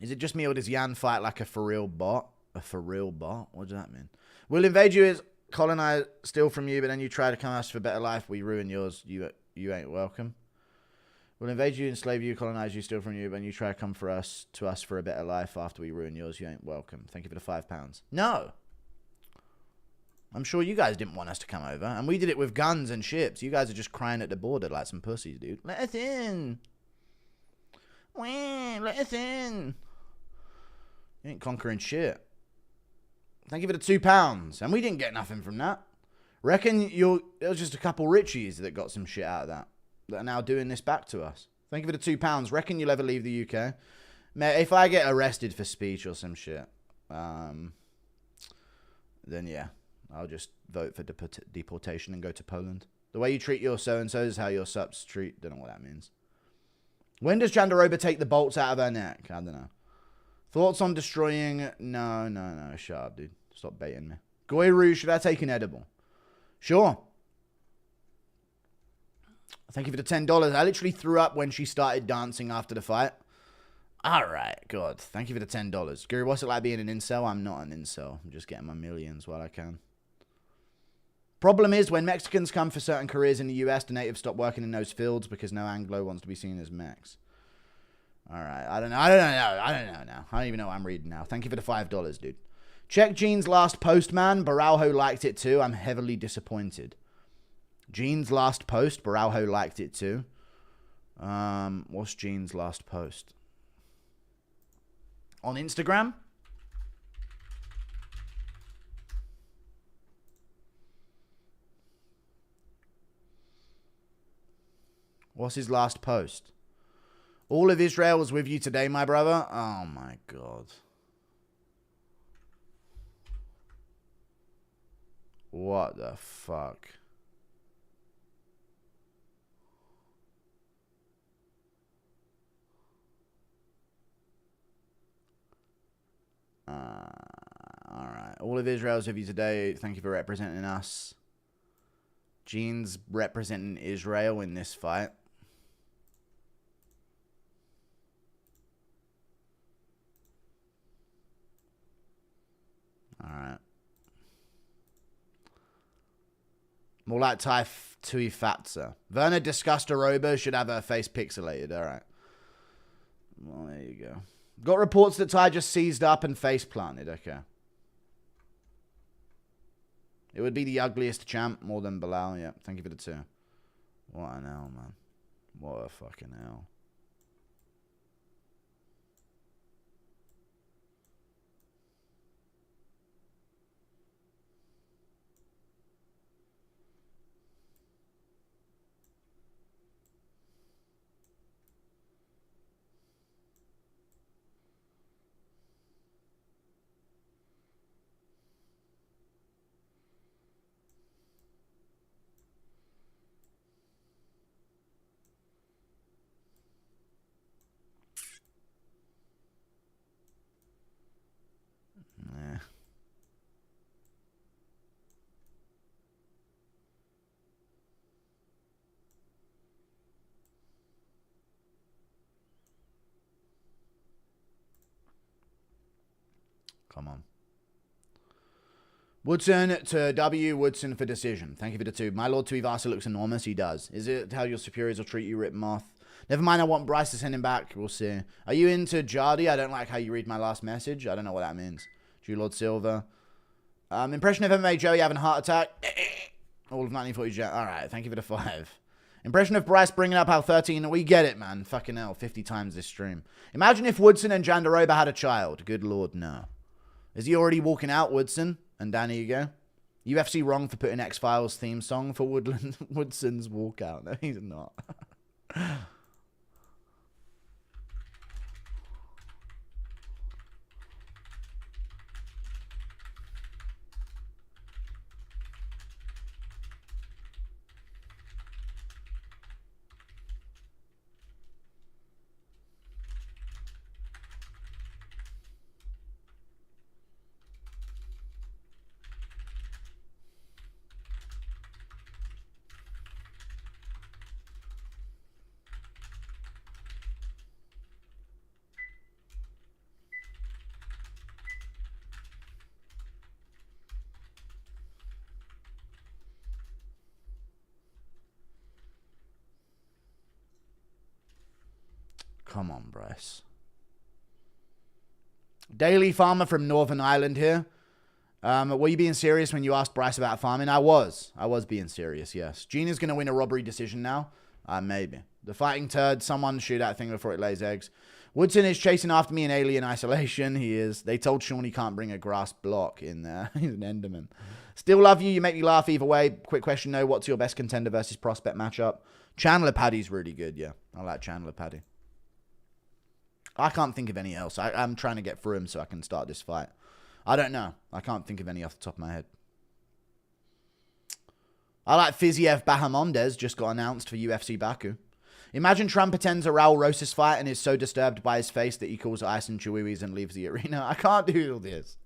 Is it just me or does Yan fight like a for real bot? A for real bot? What does that mean? We'll invade you as colonize, steal from you, but then you try to come at us for a better life. We ruin yours. You ain't welcome. We'll invade you, enslave you, colonize you, steal from you, but then you try to come to us for a better life after we ruin yours. You ain't welcome. Thank you for the £5. No. I'm sure you guys didn't want us to come over, and we did it with guns and ships. You guys are just crying at the border like some pussies, dude. Let us in. Let us in. You ain't conquering shit. Thank you for the £2. And we didn't get nothing from that. Reckon it was just a couple Richies that got some shit out of that are now doing this back to us. Thank you for the £2. Reckon you'll ever leave the UK? Mate, if I get arrested for speech or some shit, then yeah, I'll just vote for deportation and go to Poland. The way you treat your so-and-so is how your subs treat. Don't know what that means. When does Chandler take the bolts out of her neck? I don't know. Thoughts on destroying... No. Shut up, dude. Stop baiting me. Goyru, should I take an edible? Sure. Thank you for the $10. I literally threw up when she started dancing after the fight. Alright, God. Thank you for the $10. Guru, what's it like being an incel? I'm not an incel. I'm just getting my millions while I can. Problem is, when Mexicans come for certain careers in the US, the natives stop working in those fields because no Anglo wants to be seen as Mex. Alright, I don't know now. I don't even know what I'm reading now. Thank you for the $5, dude. Check Gene's last post, man. Baralho liked it too. I'm heavily disappointed. Gene's last post. Baralho liked it too. What's Gene's last post? On Instagram? What's his last post? All of Israel was with you today, my brother. Oh, my God. What the fuck? Alright. All of Israel's with you today. Thank you for representing us. Gene's representing Israel in this fight. Alright. More like Tui Fatsa. Werner discussed Aroba should have her face pixelated. Alright. Well, there you go. Got reports that Ty just seized up and face planted. Okay. It would be the ugliest champ more than Bilal. Yeah. Thank you for the 2. What an hell, man. What a fucking hell. Come on. Woodson to W. Woodson for decision. Thank you for the 2. My Lord Tuivasa looks enormous. He does. Is it how your superiors will treat you, Rip Moth? Never mind, I want Bryce to send him back. We'll see. Are you into Jardy? I don't like how you read my last message. I don't know what that means. Jew Lord Silva. Impression of MMA Joey having a heart attack. All of 1940. Alright, thank you for the 5. Impression of Bryce bringing up how 13. We get it, man. Fucking hell. 50 times this stream. Imagine if Woodson and Jandaroba had a child. Good Lord, no. Is he already walking out, Woodson? And down you go. UFC wrong for putting X-Files theme song for Woodson's walkout. No, he's not. Come on, Bryce. Daily Farmer from Northern Ireland here. Were you being serious when you asked Bryce about farming? I was being serious, yes. Gina's going to win a robbery decision now. Maybe. The fighting turd, someone shoot that thing before it lays eggs. Woodson is chasing after me in Alien Isolation. He is. They told Sean he can't bring a grass block in there. He's an Enderman. Still love you. You make me laugh either way. Quick question, though. What's your best contender versus prospect matchup? Chandler Paddy's really good, yeah. I like Chandler Paddy. I can't think of any else. I'm trying to get through him so I can start this fight. I don't know. I can't think of any off the top of my head. I like Fiziev Bahamondes, just got announced for UFC Baku. Imagine Trump attends a Raul Rosas fight and is so disturbed by his face that he calls ice and chihuahuas and leaves the arena. I can't do all this.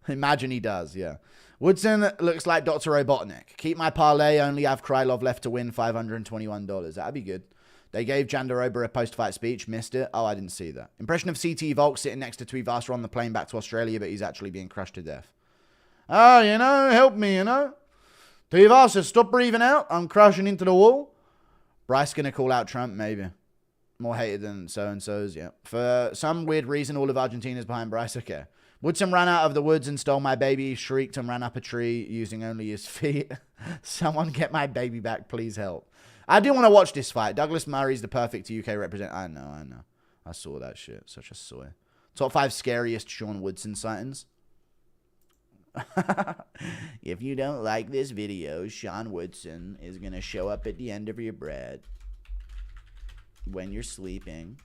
Imagine he does, yeah. Woodson looks like Dr. Robotnik. Keep my parlay, only have Krylov left to win $521. That'd be good. They gave Jandaroba a post-fight speech. Missed it. Oh, I didn't see that. Impression of CT Volk sitting next to Tuivasa on the plane back to Australia, but he's actually being crushed to death. Oh, you know, help me, you know. Tuivasa, stop breathing out. I'm crashing into the wall. Bryce going to call out Trump, maybe. More hated than so-and-so's, yeah. For some weird reason, all of Argentina's behind Bryce. Okay. Woodson ran out of the woods and stole my baby, shrieked and ran up a tree using only his feet. Someone get my baby back, please help. I do want to watch this fight. Douglas Murray's the perfect UK representative. I know. I saw that shit. Such a soy. Top 5 scariest Sean Woodson sightings. If you don't like this video, Sean Woodson is going to show up at the end of your bread when you're sleeping.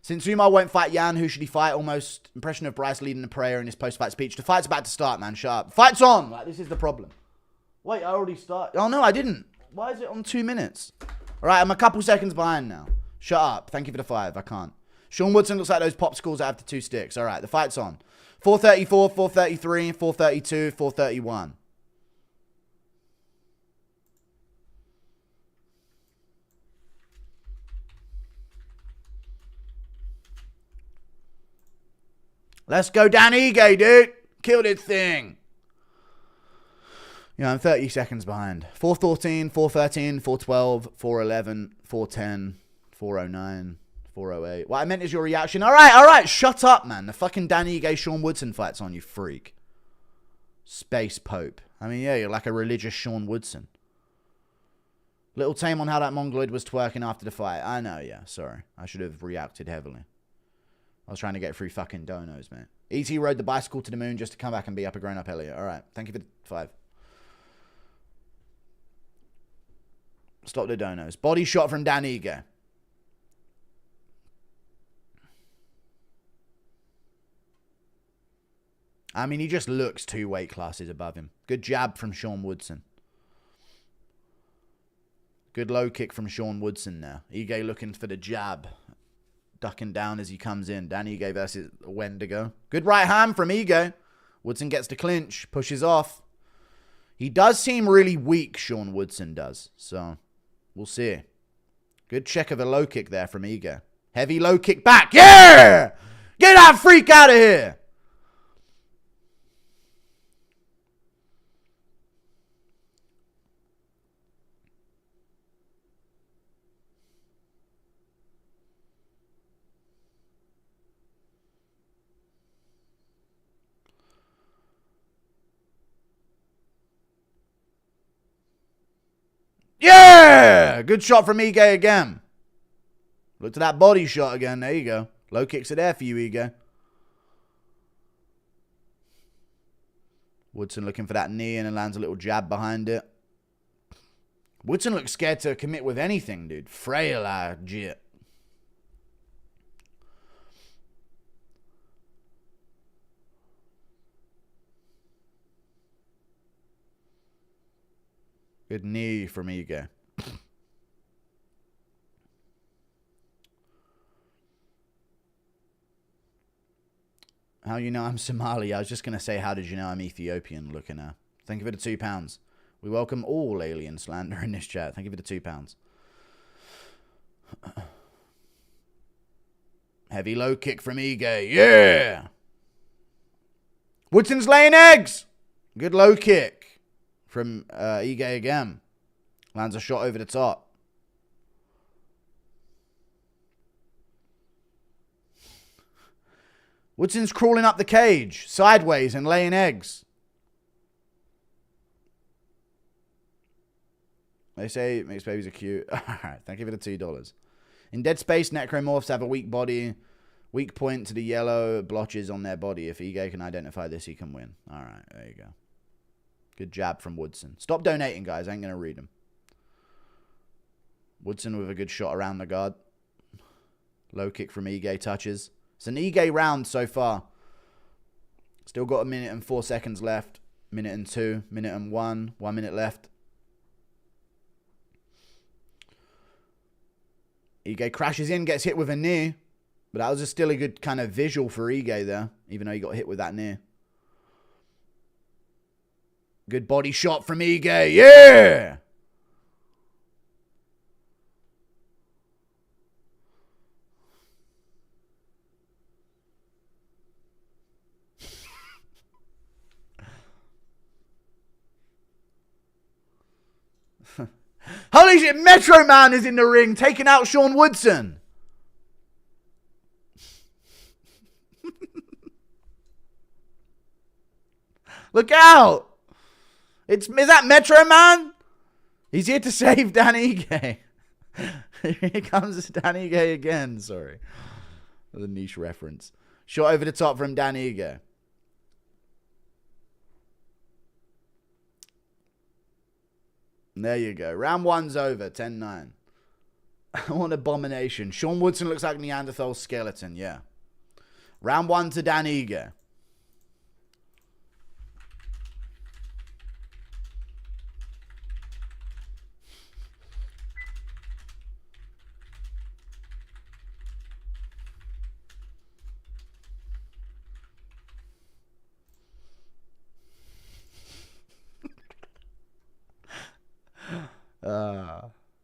Since Umar won't fight Yan, who should he fight? Almost impression of Bryce leading a prayer in his post-fight speech. The fight's about to start, man. Shut up. Fight's on! Like, this is the problem. Wait, I already started. Oh, no, I didn't. Why is it on 2 minutes? All right, I'm a couple seconds behind now. Shut up. Thank you for the 5. I can't. Sean Woodson looks like those popsicles that have the 2 sticks. All right, the fight's on. 4:34, 4:33, 4:32, 4:31. Let's go Dan Ige, dude. Kill this thing. Yeah, I'm 30 seconds behind. 4:14, 4:13, 4:12, 4:11, 4:10, 4:09, 4:08. What I meant is your reaction. All right. Shut up, man. The fucking Dan Ige Sean Woodson fight's on, you freak. Space Pope. I mean, yeah, you're like a religious Sean Woodson. Little tame on how that Mongoloid was twerking after the fight. I know, yeah. Sorry. I should have reacted heavily. I was trying to get through fucking donos, mate. E.T. rode the bicycle to the moon just to come back and be up a grown-up Elliot. All right. Thank you for the 5. Stop the donos. Body shot from Dan Ige. I mean, he just looks 2 weight classes above him. Good jab from Sean Woodson. Good low kick from Sean Woodson now. Ige looking for the jab. Ducking down as he comes in. Dan Ige versus Wendigo. Good right hand from Ige. Woodson gets the clinch. Pushes off. He does seem really weak, Sean Woodson does. So, we'll see. Good check of a low kick there from Ige. Heavy low kick back. Yeah! Get that freak out of here! Yeah! Good shot from Ige again. Look to that body shot again. There you go. Low kicks are there for you, Ige. Woodson looking for that knee and then lands a little jab behind it. Woodson looks scared to commit with anything, dude. Frail jit. Good knee from Ige. How you know I'm Somali? I was just going to say, how did you know I'm Ethiopian looking at? Thank you for the £2. We welcome all alien slander in this chat. Thank you for the £2. Heavy low kick from Ige. Yeah. Woodson's laying eggs. Good low kick from Ige again. Lands a shot over the top. Woodson's crawling up the cage, sideways and laying eggs. They say mixed babies are cute. Alright, thank you for the $2. In Dead Space, necromorphs have a weak body. Weak point to the yellow blotches on their body. If Ige can identify this, he can win. Alright, there you go. Good jab from Woodson. Stop donating, guys. I ain't going to read them. Woodson with a good shot around the guard. Low kick from Ige touches. It's an Ige round so far. Still got 1 minute and 4 seconds left. 1 minute and 2. 1 minute and 1. 1 minute left. Ige crashes in, gets hit with a knee. But that was still a good kind of visual for Ige there. Even though he got hit with that knee. Good body shot from Ige. Yeah! Holy shit, Metro Man is in the ring, taking out Sean Woodson. Look out! Is that Metro Man? He's here to save Dan Ige. Here comes Dan Ige again, sorry. The niche reference. Shot over the top from Dan Ige. There you go. Round 1's over. 10-9. What abomination. Sean Woodson looks like Neanderthal skeleton. Yeah. Round 1 to Dan Ige.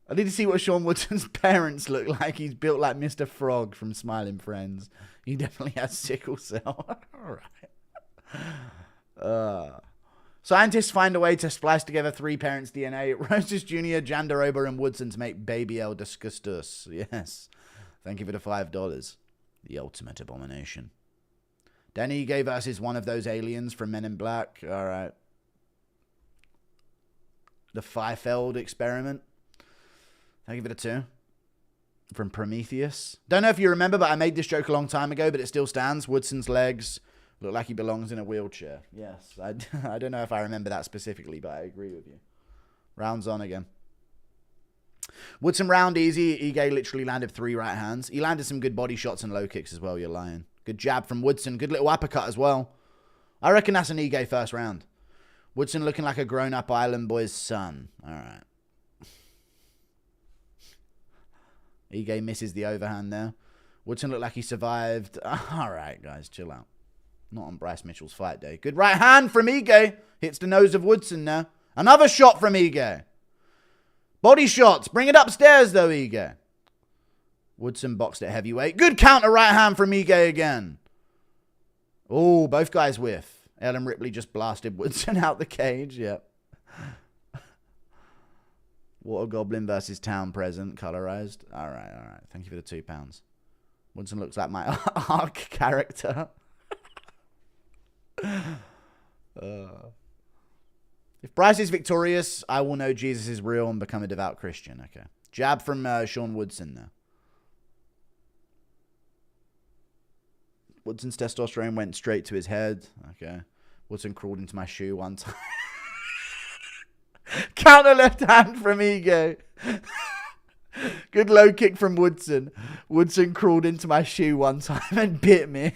I need to see what Sean Woodson's parents look like. He's built like Mr. Frog from Smiling Friends. He definitely has sickle cell. All right. Scientists find a way to splice together 3 parents' DNA. Roses Jr., Jandaroba, and Woodson to make baby El Disgustus. Yes. Thank you for the $5. The ultimate abomination. Danny Ige versus one of those aliens from Men in Black. All right. The Fiefeld experiment. Thank you for the 2. From Prometheus. Don't know if you remember, but I made this joke a long time ago, but it still stands. Woodson's legs look like he belongs in a wheelchair. Yes. I don't know if I remember that specifically, but I agree with you. Round's on again. Woodson round easy. Ige literally landed 3 right hands. He landed some good body shots and low kicks as well, you're lying. Good jab from Woodson. Good little uppercut as well. I reckon that's an Ige first round. Woodson looking like a grown-up island boy's son. All right. Ige misses the overhand there. Woodson looked like he survived. All right, guys, chill out. Not on Bryce Mitchell's fight day. Good right hand from Ige. Hits the nose of Woodson now. Another shot from Ige. Body shots. Bring it upstairs, though, Ige. Woodson boxed at heavyweight. Good counter right hand from Ige again. Oh, both guys whiff. Ellen Ripley just blasted Woodson out the cage. Yep. Water Goblin versus Town Present. Colorized. All right. Thank you for the £2. Woodson looks like my arc character. If Bryce is victorious, I will know Jesus is real and become a devout Christian. Okay. Jab from Sean Woodson there. Woodson's testosterone went straight to his head. Okay. Woodson crawled into my shoe one time. Counter left hand from Ige. Good low kick from Woodson. Woodson crawled into my shoe one time and bit me.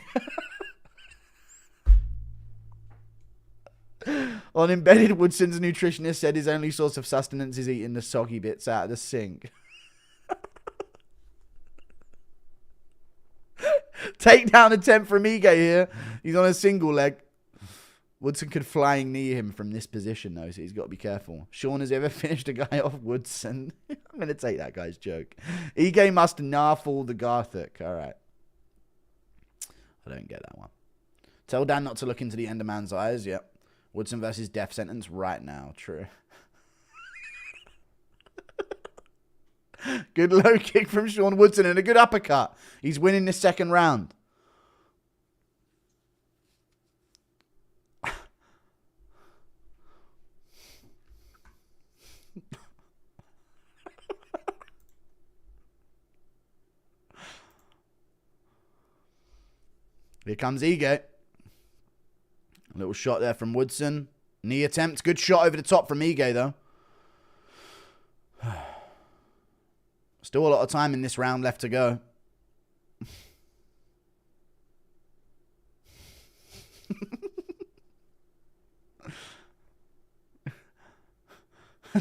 On Embedded, Woodson's nutritionist said his only source of sustenance is eating the soggy bits out of the sink. Takedown attempt from Ige here. He's on a single leg. Woodson could flying knee him from this position, though, so he's got to be careful. Sean has ever finished a guy off Woodson. I'm going to take that guy's joke. Ige must fall the Garthik. All right. I don't get that one. Tell Dan not to look into the Enderman's eyes. Yep. Woodson versus death sentence right now. True. Good low kick from Sean Woodson and a good uppercut. He's winning this second round. Here comes Ige. A little shot there from Woodson. Knee attempt. Good shot over the top from Ige, though. Still a lot of time in this round left to go.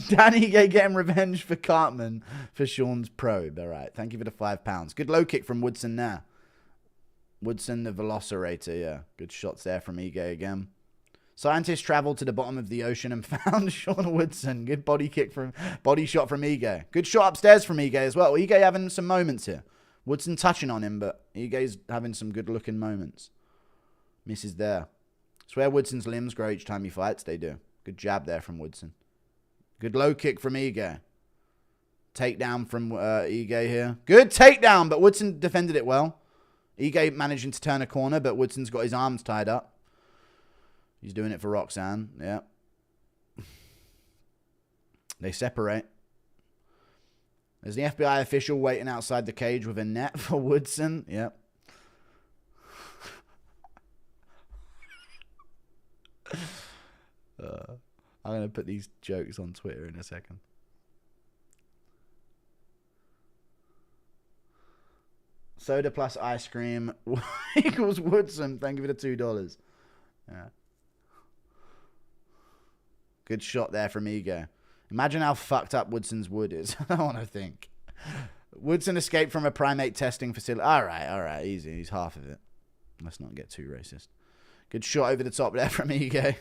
Danny getting revenge for Cartman for Sean's probe. All right. Thank you for the £5. Good low kick from Woodson there. Woodson, the Velocirator, yeah. Good shots there from Ige again. Scientists traveled to the bottom of the ocean and found Sean Woodson. Good body shot from Ige. Good shot upstairs from Ige as well. Ige having some moments here. Woodson touching on him, but Ige's having some good-looking moments. Misses there. Swear Woodson's limbs grow each time he fights. They do. Good jab there from Woodson. Good low kick from Ige. Takedown from Ige here. Good takedown, but Woodson defended it well. Ige managing to turn a corner, but Woodson's got his arms tied up. He's doing it for Roxanne. Yeah. They separate. There's the FBI official waiting outside the cage with a net for Woodson. Yep. I'm going to put these jokes on Twitter in a second. Soda plus ice cream equals Woodson. Thank you for the $2. Yeah. Good shot there from Ige. Imagine how fucked up Woodson's wood is. I want to think. Woodson escaped from a primate testing facility. All right. Easy. He's half of it. Let's not get too racist. Good shot over the top there from Ige.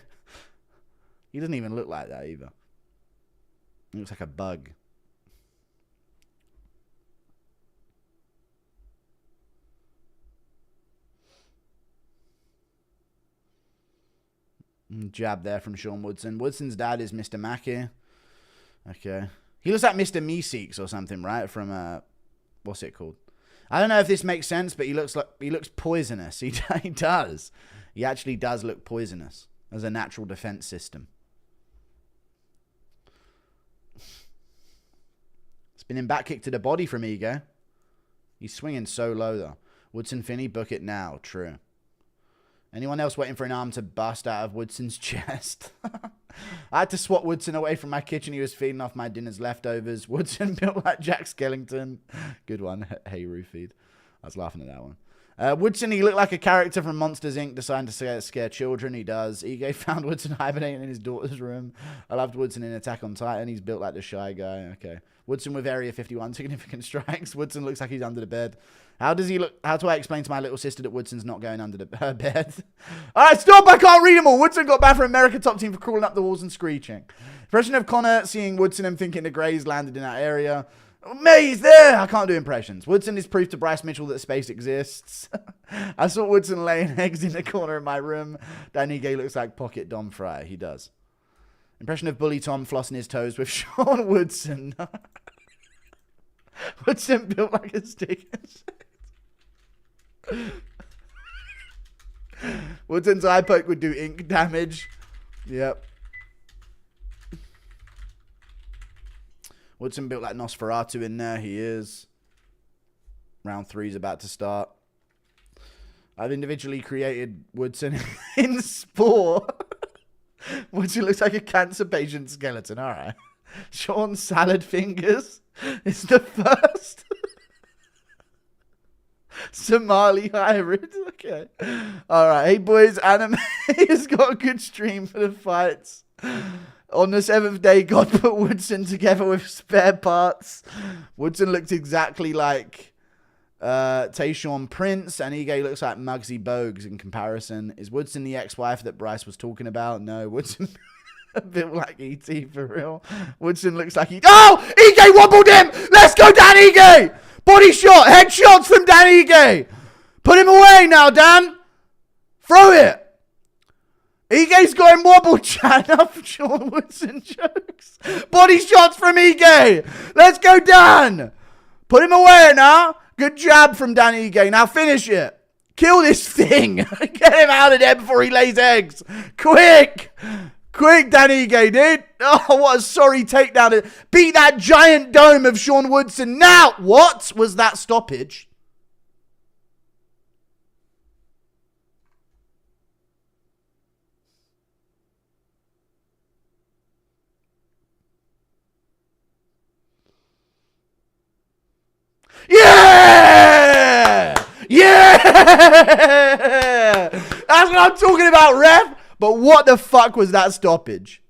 He doesn't even look like that either. He looks like a bug. Jab there from Sean Woodson. Woodson's dad is Mr. Mackey. Okay. He looks like Mr. Meeseeks or something, right? From, what's it called? I don't know if this makes sense, but he looks poisonous. He does. He actually does look poisonous as a natural defense system. Spinning back kick to the body from Ige. He's swinging so low, though. Woodson Finney, book it now. True. Anyone else waiting for an arm to bust out of Woodson's chest? I had to swat Woodson away from my kitchen. He was feeding off my dinner's leftovers. Woodson built like Jack Skellington. Good one. Hey, Roofied. I was laughing at that one. Woodson, he looked like a character from Monsters, Inc. deciding to scare children. He does. Ige found Woodson hibernating in his daughter's room. I loved Woodson in Attack on Titan. He's built like the Shy Guy. Okay. Woodson with Area 51 significant strikes. Woodson looks like he's under the bed. How does he look? How do I explain to my little sister that Woodson's not going under her bed? All right, stop. I can't read them all. Woodson got banned from America top team for crawling up the walls and screeching. Impression of Connor seeing Woodson and thinking the Greys landed in that area. May, he's there. I can't do impressions. Woodson is proof to Bryce Mitchell that space exists. I saw Woodson laying eggs in the corner of my room. Danny Gay looks like Pocket Dom Fryer. He does. Impression of Bully Tom flossing his toes with Sean Woodson. Woodson built like a stick. Woodson's eye poke would do ink damage. Yep. Woodson built like Nosferatu in there. He is. Round 3 is about to start. I've individually created Woodson in Spore. Woodson looks like a cancer patient skeleton. All right. Sean Salad Fingers is the first. Somali hybrid. Okay. All right. Hey, boys. Anime has got a good stream for the fights. On the 7th day, God put Woodson together with spare parts. Woodson looked exactly like Tayshaun Prince and Ige looks like Muggsy Bogues in comparison. Is Woodson the ex-wife that Bryce was talking about? No, Woodson a bit like E.T. for real. Woodson looks like Oh! Ige wobbled him! Let's go, Dan Ige! Body shot! Headshots from Dan Ige! Put him away now, Dan! Throw it! Ige's got him wobbled, chat. Enough Sean Woodson jokes. Body shots from Ige! Let's go, Dan! Put him away now! Good jab from Dan Ige. Now finish it. Kill this thing. Get him out of there before he lays eggs. Quick. Quick, Dan Ige, dude. Oh, what a sorry takedown. Beat that giant dome of Sean Woodson. Now, what was that stoppage? Yeah! Yeah! That's what I'm talking about, ref. But what the fuck was that stoppage?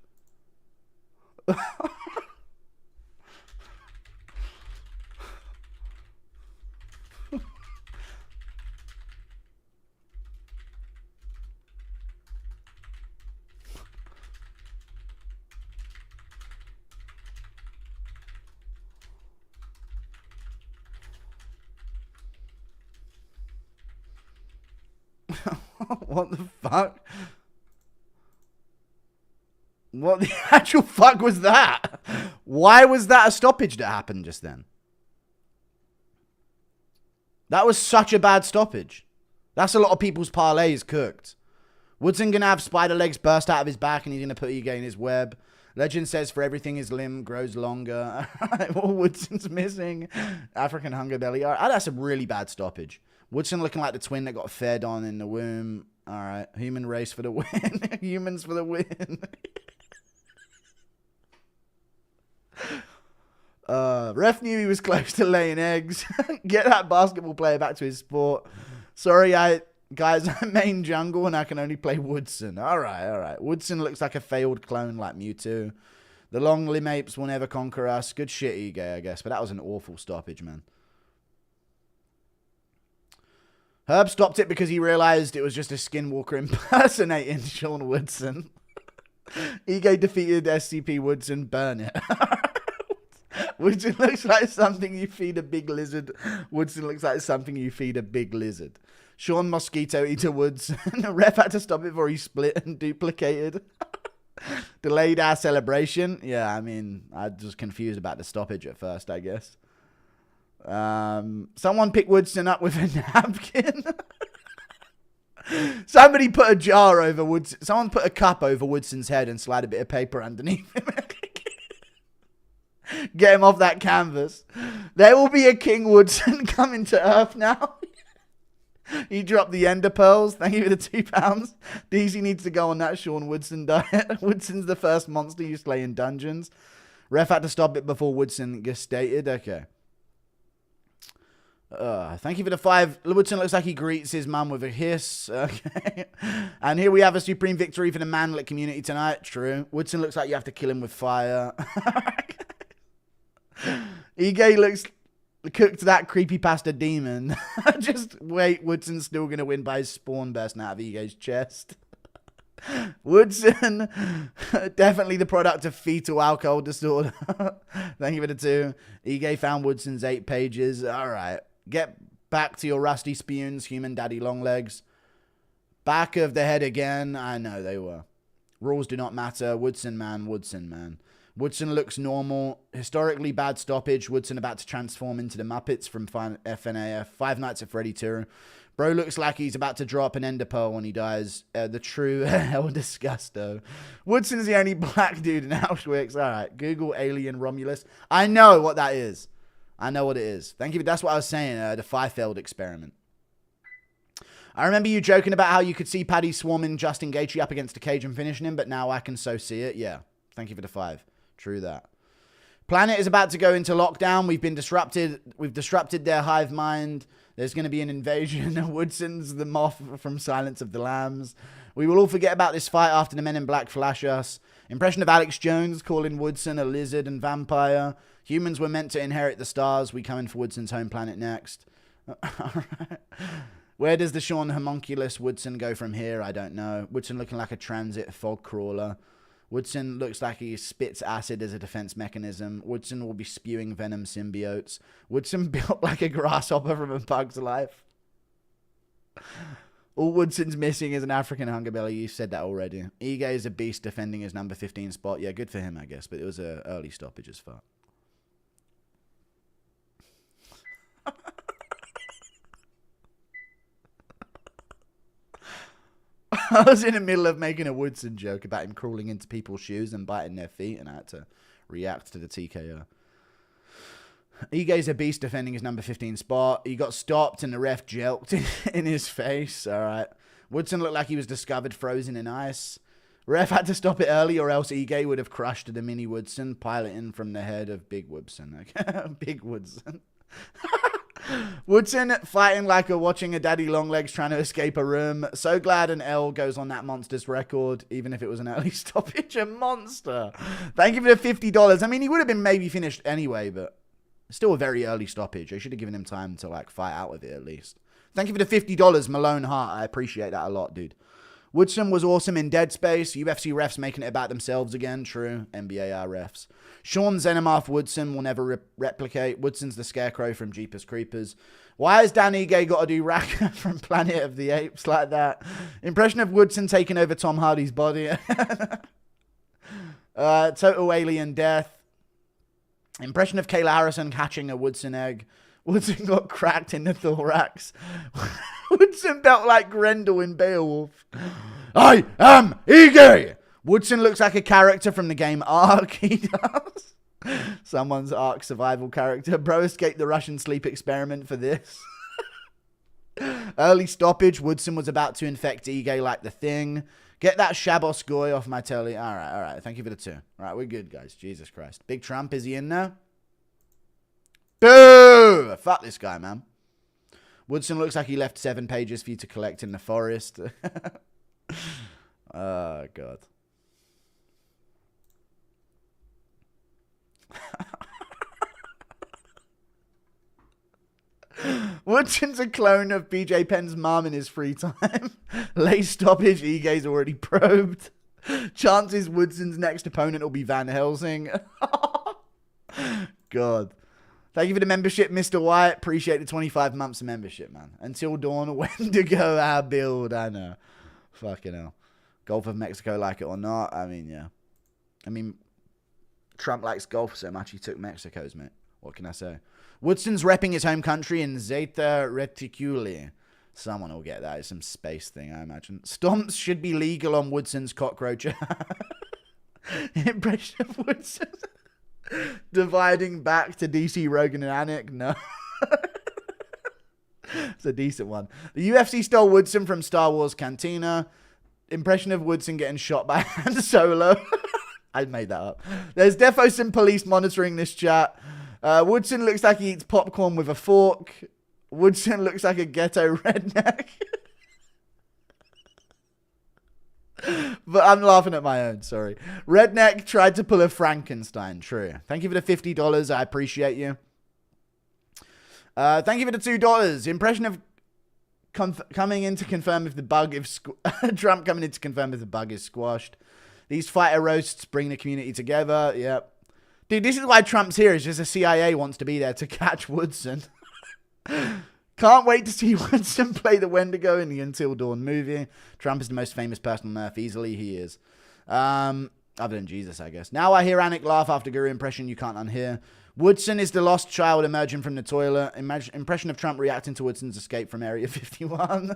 What the fuck? What the actual fuck was that? Why was that a stoppage that happened just then? That was such a bad stoppage. That's a lot of people's parlays cooked. Woodson gonna have spider legs burst out of his back and he's gonna put Ige in his web. Legend says for everything his limb grows longer. All Woodson's missing. African hunger belly. All right, that's a really bad stoppage. Woodson looking like the twin that got fed on in the womb. All right. Human race for the win. Humans for the win. Ref knew he was close to laying eggs. Get that basketball player back to his sport. Sorry, guys, I'm main jungle and I can only play Woodson. All right, all right. Woodson looks like a failed clone like Mewtwo. The long limb apes will never conquer us. Good shit, Ige, I guess. But that was an awful stoppage, man. Herb stopped it because he realized it was just a skinwalker impersonating Sean Woodson. Ige defeated SCP Woodson. Burn it. Woodson looks like something you feed a big lizard. Woodson looks like something you feed a big lizard. Sean Mosquito Eater Woodson. The ref had to stop it before he split and duplicated. Delayed our celebration. Yeah, I mean, I was confused about the stoppage at first, I guess. Someone picked Woodson up with a napkin. Somebody put a jar over Woodson. Someone put a cup over Woodson's head and slide a bit of paper underneath him. Get him off that canvas. There will be a King Woodson coming to Earth now. He dropped the ender pearls. Thank you for the £2. DZ needs to go on that Sean Woodson diet. Woodson's the first monster you slay in dungeons. Ref had to stop it before Woodson gets stated. Okay. Thank you for the 5. Woodson looks like he greets his mum with a hiss. Okay. And here we have a supreme victory for the manlet community tonight. True. Woodson looks like you have to kill him with fire. Ige looks cooked that creepypasta demon. Just wait. Woodson's still going to win by his spawn bursting out of Ige's chest. Woodson, definitely the product of fetal alcohol disorder. Thank you for the 2. Ige found Woodson's 8 pages. All right. Get back to your rusty spoons, human daddy long legs. Back of the head again. I know they were. Rules do not matter. Woodson man, Woodson man. Woodson looks normal. Historically bad stoppage. Woodson about to transform into the Muppets from FNAF. Five Nights at Freddy 2. Bro looks like he's about to drop an ender pearl when he dies. The true hell disgusto. Woodson's the only black dude in Auschwitz. All right. Google alien Romulus. I know what that is. I know what it is. Thank you. That's what I was saying. The Fifield experiment. I remember you joking about how you could see Paddy swarming Justin Gaethje up against a cage and finishing him, but now I can so see it. Yeah. Thank you for the 5. True that. Planet is about to go into lockdown. We've been disrupted. We've disrupted their hive mind. There's going to be an invasion. Woodson's the moth from Silence of the Lambs. We will all forget about this fight after the Men in Black flash us. Impression of Alex Jones calling Woodson a lizard and vampire. Humans were meant to inherit the stars. We coming for Woodson's home planet next. Where does the Sean Homunculus Woodson go from here? I don't know. Woodson looking like a transit fog crawler. Woodson looks like he spits acid as a defense mechanism. Woodson will be spewing venom symbiotes. Woodson built like a grasshopper from A Bug's Life. All Woodson's missing is an African hunger belly. You said that already. Ige is a beast defending his number 15 spot. Yeah, good for him, I guess. But it was an early stoppage as fuck. I was in the middle of making a Woodson joke about him crawling into people's shoes and biting their feet, and I had to react to the TKO. Ige's a beast defending his number 15 spot. He got stopped and the ref jelked in his face. All right. Woodson looked like he was discovered frozen in ice. Ref had to stop it early or else Ige would have crushed the mini Woodson, piloting from the head of Big Woodson. Okay. Big Woodson. Woodson fighting like watching a daddy longlegs trying to escape a room. So glad an L goes on that monster's record, even if it was an early stoppage. A monster. Thank you for the $50. I mean, he would have been maybe finished anyway, but still a very early stoppage. I should have given him time to like fight out with it at least. Thank you for the $50, Malone Hart. I appreciate that a lot, dude. Woodson was awesome in Dead Space. UFC refs making it about themselves again. True. NBAR refs. Sean Xenomorph Woodson will never replicate. Woodson's the Scarecrow from Jeepers Creepers. Why has Dan Ige got to do Raka from Planet of the Apes like that? Impression of Woodson taking over Tom Hardy's body. Total alien death. Impression of Kayla Harrison catching a Woodson egg. Woodson got cracked in the thorax. Woodson felt like Grendel in Beowulf. I am Ige! Woodson looks like a character from the game Ark. He does. Someone's Ark survival character. Bro escaped the Russian sleep experiment for this. Early stoppage. Woodson was about to infect Ige like the Thing. Get that Shabos Goy off my telly. All right. Thank you for the 2. All right, we're good, guys. Jesus Christ. Big Trump, is he in now? Boo! Fuck this guy, man. Woodson looks like he left 7 pages for you to collect in the forest. Oh, God. Woodson's a clone of BJ Penn's mom in his free time. Late stoppage, Ige's already probed. Chances Woodson's next opponent will be Van Helsing. God. Thank you for the membership, Mr. White. Appreciate the 25 months of membership, man. Until dawn, when to go our build, I know. Fucking hell. Gulf of Mexico, like it or not, I mean, yeah. I mean, Trump likes golf so much he took Mexico's, mate. What can I say? Woodson's repping his home country in Zeta Reticuli. Someone will get that. It's some space thing, I imagine. Stomps should be legal on Woodson's cockroach. Impression of Woodson dividing back to DC, Rogan, and Anik. No. It's a decent one. The UFC stole Woodson from Star Wars Cantina. Impression of Woodson getting shot by Han Solo. I made that up. There's defo some police monitoring this chat. Woodson looks like he eats popcorn with a fork. Woodson looks like a ghetto redneck. But I'm laughing at my own, sorry. Redneck tried to pull a Frankenstein. True. Thank you for the $50. I appreciate you. Thank you for the $2. Impression of coming in to confirm if the bug if Trump coming in to confirm if the bug is squashed. These fighter roasts bring the community together. Yep. Dude, this is why Trump's here. It's just the CIA wants to be there to catch Woodson. Can't wait to see Woodson play the Wendigo in the Until Dawn movie. Trump is the most famous person on earth. Easily, he is. Other than Jesus, I guess. Now I hear Anik laugh after Guru impression you can't unhear. Woodson is the lost child emerging from the toilet. Impression of Trump reacting to Woodson's escape from Area 51.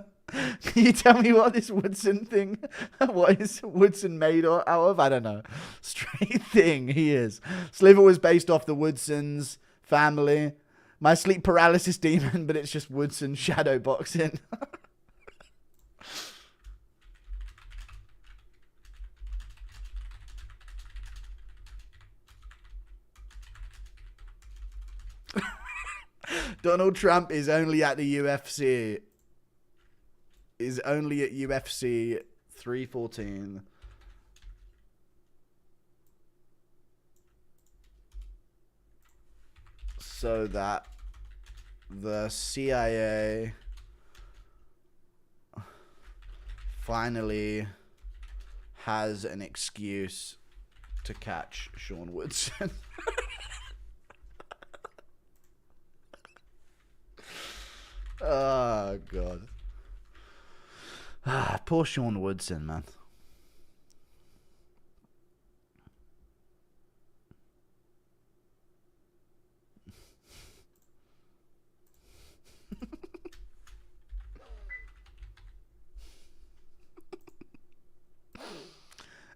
Can you tell me what this Woodson thing, what is Woodson made out of? I don't know. Straight thing, he is. Sliver was based off the Woodsons family. My sleep paralysis demon, but it's just Woodson shadow boxing. Donald Trump is only at the UFC. Is only at UFC 314. So that the CIA finally has an excuse to catch Sean Woodson. Oh, God. Poor Sean Woodson, man.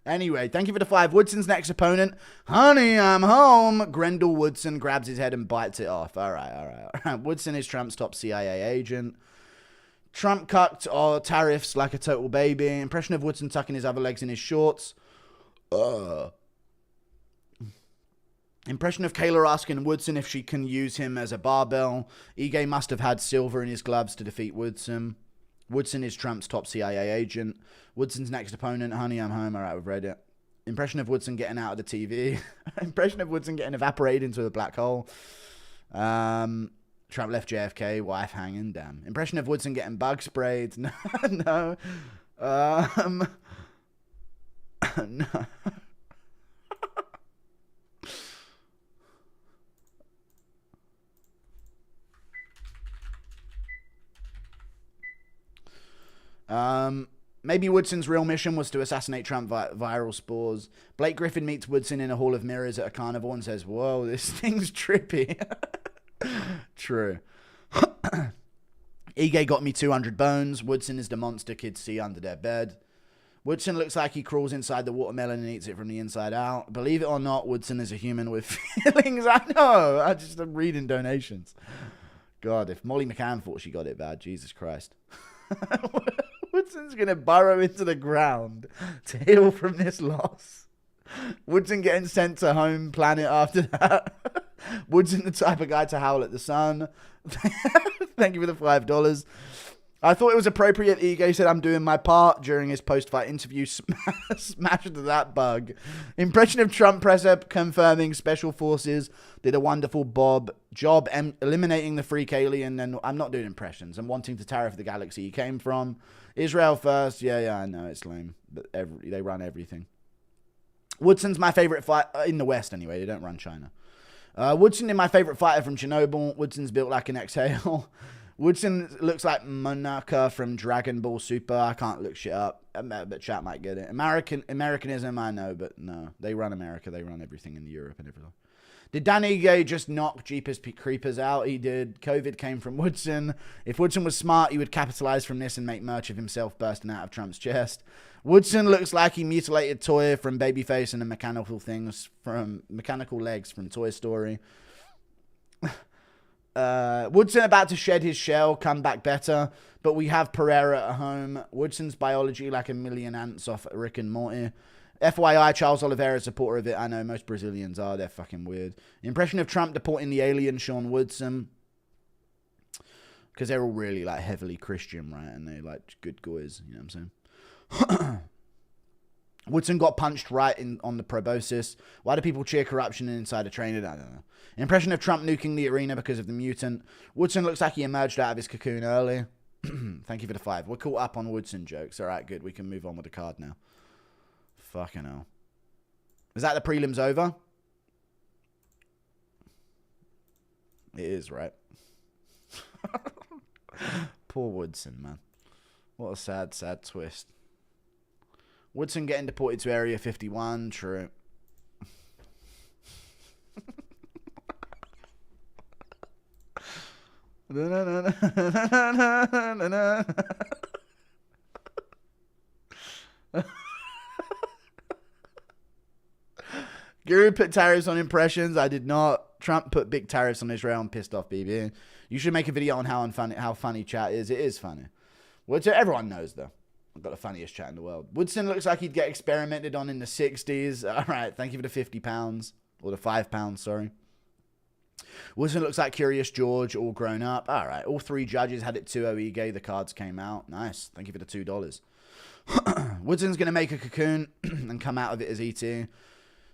Anyway, thank you for the 5. Woodson's next opponent. Honey, I'm home. Grendel Woodson grabs his head and bites it off. All right. Woodson is Trump's top CIA agent. Trump cucked or tariffs like a total baby. Impression of Woodson tucking his other legs in his shorts. Impression of Kayla asking Woodson if she can use him as a barbell. Ige must have had Silva in his gloves to defeat Woodson. Woodson is Trump's top CIA agent. Woodson's next opponent. Honey, I'm home. All right, we've read it. Impression of Woodson getting out of the TV. Impression of Woodson getting evaporated into a black hole. Trump left JFK, wife hanging. Damn. Impression of Woodson getting bug sprayed. No. No. Maybe Woodson's real mission was to assassinate Trump via viral spores. Blake Griffin meets Woodson in a hall of mirrors at a carnival and says, whoa, this thing's trippy. True. Ige got me 200 bones. Woodson is the monster kids see under their bed. Woodson looks like he crawls inside the watermelon and eats it from the inside out. Believe it or not, Woodson is a human with feelings. I know. I'm reading donations. God, if Molly McCann thought she got it bad, Jesus Christ. Woodson's going to burrow into the ground to heal from this loss. Woodson getting sent to home planet after that. Woodson the type of guy to howl at the sun. Thank you for the $5. I thought it was appropriate. Ige said I'm doing my part during his post-fight interview. Smashed that bug. Impression of Trump presser confirming special forces did a wonderful job eliminating the freak alien. And I'm not doing impressions. I'm wanting to tariff the galaxy he came from. Israel first. Yeah, I know it's lame, but they run everything. Woodson's my favorite fight in the West anyway. They don't run China. Woodson is my favorite fighter from Chernobyl. Woodson's built like an exhale. Woodson looks like Monaka from Dragon Ball Super. I can't look shit up, but chat might get it. Americanism, I know, but no. They run America. They run everything in Europe and everything. Did Dan Ige just knock Jeepers Creepers out? He did. COVID came from Woodson. If Woodson was smart, he would capitalize from this and make merch of himself bursting out of Trump's chest. Woodson looks like he mutilated Toy from Babyface and the mechanical legs from Toy Story. Woodson about to shed his shell, come back better, but we have Pereira at home. Woodson's biology like a million ants off Rick and Morty. FYI, Charles Oliveira is a supporter of it. I know most Brazilians are. They're fucking weird. Impression of Trump deporting the alien, Sean Woodson. Because they're all really like heavily Christian, right? And they're like good guys, you know what I'm saying? Woodson got punched right on the proboscis. Why do people cheer corruption inside a train? I don't know. Impression of Trump nuking the arena because of the mutant. Woodson looks like he emerged out of his cocoon early. Thank you for the 5. We're caught up on Woodson jokes. All right, good. We can move on with the card now. Fucking hell. Is that the prelims over? It is, right? Poor Woodson, man. What a sad, sad twist. Woodson getting deported to Area 51. True. Guru put tariffs on impressions. I did not. Trump put big tariffs on Israel and pissed off BB. You should make a video on how funny chat is. It is funny. Which everyone knows, though. I've got the funniest chat in the world. Woodson looks like he'd get experimented on in the 60s. All right, thank you for the £50. Or the £5, sorry. Woodson looks like Curious George, all grown up. All right, all 3 judges had it 2-0 Ige. The cards came out. Nice. Thank you for the $2. Woodson's going to make a cocoon and come out of it as E.T.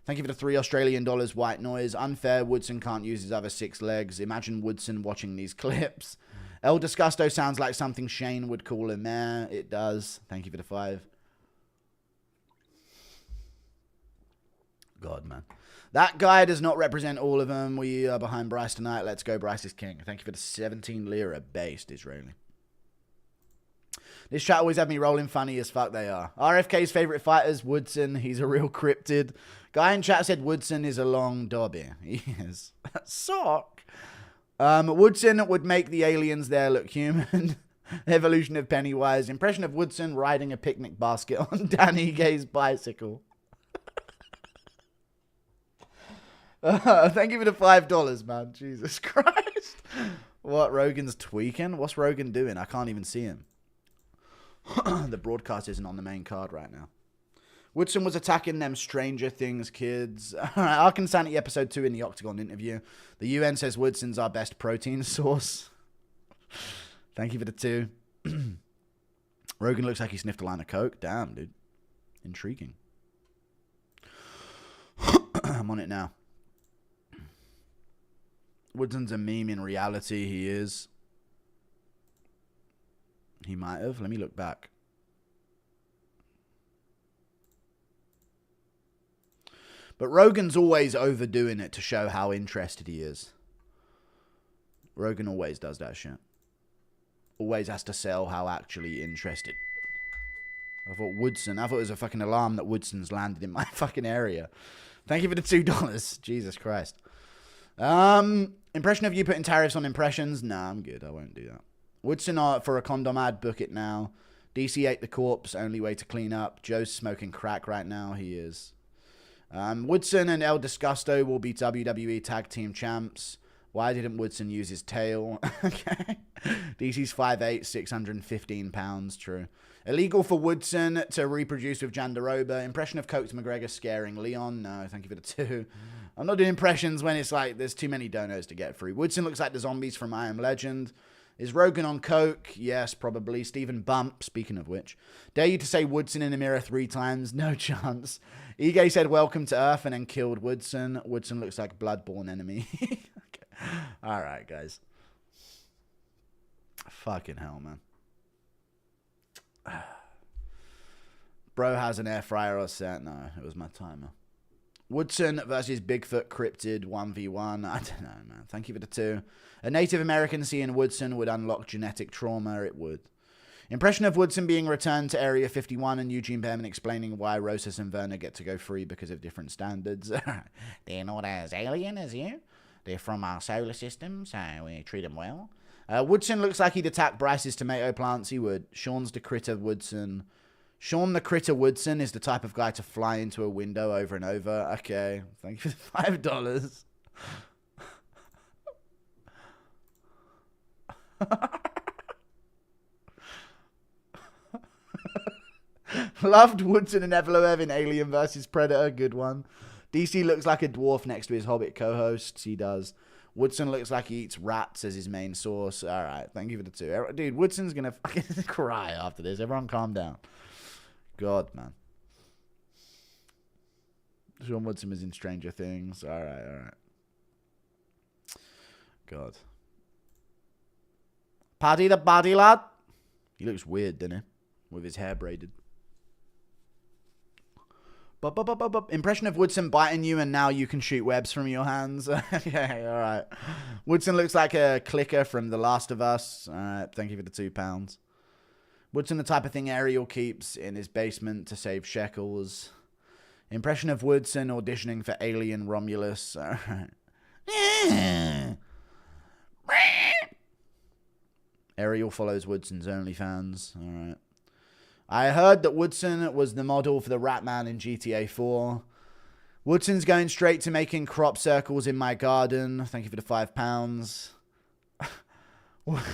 Thank you for the $3 white noise. Unfair. Woodson can't use his other 6 legs. Imagine Woodson watching these clips. El Disgusto sounds like something Shane would call him. It does. Thank you for the 5. God, man. That guy does not represent all of them. We are behind Bryce tonight. Let's go. Bryce is king. Thank you for the 17 lira based Israeli. This chat always have me rolling funny as fuck they are. RFK's favourite fighters, Woodson. He's a real cryptid. Guy in chat said Woodson is a long dobby. He is. Sock. Woodson would make the aliens there look human. Evolution of Pennywise. Impression of Woodson riding a picnic basket on Danny Gay's bicycle. Thank you for the $5, man. Jesus Christ. What? Rogan's tweaking? What's Rogan doing? I can't even see him. The broadcast isn't on the main card right now. Woodson was attacking them Stranger Things kids. Arkansanity episode 2 in the Octagon interview. The UN says Woodson's our best protein source. Thank you for the 2. Rogan looks like he sniffed a line of coke. Damn, dude. Intriguing. I'm on it now. Woodson's a meme in reality. He is. He might have. Let me look back. But Rogan's always overdoing it to show how interested he is. Rogan always does that shit. Always has to sell how actually interested. I thought it was a fucking alarm that Woodson's landed in my fucking area. Thank you for the $2. Jesus Christ. Impression of you putting tariffs on impressions? Nah, I'm good. I won't do that. Woodson for a condom ad. Book it now. DC ate the corpse. Only way to clean up. Joe's smoking crack right now. He is. Woodson and El Disgusto will be WWE Tag Team Champs. Why didn't Woodson use his tail? Okay. DC's 5'8", 615 pounds. True. Illegal for Woodson to reproduce with Jandaroba. Impression of Coates McGregor scaring Leon. No, thank you for the 2. I'm not doing impressions when it's like there's too many donos to get through. Woodson looks like the zombies from I Am Legend. Is Rogan on coke? Yes, probably. Stephen Bump, speaking of which. Dare you to say Woodson in the mirror 3 times? No chance. Ige said welcome to Earth and then killed Woodson. Woodson looks like bloodborne enemy. Okay. All right, guys. Fucking hell, man. Bro has an air fryer or set. No, it was my timer. Woodson versus Bigfoot Cryptid 1v1. I don't know, man. Thank you for the 2. A Native American seeing Woodson would unlock genetic trauma. It would. Impression of Woodson being returned to Area 51 and Eugene Behrman explaining why Rosas and Werner get to go free because of different standards. They're not as alien as you. They're from our solar system, so we treat them well. Woodson looks like he'd attack Bryce's tomato plants. He would. Sean the Critter Woodson is the type of guy to fly into a window over and over. Okay. Thank you for the $5. Loved Woodson and Evloev in Alien vs. Predator. Good one. DC looks like a dwarf next to his Hobbit co-hosts. He does. Woodson looks like he eats rats as his main source. All right. Thank you for the 2. Dude, Woodson's going to fucking cry after this. Everyone calm down. God, man. Sean Woodson was in Stranger Things. All right. God. Paddy the body lad. He looks weird, doesn't he? With his hair braided. Impression of Woodson biting you and now you can shoot webs from your hands. Okay, all right. Woodson looks like a clicker from The Last of Us. All right, thank you for the £2. Woodson the type of thing Ariel keeps in his basement to save shekels. Impression of Woodson auditioning for Alien Romulus. All right. Ariel follows Woodson's OnlyFans. All right. I heard that Woodson was the model for the Ratman in GTA 4. Woodson's going straight to making crop circles in my garden. Thank you for the £5.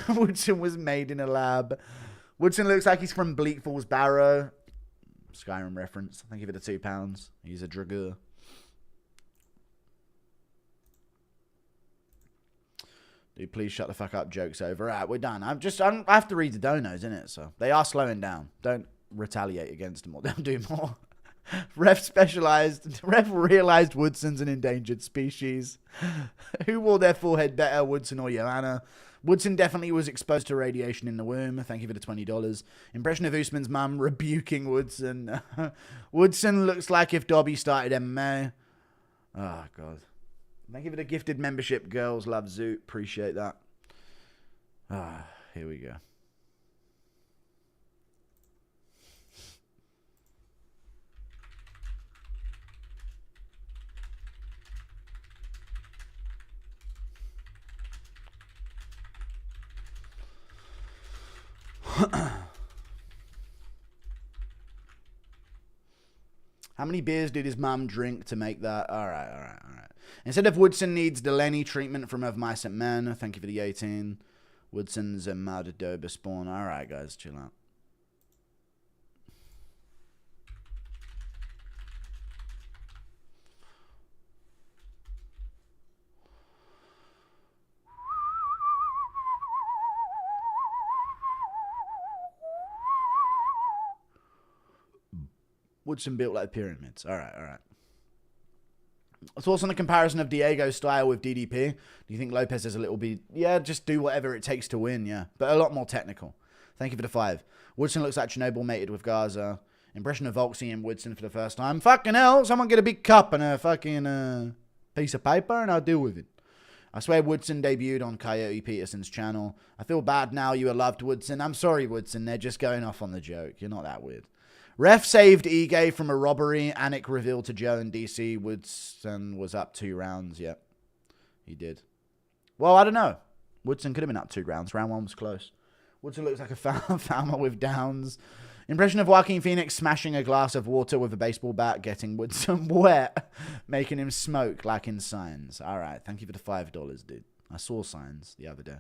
Woodson was made in a lab. Woodson looks like he's from Bleak Falls Barrow. Skyrim reference. Thank you for the £2. He's a dragoon. Dude, please shut the fuck up. Joke's over. All right, we're done. I have to read the donos, innit? So they are slowing down. Don't retaliate against them or they'll do more. Ref realized Woodson's an endangered species. Who wore their forehead better, Woodson or Joanna? Woodson definitely was exposed to radiation in the womb. Thank you for the $20. Impression of Usman's mum rebuking Woodson. Woodson looks like if Dobby started MMA. Oh, God. Thank you for the gifted membership, girls. Love Zoot. Appreciate that. Here we go. How many beers did his mum drink to make that? All right. Instead of Woodson needs Delaney treatment from Of Mice and Men. Thank you for the 18. Woodson's a Maudadoba spawn. All right, guys, chill out. Woodson built like pyramids. All right. Thoughts on the comparison of Diego's style with DDP? Do you think Lopes is a little bit... Yeah, just do whatever it takes to win, yeah. But a lot more technical. Thank you for the 5. Woodson looks like Chernobyl mated with Gaza. Impression of Volksy and Woodson for the first time. Fucking hell, someone get a big cup and a fucking piece of paper and I'll deal with it. I swear Woodson debuted on Coyote Peterson's channel. I feel bad now you are loved, Woodson. I'm sorry, Woodson. They're just going off on the joke. You're not that weird. Ref saved Ige from a robbery. Anik revealed to Joe and DC. Woodson was up 2 rounds. Yep, he did. Well, I don't know. Woodson could have been up 2 rounds. Round 1 was close. Woodson looks like a farmer with downs. Impression of Joaquin Phoenix smashing a glass of water with a baseball bat, getting Woodson wet, making him smoke like in Signs. All right, thank you for the $5, dude. I saw Signs the other day.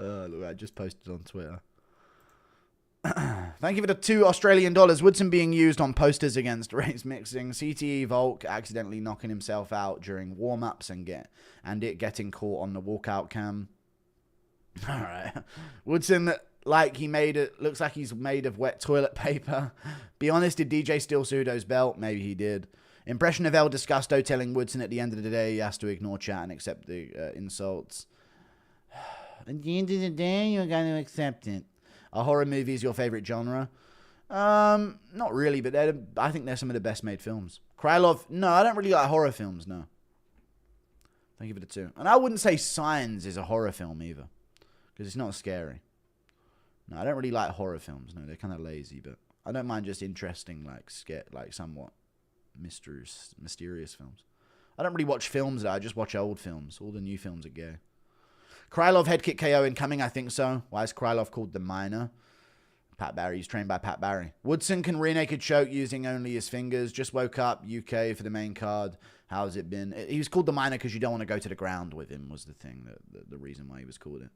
Look, I just posted on Twitter. Thank you for the $2 Australian. Woodson being used on posters against race mixing. CTE Volk accidentally knocking himself out during warm-ups and it getting caught on the walkout cam. All right. Woodson, like looks like he's made of wet toilet paper. Be honest, did DJ steal Pseudo's belt? Maybe he did. Impression of El Disgusto telling Woodson at the end of the day he has to ignore chat and accept the insults. At the end of the day, you're going to accept it. Are horror movies your favorite genre? Not really, but I think they're some of the best made films. Krylov, no, I don't really like horror films, no. Thank you for the 2. And I wouldn't say Signs is a horror film either, because it's not scary. No, I don't really like horror films. No, they're kind of lazy, but I don't mind just interesting, like somewhat mysterious films. I don't really watch films, though. I just watch old films. All the new films are gay. Krylov head kick KO incoming, I think so. Why is Krylov called the Miner? Pat Barry, he's trained by Pat Barry. Woodson can rear naked choke using only his fingers. Just woke up, UK for the main card. How's it been? He was called the Miner because you don't want to go to the ground with him was the thing, the reason why he was called it.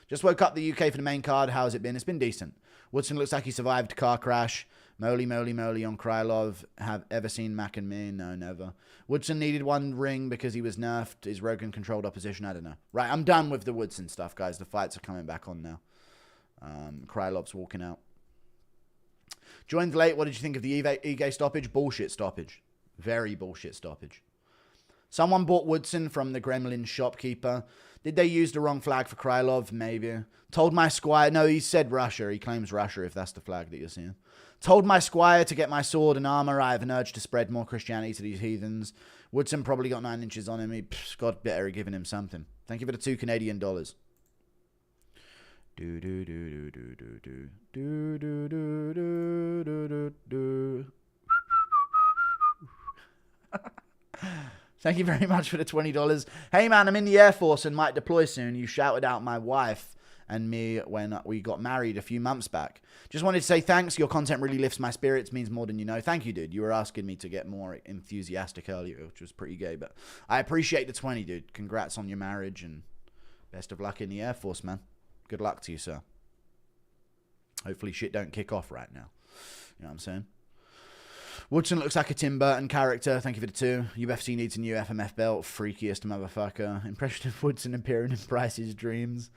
Just woke up the UK for the main card. How's it been? It's been decent. Woodson looks like he survived car crash. Moly on Krylov. Have ever seen Mac and Me? No, never. Woodson needed 1 ring because he was nerfed. Is Rogan controlled opposition? I don't know. Right, I'm done with the Woodson stuff, guys. The fights are coming back on now. Krylov's walking out. Joined late. What did you think of the Ige stoppage? Bullshit stoppage. Very bullshit stoppage. Someone bought Woodson from the Gremlin shopkeeper. Did they use the wrong flag for Krylov? Maybe. Told my squire... No, he said Russia. He claims Russia if that's the flag that you're seeing. Told my squire to get my sword and armor. I have an urge to spread more Christianity to these heathens. Woodson probably got 9 inches on him. God better giving him something. Thank you for the $2 Canadian. Do do do do do do do do do do do do. Thank you very much for the $20. Hey man, I'm in the Air Force and might deploy soon. You shouted out my wife and me when we got married a few months back. Just wanted to say thanks. Your content really lifts my spirits, means more than you know. Thank you, dude. You were asking me to get more enthusiastic earlier, which was pretty gay, but I appreciate the 20, dude. Congrats on your marriage, and best of luck in the Air Force, man. Good luck to you, sir. Hopefully shit don't kick off right now. You know what I'm saying? Woodson looks like a Tim Burton character. Thank you for the 2. UFC needs a new FMF belt. Freakiest motherfucker. Impression of Woodson appearing in Price's dreams.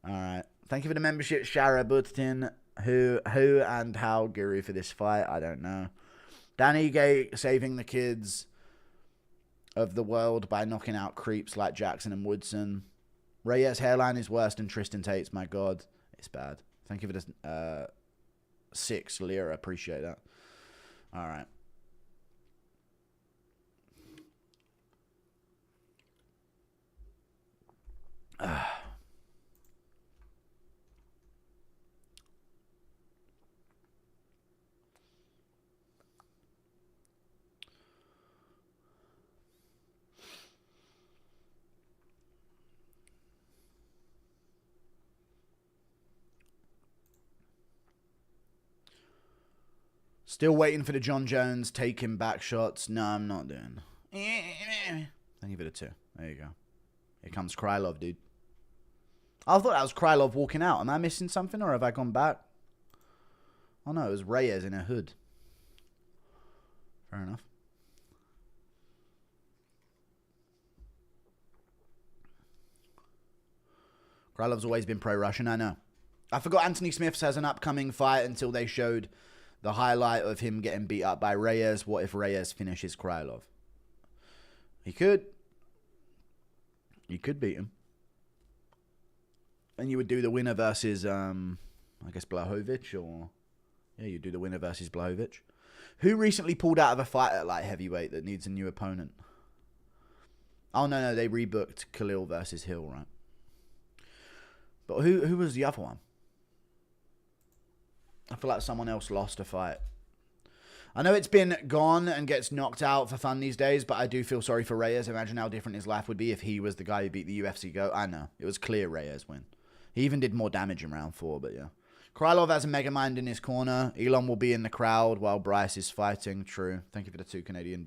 Alright. Thank you for the membership, Shara Butin. Who and how Guru for this fight? I don't know. Danny Gay saving the kids of the world by knocking out creeps like Jackson and Woodson. Reyes' hairline is worse than Tristan Tate's. My God. It's bad. Thank you for the 6, Lira. Appreciate that. All right. Still waiting for the John Jones taking back shots. No, I'm not doing. Thank you for the 2. There you go. Here comes Krylov, dude. I thought that was Krylov walking out. Am I missing something, or have I gone back? Oh no, it was Reyes in a hood. Fair enough. Krylov's always been pro-Russian, I know. I forgot Anthony Smith has an upcoming fight until they showed the highlight of him getting beat up by Reyes. What if Reyes finishes Krylov? He could. You could beat him. And you would do the winner versus, I guess, Blachowicz, or... Yeah, you'd do the winner versus Blachowicz. Who recently pulled out of a fight at light heavyweight that needs a new opponent? Oh, no, they rebooked Khalil versus Hill, right? But who was the other one? I feel like someone else lost a fight. I know it's been gone and gets knocked out for fun these days, but I do feel sorry for Reyes. Imagine how different his life would be if he was the guy who beat the UFC GOAT. I know. It was clear Reyes win. He even did more damage in round 4, but yeah. Krylov has a Megamind in his corner. Elon will be in the crowd while Bryce is fighting. True. Thank you for the $2 Canadian.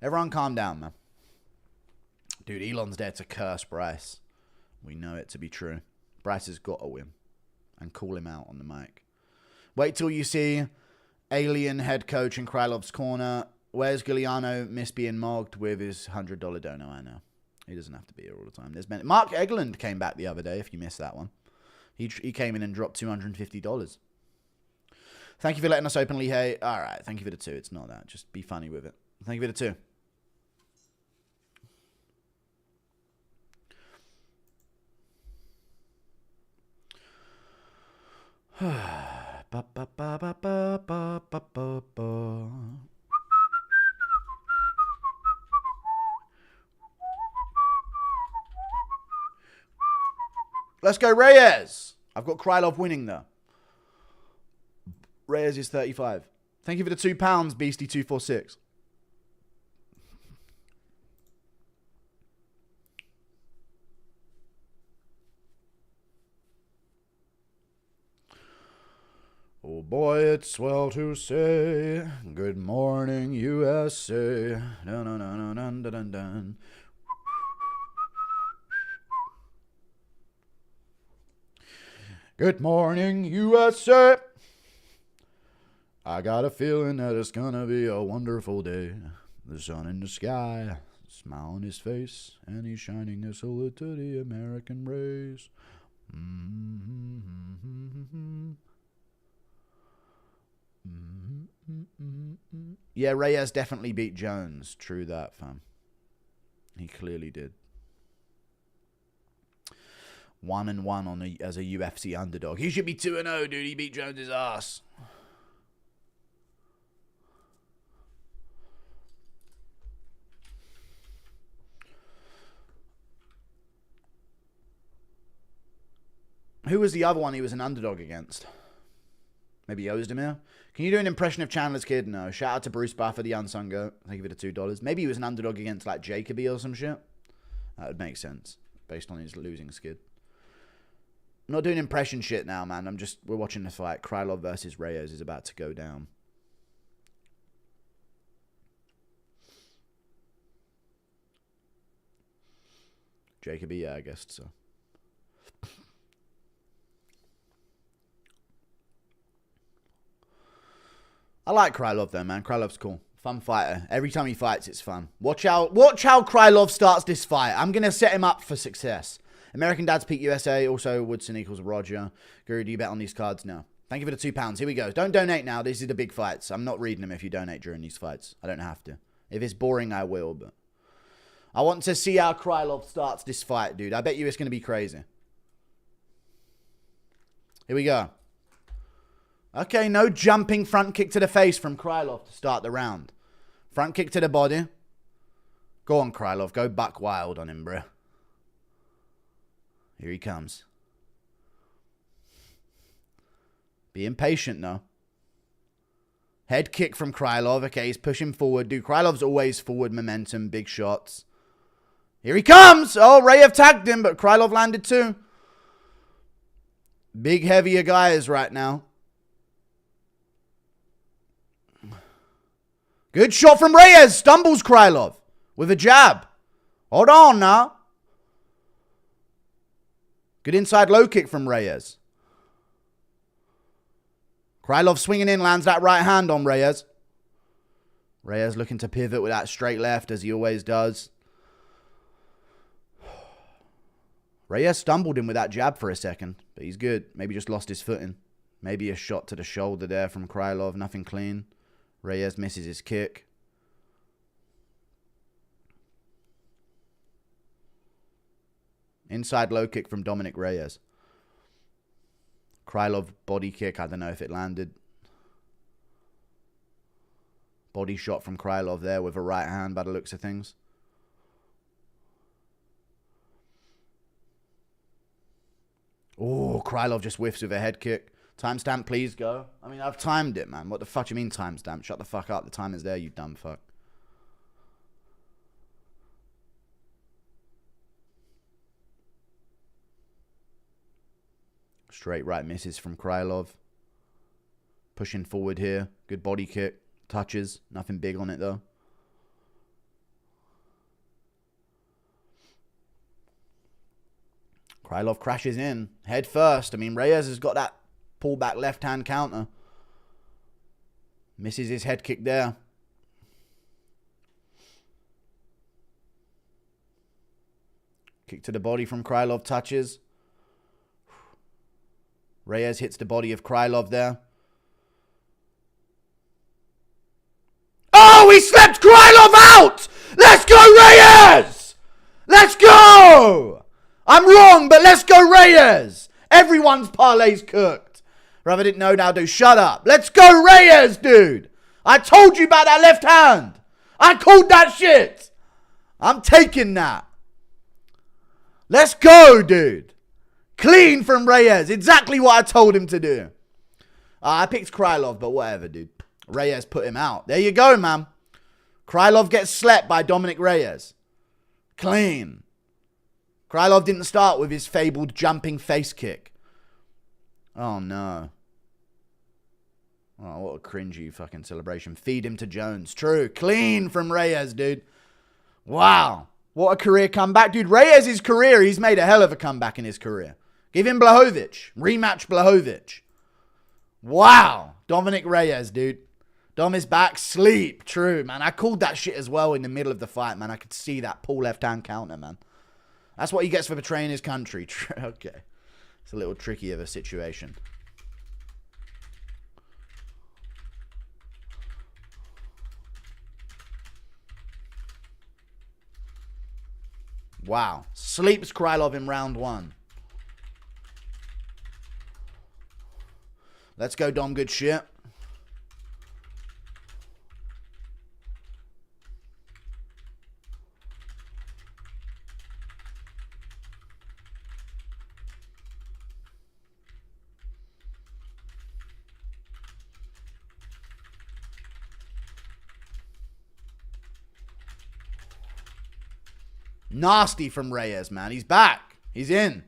Everyone calm down, man. Dude, Elon's there to curse Bryce. We know it to be true. Bryce has got to win. And call him out on the mic. Wait till you see alien head coach in Krylov's corner. Where's Giuliano miss being mogged with his $100 dono? I know. He doesn't have to be here all the time. There's been... Mark Egland came back the other day, if you missed that one. He came in and dropped $250. Thank you for letting us openly hate. All right, thank you for the 2. It's not that. Just be funny with it. Thank you for the 2. Ba, ba, ba, ba, ba, ba, ba, ba, ba. Let's go, Reyes. I've got Krylov winning, though. Reyes is 35. Thank you for the £2, Beastie246. Oh boy, it's swell to say, good morning, USA. Dun, dun, dun, dun, dun, dun, dun. Good morning, USA. I got a feeling that it's gonna be a wonderful day. The sun in the sky, smile on his face, and he's shining a salute to the American race. Yeah, Reyes definitely beat Jones. True that, fam. He clearly did. 1-1 as a UFC underdog. He should be 2-0, dude. He beat Jones's ass. Who was the other one he was an underdog against? Maybe Ozdemir? Can you do an impression of Chandler's kid? No. Shout out to Bruce Buffer, the unsung goat. Thank you for the $2. Maybe he was an underdog against like Jacoby or some shit. That would make sense based on his losing skid. I'm not doing impression shit now, man. We're watching the fight. Krylov versus Reyes is about to go down. Jacoby, yeah, I guess so. I like Krylov though, man. Krylov's cool. Fun fighter. Every time he fights, it's fun. Watch how Krylov starts this fight. I'm going to set him up for success. American Dad's Peak USA. Also, Woodson equals Roger. Guru, do you bet on these cards? No. Thank you for the £2. Here we go. Don't donate now. These are the big fights. I'm not reading them if you donate during these fights. I don't have to. If it's boring, I will, but I want to see how Krylov starts this fight, dude. I bet you it's going to be crazy. Here we go. Okay, no jumping front kick to the face from Krylov to start the round. Front kick to the body. Go on, Krylov. Go buck wild on him, bro. Here he comes. Be impatient, though. Head kick from Krylov. Okay, he's pushing forward. Dude, Krylov's always forward momentum. Big shots. Here he comes. Oh, Reyes tagged him, but Krylov landed too. Big, heavier guys right now. Good shot from Reyes. Stumbles Krylov with a jab. Hold on now. Good inside low kick from Reyes. Krylov swinging in, lands that right hand on Reyes. Reyes looking to pivot with that straight left as he always does. Reyes stumbled him with that jab for a second, but he's good. Maybe just lost his footing. Maybe a shot to the shoulder there from Krylov. Nothing clean. Reyes misses his kick. Inside low kick from Dominic Reyes. Krylov body kick. I don't know if it landed. Body shot from Krylov there with a right hand by the looks of things. Oh, Krylov just whiffs with a head kick. Timestamp, please go. I mean, I've timed it, man. What the fuck do you mean timestamp? Shut the fuck up. The time is there, you dumb fuck. Straight right misses from Krylov. Pushing forward here. Good body kick. Touches. Nothing big on it, though. Krylov crashes in. Head first. I mean, Reyes has got that pullback left-hand counter. Misses his head kick there. Kick to the body from Krylov. Touches. Reyes hits the body of Krylov there. Oh, he slept Krylov out! Let's go, Reyes! Let's go! I'm wrong, but let's go, Reyes! Everyone's parlay's cooked. Rather didn't know, now do. Shut up. Let's go, Reyes, dude! I told you about that left hand. I called that shit. I'm taking that. Let's go, dude. Clean from Reyes. Exactly what I told him to do. I picked Krylov, but whatever, dude. Reyes put him out. There you go, man. Krylov gets slept by Dominic Reyes. Clean. Krylov didn't start with his fabled jumping face kick. Oh, no. Oh, what a cringy fucking celebration. Feed him to Jones. True. Clean from Reyes, dude. Wow. What a career comeback. Dude, Reyes' career, he's made a hell of a comeback in his career. Give him Blachowicz. Rematch Blachowicz. Wow. Dominic Reyes, dude. Dom is back. Sleep. True, man. I called that shit as well in the middle of the fight, man. I could see that pull left-hand counter, man. That's what he gets for betraying his country. Okay. It's a little tricky of a situation. Wow. Sleeps Krylov in round one. Let's go, Dom. Good shit. Nasty from Reyes, man. He's back. He's in.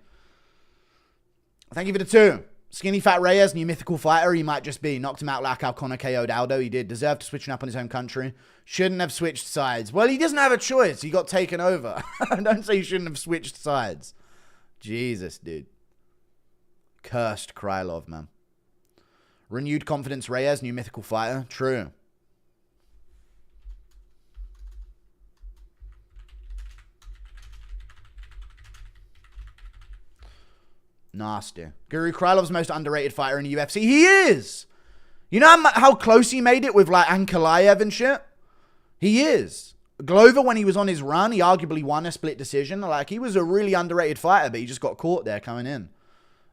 Thank you for the 2. Skinny Fat Reyes, new mythical fighter. He might just be. Knocked him out like how Conor KO'd Aldo. He did. Deserved to switching up on his home country. Shouldn't have switched sides. Well, he doesn't have a choice. He got taken over. Don't say you shouldn't have switched sides. Jesus, dude. Cursed Krylov, man. Renewed confidence Reyes, new mythical fighter. True. Nasty. Guru Krylov's most underrated fighter in the UFC. He is! You know how close he made it with like Ankalaev and shit? He is. Glover, when he was on his run, he arguably won a split decision. Like, he was a really underrated fighter, but he just got caught there coming in.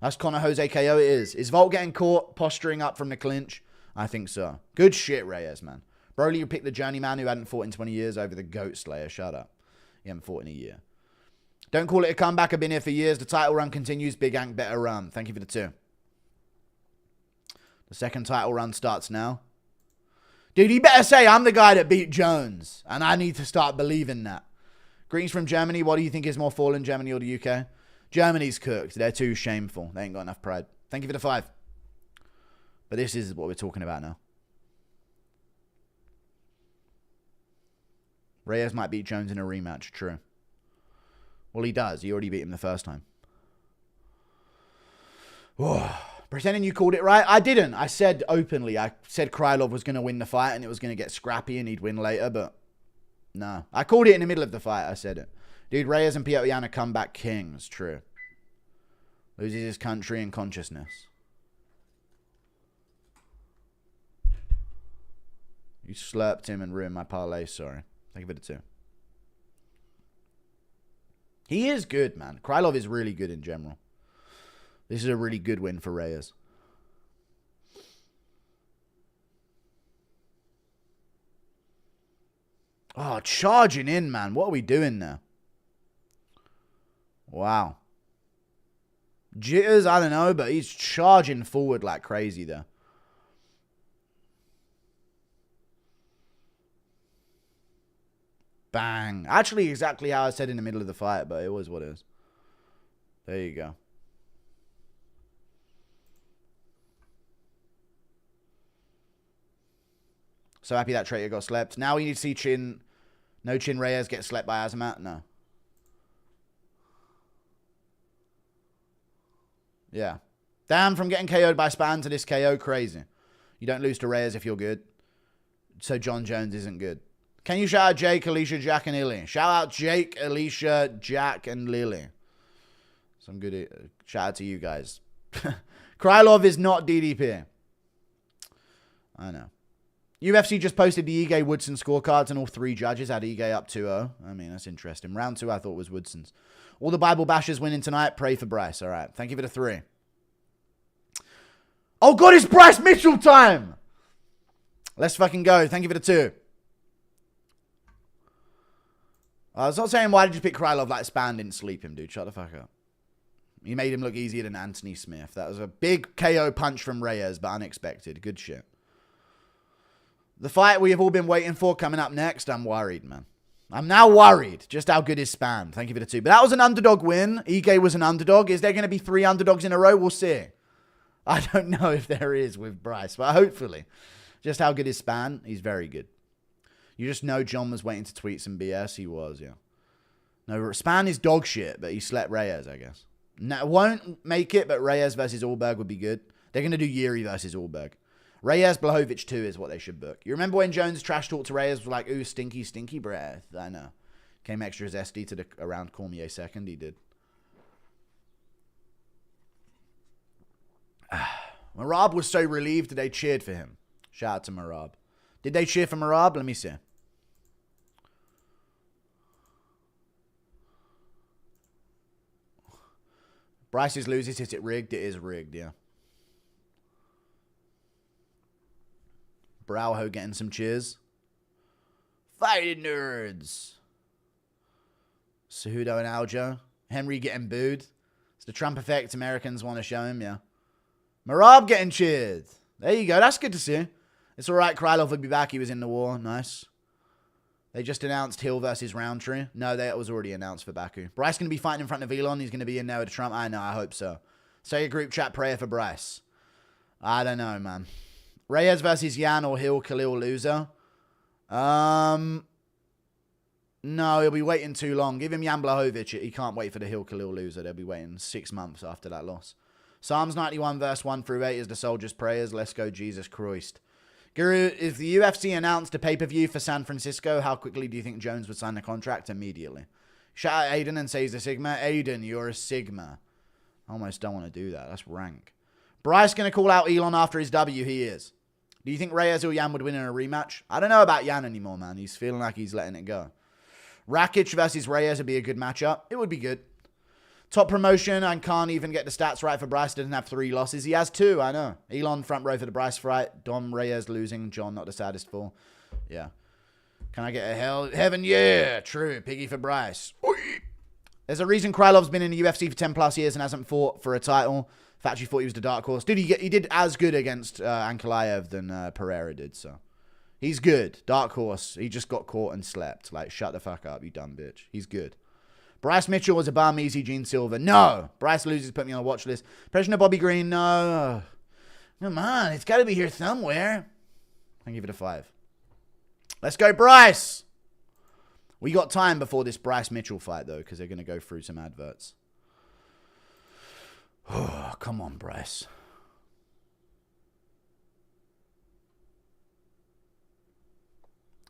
That's Conor Jose KO, it is. Is Volk getting caught posturing up from the clinch? I think so. Good shit, Reyes, man. Broly, you picked the journeyman who hadn't fought in 20 years over the Goat Slayer. Shut up. He hasn't fought in a year. Don't call it a comeback. I've been here for years. The title run continues. Big Ank better run. Thank you for the 2. The second title run starts now. Dude, he better say I'm the guy that beat Jones. And I need to start believing that. Greetings from Germany. What do you think is more fallen, Germany or the UK? Germany's cooked. They're too shameful. They ain't got enough pride. Thank you for the 5. But this is what we're talking about now. Reyes might beat Jones in a rematch. True. Well, he does. He already beat him the first time. Oh, pretending you called it right? I didn't. I said openly. I said Krylov was going to win the fight and it was going to get scrappy and he'd win later, but no. I called it in the middle of the fight. I said it. Dude, Reyes and Piotr Yan are comeback kings. True. Loses his country and consciousness. You slurped him and ruined my parlay. Sorry. Thank you for the 2. He is good, man. Krylov is really good in general. This is a really good win for Reyes. Oh, charging in, man. What are we doing there? Wow. Jitters, I don't know, but he's charging forward like crazy there. Bang. Actually, exactly how I said in the middle of the fight, but it was what it is. There you go. So happy that traitor got slept. Now we need to see Chin. No Chin Reyes get slept by Azamat? No. Yeah. Damn, from getting KO'd by Span to this KO, crazy. You don't lose to Reyes if you're good. So John Jones isn't good. Can you shout out Jake, Alicia, Jack, and Lily? Shout out Jake, Alicia, Jack, and Lily. Some good shout out to you guys. Krylov is not DDP. I know. UFC just posted the Ige Woodson scorecards and all 3 judges had Ige up 2-0. I mean, that's interesting. Round 2 I thought was Woodson's. All the Bible bashers winning tonight. Pray for Bryce. All right. Thank you for the 3. Oh, God, it's Bryce Mitchell time. Let's fucking go. Thank you for the 2. I was not saying why did you pick Krylov like Span didn't sleep him, dude. Shut the fuck up. He made him look easier than Anthony Smith. That was a big KO punch from Reyes, but unexpected. Good shit. The fight we have all been waiting for coming up next. I'm worried, man. I'm now worried just how good is Span. Thank you for the 2. But that was an underdog win. Ige was an underdog. Is there going to be 3 underdogs in a row? We'll see. I don't know if there is with Bryce, but hopefully. Just how good is Span? He's very good. You just know John was waiting to tweet some BS. He was, yeah. No, Span is dog shit, but he slept Reyes, I guess. No, won't make it, but Reyes versus Allberg would be good. They're going to do Yuri versus Allberg. Reyes Blachowicz 2 is what they should book. You remember when Jones trash talked to Reyes was like, ooh, stinky, stinky breath. I know. Came extra zesty to the around Cormier second. He did. Marab was so relieved that they cheered for him. Shout out to Marab. Did they cheer for Marab? Let me see. Bryce's loses. Is it rigged? It is rigged, yeah. Brauho getting some cheers. Fighting nerds. Cejudo and Aljo. Henry getting booed. It's the Trump effect Americans want to show him, yeah. Marab getting cheered. There you go. That's good to see. It's all right. Krylov would be back. He was in the war. Nice. They just announced Hill versus Roundtree. No, that was already announced for Baku. Bryce going to be fighting in front of Elon. He's going to be in there with Trump. I know. I hope so. Say a group chat prayer for Bryce. I don't know, man. Reyes versus Yan or Hill Khalil loser. No, he'll be waiting too long. Give him Jan Blachowicz. He can't wait for the Hill Khalil loser. They'll be waiting 6 months after that loss. Psalms 91 verse 1 through 8 is the soldier's prayers. Let's go, Jesus Christ. Guru, if the UFC announced a pay-per-view for San Francisco, how quickly do you think Jones would sign the contract? Immediately. Shout out Aiden and say he's a Sigma. Aiden, you're a Sigma. I almost don't want to do that. That's rank. Bryce going to call out Elon after his W. He is. Do you think Reyes or Yan would win in a rematch? I don't know about Yan anymore, man. He's feeling like he's letting it go. Rakic versus Reyes would be a good matchup. It would be good. Top promotion, I can't even get the stats right for Bryce. Doesn't have 3 losses. He has 2, I know. Elon front row for the Bryce fight. Dom Reyes losing. John not the saddest fall. Yeah. Can I get a heaven? Yeah. True. Piggy for Bryce. There's a reason Krylov's been in the UFC for 10 plus years and hasn't fought for a title. In fact, you thought he was the dark horse. He did as good against Ankalaev than Pereira did, so. He's good. Dark horse. He just got caught and slept. Like, shut the fuck up, you dumb bitch. He's good. Bryce Mitchell was a bum, easy Gene Silva. No. Bryce loses, put me on a watch list. Impression of Bobby Green, no. Come on, it's got to be here somewhere. I'll give it a 5. Let's go, Bryce. We got time before this Bryce Mitchell fight, though, because they're going to go through some adverts. Oh, come on, Bryce.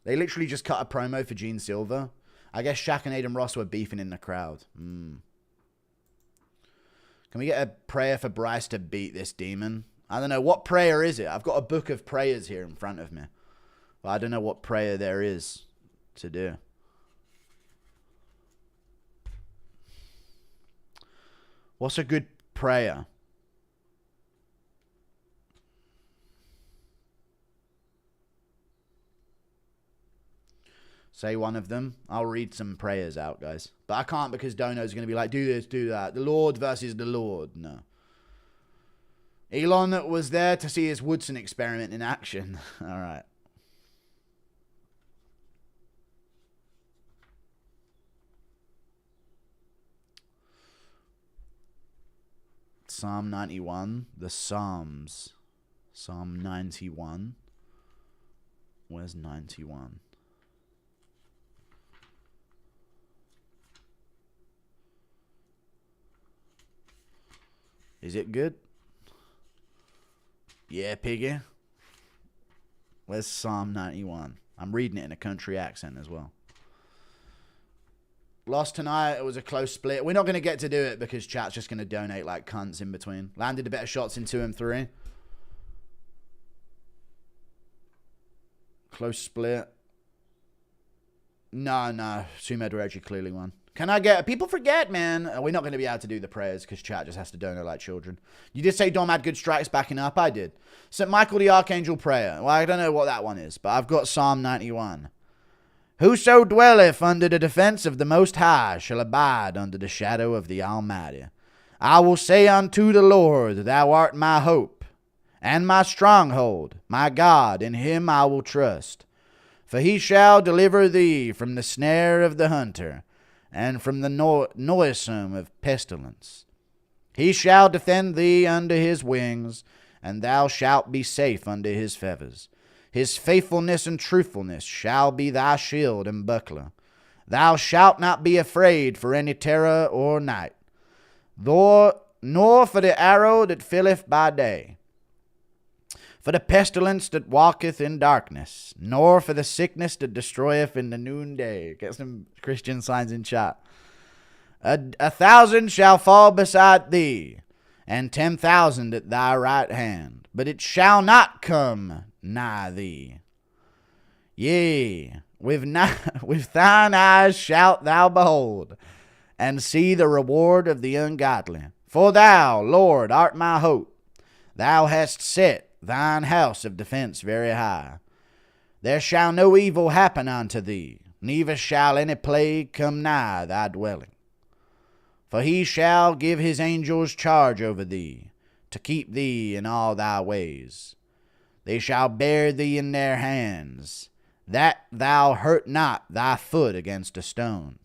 They literally just cut a promo for Gene Silva. I guess Shaq and Aiden Ross were beefing in the crowd. Can we get a prayer for Bryce to beat this demon? I don't know. What prayer is it? I've got a book of prayers here in front of me. But I don't know what prayer there is to do. What's a good prayer? Say one of them. I'll read some prayers out, guys. But I can't because Dono's going to be like, do this, do that. The Lord versus the Lord. No. Elon was there to see his Woodson experiment in action. All right. Psalm 91. The Psalms. Psalm 91. Where's 91? Is it good? Yeah, Piggy. Where's Psalm 91? I'm reading it in a country accent as well. Lost tonight. It was a close split. We're not going to get to do it because chat's just going to donate like cunts in between. Landed the better shots in 2 and 3. Close split. No. Sumed Reggie clearly won. Can I get... People forget, man. We're not going to be able to do the prayers because chat just has to donate like children. You did say Dom had good strikes backing up. I did. St. Michael the Archangel prayer. Well, I don't know what that one is, but I've got Psalm 91. Whoso dwelleth under the defense of the Most High shall abide under the shadow of the Almighty. I will say unto the Lord, thou art my hope and my stronghold, my God, in him I will trust. For he shall deliver thee from the snare of the hunter, and from the noisome of pestilence. He shall defend thee under his wings, and thou shalt be safe under his feathers. His faithfulness and truthfulness shall be thy shield and buckler. Thou shalt not be afraid for any terror or night, nor for the arrow that filleth by day, for the pestilence that walketh in darkness, nor for the sickness that destroyeth in the noonday. Get some Christian signs in chat. 1,000 shall fall beside thee, and 10,000 at thy right hand, but it shall not come nigh thee. Yea, with thine eyes shalt thou behold, and see the reward of the ungodly. For thou, Lord, art my hope. Thou hast set thine house of defense very high. There shall no evil happen unto thee, neither shall any plague come nigh thy dwelling. For he shall give his angels charge over thee, to keep thee in all thy ways. They shall bear thee in their hands, that thou hurt not thy foot against a stone.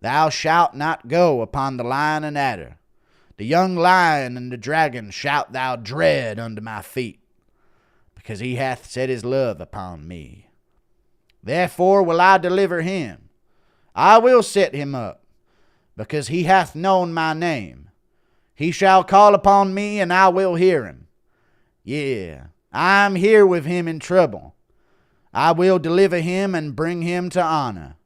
Thou shalt not go upon the lion and adder, The young lion and the dragon shout thou dread under my feet, because he hath set his love upon me. Therefore will I deliver him. I will set him up, because he hath known my name. He shall call upon me, and I will hear him. Yeah, I am here with him in trouble. I will deliver him and bring him to honor.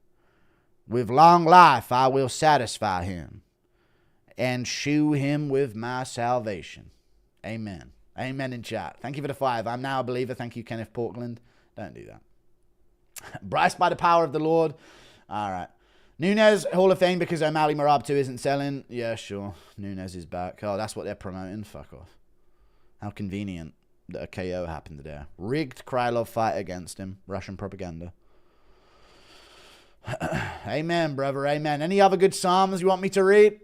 With long life I will satisfy him, and shew him with my salvation. Amen. Amen in chat. Thank you for the 5. I'm now a believer. Thank you, Kenneth Portland. Don't do that. Bryce by the power of the Lord. All right. Nunes, Hall of Fame because O'Malley Marab 2 isn't selling. Yeah, sure. Nunes is back. Oh, that's what they're promoting. Fuck off. How convenient that a KO happened there. Rigged Krylov fight against him. Russian propaganda. Amen, brother. Amen. Any other good psalms you want me to read?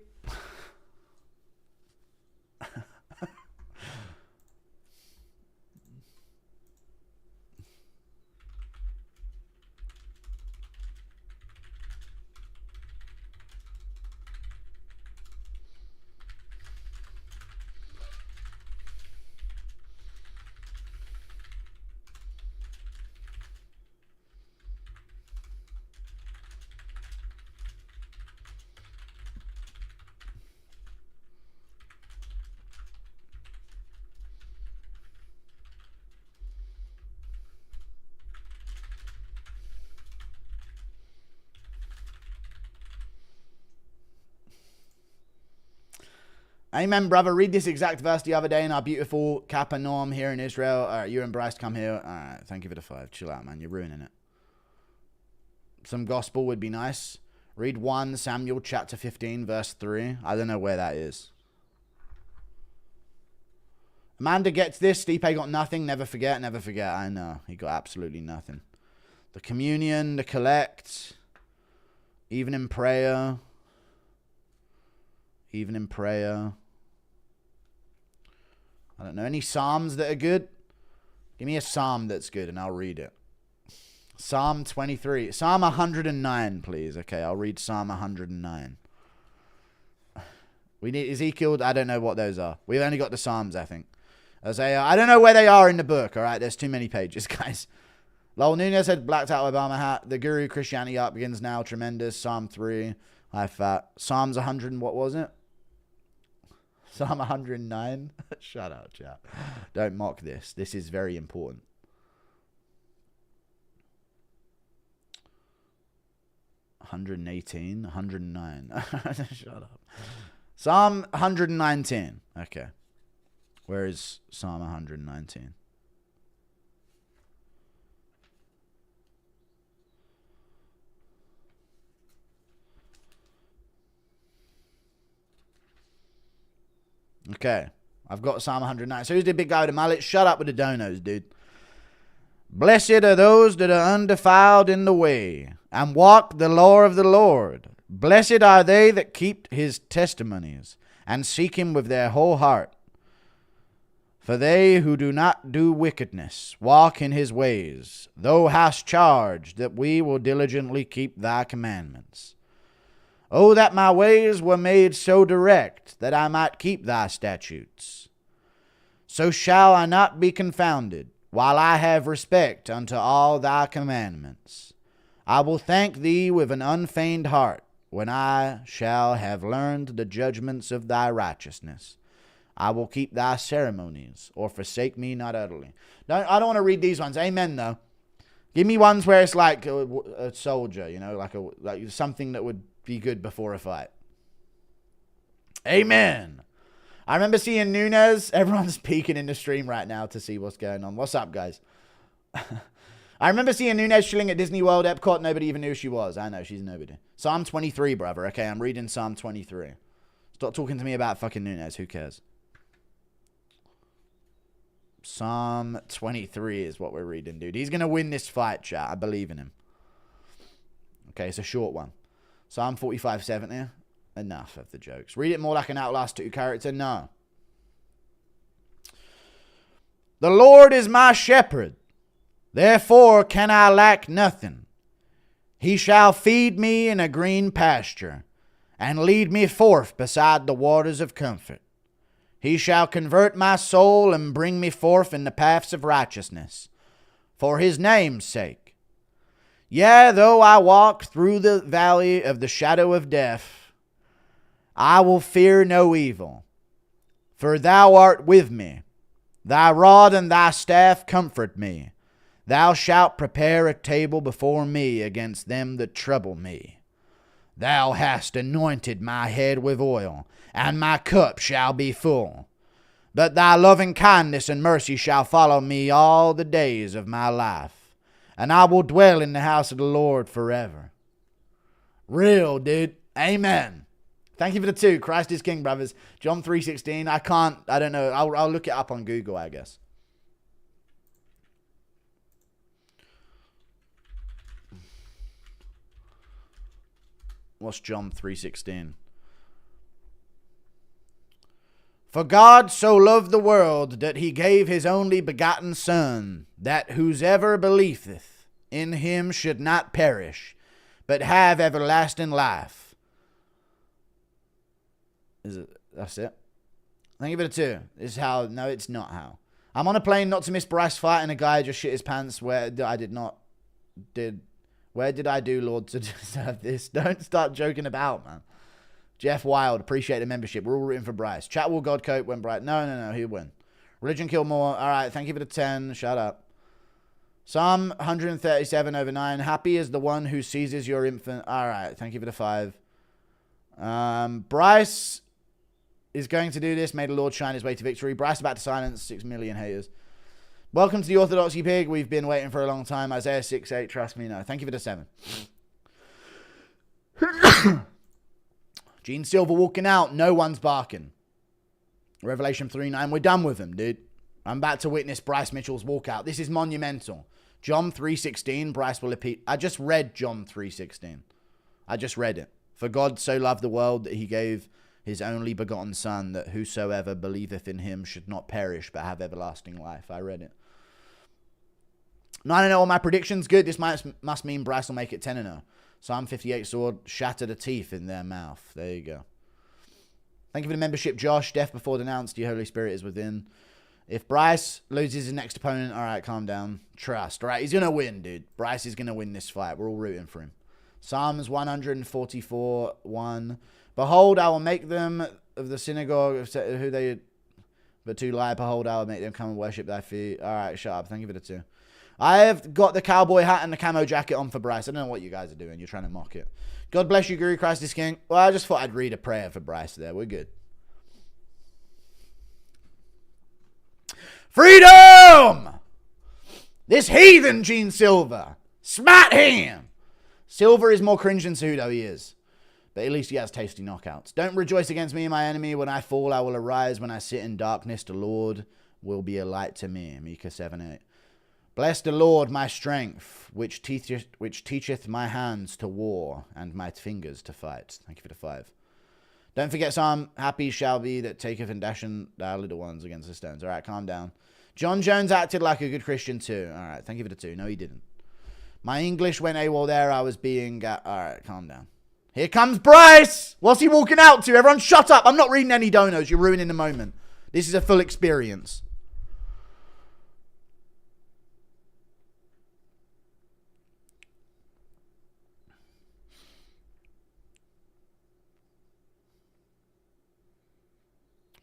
Amen, brother. Read this exact verse the other day in our beautiful Kappa Norm here in Israel. All right, you and Bryce come here. All right, thank you for the 5. Chill out, man. You're ruining it. Some gospel would be nice. Read 1 Samuel chapter 15, verse 3. I don't know where that is. Amanda gets this. Stipe got nothing. Never forget, never forget. I know. He got absolutely nothing. The communion, the collect, even in prayer. Even in prayer. I don't know. Any psalms that are good? Give me a psalm that's good and I'll read it. Psalm 23. Psalm 109, please. Okay, I'll read Psalm 109. We need Ezekiel. I don't know what those are. We've only got the psalms, I think. Isaiah. I don't know where they are in the book. All right, there's too many pages, guys. Lowell Nunez had blacked out Obama hat. The Guru Christianity art begins now. Tremendous. Psalm 3. High fat. Psalms 100 and what was it? Psalm 109. Shut up, chat. Don't mock this. This is very important. $118, $109. Shut up. Psalm 119. Okay. Where is Psalm 119? Okay. I've got Psalm 109. So who's the big guy with the mallet? Shut up with the donos, dude. Blessed are those that are undefiled in the way, and walk the law of the Lord. Blessed are they that keep his testimonies, and seek him with their whole heart. For they who do not do wickedness walk in his ways. Thou hast charged that we will diligently keep thy commandments. Oh, that my ways were made so direct, that I might keep thy statutes. So shall I not be confounded, while I have respect unto all thy commandments. I will thank thee with an unfeigned heart, when I shall have learned the judgments of thy righteousness. I will keep thy ceremonies, or forsake me not utterly. I don't want to read these ones. Amen, though. Give me ones where it's like a soldier, you know, like something that would be good before a fight. Amen. I remember seeing Nunes. Everyone's peeking in the stream right now to see what's going on. What's up, guys? I remember seeing Nunes chilling at Disney World Epcot. Nobody even knew who she was. I know, she's nobody. Psalm 23, brother. Okay, I'm reading Psalm 23. Stop talking to me about fucking Nunes. Who cares? Psalm 23 is what we're reading, dude. He's going to win this fight, chat. I believe in him. Okay, it's a short one. Psalm 45:70. Enough of the jokes. Read it more like an Outlast 2 character. No. The Lord is my shepherd. Therefore can I lack nothing. He shall feed me in a green pasture, and lead me forth beside the waters of comfort. He shall convert my soul and bring me forth in the paths of righteousness, for his name's sake. Yea, though I walk through the valley of the shadow of death, I will fear no evil, for thou art with me. Thy rod and thy staff comfort me. Thou shalt prepare a table before me against them that trouble me. Thou hast anointed my head with oil, and my cup shall be full. But thy loving kindness and mercy shall follow me all the days of my life, and I will dwell in the house of the Lord forever. Real, dude. Amen. Thank you for the 2. Christ is King, brothers. John 3:16. I don't know. I'll look it up on Google, I guess. What's John 3:16? For God so loved the world that he gave his only begotten Son, that whosoever believeth in him should not perish, but have everlasting life. Is it? That's it. Thank you for the 2. This is how. No, it's not how. I'm on a plane not to miss Bryce fight, and a guy just shit his pants where I did not. Where did I do, Lord, to deserve this? Don't start joking about, man. Jeff Wild, appreciate the membership. We're all rooting for Bryce. Chat will God coat when Bryce. No, he'll win. Religion kill more. All right, thank you for the 10. Shut up. Psalm 137/9. Happy is the one who seizes your infant. All right, thank you for the 5. Bryce is going to do this. May the Lord shine his way to victory. Bryce about to silence 6 million haters. Welcome to the Orthodoxy Pig. We've been waiting for a long time. Isaiah 6:8. Trust me, no. Thank you for the 7. Gene Silva walking out. No one's barking. Revelation 3:9. We're done with him, dude. I'm about to witness Bryce Mitchell's walkout. This is monumental. John 3:16. Bryce will repeat. I just read John 3:16. I just read it. For God so loved the world that he gave his only begotten Son, that whosoever believeth in him should not perish but have everlasting life. I read it. 9-0 on my predictions. Good. This must mean Bryce will make it 10-0. Psalm 58 sword, shatter the teeth in their mouth. There you go. Thank you for the membership, Josh. Death before denounced. Your Holy Spirit is within. If Bryce loses his next opponent, all right, calm down. Trust. All right, he's going to win, dude. Bryce is going to win this fight. We're all rooting for him. Psalms 144:1. Behold, I will make them of the synagogue of who they but to lie. Behold, I will make them come and worship thy feet. All right, shut up. Thank you for the 2. I have got the cowboy hat and the camo jacket on for Bryce. I don't know what you guys are doing. You're trying to mock it. God bless you, Guru Christ is King. Well, I just thought I'd read a prayer for Bryce there. We're good. Freedom! This heathen Gene Silva. Smat him! Silva is more cringe than Cejudo, he is. But at least he has tasty knockouts. Don't rejoice against me, my enemy. When I fall, I will arise. When I sit in darkness, the Lord will be a light to me. Micah 7:8. Bless the Lord, my strength, which teacheth my hands to war and my fingers to fight. Thank you for the 5. Don't forget Psalm, happy shall be that taketh and dashing thy little ones against the stones. All right, calm down. John Jones acted like a good Christian too. All right, thank you for the 2. No, he didn't. My English went AWOL there. I was being... all right, calm down. Here comes Bryce! What's he walking out to? Everyone shut up. I'm not reading any donos. You're ruining the moment. This is a full experience.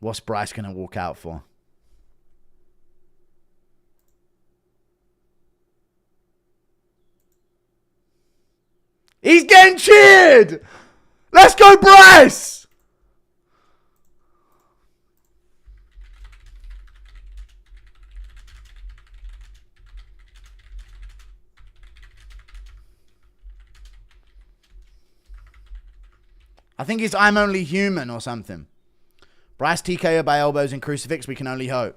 What's Bryce going to walk out for? He's getting cheered! Let's go, Bryce! I think it's I'm Only Human or something. Bryce TKO by elbows and crucifix, we can only hope.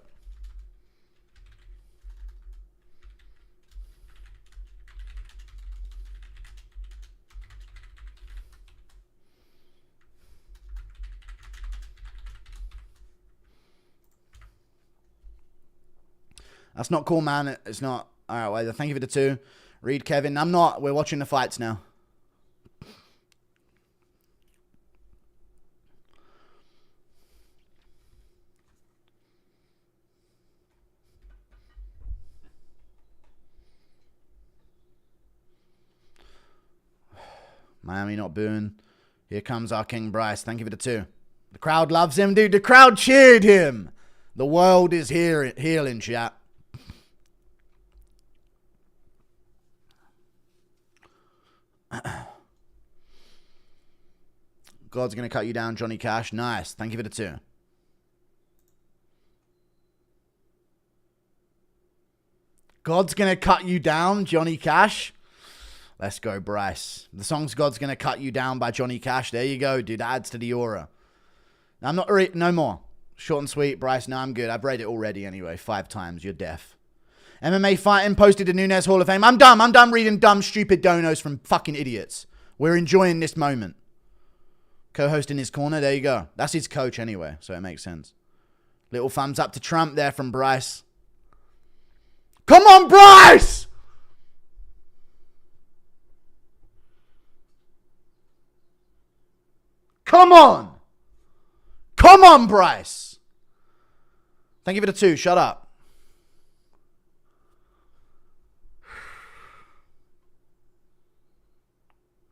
That's not cool, man. It's not. All right, well, thank you for the 2. Read, Kevin. I'm not. We're watching the fights now. Miami not booing. Here comes our King Bryce. Thank you for the 2. The crowd loves him, dude. The crowd cheered him. The world is healing, chat. God's going to cut you down, Johnny Cash. Nice. Thank you for the 2. God's going to cut you down, Johnny Cash. Let's go, Bryce. The song's God's Going to Cut You Down by Johnny Cash. There you go, dude. That adds to the aura. I'm not... No more. Short and sweet, Bryce. No, I'm good. I've read it already anyway. 5 times. You're deaf. MMA fighting posted to Nunes Hall of Fame. I'm dumb. I'm done reading dumb, stupid donos from fucking idiots. We're enjoying this moment. Co-host in his corner. There you go. That's his coach anyway, so it makes sense. Little thumbs up to Trump there from Bryce. Come on, Bryce! Come on! Come on, Bryce! Thank you for the 2. Shut up.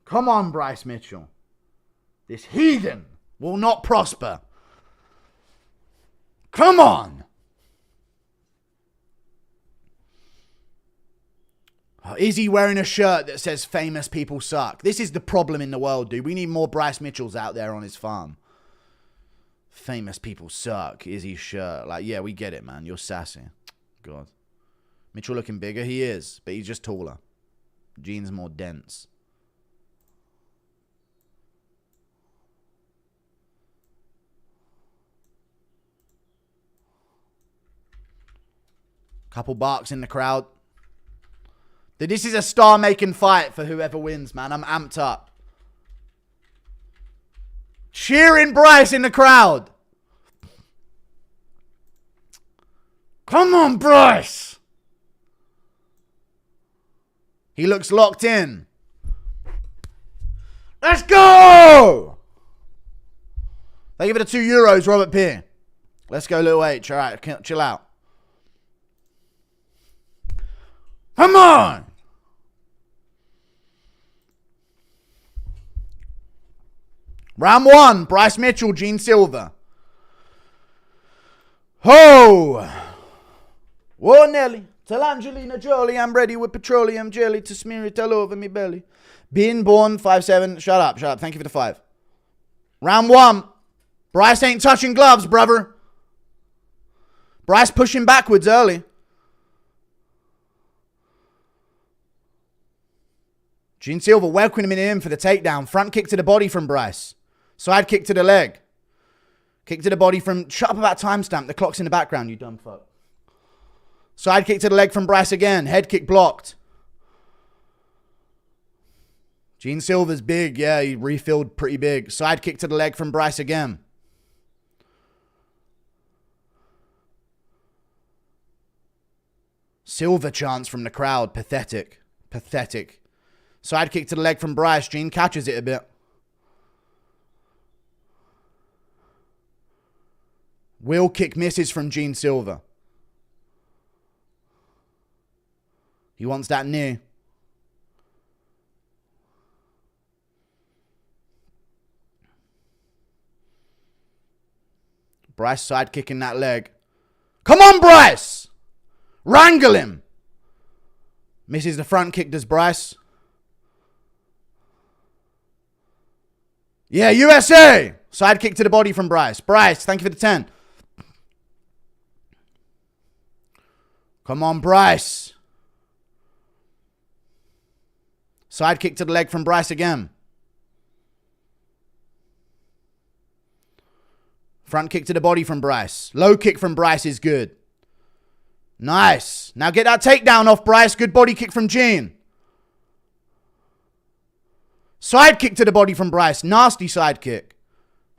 Come on, Bryce Mitchell. This heathen will not prosper. Come on! Is he wearing a shirt that says famous people suck? This is the problem in the world, dude. We need more Bryce Mitchells out there on his farm. Famous people suck. Izzy's shirt. Like, yeah, we get it, man. You're sassy. God. Mitchell looking bigger? He is, but he's just taller. Gene's more dense. Couple barks in the crowd. This is a star-making fight for whoever wins, man. I'm amped up. Cheering Bryce in the crowd. Come on, Bryce. He looks locked in. Let's go! They give it a €2, Robert P. Let's go, Lil H. All right, chill out. Come on! Round 1, Bryce Mitchell, Gene Silva. Ho! Whoa, Nelly. Tell Angelina Jolie I'm ready with petroleum jelly to smear it all over me belly. Being born, 5'7". Shut up. Thank you for the 5. Round 1. Bryce ain't touching gloves, brother. Bryce pushing backwards early. Gene Silva welcoming him in for the takedown. Front kick to the body from Bryce. Side kick to the leg. Kick to the body from... Shut up about timestamp. The clock's in the background, you dumb fuck. Side kick to the leg from Bryce again. Head kick blocked. Gene Silva's big. Yeah, he refilled pretty big. Side kick to the leg from Bryce again. Silva chants from the crowd. Pathetic. Pathetic. Side kick to the leg from Bryce. Gene catches it a bit. Wheel kick misses from Gene Silva. He wants that knee. Bryce side kicking that leg. Come on, Bryce! Wrangle him! Misses the front kick, does Bryce. Yeah, USA! Side kick to the body from Bryce. Bryce, thank you for the 10. Come on, Bryce. Side kick to the leg from Bryce again. Front kick to the body from Bryce. Low kick from Bryce is good. Nice. Now get that takedown off, Bryce. Good body kick from Gene. Side kick to the body from Bryce. Nasty side kick.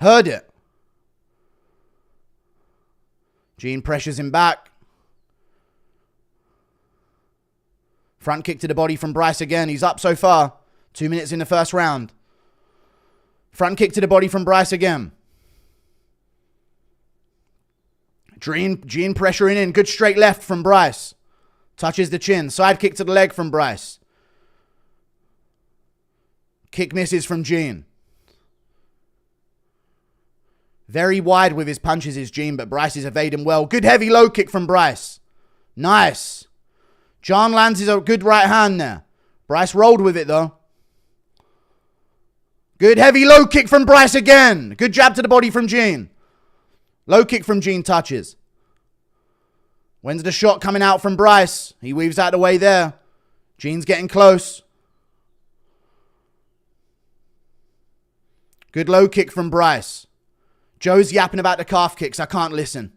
Heard it. Gene pressures him back. Front kick to the body from Bryce again. He's up so far. 2 minutes in the first round. Front kick to the body from Bryce again. Gene pressuring in. Good straight left from Bryce. Touches the chin. Side kick to the leg from Bryce. Kick misses from Gene. Very wide with his punches is Gene, but Bryce is evading well. Good heavy low kick from Bryce. Nice. John lands his good right hand there. Bryce rolled with it though. Good heavy low kick from Bryce again. Good jab to the body from Gene. Low kick from Gene touches. When's the shot coming out from Bryce? He weaves out of the way there. Gene's getting close. Good low kick from Bryce. Joe's yapping about the calf kicks. I can't listen.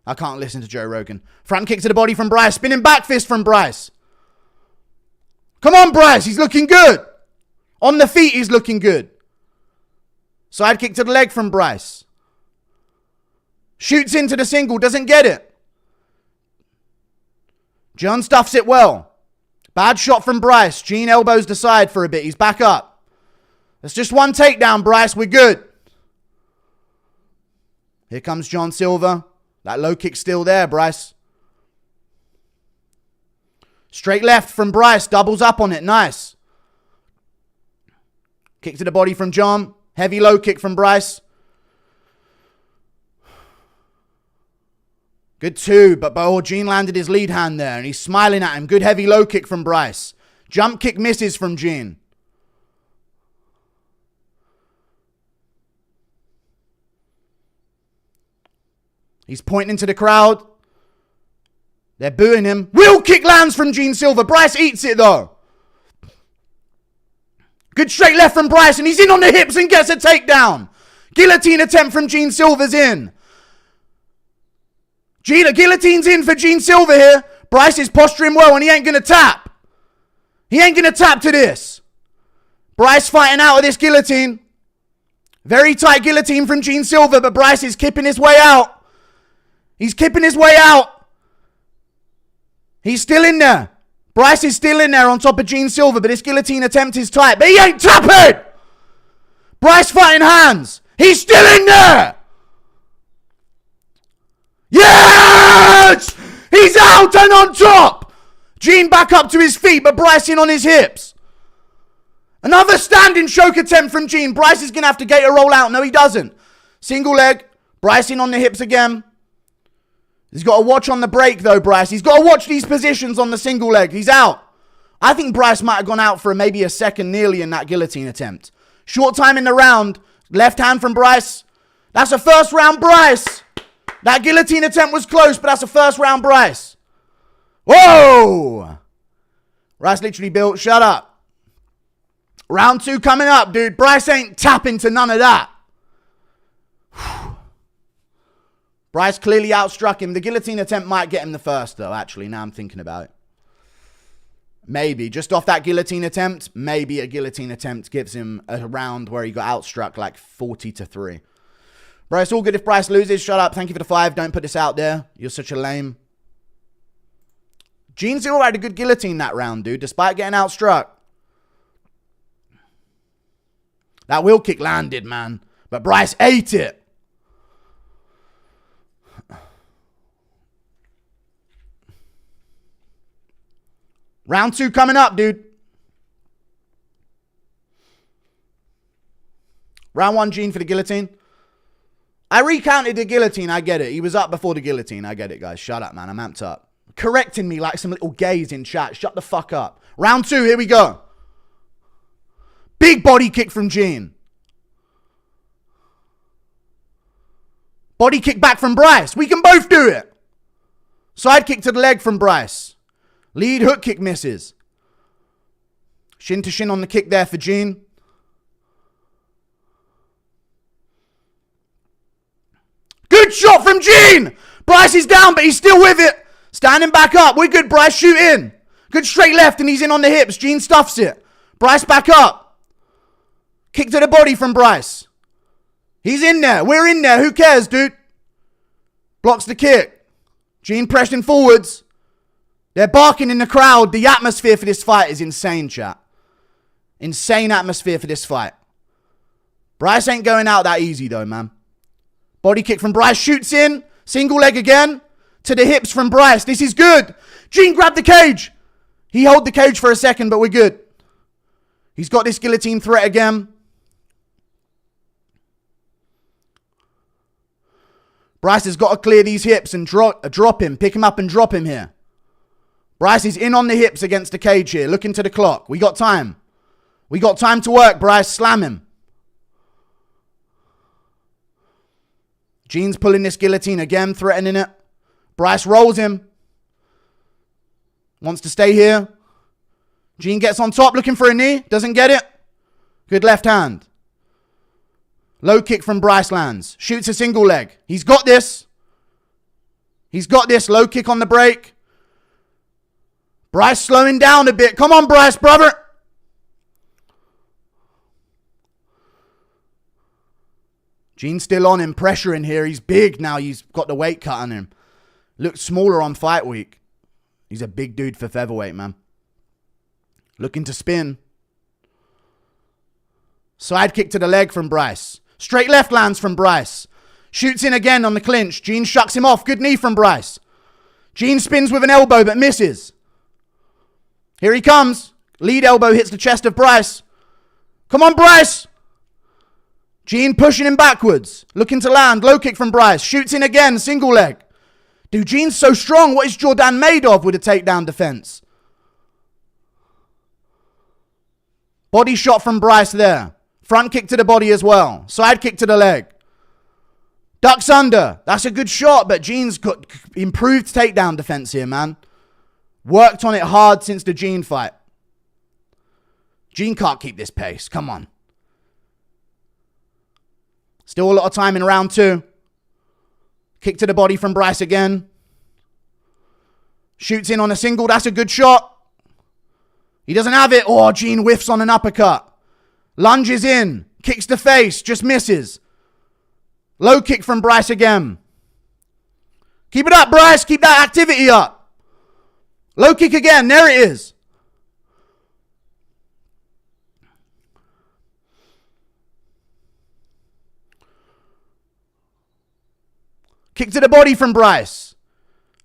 I can't listen to Joe Rogan. Front kick to the body from Bryce. Spinning back fist from Bryce. Come on, Bryce. He's looking good. On the feet, he's looking good. Side kick to the leg from Bryce. Shoots into the single. Doesn't get it. John stuffs it well. Bad shot from Bryce. Gene elbows the side for a bit. He's back up. It's just one takedown, Bryce. We're good. Here comes John Silva. That low kick's still there, Bryce. Straight left from Bryce. Doubles up on it. Nice. Kick to the body from John. Heavy low kick from Bryce. Good two, but Gene landed his lead hand there, and he's smiling at him. Good heavy low kick from Bryce. Jump kick misses from Gene. He's pointing to the crowd. They're booing him. Wheel kick lands from Gene Silva. Bryce eats it though. Good straight left from Bryce, and he's in on the hips and gets a takedown. Guillotine attempt from Gene Silva's in. Guillotine's in for Gene Silva here. Bryce is posturing well, and he ain't going to tap. He ain't going to tap to this. Bryce fighting out of this guillotine. Very tight guillotine from Gene Silva, but Bryce is kipping his way out. He's kipping his way out. He's still in there. Bryce is still in there on top of Gene Silva, but this guillotine attempt is tight. But he ain't tapping. Bryce fighting hands. He's still in there. Yes! He's out and on top. Gene back up to his feet, but Bryce in on his hips. Another standing choke attempt from Gene. Bryce is going to have to get a roll out. No, he doesn't. Single leg. Bryce in on the hips again. He's got to watch on the break, though, Bryce. He's got to watch these positions on the single leg. He's out. I think Bryce might have gone out for maybe a second nearly in that guillotine attempt. Short time in the round. Left hand from Bryce. That's a first round Bryce. That guillotine attempt was close, but that's a first round Bryce. Whoa! Bryce literally built. Shut up. Round two coming up, dude. Bryce ain't tapping to none of that. Bryce clearly outstruck him. The guillotine attempt might get him the first, though, actually. Now I'm thinking about it. Maybe. Just off that guillotine attempt, maybe a guillotine attempt gives him a round where he got outstruck like 40-3. Bryce, all good if Bryce loses. Shut up. Thank you for the 5. Don't put this out there. You're such a lame. Gene Silva had a good guillotine that round, dude, despite getting outstruck. That wheel kick landed, man. But Bryce ate it. Round two coming up, dude. Round one, Gene for the guillotine. I recounted the guillotine. I get it. He was up before the guillotine. I get it, guys. Shut up, man. I'm amped up. Correcting me like some little gays in chat. Shut the fuck up. Round two. Here we go. Big body kick from Gene. Body kick back from Bryce. We can both do it. Side kick to the leg from Bryce. Lead hook kick misses. Shin to shin on the kick there for Gene. Good shot from Gene. Bryce is down, but he's still with it. Standing back up. We're good, Bryce. Shoot in. Good straight left, and he's in on the hips. Gene stuffs it. Bryce back up. Kick to the body from Bryce. He's in there. We're in there. Who cares, dude? Blocks the kick. Gene pressing forwards. They're barking in the crowd. The atmosphere for this fight is insane, chat. Insane atmosphere for this fight. Bryce ain't going out that easy, though, man. Body kick from Bryce. Shoots in. Single leg again. To the hips from Bryce. This is good. Gene grabbed the cage. He held the cage for a second, but we're good. He's got this guillotine threat again. Bryce has got to clear these hips and drop him. Pick him up and drop him here. Bryce is in on the hips against the cage here. Look into the clock. We got time. We got time to work, Bryce. Slam him. Gene's pulling this guillotine again, threatening it. Bryce rolls him. Wants to stay here. Gene gets on top, looking for a knee. Doesn't get it. Good left hand. Low kick from Bryce lands. Shoots a single leg. He's got this. He's got this. Low kick on the break. Bryce slowing down a bit. Come on, Bryce, brother. Gene's still on him, pressuring here. He's big now. He's got the weight cut on him. Looks smaller on fight week. He's a big dude for featherweight, man. Looking to spin. Side kick to the leg from Bryce. Straight left lands from Bryce. Shoots in again on the clinch. Gene shucks him off. Good knee from Bryce. Gene spins with an elbow but misses. Here he comes. Lead elbow hits the chest of Bryce. Come on, Bryce. Gene pushing him backwards. Looking to land. Low kick from Bryce. Shoots in again. Single leg. Dude, Gene's so strong. What is Jordan made of with a takedown defense? Body shot from Bryce there. Front kick to the body as well. Side kick to the leg. Ducks under. That's a good shot, but Gene's got improved takedown defense here, man. Worked on it hard since the Gene fight. Gene can't keep this pace. Come on. Still a lot of time in round 2. Kick to the body from Bryce again. Shoots in on a single. That's a good shot. He doesn't have it. Oh, Gene whiffs on an uppercut. Lunges in. Kicks the face. Just misses. Low kick from Bryce again. Keep it up, Bryce. Keep that activity up. Low kick again. There it is. Kick to the body from Bryce.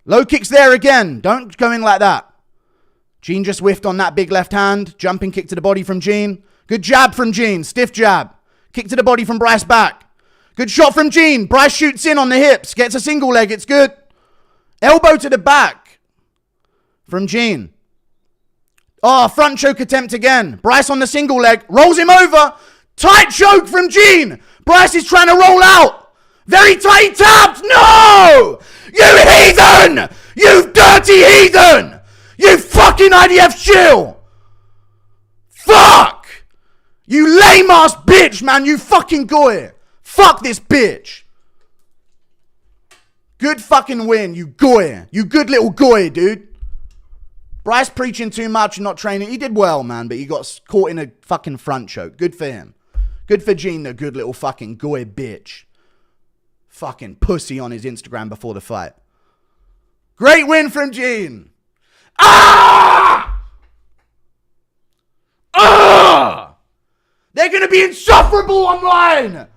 Low kicks there again. Don't go in like that. Gene just whiffed on that big left hand. Jumping kick to the body from Gene. Good jab from Gene. Stiff jab. Kick to the body from Bryce back. Good shot from Gene. Bryce shoots in on the hips. Gets a single leg. It's good. Elbow to the back from Gene. Oh, front choke attempt again. Bryce on the single leg. Rolls him over. Tight choke from Gene. Bryce is trying to roll out. Very tight tapped. No! You heathen! You dirty heathen! You fucking IDF shill! Fuck! You lame ass bitch, man. You fucking goy. Fuck this bitch. Good fucking win, you goy. You good little goy, dude. Bryce preaching too much and not training. He did well, man, but he got caught in a fucking front choke. Good for him. Good for Gene, the good little fucking goy bitch. Fucking pussy on his Instagram before the fight. Great win from Gene. Ah! Ah! They're going to be insufferable online.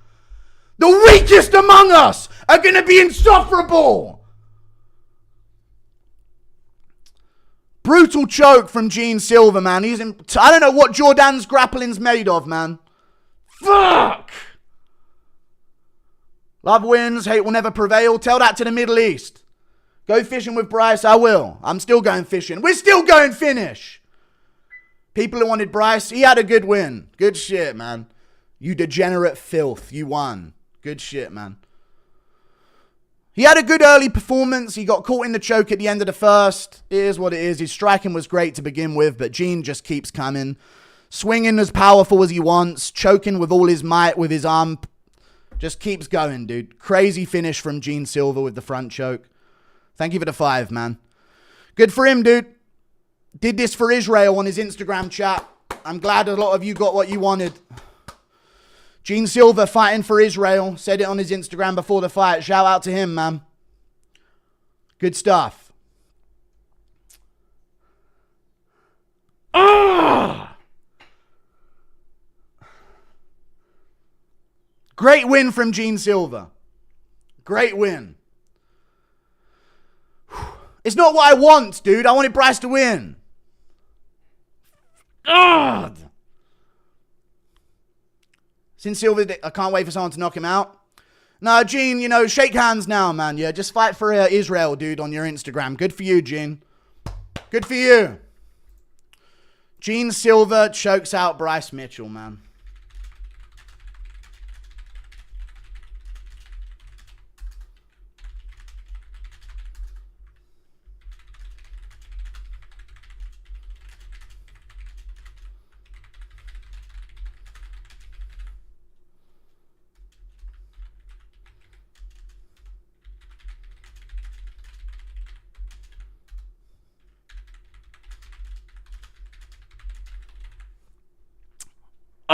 The weakest among us are going to be insufferable. Brutal choke from Gene Silva, man. I don't know what Jordan's grappling's made of, man. Fuck! Love wins, hate will never prevail. Tell that to the Middle East. Go fishing with Bryce, I will. I'm still going fishing. We're still going finish. People who wanted Bryce, he had a good win. Good shit, man. You degenerate filth. You won. Good shit, man. He had a good early performance. He got caught in the choke at the end of the first. It is what it is. His striking was great to begin with, but Gene just keeps coming. Swinging as powerful as he wants. Choking with all his might with his arm. Just keeps going, dude. Crazy finish from Gene Silva with the front choke. Thank you for the 5, man. Good for him, dude. Did this for Israel on his Instagram chat. I'm glad a lot of you got what you wanted. Gene Silva fighting for Israel. Said it on his Instagram before the fight. Shout out to him, man. Good stuff. Ah! Great win from Gene Silva. Great win. It's not what I want, dude. I wanted Bryce to win. God. Since Silva, I can't wait for someone to knock him out. No, Gene, you know, shake hands now, man. Yeah, just fight for Israel, dude, on your Instagram. Good for you, Gene. Good for you. Gene Silva chokes out Bryce Mitchell, man.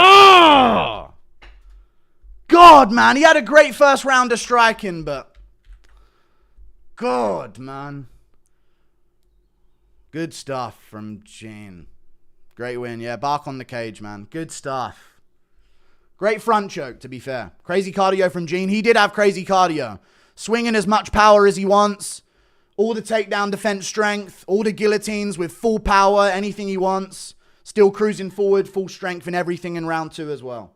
Oh! God, man. He had a great first round of striking, but... God, man. Good stuff from Gene. Great win. Yeah, bark on the cage, man. Good stuff. Great front choke, to be fair. Crazy cardio from Gene. He did have crazy cardio. Swinging as much power as he wants. All the takedown defense strength. All the guillotines with full power. Anything he wants. Still cruising forward, full strength in everything in round 2 as well.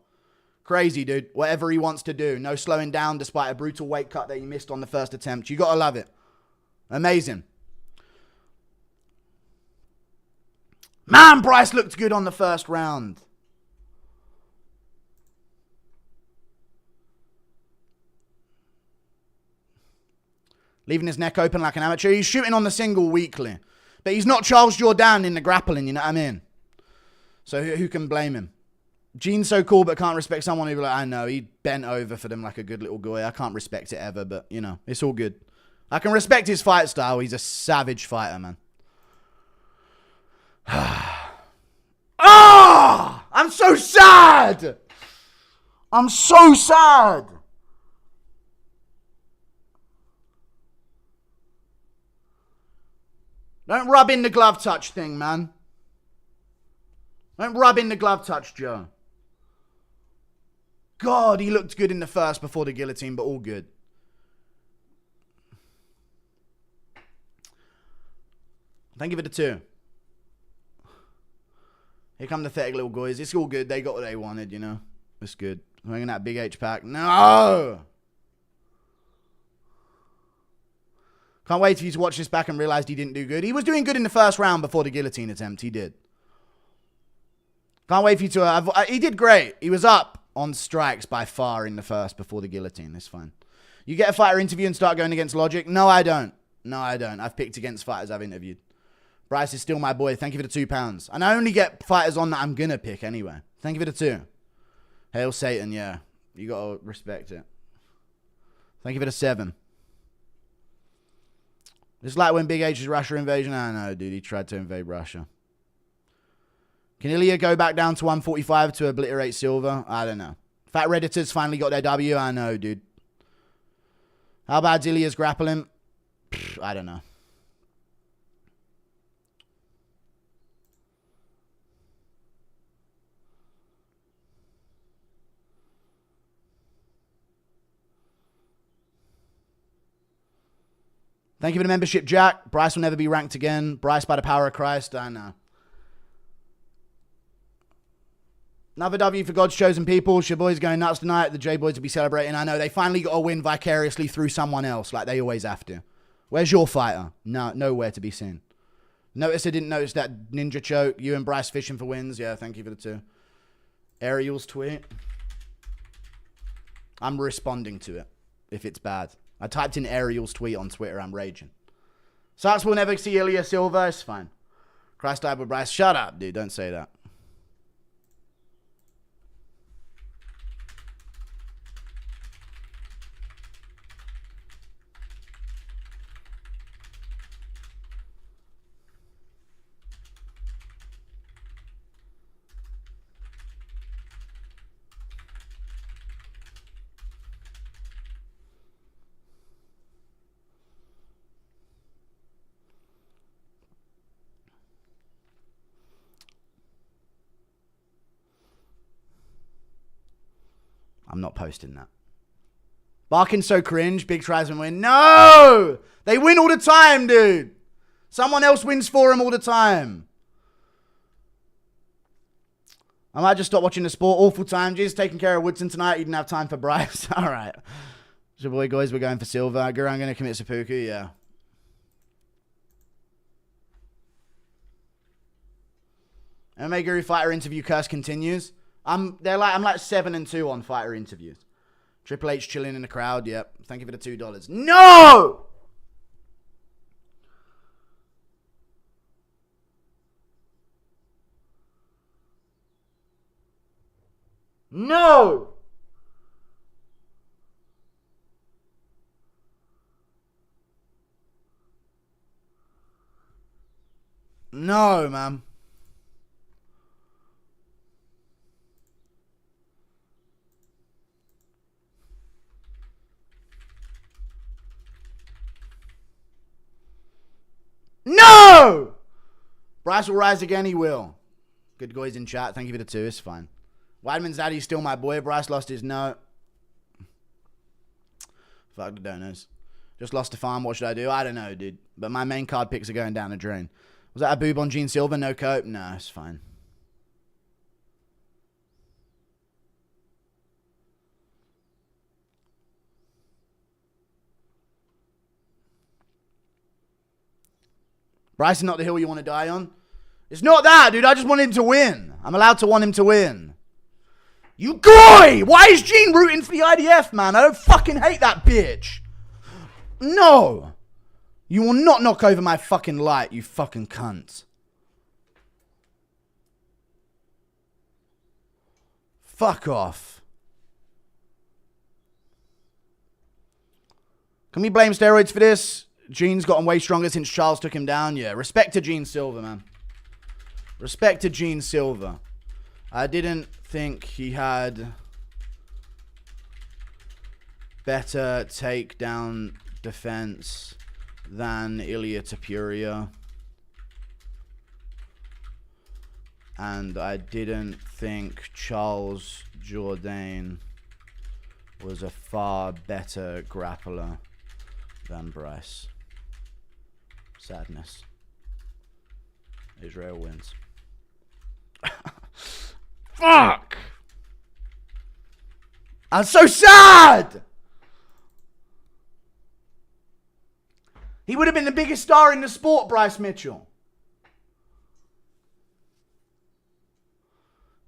Crazy, dude. Whatever he wants to do. No slowing down despite a brutal weight cut that he missed on the first attempt. You got to love it. Amazing. Man, Bryce looked good on the first round. Leaving his neck open like an amateur. He's shooting on the single weekly. But he's not Charles Jourdain in the grappling, you know what I mean? So who can blame him? Gene's so cool, but can't respect someone who be like, I know, he bent over for them like a good little guy. I can't respect it ever, but, you know, it's all good. I can respect his fight style. He's a savage fighter, man. Ah! I'm so sad! I'm so sad! Don't rub in the glove touch thing, man. Don't rub in the glove touch, Joe. God, he looked good in the first before the guillotine, but all good. Thank you for the 2. Here come the pathetic little guys. It's all good. They got what they wanted, you know. It's good. Bringing that big H pack. No! Can't wait for you to watch this back and realize he didn't do good. He was doing good in the first round before the guillotine attempt. He did. Can't wait for you to... he did great. He was up on strikes by far in the first before the guillotine. It's fine. You get a fighter interview and start going against logic? No, I don't. No, I don't. I've picked against fighters I've interviewed. Bryce is still my boy. Thank you for the £2. And I only get fighters on that I'm going to pick anyway. Thank you for the 2. Hail Satan, yeah. You got to respect it. Thank you for the 7. It's like when Big H's Russia invasion. I know, dude. He tried to invade Russia. Can Ilya go back down to 145 to obliterate Silva? I don't know. Fat Redditors finally got their W. I know, dude. How bad's Ilya's grappling? I don't know. Thank you for the membership, Jack. Bryce will never be ranked again. Bryce by the power of Christ. I know. Another W for God's chosen people. Your boys going nuts tonight. The J-Boys will be celebrating. I know. They finally got a win vicariously through someone else, like they always have to. Where's your fighter? No, nowhere to be seen. Notice I didn't notice that ninja choke. You and Bryce fishing for wins. Yeah, thank you for the 2. Ariel's tweet. I'm responding to it if it's bad. I typed in Ariel's tweet on Twitter. I'm raging. Sucks we'll never see Ilya Silva. It's fine. Christ died with Bryce. Shut up, dude. Don't say that. I'm not posting that. Barkin's so cringe. Big tries and win. No! They win all the time, dude. Someone else wins for him all the time. I might just stop watching the sport. Awful time. Just taking care of Woodson tonight. You didn't have time for Bryce. All right. So, boy, guys, we're going for Silva. Guru, I'm going to commit seppuku. Yeah. MMA Guru fighter interview curse continues. I'm like 7-2 on fighter interviews. Triple H chilling in the crowd. Yep. Thank you for the $2. No! No! No, man. No! Bryce will rise again. He will. Good guys in chat. Thank you for the 2. It's fine. Weidman's daddy's still my boy. Bryce lost his note. Fuck the donors. Just lost a farm. What should I do? I don't know, dude. But my main card picks are going down the drain. Was that a boob on Gene Silva? No cope? No, it's fine. Bryce is not the hill you want to die on. It's not that, dude. I just want him to win. I'm allowed to want him to win. You goy! Why is Gene rooting for the IDF, man? I don't fucking hate that bitch. No. You will not knock over my fucking light, you fucking cunt. Fuck off. Can we blame steroids for this? Gene's gotten way stronger since Charles took him down. Yeah, respect to Gene Silva, man. Respect to Gene Silva. I didn't think he had better takedown defense than Ilya Tapuria. And I didn't think Charles Jourdain was a far better grappler than Bryce. Sadness. Israel wins. Fuck! I'm so sad! He would have been the biggest star in the sport, Bryce Mitchell.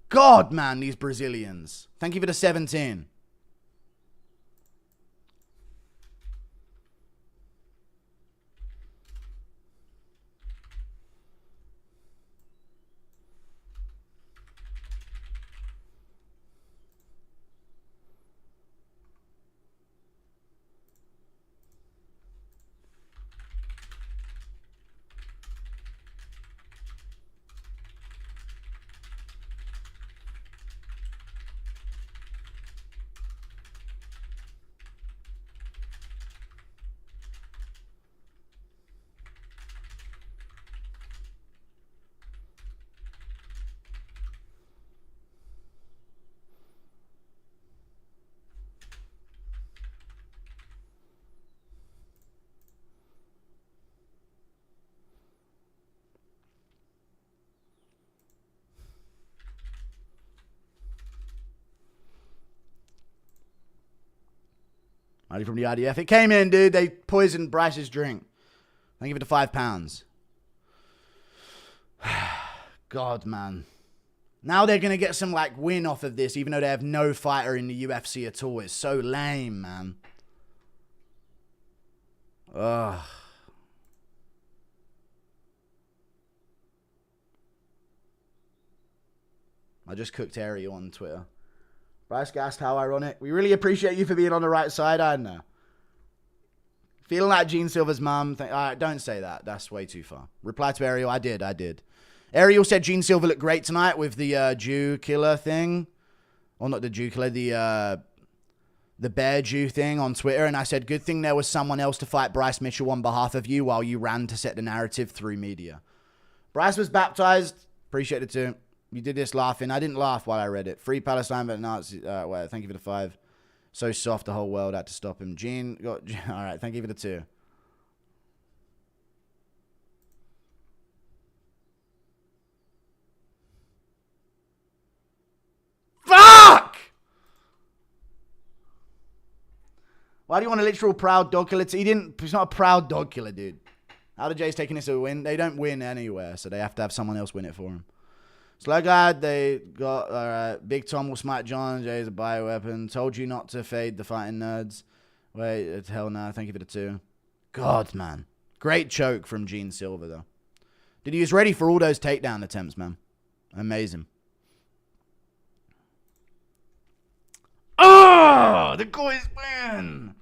God, man, these Brazilians. Thank you for the 17. Money from the IDF. It came in, dude. They poisoned Bryce's drink. Thank you for the £5. God, man. Now they're going to get some, like, win off of this, even though they have no fighter in the UFC at all. It's so lame, man. Ugh. I just cooked Ariel on Twitter. Bryce gassed, how ironic. We really appreciate you for being on the right side. I don't know. Feeling like Gene Silva's mum. All right, don't say that. That's way too far. Reply to Ariel. I did. Ariel said Gene Silva looked great tonight with the Jew killer thing. Or not the Jew killer, the bear Jew thing on Twitter. And I said, good thing there was someone else to fight Bryce Mitchell on behalf of you while you ran to set the narrative through media. Bryce was baptized. Appreciate it too. You did this laughing. I didn't laugh while I read it. Free Palestine, but Nazis. Well, thank you for the 5. So soft, the whole world had to stop him. Gene got. All right, thank you for the 2. Why do you want a literal proud dog killer? He's not a proud dog killer, dude. How did Jay's taking this a win? They don't win anywhere, so they have to have someone else win it for him. Slow guard, they got, alright. Big Tom will smite John. Jay's a bioweapon. Told you not to fade the fighting nerds. Wait, hell no. Thank you for the 2. God, man. Great choke from Gene Silva, though. Dude, he was ready for all those takedown attempts, man. Amazing. Oh, the guys win.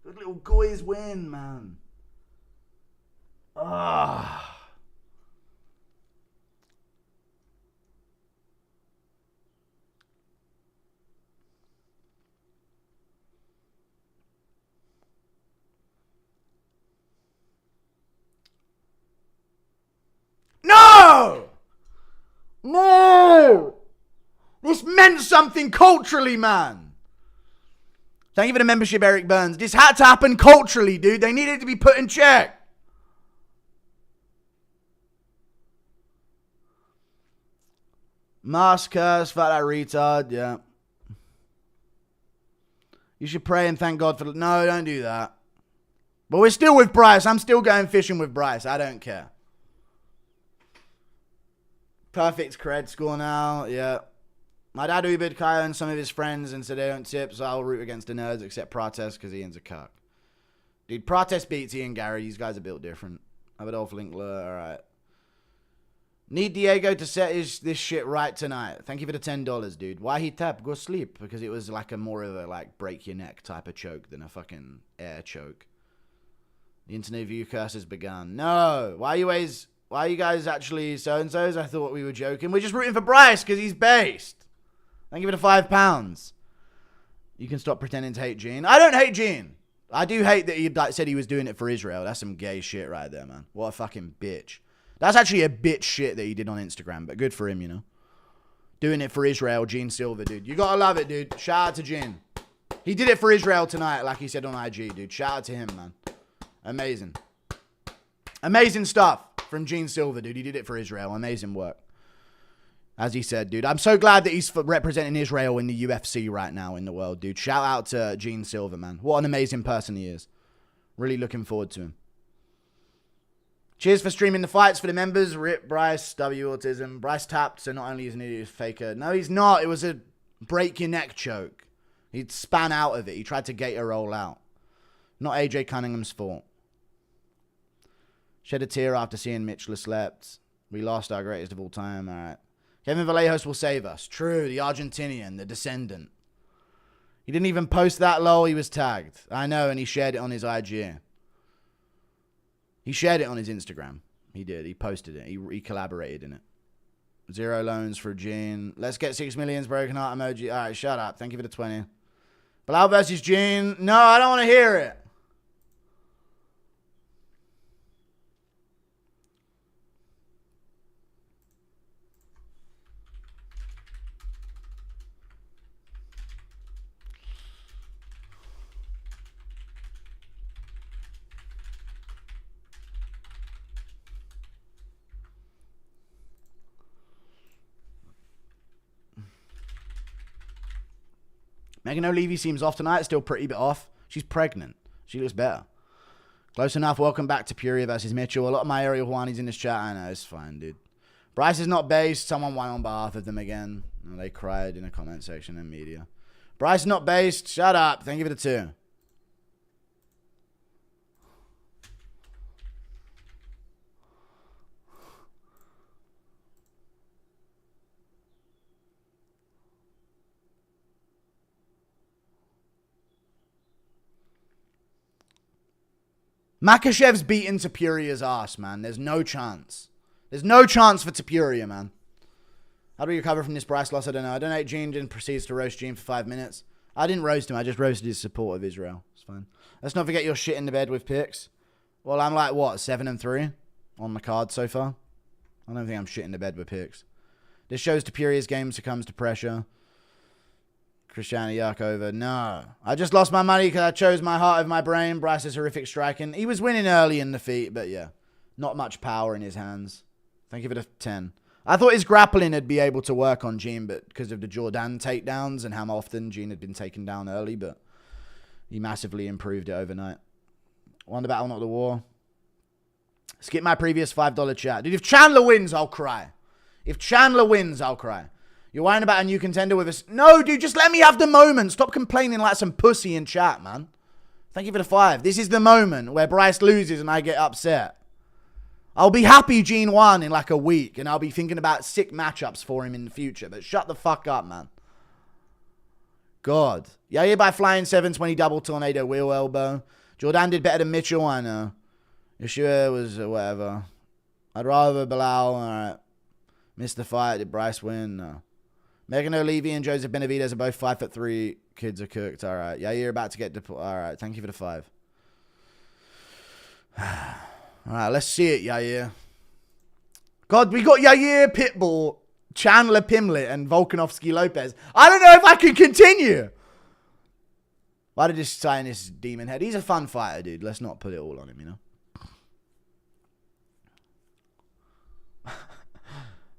The little guys win, man. Ah. No! No! This meant something culturally, man. Thank you for the membership, Eric Burns. This had to happen culturally, dude. They needed to be put in check. Mask curse, fuck that retard, yeah. You should pray and thank God for... No, don't do that. But we're still with Bryce. I'm still going fishing with Bryce. I don't care. Perfect cred score now, yeah. My dad Ubered Kyle and some of his friends and said they don't tip, so I'll root against the nerds except Protest because Ian's a cuck. Dude, Protest beats Ian Gary. These guys are built different. Abadolf Linkler, alright. Need Diego to set this shit right tonight. Thank you for the $10, dude. Why he tap? Go sleep. Because it was like a more of a like break your neck type of choke than a fucking air choke. The internet view curse has begun. No. Why are you guys actually so-and-sos? I thought we were joking. We're just rooting for Bryce because he's based. Thank you for the £5. You can stop pretending to hate Gene. I don't hate Gene. I do hate that he said he was doing it for Israel. That's some gay shit right there, man. What a fucking bitch. That's actually a bitch shit that he did on Instagram, but good for him, you know. Doing it for Israel, Gene Silva, dude. You gotta love it, dude. Shout out to Gene. He did it for Israel tonight, like he said on IG, dude. Shout out to him, man. Amazing. Amazing stuff from Gene Silva, dude. He did it for Israel. Amazing work. As he said, dude. I'm so glad that he's representing Israel in the UFC right now in the world, dude. Shout out to Gene Silva, man. What an amazing person he is. Really looking forward to him. Cheers for streaming the fights for the members. Rip Bryce, W Autism. Bryce tapped, so not only is an idiot, he's a faker. No, he's not. It was a break your neck choke. He span out of it. He tried to gate a roll out. Not AJ Cunningham's fault. Shed a tear after seeing Mitchell slept. We lost our greatest of all time. All right. Kevin Vallejos will save us. True, the Argentinian, the descendant. He didn't even post that lol. He was tagged. I know, and he shared it on his IG. He shared it on his Instagram. He did. He posted it. He collaborated in it. 0 loans for Gene. Let's get 6 millions broken heart emoji. All right, shut up. Thank you for the 20. Bilal versus Gene. No, I don't want to hear it. Megan O'Leary seems off tonight. Still pretty bit off. She's pregnant. She looks better. Close enough. Welcome back to Puria versus Mitchell. A lot of my Ariel Juani's in this chat. I know. It's fine, dude. Bryce is not based. Someone won on behalf of them again. And they cried in the comment section and media. Bryce not based. Shut up. Thank you for the 2. Makashev's beaten Tapuria's ass, man. There's no chance. There's no chance for Tapuria, man. How do we recover from this Bryce loss? I don't know. I donate Gene and proceeds to roast Gene for 5 minutes. I didn't roast him. I just roasted his support of Israel. It's fine. Let's not forget your shit in the bed with picks. Well, I'm like, what, 7-3 on the card so far? I don't think I'm shit in the bed with picks. This shows Tapuria's game succumbs to pressure. Christiana Yarkova, no. I just lost my money because I chose my heart over my brain. Bryce's horrific striking. He was winning early in the feet, but yeah. Not much power in his hands. Thank you for the 10. I thought his grappling would be able to work on Gene, but because of the Jordan takedowns and how often Gene had been taken down early, but He massively improved it overnight. Won the battle, not the war. Skip my previous $5 chat. Dude, if Chandler wins, I'll cry. If Chandler wins, I'll cry. You're whining about a new contender with us. No, dude, just let me have the moment. Stop complaining like some pussy in chat, man. Thank you for the 5. This is the moment where Bryce loses and I get upset. I'll be happy Gene won in like a week, and I'll be thinking about sick matchups for him in the future. But shut the fuck up, man. God. Yeah, by flying 720 double tornado wheel elbow. Jordan did better than Mitchell, I know. Yeshua was whatever. I'd rather Bilal. Alright. Missed the fight. Did Bryce win? No. Megan O'Levy and Joseph Benavidez are both 5'3". Kids are cooked. Alright. Yeah, you're about to get deployed. Alright. Thank you for the 5. Alright, let's see it, Yair. God, we got Yair, Pitbull, Chandler, Pimblett, and Volkanovski Lopes. I don't know if I can continue. Why did this sign this demon head? He's a fun fighter, dude. Let's not put it all on him, you know?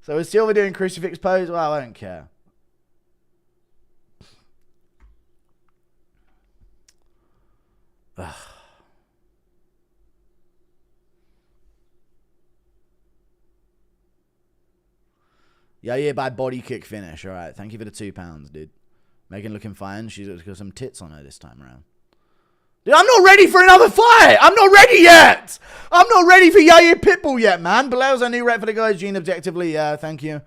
So is Silva doing crucifix pose? Well, I don't care. Ugh. Yeah, by body kick finish. All right, thank you for the £2, dude. Megan looking fine. She's got some tits on her this time around. Dude, I'm not ready for another fight. I'm not ready yet. I'm not ready for Yair Pitbull yet, man. Bilal's a new rep for the guys. Gene, objectively, yeah, thank you.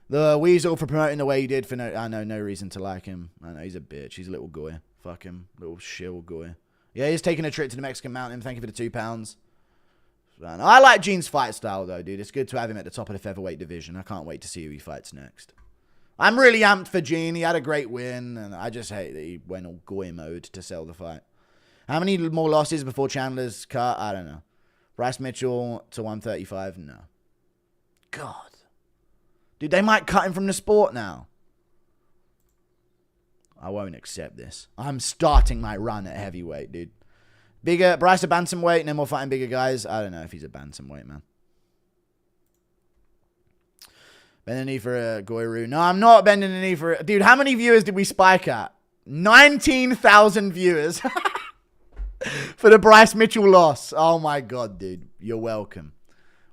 The Weasel for promoting the way he did for I know, no reason to like him. I know, he's a bitch. He's a little goy. Fuck him. Little shill goy. Yeah, he's taking a trip to the Mexican mountain. Thank you for the £2. I like Gene's fight style, though, dude. It's good to have him at the top of the featherweight division. I can't wait to see who he fights next. I'm really amped for Gene. He had a great win, and I just hate that he went all goy mode to sell the fight. How many more losses before Chandler's cut? I don't know. Bryce Mitchell to 135? No. God. Dude, they might cut him from the sport now. I won't accept this. I'm starting my run at heavyweight, dude. Bigger, Bryce a bantamweight, and then we're fighting bigger guys. I don't know if he's a bantamweight, man. Bend the knee for a Goyru. No, I'm not bending the knee for a... Dude, how many viewers did we spike at? 19,000 viewers. For the Bryce Mitchell loss. Oh my God, dude. You're welcome.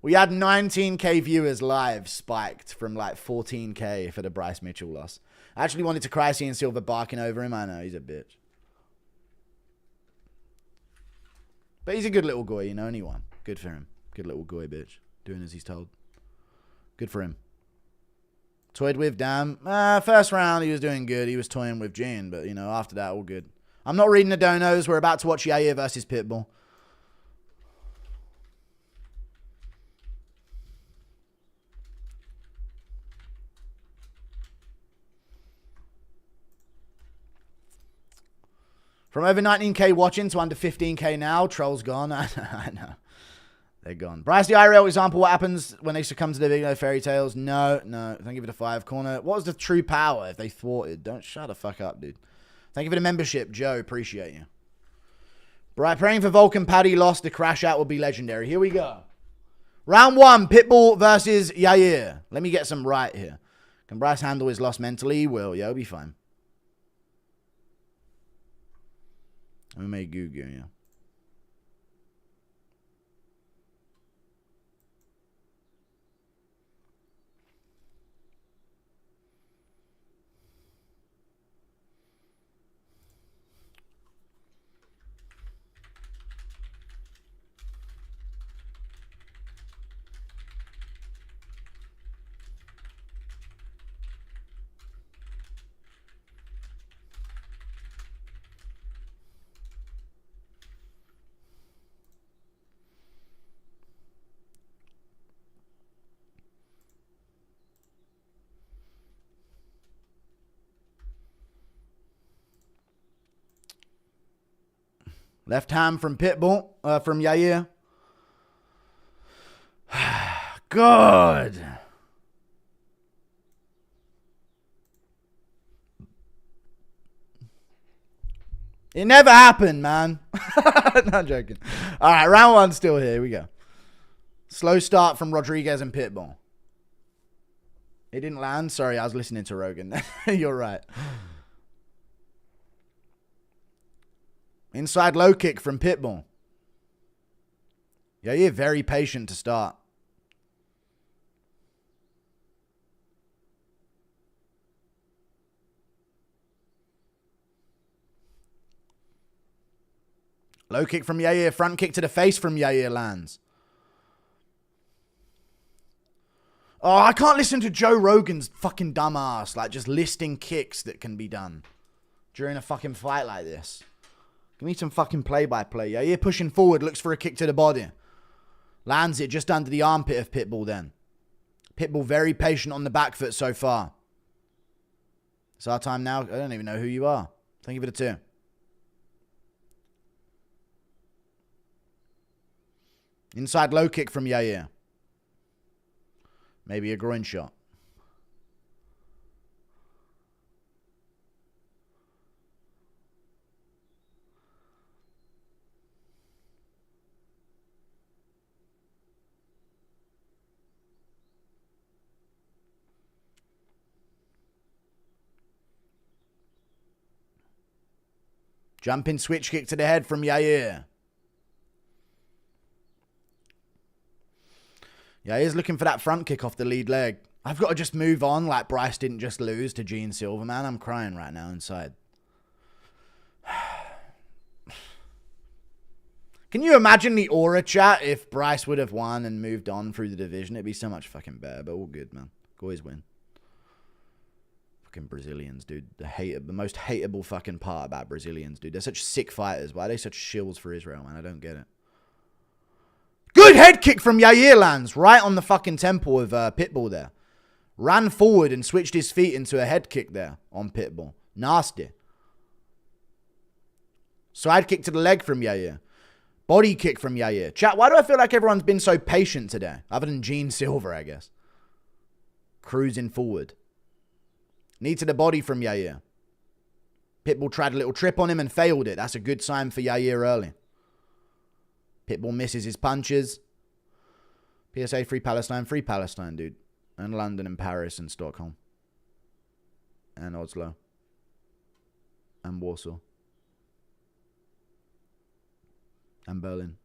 We had 19k viewers live spiked from like 14k for the Bryce Mitchell loss. I actually wanted to cry seeing Silva barking over him. I know, he's a bitch. But he's a good little goy, you know, and he won. Good for him. Good little goy bitch. Doing as he's told. Good for him. Toyed with, damn. First round, he was doing good. He was toying with Gene, but, you know, after that, all good. I'm not reading the donos. We're about to watch Yair versus Pitbull. From over 19k watching to under 15k now. Troll's gone. I know. They're gone. Bryce, the IRL example. What happens when they succumb to the big fairy tales? No. Thank you for the 5 corner. What was the true power if they thwarted? Don't shut the fuck up, dude. Thank you for the membership, Joe. Appreciate you. Right, praying for Volkan Paddy lost. The crash out will be legendary. Here we go. Round 1, Pitbull versus Yair. Let me get some right here. Can Bryce handle his loss mentally? He will. Yeah, he'll be fine. We made Goo Goo, yeah. Left hand from Pitbull, from Yair. Good. It never happened, man. Not joking. All right, round 1 still here. Here we go. Slow start from Rodriguez and Pitbull. It didn't land. Sorry, I was listening to Rogan. You're right. Inside low kick from Pitbull. Yair very patient to start. Low kick from Yair. Front kick to the face from Yair lands. Oh, I can't listen to Joe Rogan's fucking dumbass. Like, just listing kicks that can be done during a fucking fight like this. Give me some fucking play-by-play. Yair pushing forward. Looks for a kick to the body. Lands it just under the armpit of Pitbull then. Pitbull very patient on the back foot so far. It's our time now. I don't even know who you are. Thank you for the 2. Inside low kick from Yair. Maybe a groin shot. Jumping switch kick to the head from Yair. Yair's looking for that front kick off the lead leg. I've got to just move on like Bryce didn't just lose to Gene Silva, man. I'm crying right now inside. Can you imagine the aura chat if Bryce would have won and moved on through the division? It'd be so much fucking better, but all good, man. Always win. Fucking Brazilians, dude. The most hateable fucking part about Brazilians, dude. They're such sick fighters. Why are they such shills for Israel, man? I don't get it. Good head kick from Yair lands. Right on the fucking temple of Pitbull there. Ran forward and switched his feet into a head kick there on Pitbull. Nasty. Side kick to the leg from Yair. Body kick from Yair. Chat, why do I feel like everyone's been so patient today? Other than Gene Silva, I guess. Cruising forward. Knee to the body from Yair. Pitbull tried a little trip on him and failed it. That's a good sign for Yair early. Pitbull misses his punches. PSA, free Palestine, dude. And London and Paris and Stockholm. And Oslo. And Warsaw. And Berlin.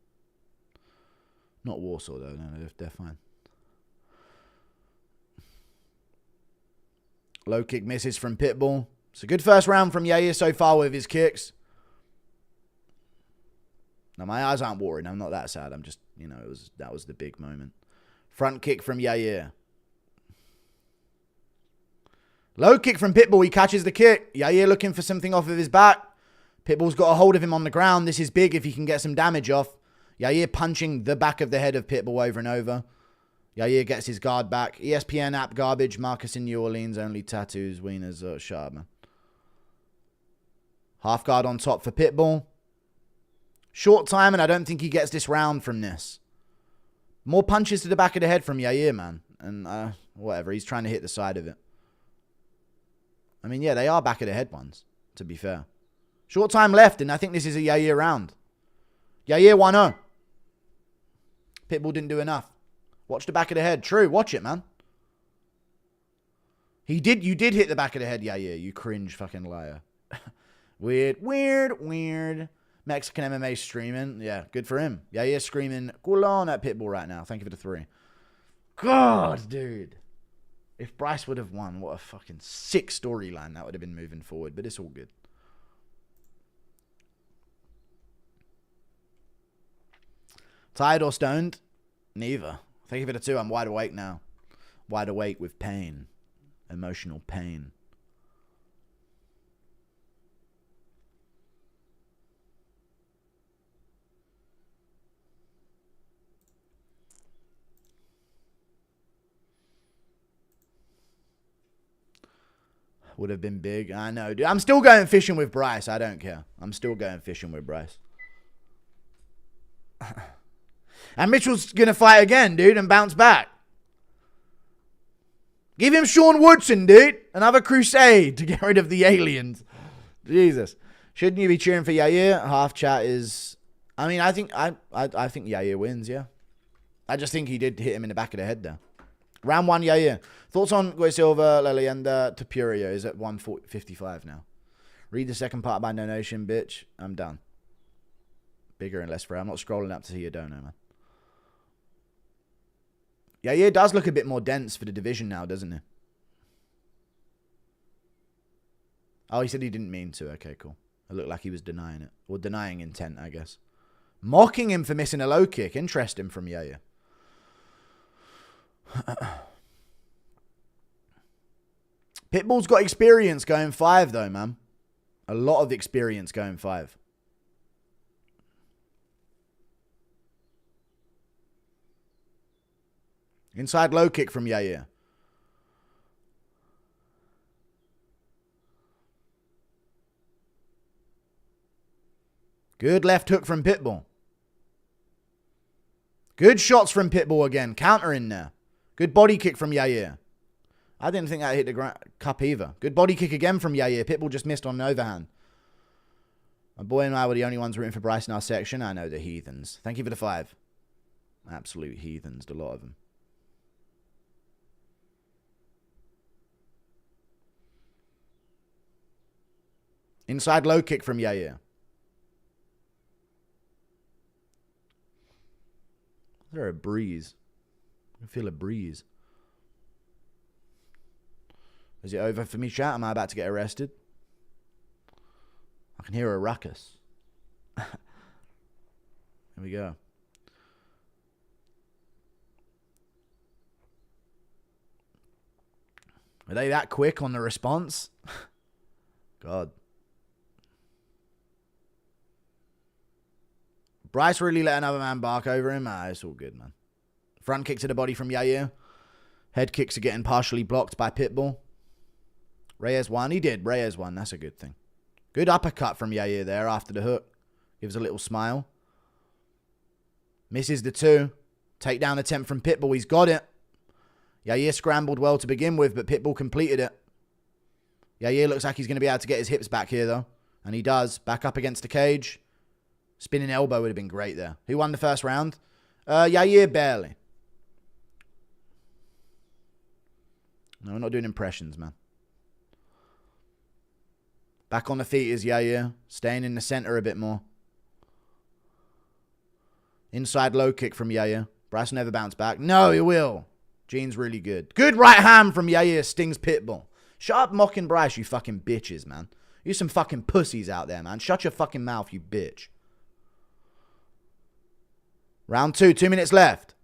Not Warsaw, though. No, they're fine. Low kick misses from Pitbull. It's a good first round from Yair so far with his kicks. Now, my eyes aren't watering. I'm not that sad. I'm just, that was the big moment. Front kick from Yair. Low kick from Pitbull. He catches the kick. Yair looking for something off of his back. Pitbull's got a hold of him on the ground. This is big if he can get some damage off. Yair punching the back of the head of Pitbull over and over. Yair gets his guard back. ESPN app garbage. Marcus in New Orleans. Only tattoos. Wieners. Shut up, man. Half guard on top for Pitbull. Short time, and I don't think he gets this round from this. More punches to the back of the head from Yair, man. And whatever. He's trying to hit the side of it. I mean, yeah, they are back of the head ones, to be fair. Short time left, and I think this is a Yair round. Yair 1-0. Pitbull didn't do enough. Watch the back of the head. True, watch it, man. You did hit the back of the head, Yair. You cringe fucking liar. Weird. Mexican MMA streaming. Yeah, good for him. Yair screaming, "Culon" at Pitbull right now. Thank you for the 3. God, dude. If Bryce would have won, what a fucking sick storyline that would have been moving forward. But it's all good. Tired or stoned? Neither. Thank you for the 2. I'm wide awake now. Wide awake with pain. Emotional pain. Would have been big. I know, dude. I'm still going fishing with Bryce. I don't care. I'm still going fishing with Bryce. And Mitchell's going to fight again, dude, and bounce back. Give him Sean Woodson, dude. Another crusade to get rid of the aliens. Jesus. Shouldn't you be cheering for Yair? Half chat is... I mean, I think Yair wins, yeah. I just think he did hit him in the back of the head there. Round 1, Yair. Thoughts on Guy Silva, La Leyenda, Tapuria is at 155 now. Read the second part of my donation, bitch. I'm done. Bigger and less frail. I'm not scrolling up to see your dono, man. Yeah, it does look a bit more dense for the division now, doesn't it? Oh, he said he didn't mean to. Okay, cool. It looked like he was denying it. Or denying intent, I guess. Mocking him for missing a low kick. Interesting from Yaya. Pitbull's got experience going 5, though, man. A lot of experience going 5. Inside low kick from Yaya. Good left hook from Pitbull. Good shots from Pitbull again. Counter in there. Good body kick from Yaya. I didn't think that hit the cup either. Good body kick again from Yaya. Pitbull just missed on an overhand. My boy and I were the only ones rooting for Bryce in our section. I know, the heathens. Thank you for the 5. Absolute heathens, a lot of them. Inside low kick from Yaya. Is there a breeze? I feel a breeze. Is it over for me, chat? Am I about to get arrested? I can hear a ruckus. Here we go. Are they that quick on the response? God. Bryce really let another man bark over him. It's all good, man. Front kick to the body from Yair. Head kicks are getting partially blocked by Pitbull. Reyes won. He did. Reyes won. That's a good thing. Good uppercut from Yair there after the hook. Gives a little smile. Misses the 2. Takedown attempt from Pitbull. He's got it. Yair scrambled well to begin with, but Pitbull completed it. Yair looks like he's going to be able to get his hips back here, though. And he does. Back up against the cage. Spinning elbow would have been great there. Who won the first round? Yair barely. No, we're not doing impressions, man. Back on the feet is Yair. Staying in the center a bit more. Inside low kick from Yair. Bryce never bounced back. No, he will. Gene's really good. Good right hand from Yair. Stings Pitbull. Shut up mocking Bryce, you fucking bitches, man. You some fucking pussies out there, man. Shut your fucking mouth, you bitch. Round 2, 2 minutes left.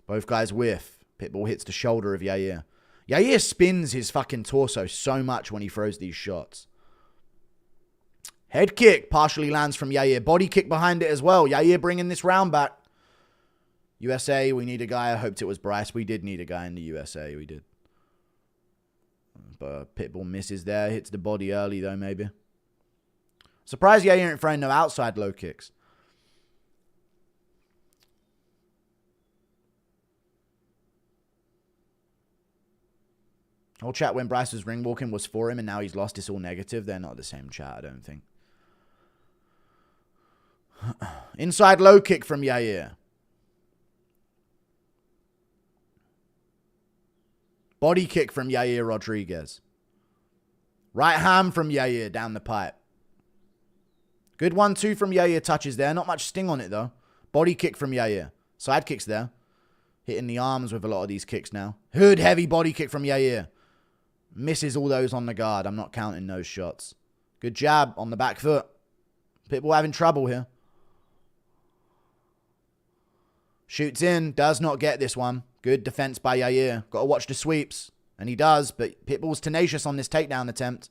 Both guys whiff. Pitbull hits the shoulder of Yair. Yair spins his fucking torso so much when he throws these shots. Head kick partially lands from Yair. Body kick behind it as well. Yair bringing this round back. USA, we need a guy. I hoped it was Bryce. We did need a guy in the USA. We did. But Pitbull misses there. Hits the body early, though, maybe. Surprised Yair ain't throwing no outside low kicks. Whole chat when Bryce was ring walking was for him, and now he's lost. It's all negative. They're not the same chat, I don't think. Inside low kick from Yair. Body kick from Yair Rodriguez. Right hand from Yair down the pipe. Good 1-2 from Yair touches there. Not much sting on it, though. Body kick from Yair. Side kicks there. Hitting the arms with a lot of these kicks now. Hood heavy body kick from Yair. Misses all those on the guard. I'm not counting those shots. Good jab on the back foot. Pitbull having trouble here. Shoots in. Does not get this one. Good defense by Yair. Got to watch the sweeps. And he does, but Pitbull's tenacious on this takedown attempt.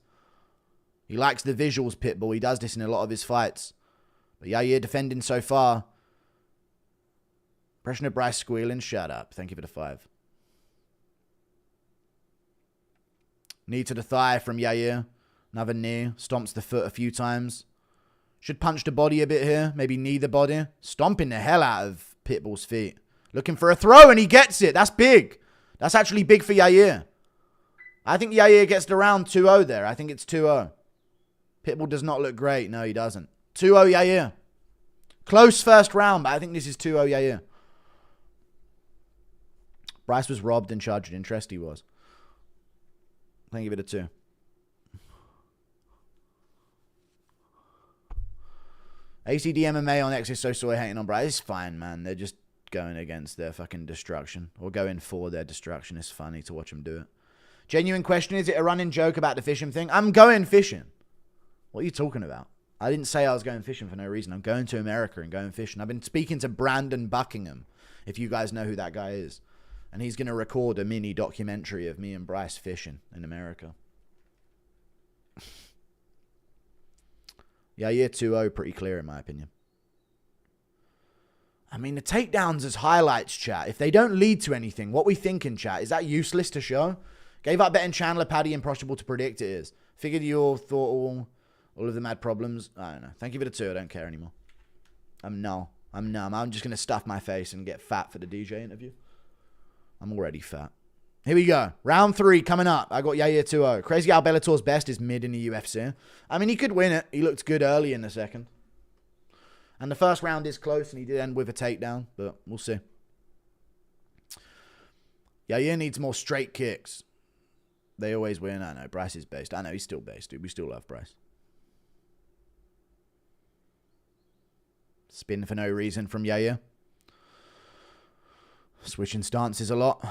He likes the visuals, Pitbull. He does this in a lot of his fights. But Yair defending so far. Impression of Bryce squealing. Shut up. Thank you for the 5. Knee to the thigh from Yair. Another knee. Stomps the foot a few times. Should punch the body a bit here. Maybe knee the body. Stomping the hell out of Pitbull's feet. Looking for a throw, and he gets it. That's big. That's actually big for Yair. I think Yair gets the round 2-0 there. I think it's 2-0. Pitbull does not look great. No, he doesn't. 2-0 Yair. Close first round, but I think this is 2-0 Yair. Bryce was robbed and charged interest. He was. I think give it a 2. ACD MMA on X is so soy hating on Bryce. It's fine, man. They're just going against their fucking destruction. Or going for their destruction. It's funny to watch them do it. Genuine question, is it a running joke about the fishing thing? I'm going fishing. What are you talking about? I didn't say I was going fishing for no reason. I'm going to America and going fishing. I've been speaking to Brandon Buckingham, if you guys know who that guy is. And he's going to record a mini documentary of me and Bryce fishing in America. Yeah, year 2-0, pretty clear in my opinion. I mean, the takedowns as highlights, chat. If they don't lead to anything, what we thinking, chat? Is that useless to show? Gave up betting Chandler, Paddy, impossible to predict it is. Figured you all thought all of them had problems. I don't know. Thank you for the 2. I don't care anymore. I'm numb. I'm just going to stuff my face and get fat for the DJ interview. I'm already fat. Here we go. Round 3 coming up. I got Yair 2-0. Crazy how Bellator's best is mid in the UFC. I mean, he could win it. He looked good early in the second. And the first round is close, and he did end with a takedown, but we'll see. Yair needs more straight kicks. They always win. I know. Bryce is based. I know. He's still based, dude. We still love Bryce. Spin for no reason from Yair. Switching stances a lot.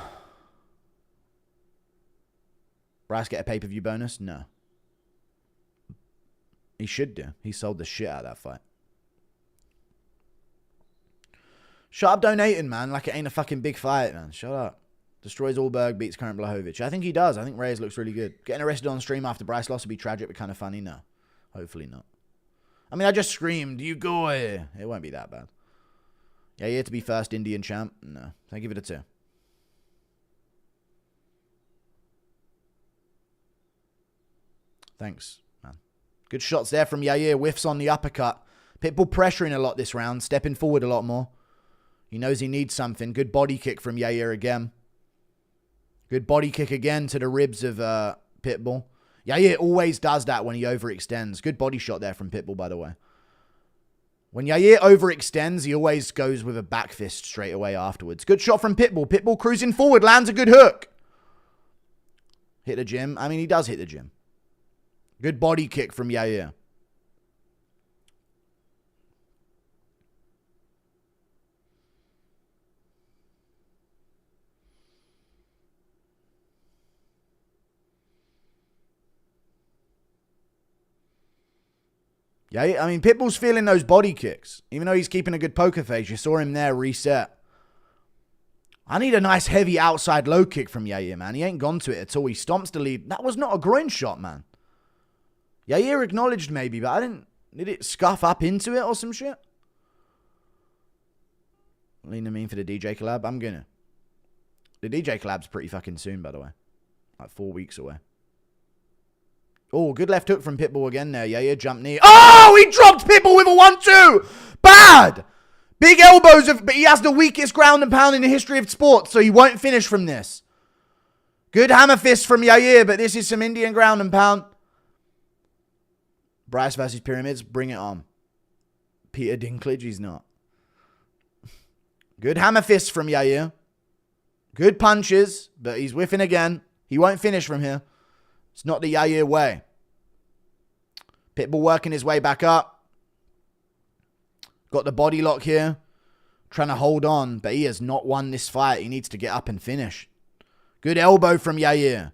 Bryce get a pay-per-view bonus? No. He should do. He sold the shit out of that fight. Shut up donating, man. Like it ain't a fucking big fight, man. Shut up. Destroys Allberg, beats current Blachowicz. I think he does. I think Reyes looks really good. Getting arrested on stream after Bryce loss would be tragic, but kind of funny. No. Hopefully not. I mean, I just screamed, you go here. It won't be that bad. Yeah, here to be first Indian champ? No. I give it a 2. Thanks, man. Good shots there from Yair. Whiffs on the uppercut. Pitbull pressuring a lot this round. Stepping forward a lot more. He knows he needs something. Good body kick from Yair again. Good body kick again to the ribs of Pitbull. Yair always does that when he overextends. Good body shot there from Pitbull, by the way. When Yair overextends, he always goes with a back fist straight away afterwards. Good shot from Pitbull. Pitbull cruising forward. Lands a good hook. Hit the gym. I mean, he does hit the gym. Good body kick from Yair. Yeah, I mean, Pitbull's feeling those body kicks. Even though he's keeping a good poker face, you saw him there reset. I need a nice heavy outside low kick from Yair, man. He ain't gone to it at all. He stomps the lead. That was not a groin shot, man. Yair acknowledged maybe, but I didn't... Did it scuff up into it or some shit? Leaning mean for the DJ collab? I'm gonna. The DJ collab's pretty fucking soon, by the way. Like 4 weeks away. Oh, good left hook from Pitbull again there. Yeah, jump knee. Oh, he dropped Pitbull with a 1-2. Bad. Big elbows, but he has the weakest ground and pound in the history of sports, so he won't finish from this. Good hammer fist from Yair, but this is some Indian ground and pound. Bryce versus Pyramids, bring it on. Peter Dinklage, he's not. Good hammer fist from Yair. Good punches, but he's whiffing again. He won't finish from here. It's not the Yair way. Pitbull working his way back up. Got the body lock here. Trying to hold on, but he has not won this fight. He needs to get up and finish. Good elbow from Yair.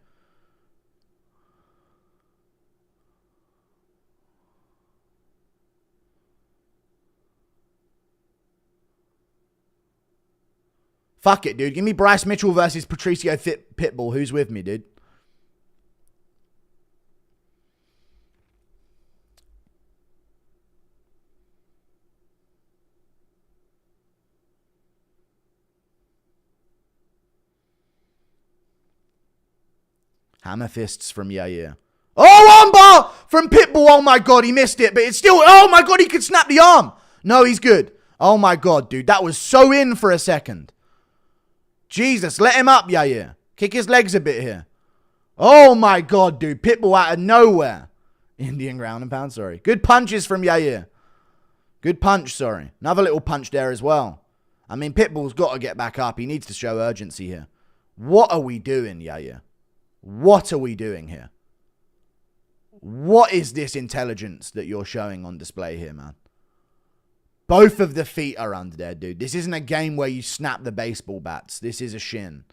Fuck it, dude. Give me Bryce Mitchell versus Patricio Pitbull. Who's with me, dude? Hammer fists from Yair. Oh, armbar from Pitbull. Oh, my God. He missed it, but it's still... Oh, my God. He could snap the arm. No, he's good. Oh, my God, dude. That was so in for a second. Jesus, let him up, Yair. Kick his legs a bit here. Oh, my God, dude. Pitbull out of nowhere. Indian ground and pound, sorry. Good punches from Yair. Good punch, sorry. Another little punch there as well. I mean, Pitbull's got to get back up. He needs to show urgency here. What are we doing, Yair? What are we doing here? What is this intelligence that you're showing on display here, man? Both of the feet are under there, dude. This isn't a game where you snap the baseball bats. This is a shin.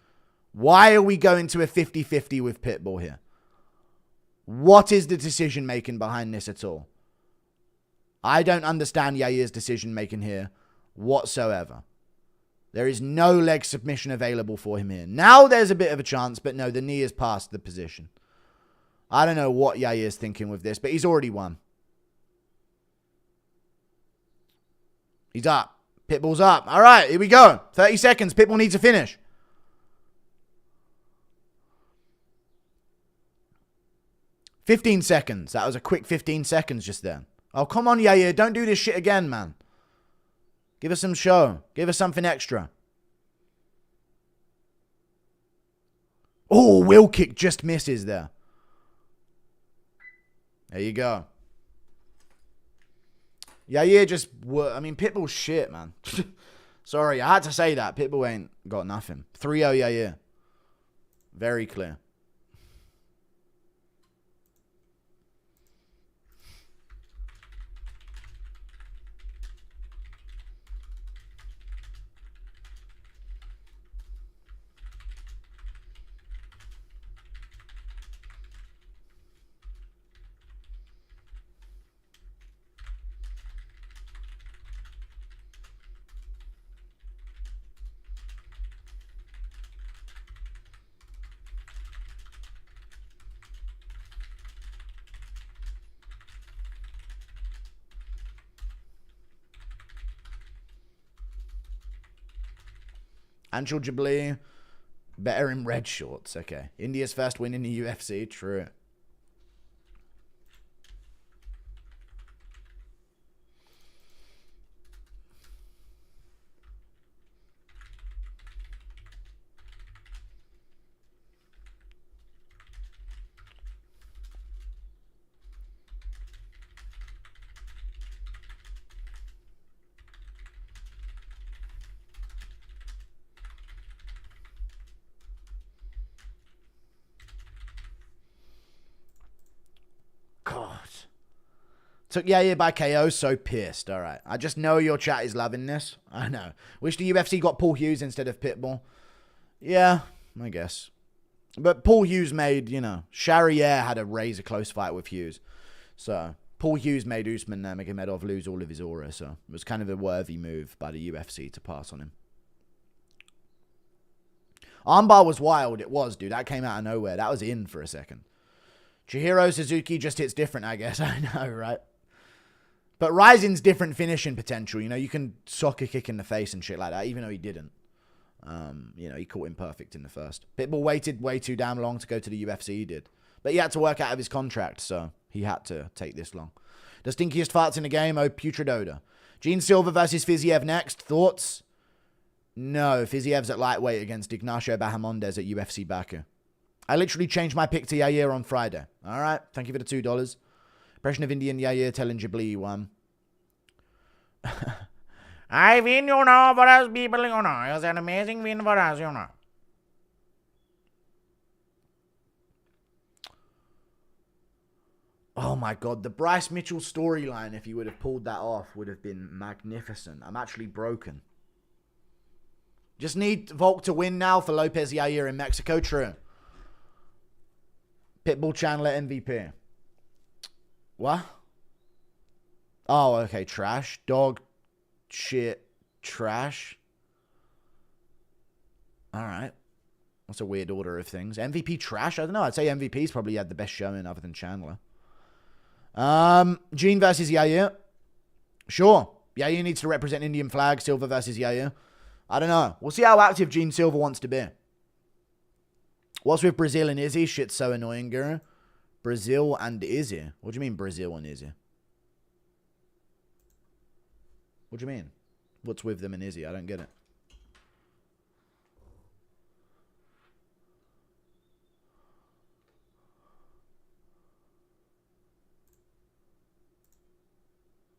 Why are we going to a 50-50 with Pitbull here? What is the decision making behind this at all? I don't understand Yair's decision making here whatsoever. There is no leg submission available for him here. Now there's a bit of a chance, but no, the knee is past the position. I don't know what Yair's thinking with this, but he's already won. He's up. Pitbull's up. All right, here we go. 30 seconds. Pitbull needs to finish. $15 seconds. That was a quick 15 seconds just then. Oh, come on, Yair. Don't do this shit again, man. Give us some show. Give us something extra. Oh, wheel kick just misses there. There you go. Yair just... I mean, Pitbull's shit, man. Sorry, I had to say that. Pitbull ain't got nothing. 3-0 Yair. Very clear. Anshul Jabli, better in red shorts. Okay. India's first win in the UFC. True. Took Yair by KO, so pissed. All right. I just know your chat is loving this. I know. Wish the UFC got Paul Hughes instead of Pitbull. Yeah, I guess. But Paul Hughes made, Sharier had a razor close fight with Hughes. So, Paul Hughes made Usman Nurmagomedov lose all of his aura. So, it was kind of a worthy move by the UFC to pass on him. Armbar was wild. It was, dude. That came out of nowhere. That was in for a second. Chihiro Suzuki just hits different, I guess. I know, right? But Ryzen's different finishing potential. You can soccer kick in the face and shit like that, even though he didn't. He caught him perfect in the first. Pitbull waited way too damn long to go to the UFC, he did. But he had to work out of his contract, so he had to take this long. The stinkiest farts in the game, Putrid Odor. Gene Silva versus Fiziev next. Thoughts? No, Fiziev's at lightweight against Ignacio Bahamondes at UFC Baku. I literally changed my pick to Yair on Friday. All right, thank you for the $2. Impression of Indian Yair telling Ghibli he won. I win, but us people, it was an amazing win for us, Oh my God, the Bryce Mitchell storyline, if he would have pulled that off, would have been magnificent. I'm actually broken. Just need Volk to win now for Lopez Yair in Mexico. True. Pitbull Chandler MVP. What? Oh, okay. Trash. Dog. Shit. Trash. All right. That's a weird order of things. MVP trash? I don't know. I'd say MVP's probably had the best showing other than Chandler. Gene versus Yair. Sure. Yair needs to represent Indian flag. Silva versus Yair. I don't know. We'll see how active Gene Silva wants to be. What's with Brazil and Izzy? Shit's so annoying, Guru. Brazil and Izzy? What do you mean Brazil and Izzy? What do you mean? What's with them and Izzy? I don't get it.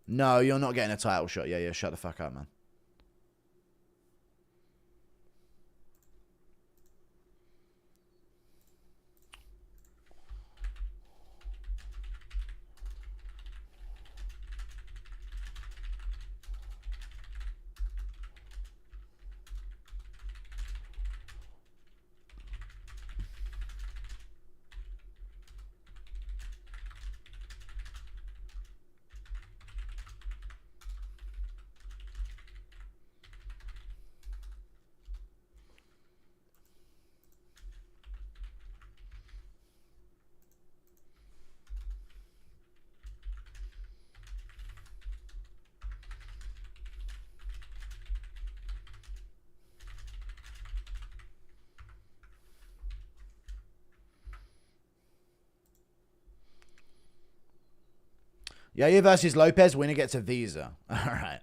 No, you're not getting a title shot. Yeah, shut the fuck up, man. Yair versus Lopes. Winner gets a visa. All right.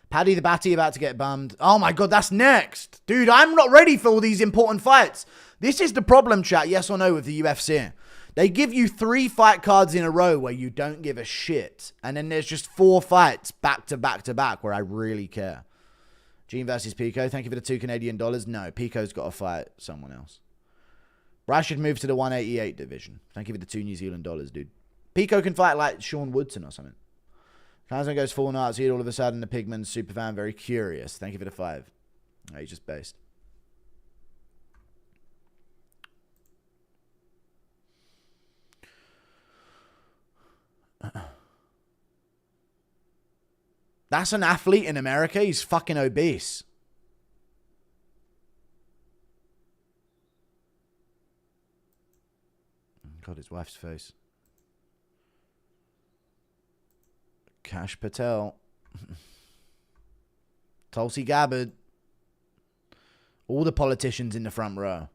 Paddy the Batty about to get bummed. Oh my God, that's next. Dude, I'm not ready for all these important fights. This is the problem, chat, yes or no, with the UFC. They give you 3 fight cards in a row where you don't give a shit. And then there's just 4 fights back to back to back where I really care. Gene versus Pico. Thank you for the $2 Canadian. No, Pico's got to fight someone else. Bryce should move to the 188 division. Thank you for the $2 New Zealand, dude. Pico can fight like Sean Woodson or something. Kazan goes full Nazi, all of a sudden the Pigman superfan, very curious. Thank you for the 5. Oh, he's just based. That's an athlete in America. He's fucking obese. God, his wife's face. Cash Patel. Tulsi Gabbard. All the politicians in the front row.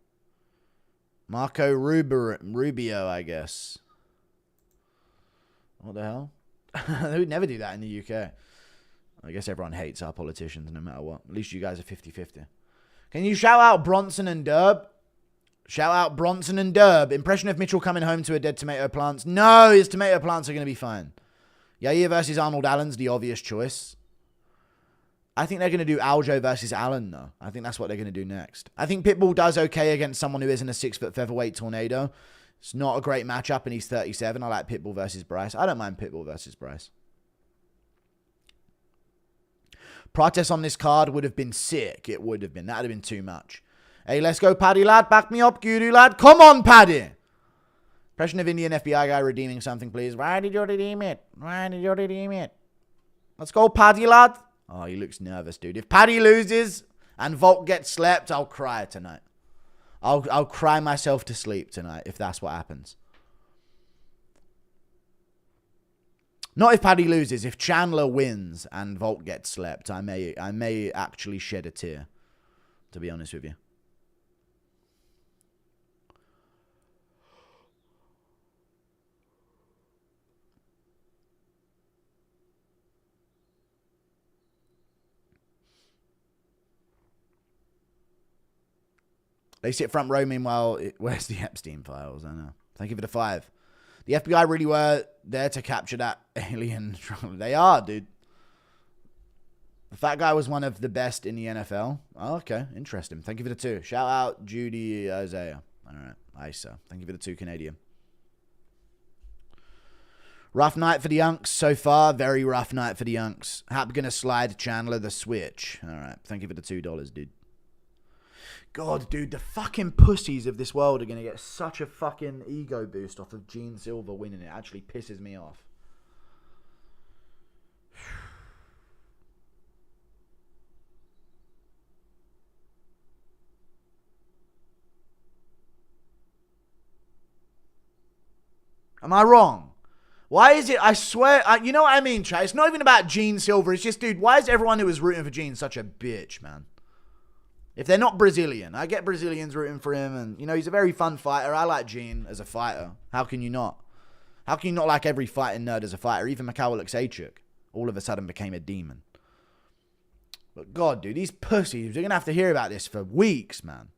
Marco Rubio, I guess. What the hell? They would never do that in the UK. I guess everyone hates our politicians no matter what. At least you guys are 50-50. Can you shout out Bronson and Derb? Shout out Bronson and Derb. Impression of Mitchell coming home to a dead tomato plants. No, his tomato plants are going to be fine. Yair versus Arnold Allen's the obvious choice. I think they're going to do Aljo versus Allen, though. I think that's what they're going to do next. I think Pitbull does okay against someone who isn't a 6-foot featherweight tornado. It's not a great matchup, and he's 37. I like Pitbull versus Bryce. I don't mind Pitbull versus Bryce. Protest on this card would have been sick. It would have been. That would have been too much. Hey, let's go, Paddy, lad. Back me up, Guru, lad. Come on, Paddy. Impression of Indian FBI guy redeeming something, please. Why did you redeem it? Why did you redeem it? Let's go, Paddy, lad. Oh, he looks nervous, dude. If Paddy loses and Volk gets slept, I'll cry tonight. I'll cry myself to sleep tonight if that's what happens. Not if Paddy loses. If Chandler wins and Volk gets slept, I may actually shed a tear, to be honest with you. They sit front row, meanwhile, where's the Epstein files? I know. Thank you for the 5. The FBI really were there to capture that alien. They are, dude. The fat guy was one of the best in the NFL. Oh, okay. Interesting. Thank you for the 2. Shout out Judy Isaiah. All right. Isa. Thank you for the 2 Canadian. Rough night for the Unks so far. Very rough night for the Unks. Hap gonna slide Chandler the switch. All right. Thank you for the $2, dude. God, dude, the fucking pussies of this world are going to get such a fucking ego boost off of Gene Silva winning. It actually pisses me off. Am I wrong? Why is it, I swear, you know what I mean, chat? It's not even about Gene Silva. It's just, dude, why is everyone who was rooting for Gene such a bitch, man? If they're not Brazilian, I get Brazilians rooting for him, and, you know, he's a very fun fighter. I like Gene as a fighter. How can you not? How can you not like every fighting nerd as a fighter? Even Mikhail Alexeychuk all of a sudden became a demon. But God, dude, these pussies, they're going to have to hear about this for weeks, man.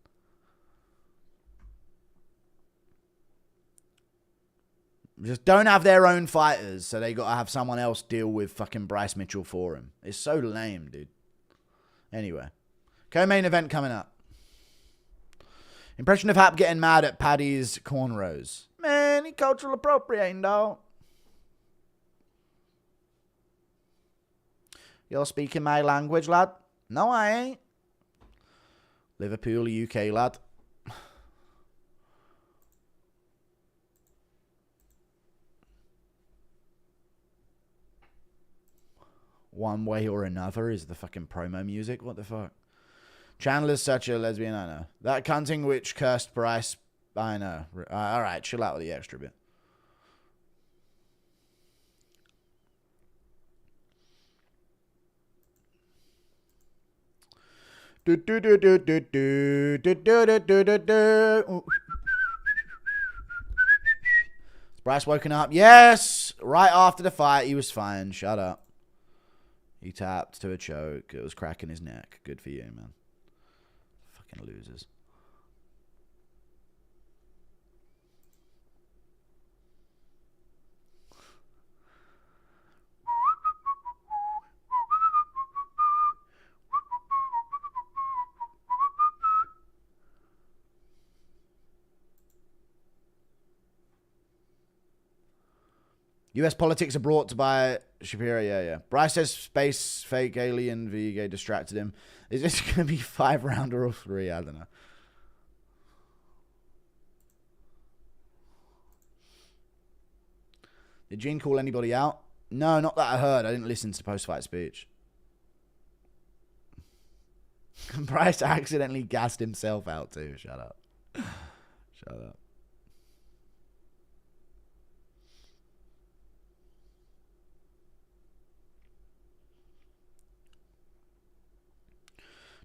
Just don't have their own fighters, so they got to have someone else deal with fucking Bryce Mitchell for him. It's so lame, dude. Anyway. Co-main event coming up. Impression of Hap getting mad at Paddy's cornrows. Man, he cultural appropriating, dog. You're speaking my language, lad? No, I ain't. Liverpool, UK, lad. One way or another is the fucking promo music. What the fuck? Chandler's such a lesbian, I know. That cunting which cursed Bryce, I know. Alright, chill out with the extra bit. It's Bryce woken up. Yes! Right after the fight, he was fine. Shut up. He tapped to a choke. It was cracking his neck. Good for you, man. Fucking losers. US politics are brought to by Shapiro. Yeah. Bryce says space fake alien Vigo distracted him. Is this going to be 5 rounder or 3? I don't know. Did Gene call anybody out? No, not that I heard. I didn't listen to the post-fight speech. Bryce accidentally gassed himself out too. Shut up. Shut up.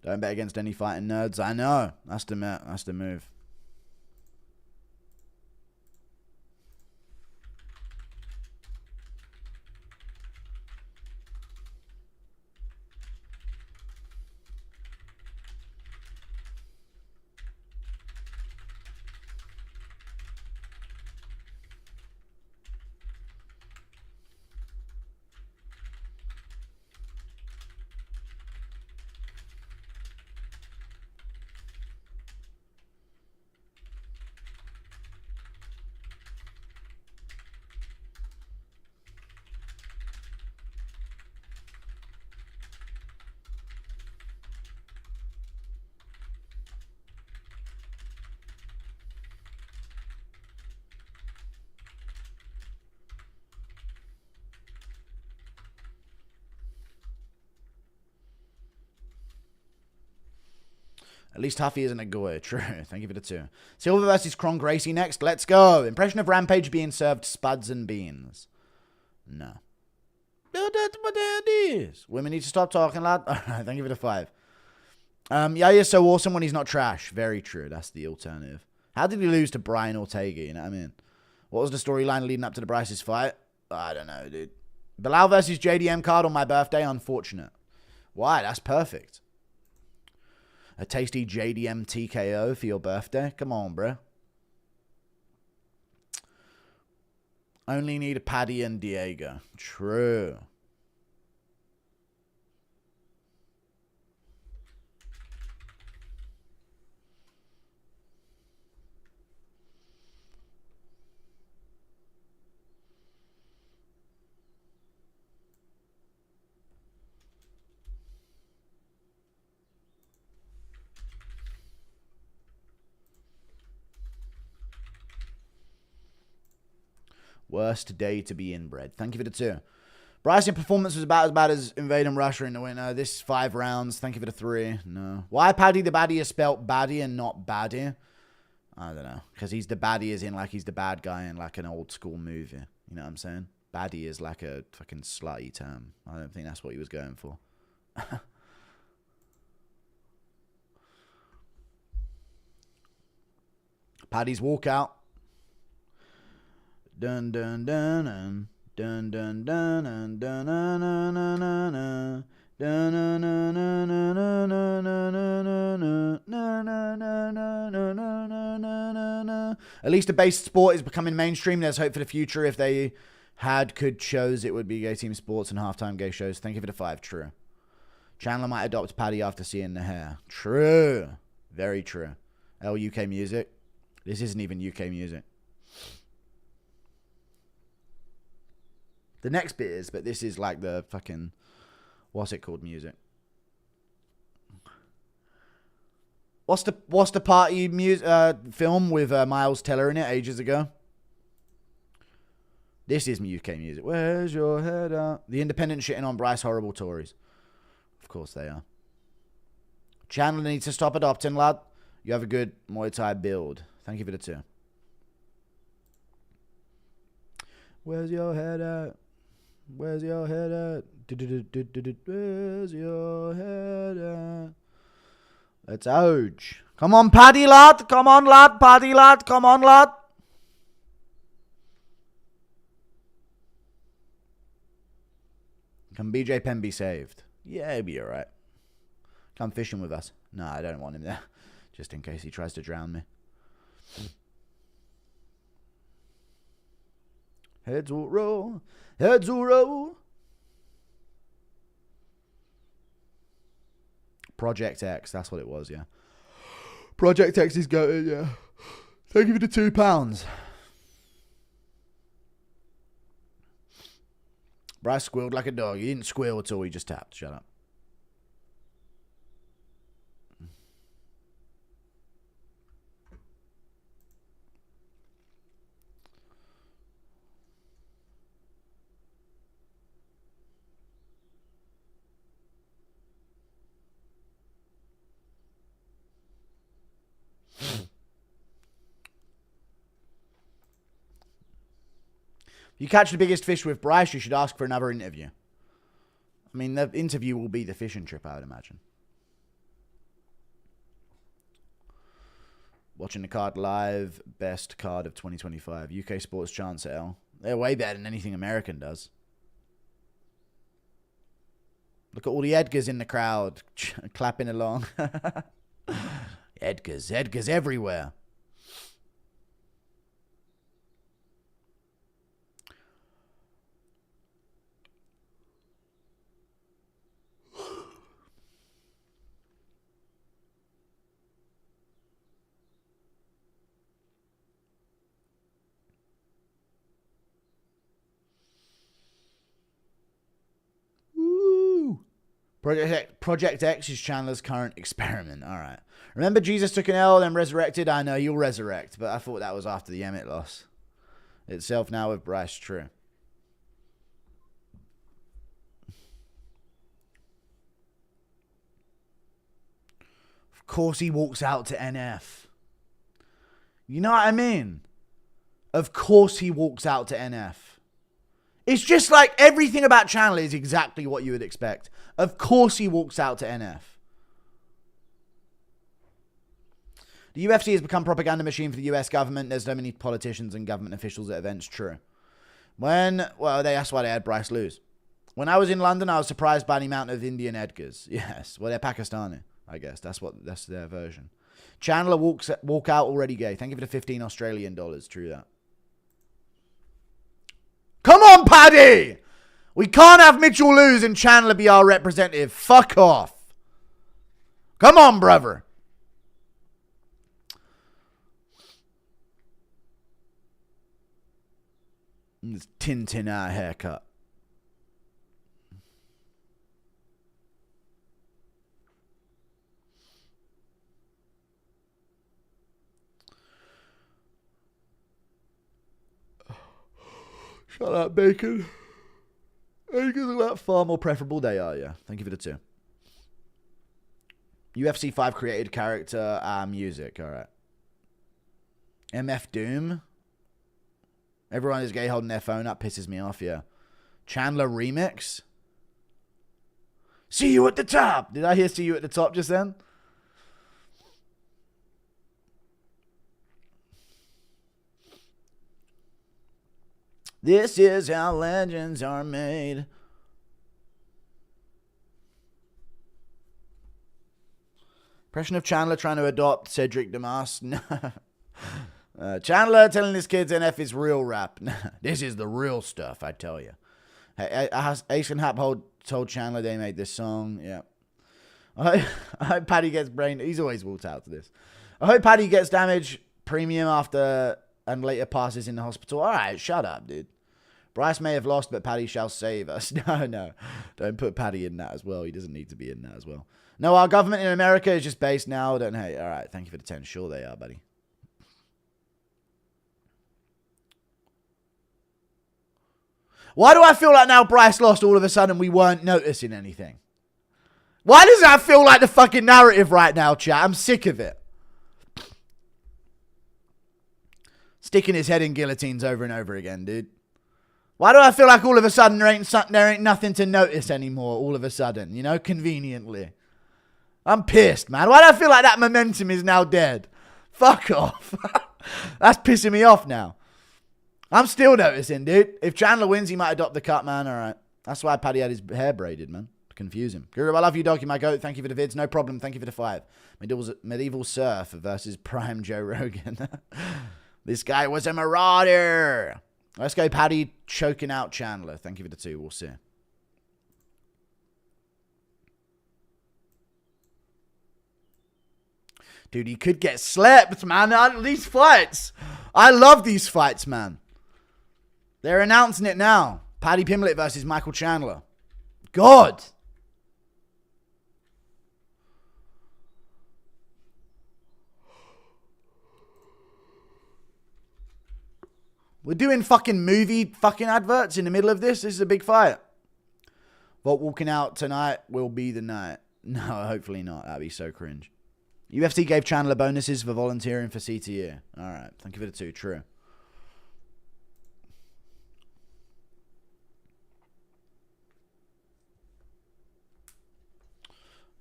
Don't bet against any fighting nerds. I know. That's the move. At least Huffy isn't a goy. True. Thank you for the 2. Silva versus Kron Gracie next. Let's go. Impression of Rampage being served spuds and beans. No. That's what it is. Women need to stop talking, lad. Alright, thank you for the 5. Yaya's so awesome when he's not trash. Very true. That's the alternative. How did he lose to Brian Ortega? You know what I mean? What was the storyline leading up to the Bryce's fight? I don't know, dude. Bilal versus JDM card on my birthday. Unfortunate. Why? That's perfect. A tasty JDM TKO for your birthday? Come on, bro. Only need a Paddy and Diego. True. Worst day to be inbred. Thank you for the 2. Bryson performance was about as bad as invading Russia in the winter. This 5 rounds. Thank you for the 3. No. Why Paddy the Baddie is spelt baddie and not baddie? I don't know. Because he's the baddie as in like he's the bad guy in like an old school movie. You know what I'm saying? Baddie is like a fucking slutty term. I don't think that's what he was going for. Paddy's walkout. Dun dun dun dun dun dun dun dun dun dun dun. At least the base sport is becoming mainstream. There's hope for the future. If they could shows, it would be gay team sports and halftime gay shows. Thank you for the 5. True. Chandler might adopt Paddy after seeing the hair. True. Very true. UK music. This isn't even UK music. The next bit is, but this is like the fucking, what's it called, music? What's the party film with Miles Teller in it ages ago? This is UK music. Where's your head at? The Independent shitting on Bryce horrible Tories. Of course they are. Chandler needs to stop adopting, lad. You have a good Muay Thai build. Thank you for the 2. Where's your head at? Where's your head at? Where's your head at? Let's ouch. Come on, Paddy, lad. Come on, lad. Paddy, lad. Come on, lad. Can BJ Penn be saved? Yeah, he'll be alright. Come fishing with us. No, I don't want him there. Just in case he tries to drown me. Heads will roll. Heads will roll. Project X. That's what it was, yeah. Project X is going, yeah. Thank you for the £2. Bryce squealed like a dog. He didn't squeal at all. He just tapped. Shut up. If you catch the biggest fish with Bryce, you should ask for another interview. I mean, the interview will be the fishing trip, I would imagine. Watching the card live. Best card of 2025. UK Sports Chance at L. They're way better than anything American does. Look at all the Edgars in the crowd. Clapping along. Edgars. Edgars everywhere. Project X is Chandler's current experiment. All right. Remember Jesus took an L, then resurrected? I know, you'll resurrect, but I thought that was after the Emmett loss. Itself now with Bryce, true. Of course he walks out to NF. You know what I mean? Of course he walks out to NF. It's just like everything about Chandler is exactly what you would expect. Of course he walks out to NF. The UFC has become a propaganda machine for the US government. There's so many politicians and government officials at events. True. That's why they had Bryce lose. When I was in London, I was surprised by the amount of Indian Edgars. Yes. Well, they're Pakistani, I guess. That's their version. Chandler walk out already gay. Thank you for the 15 Australian dollars. True that. Come on, Paddy! We can't have Mitchell lose and Chandler be our representative. Fuck off. Come on, brother. This Tintin eye haircut. Shut up, bacon. Because of that far more preferable they are, yeah. Thank you for the 2. UFC 5 created character music, alright. MF Doom. Everyone is gay holding their phone up, pisses me off, yeah. Chandler remix. See you at the top. Did I hear see you at the top just then? This is how legends are made. Impression of Chandler trying to adopt Cedric Damas. Chandler telling his kids NF is real rap. This is the real stuff, I tell you. Hey, Ace and Hap told Chandler they made this song. Yeah. I hope Paddy gets brain. He's always walked out to this. I hope Paddy gets damage premium after and later passes in the hospital. All right, shut up, dude. Bryce may have lost, but Paddy shall save us. No. Don't put Paddy in that as well. He doesn't need to be in that as well. No, our government in America is just based now. Don't hate. All right, thank you for the 10. Sure they are, buddy. Why do I feel like now Bryce lost all of a sudden we weren't noticing anything? Why does that feel like the fucking narrative right now, chat? I'm sick of it. Sticking his head in guillotines over and over again, dude. Why do I feel like all of a sudden there ain't nothing to notice anymore all of a sudden, you know, conveniently? I'm pissed, man. Why do I feel like that momentum is now dead? Fuck off. That's pissing me off now. I'm still noticing, dude. If Chandler wins, he might adopt the cut, man. All right. That's why Paddy had his hair braided, man. To confuse him. Guru, I love you, Doki, my goat. Thank you for the vids. No problem. Thank you for the 5. Medieval Surf versus Prime Joe Rogan. This guy was a marauder. Let's go, Paddy choking out Chandler. Thank you for the 2. We'll see. Dude, he could get slept, man. These fights. I love these fights, man. They're announcing it now. Paddy Pimblett versus Michael Chandler. God. We're doing fucking movie fucking adverts in the middle of this. This is a big fight. Volt walking out tonight will be the night. No, hopefully not. That'd be so cringe. UFC gave Chandler bonuses for volunteering for CTE. All right. Thank you for the 2. True.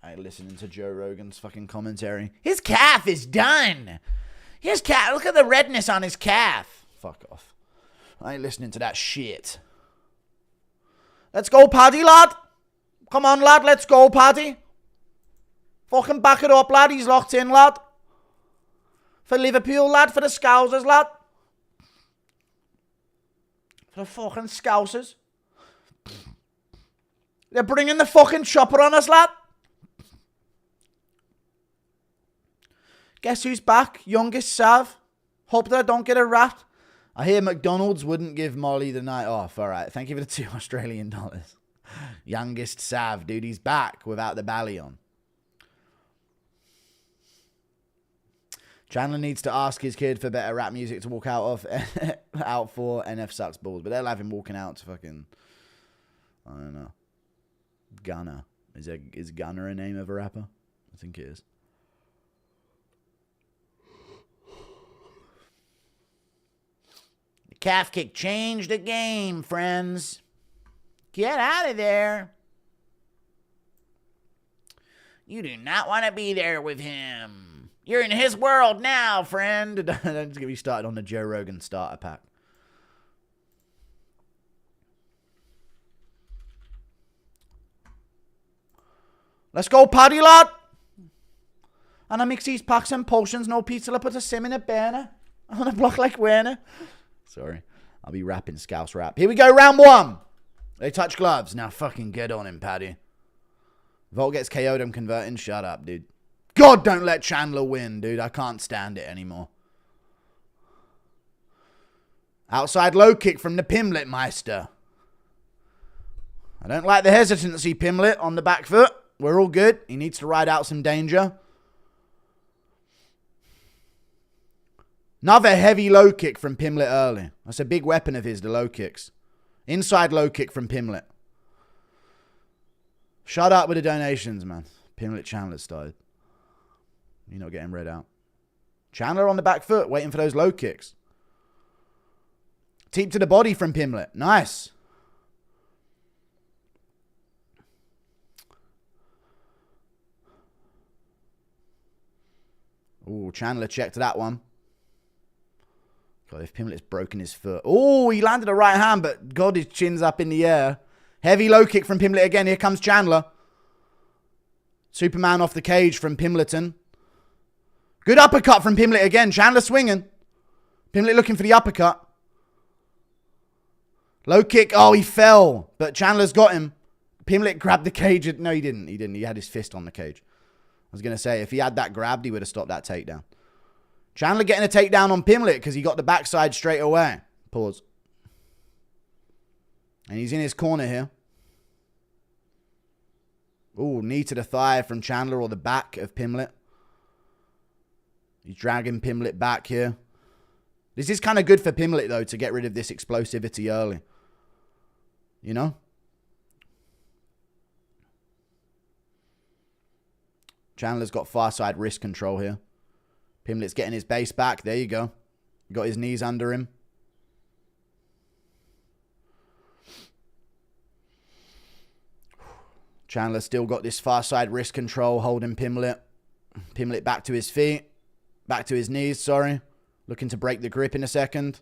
I listening to Joe Rogan's fucking commentary. His calf is done. His calf. Look at the redness on his calf. Fuck off. I ain't listening to that shit. Let's go, Paddy, lad. Come on, lad. Let's go, Paddy. Fucking back it up, lad. He's locked in, lad. For Liverpool, lad. For the Scousers, lad. For the fucking Scousers. They're bringing the fucking chopper on us, lad. Guess who's back? Youngest Sav. Hope that I don't get a rat. I hear McDonald's wouldn't give Molly the night off. All right. Thank you for the 2 Australian dollars. Youngest Sav. Dude, he's back without the belly on. Chandler needs to ask his kid for better rap music to walk out of. Out for NF sucks balls. But they'll have him walking out to fucking... I don't know. Gunner. Is Gunner a name of a rapper? I think it is. The calf kick changed the game, friends. Get out of there. You do not want to be there with him. You're in his world now, friend. Don't just get me started on the Joe Rogan starter pack. Let's go, Paddy, lad. And I mix these packs and potions. No pizza. I put a sim in a burner. I want to block like Werner. Sorry. I'll be rapping Scouse rap. Here we go, round 1. They touch gloves. Now fucking get on him, Paddy. Volt gets KO'd. I'm converting. Shut up, dude. God, don't let Chandler win, dude. I can't stand it anymore. Outside low kick from the Pimblett Meister. I don't like the hesitancy, Pimblett, on the back foot. We're all good. He needs to ride out some danger. Another heavy low kick from Pimblett early. That's a big weapon of his, the low kicks. Inside low kick from Pimblett. Shut up with the donations, man. Pimblett Chandler started. You're not getting read out. Chandler on the back foot, waiting for those low kicks. Teep to the body from Pimblett. Nice. Ooh, Chandler checked that one. God, if Pimblett's broken his foot. Oh, he landed a right hand, but God, his chin's up in the air. Heavy low kick from Pimblett again. Here comes Chandler. Superman off the cage from Pimbleton. Good uppercut from Pimblett again. Chandler swinging. Pimblett looking for the uppercut. Low kick. Oh, he fell. But Chandler's got him. Pimblett grabbed the cage. No, he didn't. He didn't. He had his fist on the cage. I was going to say, if he had that grabbed, he would have stopped that takedown. Chandler getting a takedown on Pimblett because he got the backside straight away. Pause. And he's in his corner here. Ooh, knee to the thigh from Chandler or the back of Pimblett. He's dragging Pimblett back here. This is kind of good for Pimblett, though, to get rid of this explosivity early. You know? Chandler's got far side wrist control here. Pimblett's getting his base back. There you go. Got his knees under him. Chandler still got this far side wrist control holding Pimblett. Pimblett back to his feet. Back to his knees, sorry. Looking to break the grip in a second.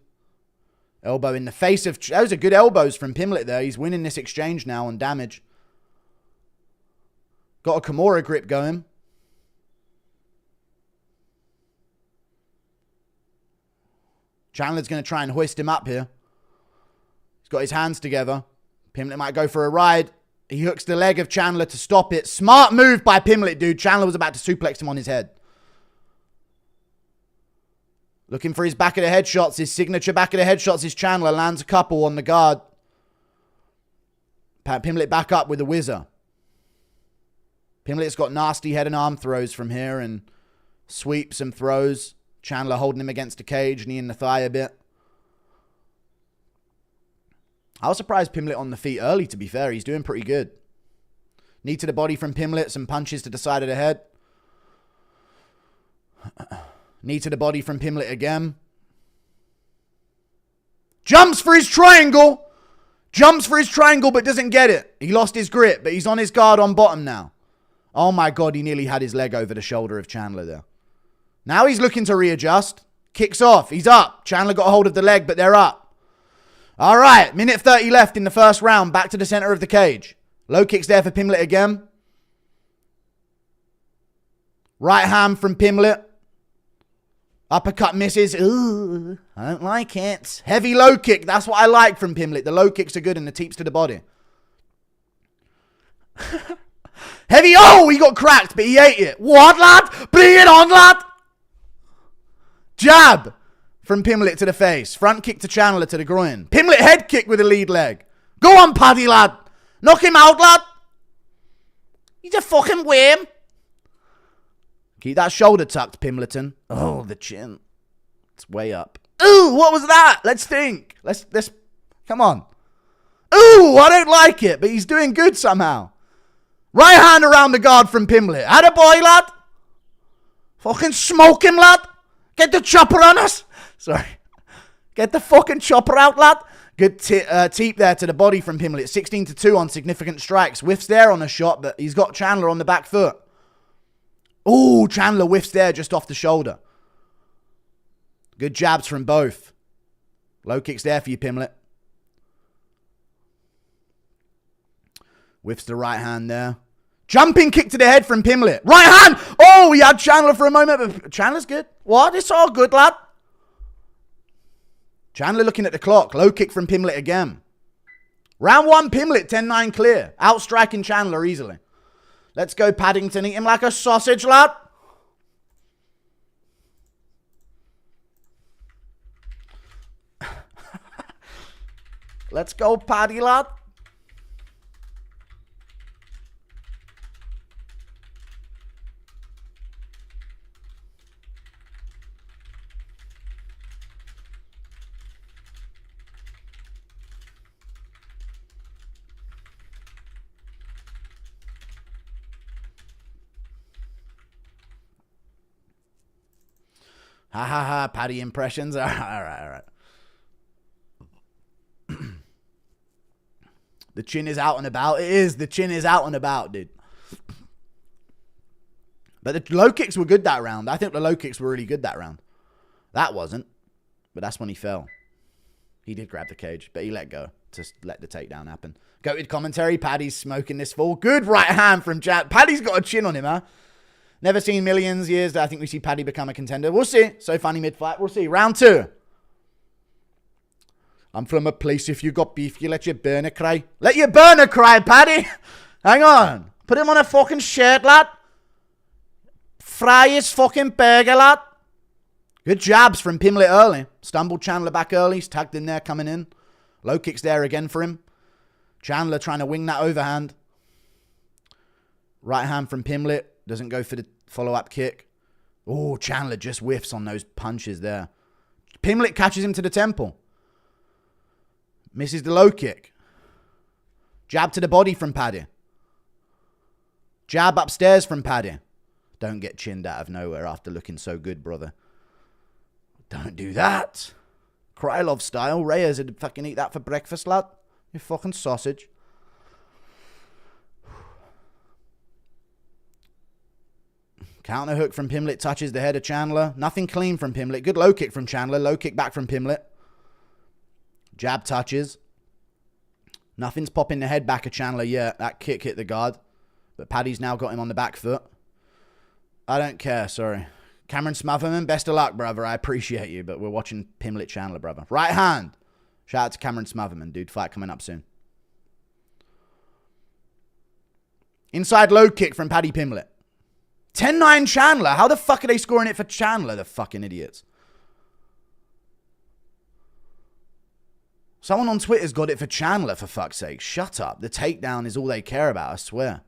Elbow in the face of... Those are good elbows from Pimblett there. He's winning this exchange now on damage. Got a Kimura grip going. Chandler's going to try and hoist him up here. He's got his hands together. Pimblett might go for a ride. He hooks the leg of Chandler to stop it. Smart move by Pimblett, dude. Chandler was about to suplex him on his head. Looking for his back of the head shots. His signature back of the head shots is Chandler. Lands a couple on the guard. Pimblett back up with a whizzer. Pimblett's got nasty head and arm throws from here and sweeps and throws. Chandler holding him against the cage, knee in the thigh a bit. I was surprised Pimblett on the feet early, to be fair. He's doing pretty good. Knee to the body from Pimblett. Some punches to the side of the head. Knee to the body from Pimblett again. Jumps for his triangle. Jumps for his triangle, but doesn't get it. He lost his grip, but he's on his guard on bottom now. Oh my God, he nearly had his leg over the shoulder of Chandler there. Now he's looking to readjust. Kicks off. He's up. Chandler got a hold of the leg, but they're up. All right, minute 30 left in the first round. Back to the center of the cage. Low kicks there for Pimblett again. Right hand from Pimblett. Uppercut misses. Ooh, I don't like it. Heavy low kick. That's what I like from Pimblett. The low kicks are good and the teeps to the body. Heavy. Oh, he got cracked, but he ate it. What, lad? Bring it on, lad. Jab from Pimblett to the face. Front kick to Chandler to the groin. Pimblett head kick with the lead leg. Go on, Paddy, lad. Knock him out, lad. He's a fucking worm. Keep that shoulder tucked, Pimbleton. Oh, the chin. It's way up. Ooh, what was that? Let's think. Let's come on. Ooh, I don't like it, but he's doing good somehow. Right hand around the guard from Pimblett. Atta boy, lad. Fucking smoke him, lad. Get the chopper on us. Sorry. Get the fucking chopper out, lad. Good teep there to the body from Pimblett. 16-2 on significant strikes. Whiffs there on a shot, but he's got Chandler on the back foot. Ooh, Chandler whiffs there just off the shoulder. Good jabs from both. Low kicks there for you, Pimblett. Whiffs the right hand there. Jumping kick to the head from Pimblett. Right hand! Oh, he had Chandler for a moment, but Chandler's good. What? It's all good, lad. Chandler looking at the clock. Low kick from Pimblett again. Round one, Pimblett, 10-9 clear. Outstriking Chandler easily. Let's go, Paddington. Eat him like a sausage, lad. Let's go, Paddy, lad. Ha ha ha, Paddy impressions. All right. The chin is out and about. It is. The chin is out and about, dude. But the low kicks were good that round. I think the low kicks were really good that round. That wasn't. But that's when he fell. He did grab the cage, but he let go to let the takedown happen. Goated commentary. Paddy's smoking this fall. Good right hand from Jack. Paddy's got a chin on him, huh? Never seen millions years that I think we see Paddy become a contender. We'll see. So funny mid-fight. We'll see. Round two. I'm from a place, if you got beef, you let your burner cry. Let your burner cry, Paddy. Hang on. Put him on a fucking shirt, lad. Fry his fucking burger, lad. Good jabs from Pimblett early. Stumbled Chandler back early. He's tagged in there, coming in. Low kicks there again for him. Chandler trying to wing that overhand. Right hand from Pimblett. Doesn't go for the follow-up kick. Oh, Chandler just whiffs on those punches there. Pimblett catches him to the temple. Misses the low kick. Jab to the body from Paddy. Jab upstairs from Paddy. Don't get chinned out of nowhere after looking so good, brother. Don't do that. Krylov style. Reyes would fucking eat that for breakfast, lad. You fucking sausage. Counter hook from Pimblett touches the head of Chandler. Nothing clean from Pimblett. Good low kick from Chandler. Low kick back from Pimblett. Jab touches. Nothing's popping the head back of Chandler yet. That kick hit the guard. But Paddy's now got him on the back foot. I don't care, sorry. Cameron Smotherman, best of luck, brother. I appreciate you, but we're watching Pimblett Chandler, brother. Right hand. Shout out to Cameron Smotherman, dude. Fight coming up soon. Inside low kick from Paddy Pimblett. 10-9 Chandler. How the fuck are they scoring it for Chandler, the fucking idiots? Someone on Twitter's got it for Chandler, for fuck's sake. Shut up. The takedown is all they care about, I swear.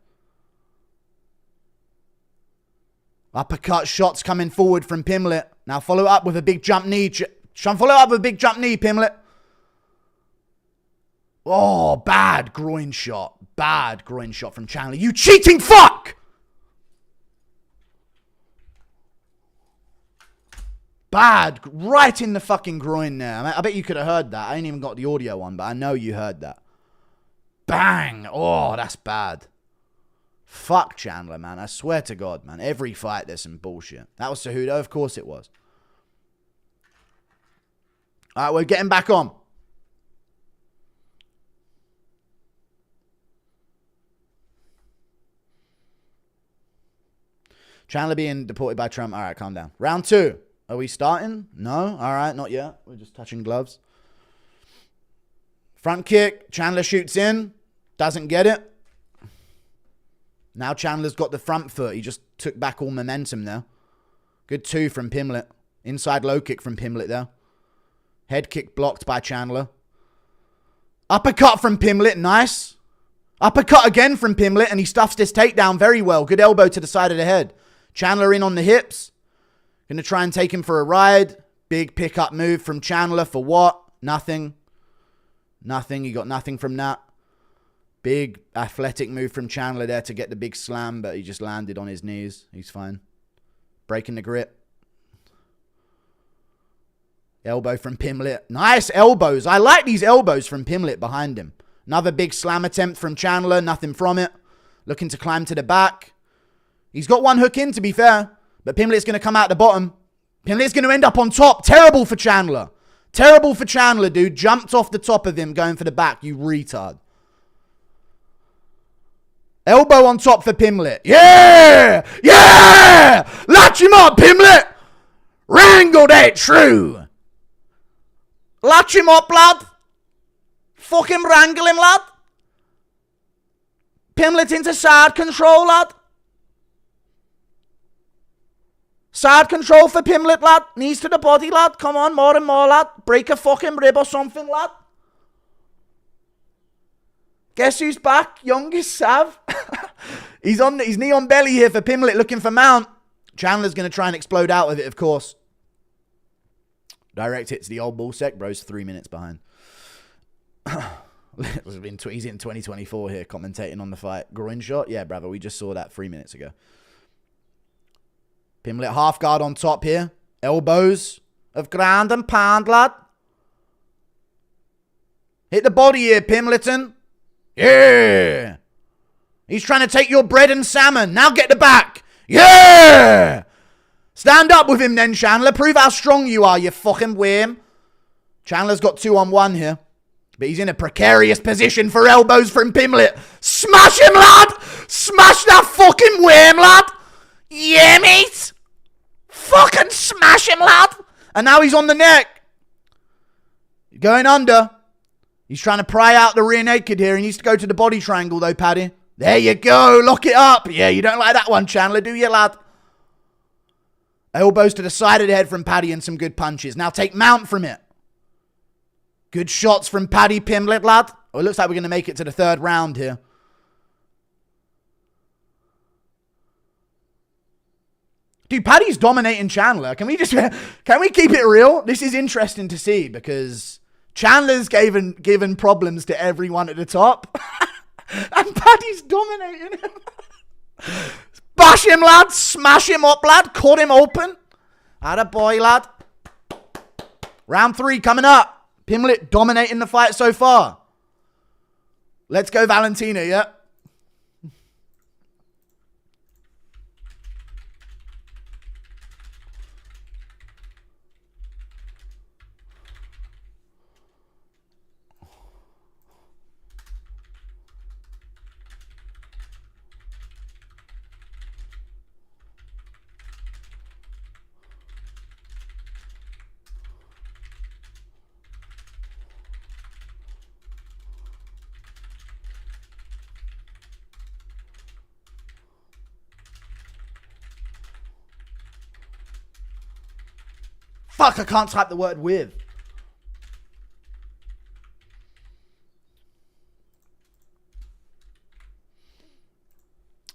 Uppercut shots coming forward from Pimblett. Now follow up with a big jump knee. Follow up with a big jump knee, Pimblett. Oh, bad groin shot. Bad groin shot from Chandler. You cheating fuck! Bad. Right in the fucking groin there. I bet you could have heard that. I ain't even got the audio on, but I know you heard that. Bang. Oh, that's bad. Fuck Chandler, man. I swear to God, man. Every fight there's some bullshit. That was Cejudo? Of course it was. All right, we're getting back on. Chandler being deported by Trump. All right, calm down. Round 2. Are we starting? No? All right, not yet. We're just touching gloves. Front kick. Chandler shoots in. Doesn't get it. Now Chandler's got the front foot. He just took back all momentum there. Good 2 from Pimblett. Inside low kick from Pimblett there. Head kick blocked by Chandler. Uppercut from Pimblett. Nice. Uppercut again from Pimblett, and he stuffs this takedown very well. Good elbow to the side of the head. Chandler in on the hips. Going to try and take him for a ride. Big pickup move from Chandler for what? Nothing. Nothing. He got nothing from that. Big athletic move from Chandler there to get the big slam, but he just landed on his knees. He's fine. Breaking the grip. Elbow from Pimblett. Nice elbows. I like these elbows from Pimblett behind him. Another big slam attempt from Chandler. Nothing from it. Looking to climb to the back. He's got one hook in, to be fair. But Pimblett's going to come out the bottom. Pimblett's going to end up on top. Terrible for Chandler. Terrible for Chandler, dude. Jumped off the top of him going for the back. You retard. Elbow on top for Pimblett. Yeah! Yeah! Latch him up, Pimblett! Wrangle that true! Latch him up, lad! Fucking wrangle him, lad! Pimblett into side control, lad! Side control for Pimblett, lad. Knees to the body, lad. Come on, more and more, lad. Break a fucking rib or something, lad. Guess who's back? Youngest Sav. He's knee on belly here for Pimblett, looking for mount. Chandler's going to try and explode out of it, of course. Direct hit to the old ball sec. Bro's 3 minutes behind. He's in 2024 here, commentating on the fight. Groin shot? Yeah, brother. We just saw that 3 minutes ago. Pimblett half guard on top here. Elbows of ground and pound, lad. Hit the body here, Pimbletton. Yeah. He's trying to take your bread and salmon. Now get the back. Yeah. Stand up with him then, Chandler. Prove how strong you are, you fucking worm. Chandler's got 2-on-1 here. But he's in a precarious position for elbows from Pimblett. Smash him, lad. Smash that fucking worm, lad. Yeah, mate. Fucking smash him, lad. And now he's on the neck. Going under. He's trying to pry out the rear naked here. He needs to go to the body triangle, though, Paddy. There you go. Lock it up. Yeah, you don't like that one, Chandler, do you, lad? Elbows to the side of the head from Paddy and some good punches. Now take mount from it. Good shots from Paddy Pimblett, lad. Oh, it looks like we're going to make it to the 3rd round here. Dude, Paddy's dominating Chandler. Can we keep it real? This is interesting to see because Chandler's given problems to everyone at the top. And Paddy's dominating him. Bash him, lad. Smash him up, lad. Cut him open. Attaboy, lad. Round 3 coming up. Pimblett dominating the fight so far. Let's go, Valentina, yeah? Fuck, I can't type the word with.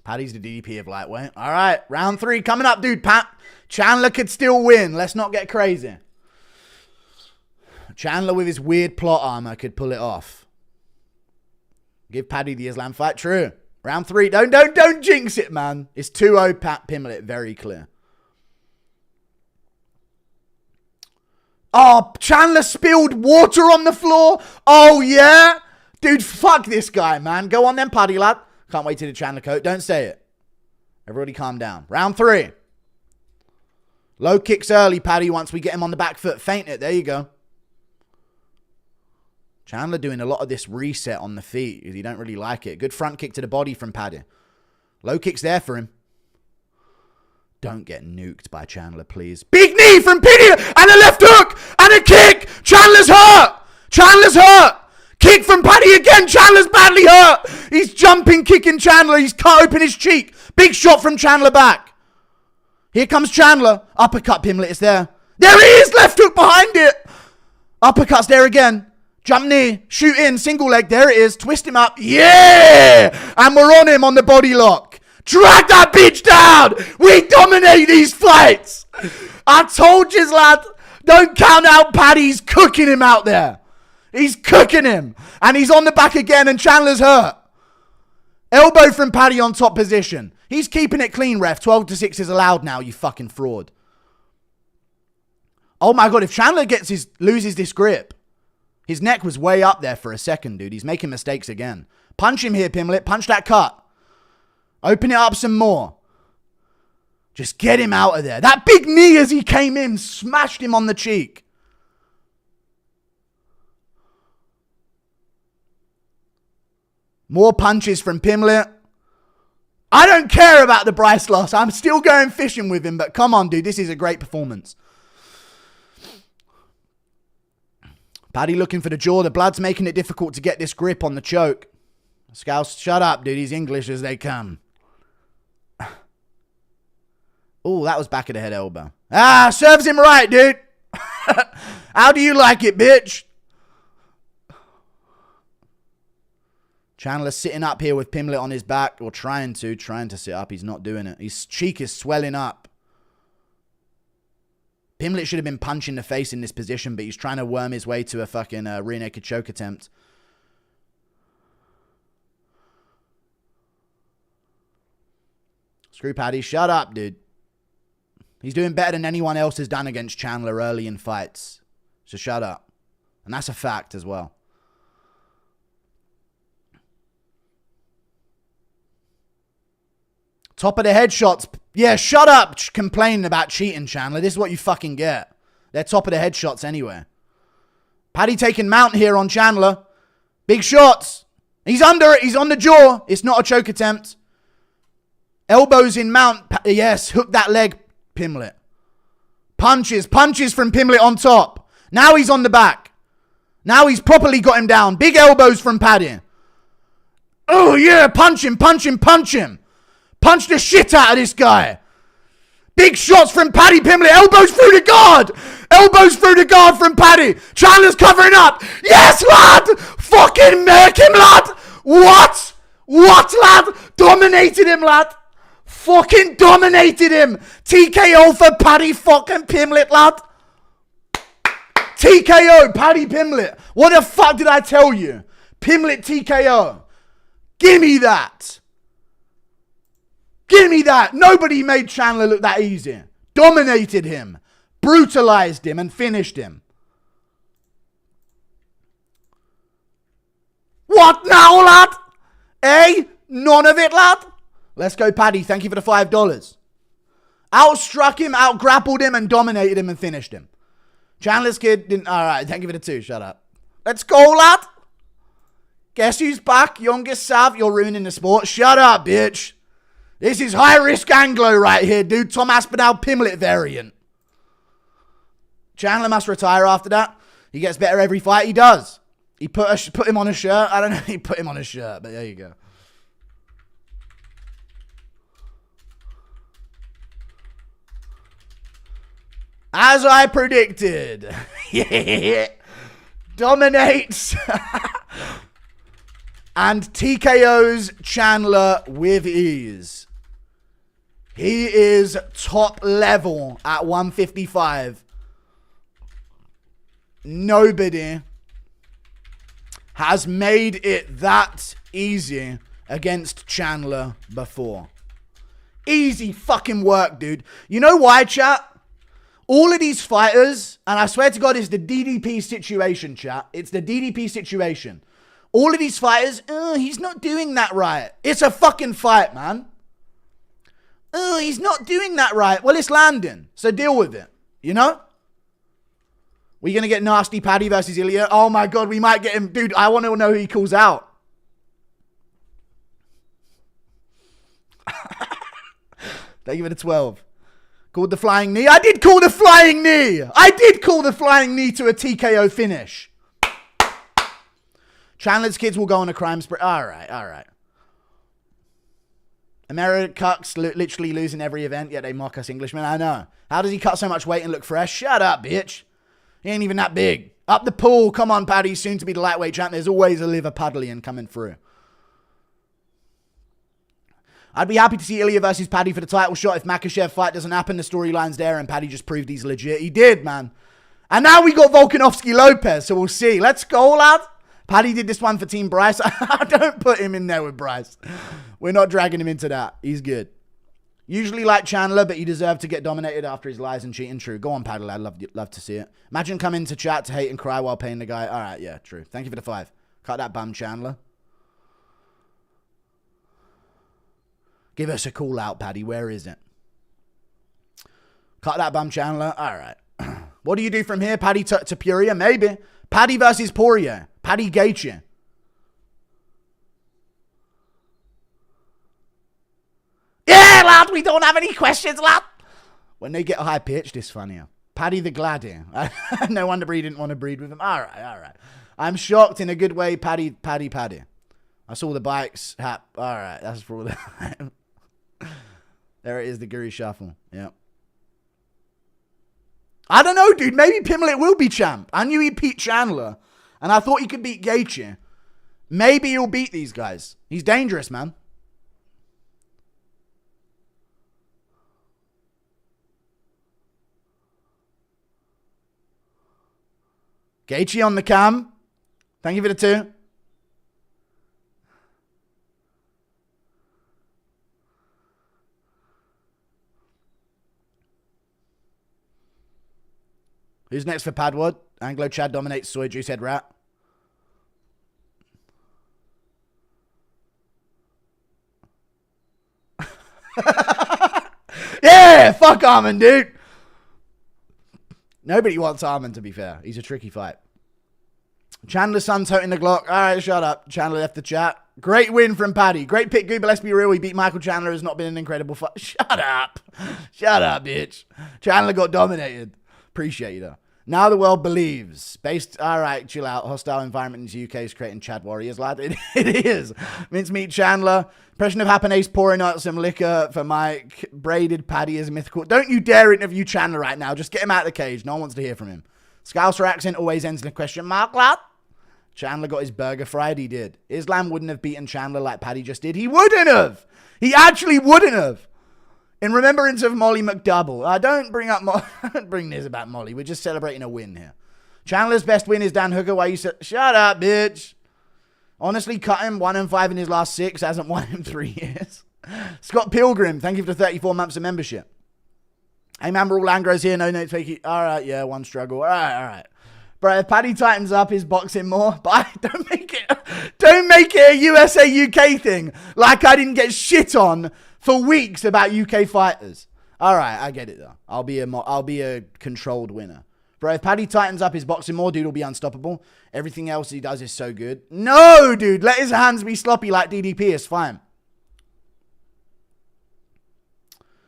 Paddy's the DDP of lightweight. All right, round 3 coming up, dude. Chandler could still win. Let's not get crazy. Chandler with his weird plot armor could pull it off. Give Paddy the Islam fight. True. Round 3. Don't jinx it, man. It's 2-0 Pat Pimblett. Very clear. Oh, Chandler spilled water on the floor. Oh, yeah. Dude, fuck this guy, man. Go on then, Paddy, lad. Can't wait till the Chandler coat. Don't say it. Everybody calm down. Round 3. Low kicks early, Paddy, once we get him on the back foot. Feint it. There you go. Chandler doing a lot of this reset on the feet. You don't really like it. Good front kick to the body from Paddy. Low kicks there for him. Don't get nuked by Chandler, please. Big knee from Piddy and a left hook and a kick. Chandler's hurt. Chandler's hurt. Kick from Paddy again. Chandler's badly hurt. He's jumping, kicking Chandler. He's cut open his cheek. Big shot from Chandler back. Here comes Chandler. Uppercut, Pimblett is there. There he is. Left hook behind it. Uppercut's there again. Jump knee. Shoot in. Single leg. There it is. Twist him up. Yeah. And we're on him on the body lock. Drag that bitch down. We dominate these fights. I told you, lad. Don't count out Paddy. He's cooking him out there. He's cooking him. And he's on the back again and Chandler's hurt. Elbow from Paddy on top position. He's keeping it clean, ref. 12-6 is allowed now, you fucking fraud. Oh my God, if Chandler loses this grip. His neck was way up there for a second, dude. He's making mistakes again. Punch him here, Pimblett. Punch that cut. Open it up some more. Just get him out of there. That big knee as he came in smashed him on the cheek. More punches from Pimblett. I don't care about the Bryce loss. I'm still going fishing with him, but come on, dude. This is a great performance. Paddy looking for the jaw. The blood's making it difficult to get this grip on the choke. Scouse, shut up, dude. He's English as they come. Oh, that was back of the head elbow. Ah, serves him right, dude. How do you like it, bitch? Chandler sitting up here with Pimblett on his back, or trying to sit up. He's not doing it. His cheek is swelling up. Pimblett should have been punching the face in this position, but he's trying to worm his way to a fucking rear naked choke attempt. Screw Paddy, shut up, dude. He's doing better than anyone else has done against Chandler early in fights. So shut up. And that's a fact as well. Top of the head shots. Yeah, shut up complaining about cheating, Chandler. This is what you fucking get. They're top of the head shots anyway. Paddy taking mount here on Chandler. Big shots. He's under it. He's on the jaw. It's not a choke attempt. Elbows in mount. Yes, hook that leg, Pimblett. Punches from Pimblett on top. Now he's on the back. Now he's properly got him down. Big elbows from Paddy. Oh, yeah. Punch him. Punch the shit out of this guy. Big shots from Paddy Pimblett. Elbows through the guard. Elbows through the guard from Paddy. Chandler's covering up. Yes, lad. Fucking make him, lad. What? What, lad? Dominated him, lad. Fucking dominated him. TKO for Paddy fucking Pimblett, lad. TKO, Paddy Pimblett. What the fuck did I tell you? Pimblett TKO. Give me that. Give me that. Nobody made Chandler look that easy. Dominated him. Brutalized him and finished him. What now, lad? Eh? None of it, lad? Let's go, Paddy. Thank you for the $5. Outstruck him, outgrappled him, and dominated him and finished him. Chandler's kid didn't... Alright, thank you for the 2. Shut up. Let's go, lad. Guess who's back? Youngest Sav, you're ruining the sport. Shut up, bitch. This is high-risk Anglo right here, dude. Tom Aspinall Pimblett variant. Chandler must retire after that. He gets better every fight. He does. He put him on a shirt. I don't know if he put him on a shirt, but there you go. As I predicted. Yeah. Dominates. And TKOs Chandler with ease. He is top level at 155. Nobody has made it that easy against Chandler before. Easy fucking work, dude. You know why, chat? All of these fighters, and I swear to God, it's the DDP situation, chat. It's the DDP situation. All of these fighters, he's not doing that right. It's a fucking fight, man. He's not doing that right. Well, it's landing, so deal with it. You know? We're going to get nasty Paddy versus Ilya. Oh my God, we might get him. Dude, I want to know who he calls out. They give it a 12. Called the flying knee. I did call the flying knee. I did call the flying knee to a TKO finish. Chandler's kids will go on a crime spree. All right. American cucks literally losing every event, yet they mock us Englishmen. I know. How does he cut so much weight and look fresh? Shut up, bitch. He ain't even that big. Up the pool. Come on, Paddy. Soon to be the lightweight champ. There's always a liver Padlian coming through. I'd be happy to see Ilya versus Paddy for the title shot. If Makhachev fight doesn't happen, the storyline's there and Paddy just proved he's legit. He did, man. And now we got Volkanovski Lopes, so we'll see. Let's go, lad. Paddy did this one for Team Bryce. Don't put him in there with Bryce. We're not dragging him into that. He's good. Usually like Chandler, but he deserved to get dominated after his lies and cheating. True. Go on, Paddy, lad. Love to see it. Imagine coming to chat to hate and cry while paying the guy. All right, yeah, true. Thank you for the 5. Cut that bum, Chandler. Give us a call out, Paddy. Where is it? Cut that bum, Chandler. All right. What do you do from here? Paddy to Puria? Maybe. Paddy versus Poirier. Paddy Gaethje. Yeah, lad. We don't have any questions, lad. When they get high pitched, it's funnier. Paddy the Gladiator. No wonder he didn't want to breed with him. All right. I'm shocked in a good way. Paddy. I saw the bikes. All right. That's for all the time. There it is, the Guru Shuffle. Yep. I don't know, dude. Maybe Pimblett will be champ. I knew he beat Chandler. And I thought he could beat Gaethje. Maybe he'll beat these guys. He's dangerous, man. Gaethje on the cam. Thank you for the 2. Who's next for Padwood? Anglo Chad dominates soy juice head rat. Yeah, fuck Armin, dude. Nobody wants Armin, to be fair. He's a tricky fight. Chandler's son toting the Glock. All right, shut up. Chandler left the chat. Great win from Paddy. Great pick, good, but let's be real. He beat Michael Chandler. Has not been an incredible fight. Shut up. Shut up, bitch. Chandler got dominated. Appreciate you, though. Now the world believes. All right, chill out. Hostile environment in the UK is creating Chad warriors, lad. It is. Mincemeat Chandler. Impression of Happinace pouring out some liquor for Mike. Braided Paddy is mythical. Don't you dare interview Chandler right now. Just get him out of the cage. No one wants to hear from him. Scouser accent always ends in a question mark, lad. Chandler got his burger fried. He did. Islam wouldn't have beaten Chandler like Paddy just did. He wouldn't have. He actually wouldn't have. In remembrance of Molly McDouble. Don't bring this about Molly. We're just celebrating a win here. Chandler's best win is Dan Hooker. Why you said, shut up, bitch. Honestly, cut him 1-5 in his last 6. Hasn't won in 3 years. Scott Pilgrim, thank you for the 34 months of membership. Hey, man, we're all Angros here. No, take it. All right, yeah, one struggle. All right. Bro, if Paddy tightens up his boxing more, but don't make it a USA UK thing. Like I didn't get shit on for weeks about UK fighters. All right, I get it though. I'll be a controlled winner. Bro, if Paddy tightens up his boxing more, dude will be unstoppable. Everything else he does is so good. No, dude, let his hands be sloppy like DDP. It's fine.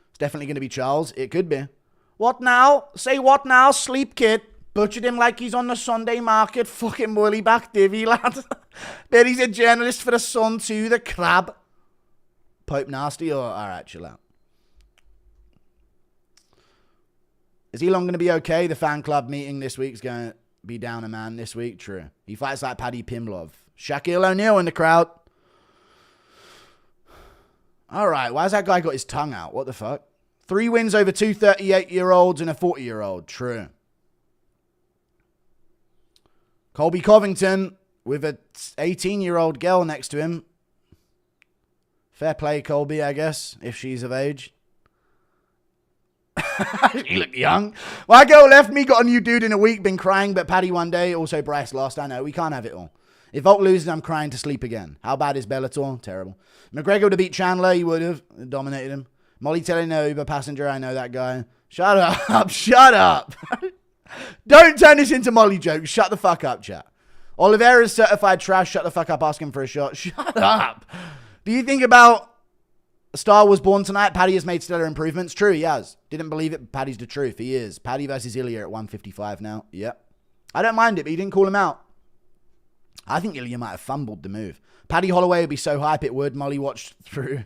It's definitely going to be Charles. It could be. What now? Say what now, sleep kid? Butchered him like he's on the Sunday market. Fucking woolly back divvy, lad. Bet he's a journalist for the Sun too, the crab. Pope Nasty or... Alright, chill out. Is Elon going to be okay? The fan club meeting this week's going to be down a man this week. True. He fights like Paddy Pimblett. Shaquille O'Neal in the crowd. All right. Why's that guy got his tongue out? What the fuck? 3 wins over 2 38-year-olds and a 40-year-old. True. Colby Covington with a 18-year-old girl next to him. Fair play, Colby, I guess, if she's of age. You look young. My girl left me, got a new dude in a week, been crying, but Paddy one day, also Bryce lost. I know, we can't have it all. If Volk loses, I'm crying to sleep again. How bad is Bellator? Terrible. McGregor to beat Chandler, he would have dominated him. Molly telling no Uber passenger, I know that guy. Shut up, shut up. Don't turn this into Molly jokes. Shut the fuck up, chat. Oliveira's certified trash. Shut the fuck up, asking for a shot. Shut up. Do you think about Star was born tonight? Paddy has made stellar improvements. True, he has. Didn't believe it, but Paddy's the truth. He is. Paddy versus Ilya at 155 now. Yep. I don't mind it, but he didn't call him out. I think Ilya might have fumbled the move. Paddy Holloway would be so hype it would. Molly watched through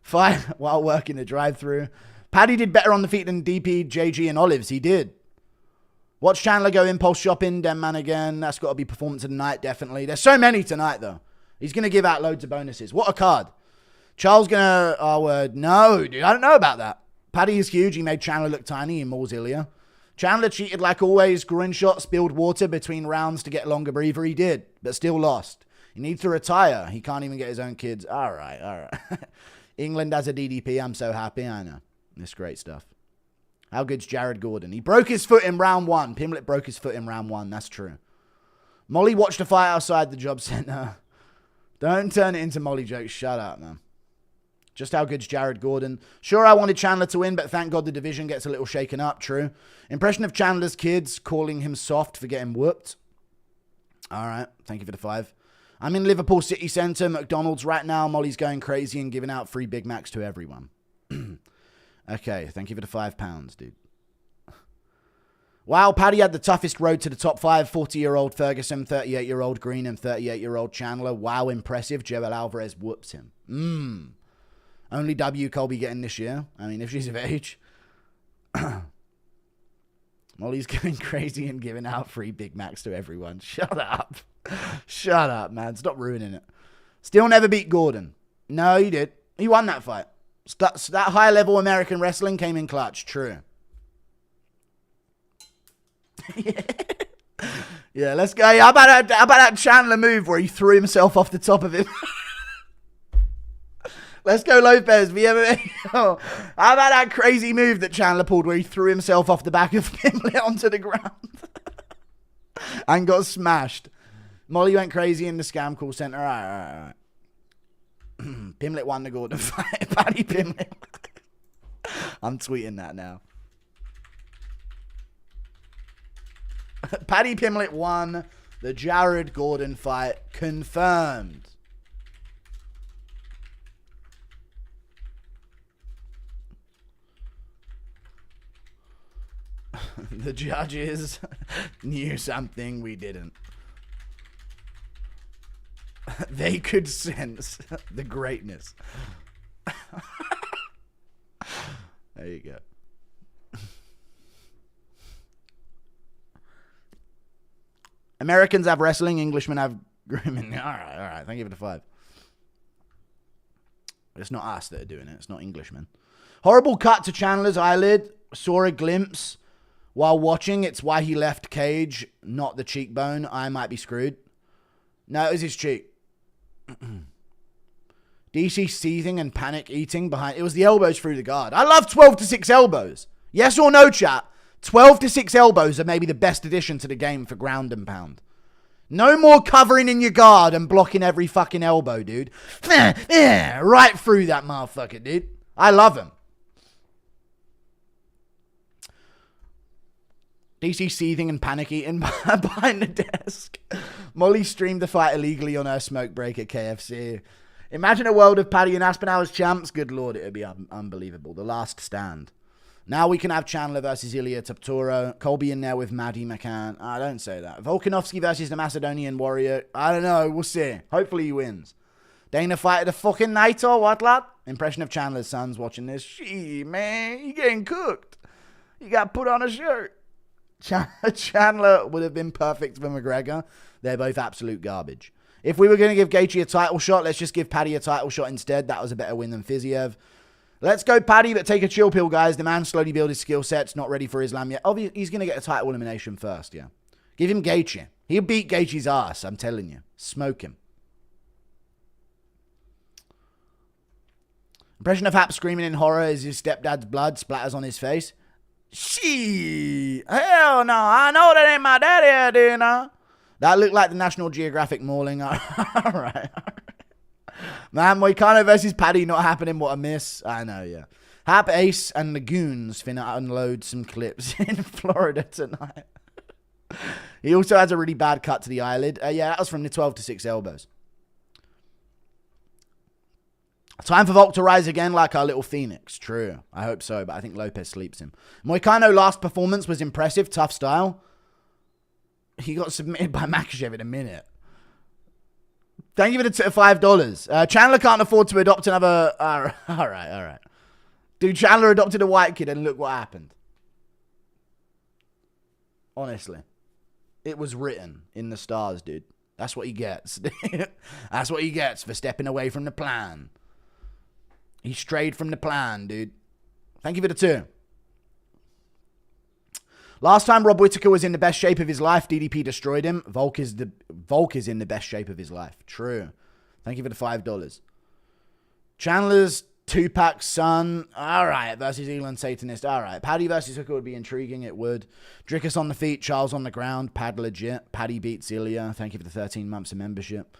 fight while working the drive-through. Paddy did better on the feet than DP, JG, and Olives. He did. Watch Chandler go impulse shopping. Dem man again. That's got to be performance of the night, definitely. There's so many tonight, though. He's going to give out loads of bonuses. What a card. Charles going to... Oh, no, dude. I don't know about that. Paddy is huge. He made Chandler look tiny in Mauls Ilya. Chandler cheated like always. Groin shot, spilled water between rounds to get longer breather. He did, but still lost. He needs to retire. He can't even get his own kids. All right. England has a DDP. I'm so happy. I know. It's great stuff. How good's Jared Gordon? He broke his foot in round 1. Pimblett broke his foot in round 1. That's true. Molly watched a fight outside the job center. Don't turn it into Molly jokes. Shut up, man. Just how good's Jared Gordon? Sure, I wanted Chandler to win, but thank God the division gets a little shaken up. True. Impression of Chandler's kids calling him soft for getting whooped. All right. Thank you for the 5. I'm in Liverpool city centre, McDonald's right now. Molly's going crazy and giving out free Big Macs to everyone. Okay, thank you for the £5, dude. Wow, Paddy had the toughest road to the top 5. 40-year-old Ferguson, 38-year-old Green, and 38-year-old Chandler. Wow, impressive. Joel Alvarez whoops him. Only W Colby getting this year. I mean, if she's of age. Molly's going crazy and giving out free Big Macs to everyone. Shut up. Shut up, man. Stop ruining it. Still never beat Gordon. No, he did. He won that fight. That high-level American wrestling came in clutch. True. Yeah, let's go. How about that Chandler move where he threw himself off the top of him? Let's go, Lopes. How about that crazy move that Chandler pulled where he threw himself off the back of Pimblett onto the ground and got smashed? Molly went crazy in the scam call center. All right. Pimblett won the Gordon fight. Paddy Pimblett. I'm tweeting that now. Paddy Pimblett won the Jared Gordon fight. Confirmed. The judges knew something we didn't. They could sense the greatness. There you go. Americans have wrestling, Englishmen have grooming. All right. Thank you for the 5. It's not us that are doing it. It's not Englishmen. Horrible cut to Chandler's eyelid. Saw a glimpse while watching. It's why he left cage, not the cheekbone. I might be screwed. No, it was his cheek. DC seething and panic eating behind. It was the elbows through the guard. I love 12-6 elbows. Yes or no, chat? 12-6 elbows are maybe the best addition to the game for ground and pound. No more covering in your guard and blocking every fucking elbow, dude. Right through that motherfucker, dude. I love him. DC seething and panic eating behind the desk. Molly streamed the fight illegally on her smoke break at KFC. Imagine a world of Paddy and Aspinall as champs. Good lord, it would be unbelievable. The last stand. Now we can have Chandler versus Ilya Toptoro. Colby in there with Maddie McCann. I don't say that. Volkanovski versus the Macedonian Warrior. I don't know. We'll see. Hopefully he wins. Dana fight of the fucking night or what, lad? Impression of Chandler's sons watching this. Gee, man, you getting cooked. You got put on a shirt. Chandler would have been perfect for McGregor. They're both absolute garbage. If we were going to give Gaethje a title shot, let's just give Paddy a title shot instead. That was a better win than Fiziev. Let's go Paddy, but take a chill pill, guys. The man slowly build his skill sets. Not ready for Islam yet. Obviously, he's going to get a title elimination first, yeah. Give him Gaethje. He'll beat Gaethje's ass, I'm telling you. Smoke him. Impression of Hap screaming in horror as his stepdad's blood splatters on his face. She, hell no, I know that ain't my daddy idea now. That looked like the National Geographic mauling. All right. Man, Moicano versus Paddy not happening. What a miss. I know, yeah. Hap, Ace, and the Goons finna unload some clips in Florida tonight. He also has a really bad cut to the eyelid. Yeah, that was from the 12 to 6 elbows. Time for Volk to rise again like our little phoenix. True. I hope so, but I think Lopez sleeps him. Moicano last performance was impressive. Tough style. He got submitted by Makhachev in a minute. Thank you for the $5. Chandler can't afford to adopt another... all right. Dude, Chandler adopted a white kid and look what happened. Honestly. It was written in the stars, dude. That's what he gets. That's what he gets for stepping away from the plan. He strayed from the plan, dude. Thank you for the 2. Last time Rob Whittaker was in the best shape of his life, DDP destroyed him. Volk is in the best shape of his life. True. Thank you for the $5. Chandler's 2-pack son. All right. Versus Elon Satanist. All right. Paddy versus Hooker would be intriguing. It would. Drickus on the feet. Charles on the ground. Pad legit. Paddy beats Ilya. Thank you for the 13 months of membership.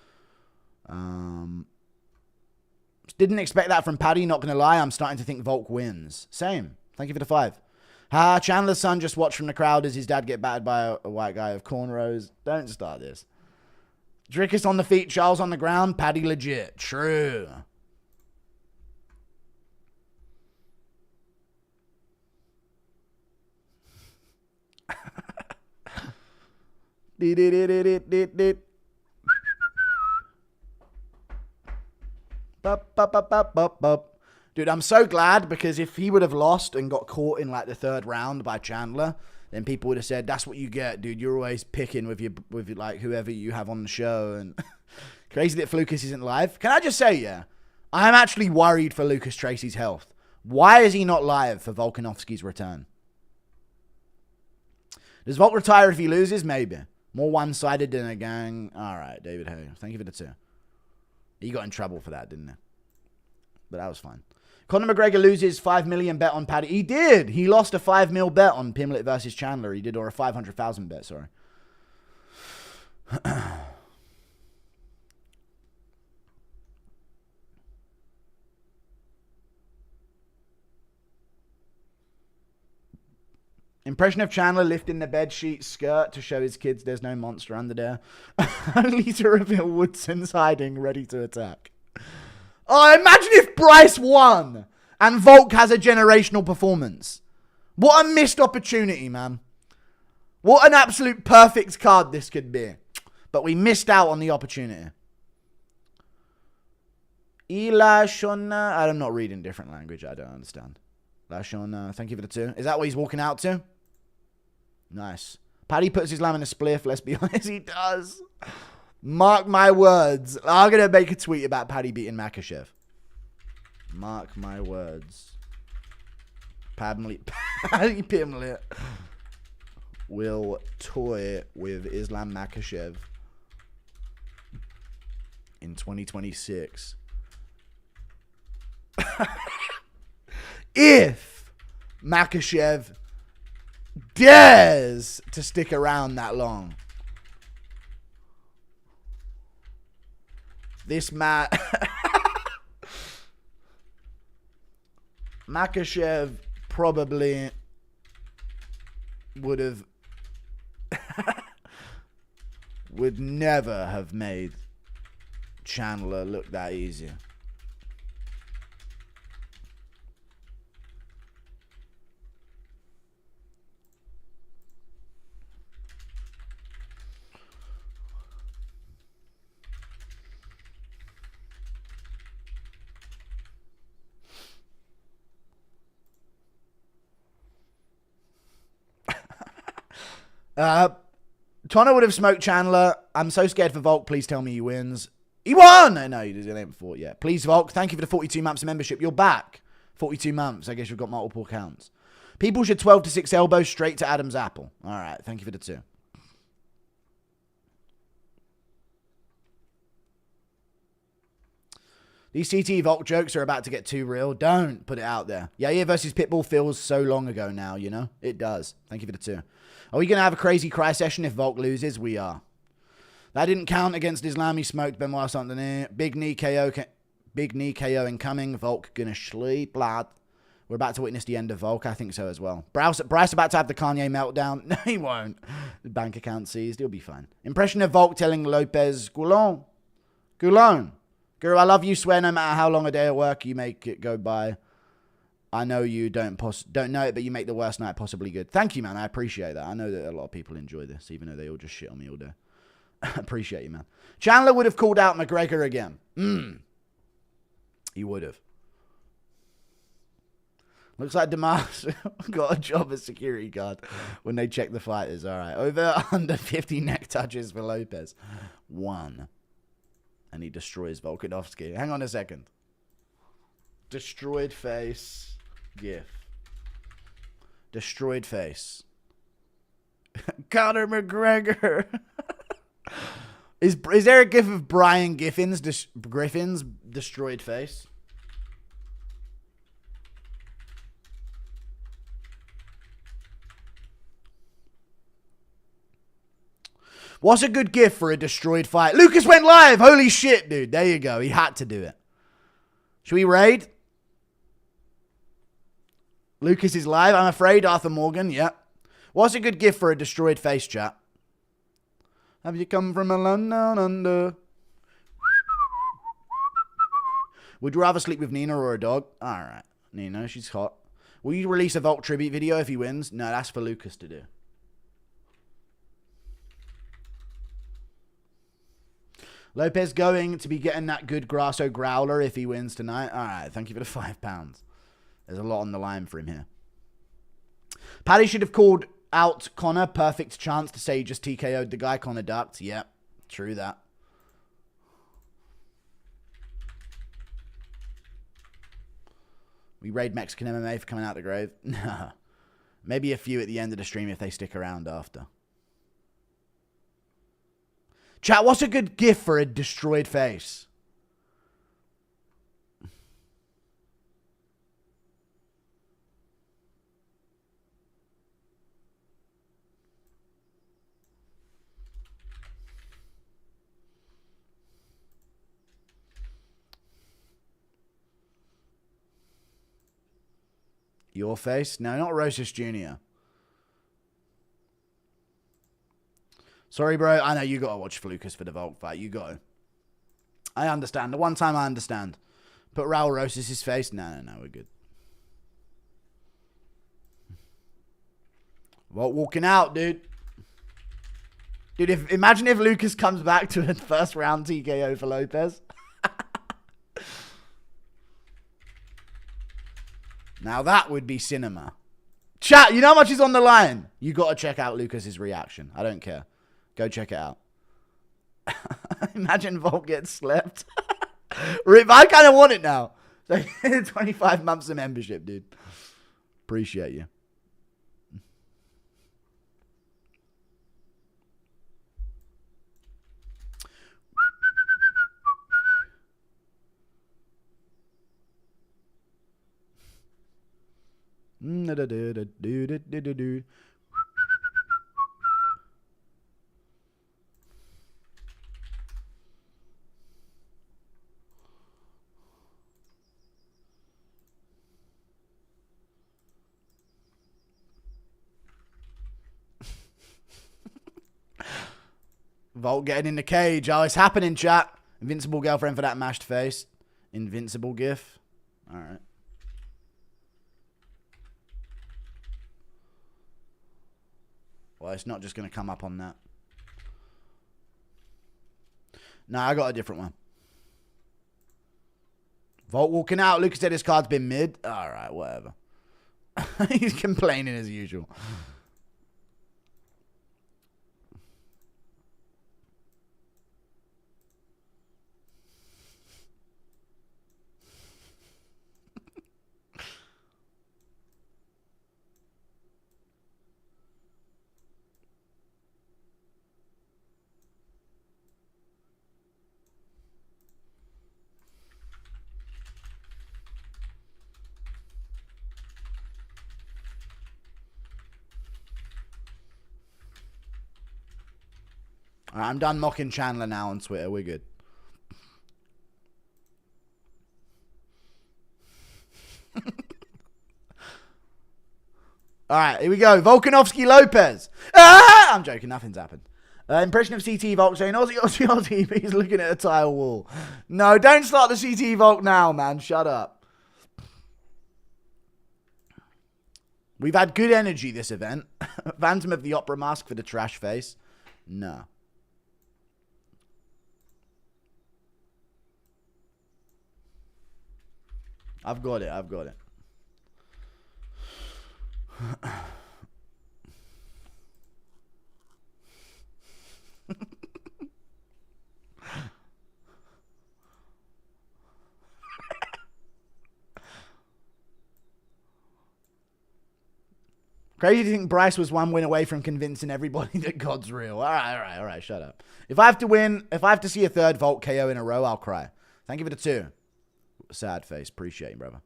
Didn't expect that from Paddy. Not going to lie. I'm starting to think Volk wins. Same. Thank you for the 5. Chandler's son just watched from the crowd as his dad get battered by a white guy of cornrows. Don't start this. Drickus on the feet. Charles on the ground. Paddy legit. True. Dude, I'm so glad because if he would have lost and got caught in like the 3rd round by Chandler, then people would have said, that's what you get, dude. You're always picking with your like whoever you have on the show. And crazy that Lucas isn't live. Can I just say, yeah, I'm actually worried for Lucas Tracy's health. Why is he not live for Volkanovski's return? Does Volk retire if he loses? Maybe. More one-sided than a gang. All right, David Hay. Thank you for the 2. He got in trouble for that, didn't he? But that was fine. Conor McGregor loses $5 million bet on Paddy. He did. He lost a $5 million bet on Pimblett versus Chandler. He did, or a 500,000 bet, sorry. Impression of Chandler lifting the bedsheet skirt to show his kids there's no monster under there. Only to reveal Woodson's hiding, ready to attack. Oh, imagine if Bryce won and Volk has a generational performance. What a missed opportunity, man. What an absolute perfect card this could be. But we missed out on the opportunity. Ilashona. I'm not reading different language. I don't understand. Lashona. Thank you for the 2. Is that what he's walking out to? Nice. Paddy puts his lamb in a spliff. Let's be honest, he does. Mark my words. I'm going to make a tweet about Paddy beating Makhachev. Mark my words. Paddy Pimblett will toy with Islam Makhachev in 2026. If Makhachev dares to stick around that long. This man... Makhachev probably would have... would never have made Chandler look that easy. Tonna would have smoked Chandler. I'm so scared for Volk. Please tell me he wins. He won! No, he didn't before yet. Please, Volk, thank you for the 42 months of membership. You're back. 42 months. I guess you've got multiple accounts. People should 12 to 6 elbows straight to Adam's apple. All right. Thank you for the 2. These CT Volk jokes are about to get too real. Don't put it out there. Yeah, versus Pitbull feels so long ago now, you know? It does. Thank you for the 2. Are we going to have a crazy cry session if Volk loses? We are. That didn't count against Islam. He smoked Benoit Saint-Denis. Big knee KO incoming. Volk gonna sleep, lad. We're about to witness the end of Volk. I think so as well. Bryce about to have the Kanye meltdown. No, he won't. The bank account seized. He'll be fine. Impression of Volk telling Lopes, Goulon. Guru, I love you. Swear no matter how long a day at work you make it go by. I know you don't know it, but you make the worst night possibly good. Thank you, man. I appreciate that. I know that a lot of people enjoy this, even though they all just shit on me all day. Appreciate you, man. Chandler would have called out McGregor again. He would have. Looks like Damas got a job as security guard when they check the fighters. All right. Over under 50 neck touches for Lopes. 1. And he destroys Volkanovski. Hang on a second. Destroyed face. GIF. Destroyed face. Conor McGregor. Is there a gif of Brian Griffin's destroyed face? What's a good gif for a destroyed fight? Lucas went live! Holy shit, dude. There you go. He had to do it. Should we raid? Lucas is live, I'm afraid. Arthur Morgan, yeah. What's a good gif for a destroyed face, chat? Have you come from a land down under? Would you rather sleep with Nina or a dog? Alright. Nina, she's hot. Will you release a Volk tribute video if he wins? No, that's for Lucas to do. Lopes going to be getting that good Grasso growler if he wins tonight. Alright, thank you for the £5. There's a lot on the line for him here. Paddy should have called out Connor. Perfect chance to say he just TKO'd the guy. Connor ducked. Yep, true that. We raid Mexican MMA for coming out the grave. Nah. Maybe a few at the end of the stream if they stick around after. Chat, what's a good gif for a destroyed face? Your face? No, not Rosas Jr. Sorry, bro. I know you got to watch Lucas for the Volk fight. You got to. I understand. The one time I understand. Put Raul Rosas' face? No, we're good. Volk walking out, dude. Dude, imagine if Lucas comes back to a first round TKO for Lopes. Now that would be cinema. Chat, you know how much is on the line? You got to check out Lucas's reaction. I don't care. Go check it out. Imagine Volk gets slept. Rip, I kind of want it now. So 25 months of membership, dude. Appreciate you. Volk getting in the cage. Oh, it's happening, chat. Invincible girlfriend for that mashed face. Invincible gif. All right. Well, it's not just going to come up on that. No, I got a different one. Volk walking out. Lucas said his card's been mid. All right, whatever. He's complaining as usual. All right, I'm done mocking Chandler now on Twitter. We're good. All right, here we go. Volkanovski Lopes. Ah! I'm joking. Nothing's happened. Impression of CT Volk saying, Aussie, Aussie, Aussie. He's looking at a tile wall. No, don't start the CT Volk now, man. Shut up. We've had good energy this event. Phantom of the Opera mask for the trash face. No. I've got it. I've got it. Crazy to think Bryce was one win away from convincing everybody that God's real. All right, shut up. If I have to win, if I have to see a third Volk KO in a row, I'll cry. Thank you for the 2. Sad face. Appreciate you, brother.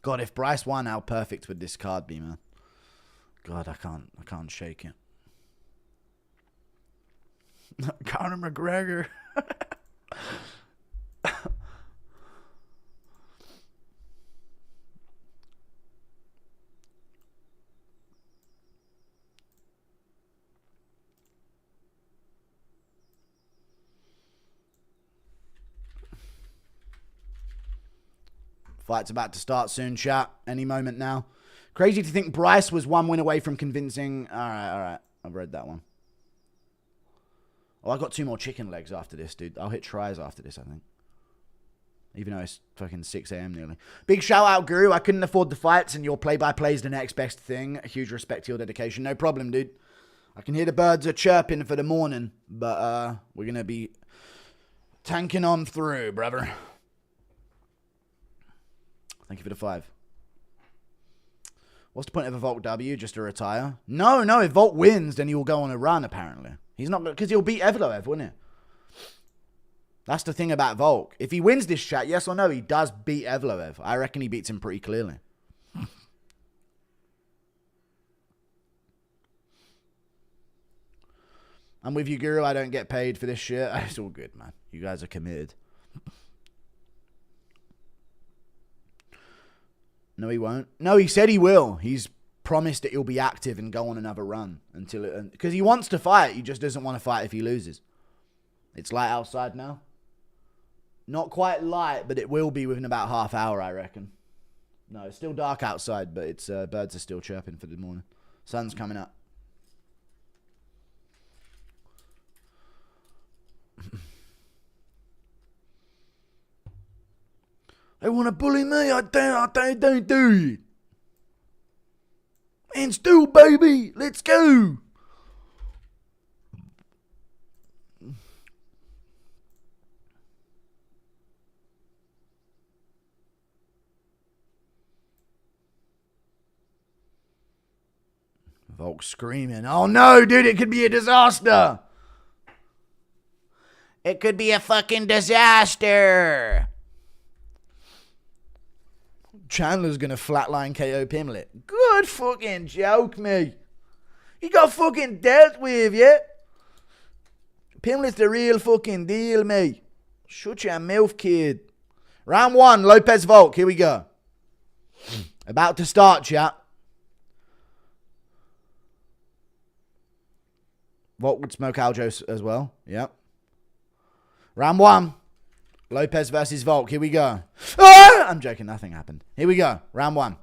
God, if Bryce won, how perfect would this card be, man? God, I can't shake it. Conor McGregor. Fight's about to start soon, chat. Any moment now. Crazy to think Bryce was one win away from convincing. All right. I've read that one. Oh, I got 2 more chicken legs after this, dude. I'll hit tries after this, I think. Even though it's fucking 6 a.m. nearly. Big shout out, Guru. I couldn't afford the fights, and your play-by-play is the next best thing. A huge respect to your dedication. No problem, dude. I can hear the birds are chirping for the morning, but we're going to be tanking on through, brother. Thank you for the 5. What's the point of a Volk W? Just to retire? No. If Volk wins, then he will go on a run, apparently. He's not... Because he'll beat Evloev, wouldn't he? That's the thing about Volk. If he wins this chat, yes or no, he does beat Evloev. I reckon he beats him pretty clearly. I'm with you, Guru. I don't get paid for this shit. It's all good, man. You guys are committed. No, he won't. No, he said he will. He's promised that he'll be active and go on another run until it... Because he wants to fight. He just doesn't want to fight if he loses. It's light outside now. Not quite light, but it will be within about half hour, I reckon. No, it's still dark outside, but it's birds are still chirping for the morning. Sun's coming up. They want to bully me. I don't do it. And still, baby, let's go. Volk screaming. Oh no, dude, it could be a disaster. It could be a fucking disaster. Chandler's gonna flatline KO Pimblett. Good fucking joke, me. He got fucking dealt with, yeah? Pimblett's the real fucking deal, me. Shut your mouth, kid. Round 1, Lopes Volk. Here we go. About to start, chat. Volk would smoke Aljo as well. Yep. Round 1. Lopes versus Volk. Here we go. Ah! I'm joking. Nothing happened. Here we go. Round 1.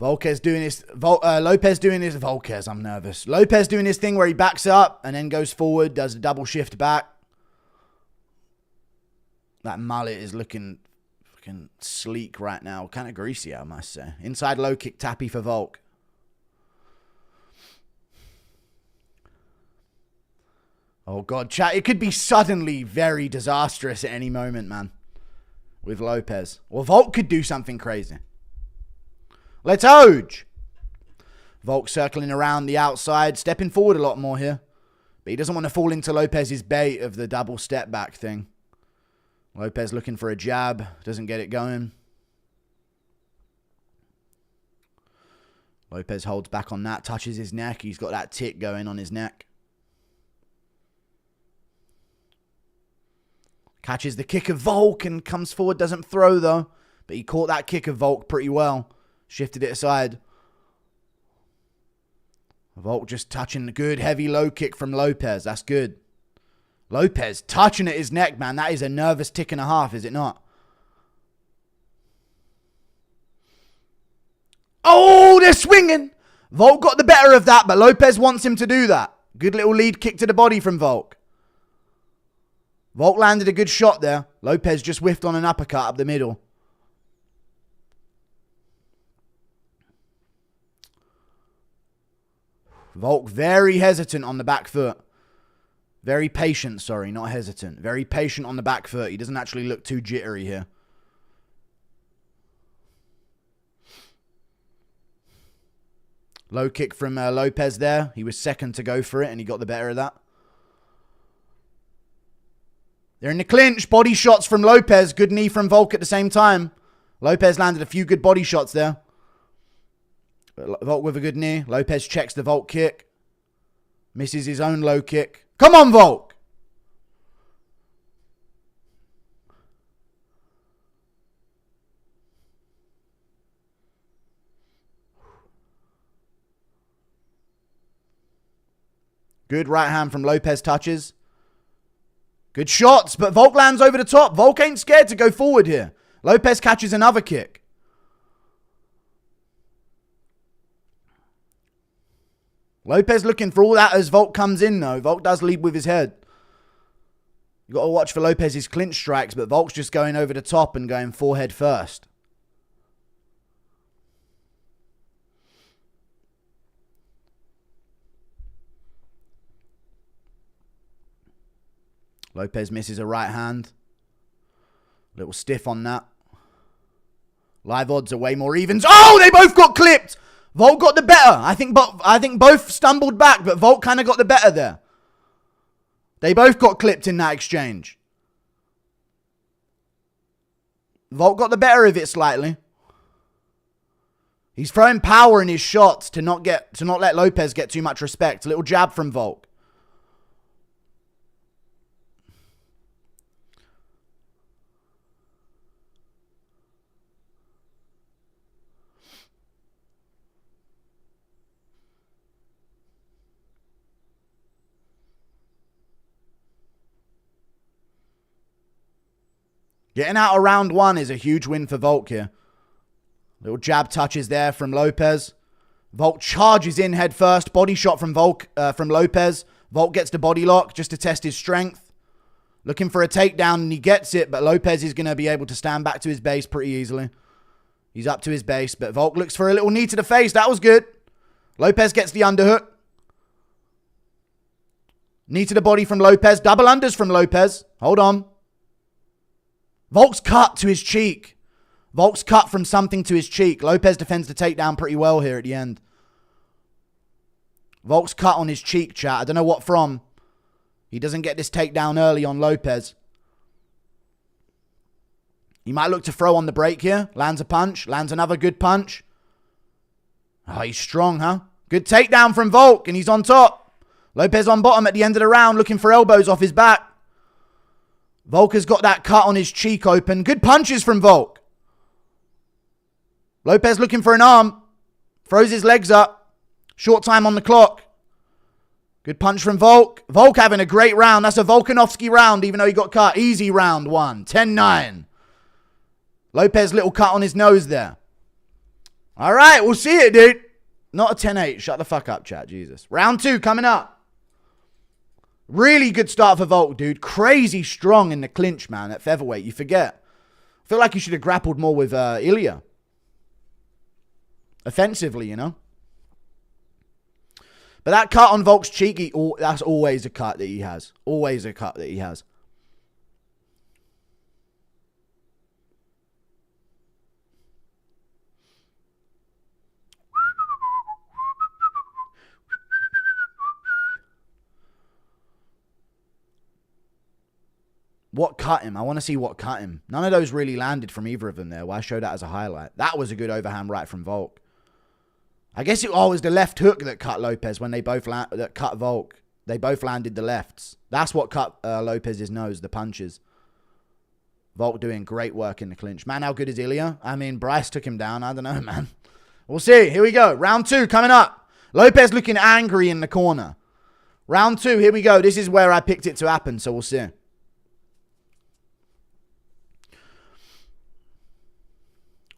Lopes doing his... Volkes, I'm nervous. Lopes doing his thing where he backs up and then goes forward, does a double shift back. That mullet is looking fucking sleek right now. Kind of greasy, I must say. Inside low kick tappy for Volk. Oh, God, chat. It could be suddenly very disastrous at any moment, man. With Lopes. Or Volk could do something crazy. Let's Oj. Volk circling around the outside, stepping forward a lot more here. But he doesn't want to fall into Lopez's bait of the double step back thing. Lopez looking for a jab, doesn't get it going. Lopez holds back on that, touches his neck. He's got that tick going on his neck. Catches the kick of Volk and comes forward, doesn't throw though. But he caught that kick of Volk pretty well. Shifted it aside. Volk just touching the good heavy low kick from Lopez. That's good. Lopez touching at his neck, man. That is a nervous tick and a half, is it not? Oh, they're swinging. Volk got the better of that, but Lopez wants him to do that. Good little lead kick to the body from Volk. Volk landed a good shot there. Lopez just whiffed on an uppercut up the middle. Volk very hesitant on the back foot. Very patient, sorry, not hesitant. Very patient on the back foot. He doesn't actually look too jittery here. Low kick from Lopez there. He was second to go for it and he got the better of that. They're in the clinch. Body shots from Lopez. Good knee from Volk at the same time. Lopez landed a few good body shots there. Volk with a good knee. Lopez checks the Volk kick. Misses his own low kick. Come on, Volk! Good right hand from Lopez touches. Good shots, but Volk lands over the top. Volk ain't scared to go forward here. Lopez catches another kick. Lopez looking for all that as Volk comes in, though. Volk does lead with his head. You've got to watch for Lopez's clinch strikes, but Volk's just going over the top and going forehead first. Lopez misses a right hand. A little stiff on that. Live odds are way more evens. Oh, they both got clipped! Volk got the better. I think both stumbled back, but Volk kind of got the better there. They both got clipped in that exchange. Volk got the better of it slightly. He's throwing power in his shots to not let Lopez get too much respect. A little jab from Volk. Getting out of round one is a huge win for Volk here. Little jab touches there from Lopez. Volk charges in head first. Body shot from from Lopez. Volk gets the body lock just to test his strength. Looking for a takedown and he gets it, but Lopez is going to be able to stand back to his base pretty easily. He's up to his base, but Volk looks for a little knee to the face. That was good. Lopez gets the underhook. Knee to the body from Lopez. Double unders from Lopez. Hold on. Volk's cut to his cheek. Volk's cut from something to his cheek. Lopez defends the takedown pretty well here at the end. Volk's cut on his cheek, chat. I don't know what from. He doesn't get this takedown early on Lopez. He might look to throw on the break here. Lands a punch. Lands another good punch. Oh, he's strong, huh? Good takedown from Volk, and he's on top. Lopez on bottom at the end of the round, looking for elbows off his back. Volk has got that cut on his cheek open. Good punches from Volk. Lopez looking for an arm. Throws his legs up. Short time on the clock. Good punch from Volk. Volk having a great round. That's a Volkanovski round, even though he got cut. Easy round one. 10-9. Lopez little cut on his nose there. All right, we'll see it, dude. Not a 10-8. Shut the fuck up, chat. Jesus. Round two coming up. Really good start for Volk, dude. Crazy strong in the clinch, man, at featherweight. You forget. I feel like he should have grappled more with Ilya. Offensively, you know. But that cut on Volk's cheek, that's always a cut that he has. Always a cut that he has. What cut him? I want to see what cut him. None of those really landed from either of them there. Well, I showed that as a highlight. That was a good overhand right from Volk. I guess it was the left hook that cut Lopes when they both that cut Volk. They both landed the lefts. That's what cut Lopez's nose, the punches. Volk doing great work in the clinch. Man, how good is Ilya? I mean, Bryce took him down. I don't know, man. We'll see. Here we go. Round 2 coming up. Lopes looking angry in the corner. Round 2, here we go. This is where I picked it to happen, so we'll see.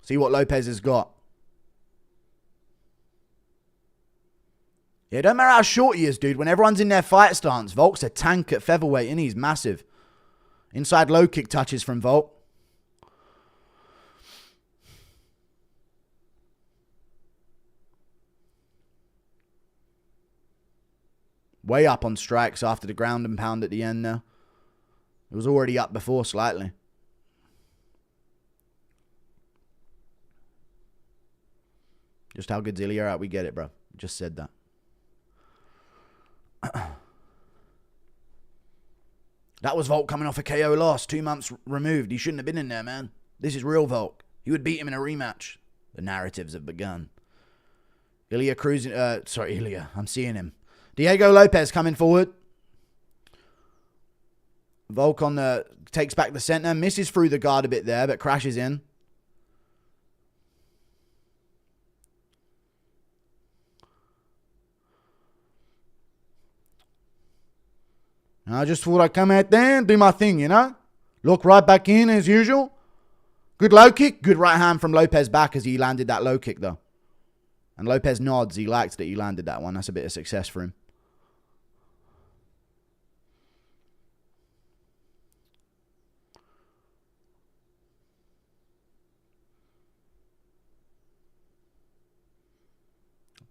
See what Lopes has got. Yeah, it don't matter how short he is, dude. When everyone's in their fight stance, Volk's a tank at featherweight, and he's massive. Inside low kick touches from Volk. Way up on strikes after the ground and pound at the end there. It was already up before slightly. Just how good's Ilya out? We get it, bro. Just said that. That was Volk coming off a KO loss. 2 months removed. He shouldn't have been in there, man. This is real Volk. He would beat him in a rematch. The narratives have begun. Ilya cruising. Ilya. I'm seeing him. Diego Lopes coming forward. Volk on the... Takes back the center. Misses through the guard a bit there, but crashes in. I just thought I'd come out there and do my thing, you know? Look right back in as usual. Good low kick. Good right hand from Lopes back as he landed that low kick, though. And Lopes nods. He liked that he landed that one. That's a bit of success for him.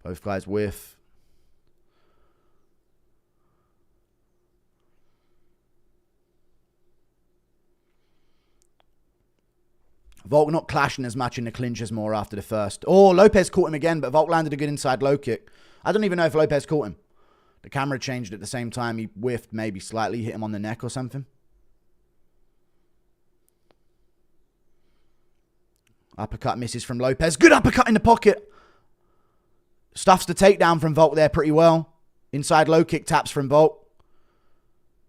Both guys whiff. Volk not clashing as much in the clinch as more after the first. Oh, Lopes caught him again, but Volk landed a good inside low kick. I don't even know if Lopes caught him. The camera changed at the same time. He whiffed maybe slightly, hit him on the neck or something. Uppercut misses from Lopes. Good uppercut in the pocket. Stuffs the takedown from Volk there pretty well. Inside low kick taps from Volk.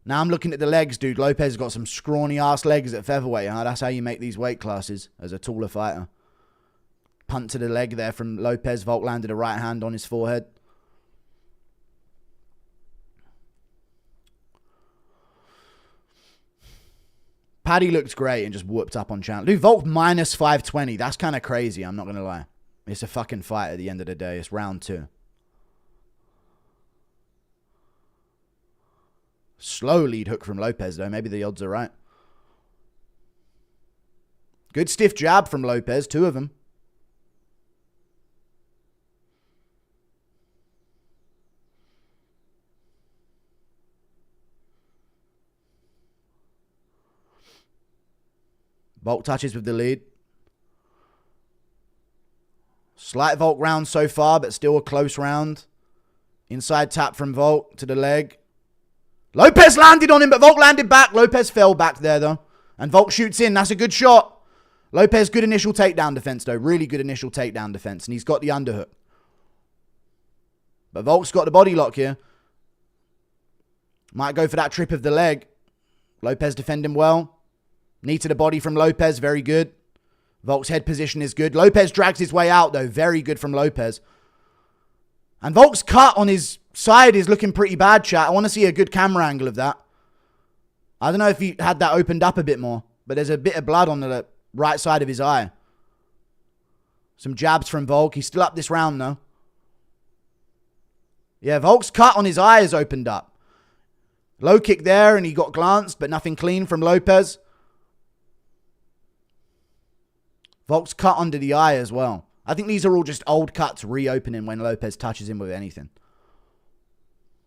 Now I'm looking at the legs, dude. Lopes has got some scrawny-ass legs at featherweight. Huh? That's how you make these weight classes as a taller fighter. Punt to the leg there from Lopes. Volk landed a right hand on his forehead. Paddy looked great and just whooped up on Chandler. Dude, Volk minus 520. That's kind of crazy, I'm not going to lie. It's a fucking fight at the end of the day. It's round 2. Slow lead hook from Lopes, though. Maybe the odds are right. Good stiff jab from Lopes. 2 of them. Volk touches with the lead. Slight Volk round so far, but still a close round. Inside tap from Volk to the leg. Lopes landed on him, but Volk landed back. Lopes fell back there, though. And Volk shoots in. That's a good shot. Lopes, good initial takedown defense, though. Really good initial takedown defense. And he's got the underhook. But Volk's got the body lock here. Might go for that trip of the leg. Lopes defending well. Knee to the body from Lopes. Very good. Volk's head position is good. Lopes drags his way out, though. Very good from Lopes. And Volk's cut on his side is looking pretty bad, chat. I want to see a good camera angle of that. I don't know if he had that opened up a bit more, but there's a bit of blood on the right side of his eye. Some jabs from Volk. He's still up this round, though. Yeah, Volk's cut on his eye is opened up. Low kick there, and he got glanced, but nothing clean from Lopes. Volk's cut under the eye as well. I think these are all just old cuts reopening when Lopes touches him with anything.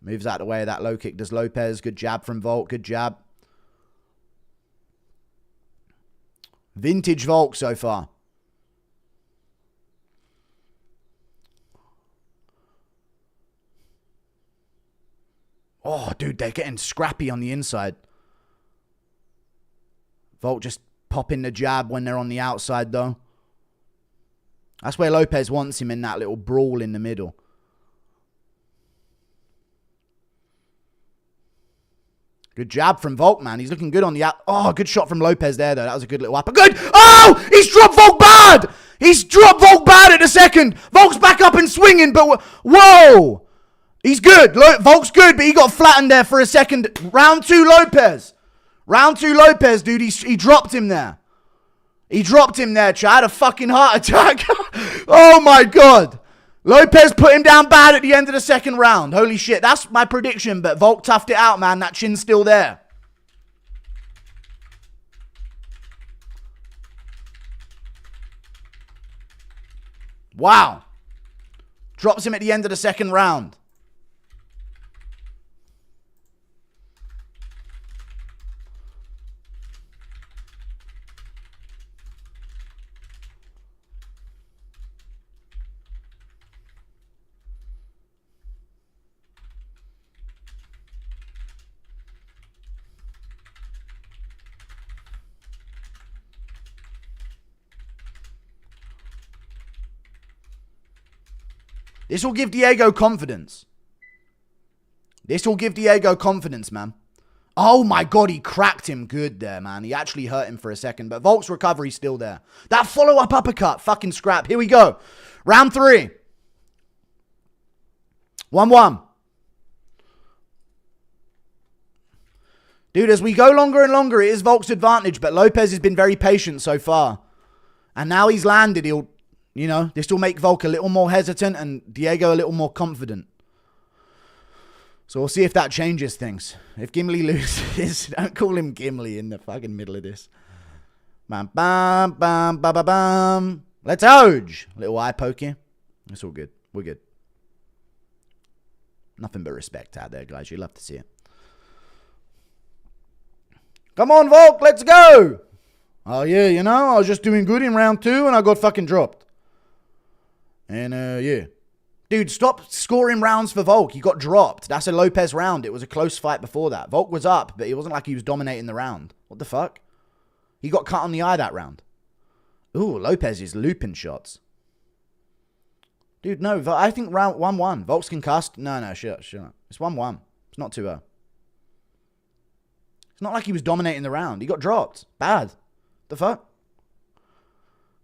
Moves out of the way of that low kick. Does Lopes. Good jab from Volk. Good jab. Vintage Volk so far. Oh, dude, they're getting scrappy on the inside. Volk just popping the jab when they're on the outside, though. That's where Lopes wants him, in that little brawl in the middle. Good jab from Volk, man. He's looking good on the out. Oh, good shot from Lopes there, though. That was a good little upper. Good. Oh, he's dropped Volk bad. He's dropped Volk bad at the second. Volk's back up and swinging, but whoa. He's good. Volk's good, but he got flattened there for a second. Round 2, Lopes. Round 2, Lopes, dude. He dropped him there. He dropped him there, Chad. A fucking heart attack. Oh, my God. Lopes put him down bad at the end of the second round. Holy shit. That's my prediction, but Volk toughed it out, man. That chin's still there. Wow. Drops him at the end of the second round. This will give Diego confidence. This will give Diego confidence, man. Oh my God, he cracked him good there, man. He actually hurt him for a second, but Volk's recovery's still there. That follow-up uppercut, fucking scrap. Here we go. Round 3. 1-1. Dude, as we go longer and longer, it is Volk's advantage, but Lopes has been very patient so far. And now he's landed, this will make Volk a little more hesitant and Diego a little more confident. So we'll see if that changes things. If Gimli loses, don't call him Gimli in the fucking middle of this. Bam, bam, bam, bam, bam, bam. Let's Oj. Little eye poke here. It's all good. We're good. Nothing but respect out there, guys. You love to see it. Come on, Volk. Let's go. Oh, yeah, I was just doing good in round 2 and I got fucking dropped. And, yeah. Dude, stop scoring rounds for Volk. He got dropped. That's a Lopes round. It was a close fight before that. Volk was up, but it wasn't like he was dominating the round. What the fuck? He got cut on the eye that round. Ooh, Lopes is looping shots. Dude, no. I think round 1-1. Volk's concussed. No, shut up. It's 1-1. It's not 2-0. It's not like he was dominating the round. He got dropped. Bad. The fuck?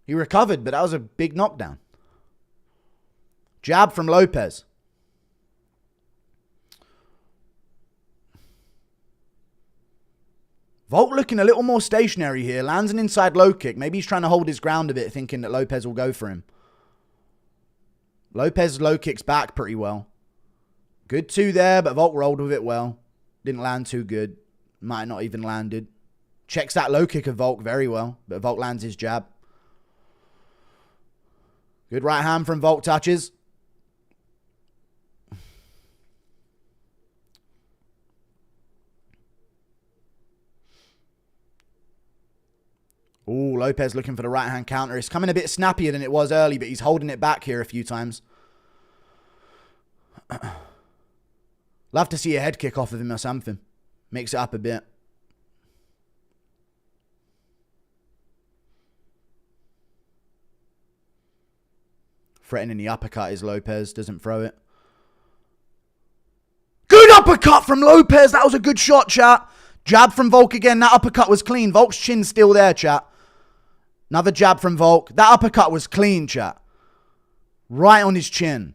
He recovered, but that was a big knockdown. Jab from Lopes. Volk looking a little more stationary here. Lands an inside low kick. Maybe he's trying to hold his ground a bit, thinking that Lopes will go for him. Lopes low kicks back pretty well. Good 2 there, but Volk rolled with it well. Didn't land too good. Might not even landed. Checks that low kick of Volk very well, but Volk lands his jab. Good right hand from Volk, touches. Ooh, Lopes looking for the right hand counter. It's coming a bit snappier than it was early, but he's holding it back here a few times. Love to see a head kick off of him or something. Mix it up a bit. Threatening the uppercut is Lopes. Doesn't throw it. Good uppercut from Lopes. That was a good shot, chat. Jab from Volk again. That uppercut was clean. Volk's chin's still there, chat. Another jab from Volk. That uppercut was clean, chat. Right on his chin.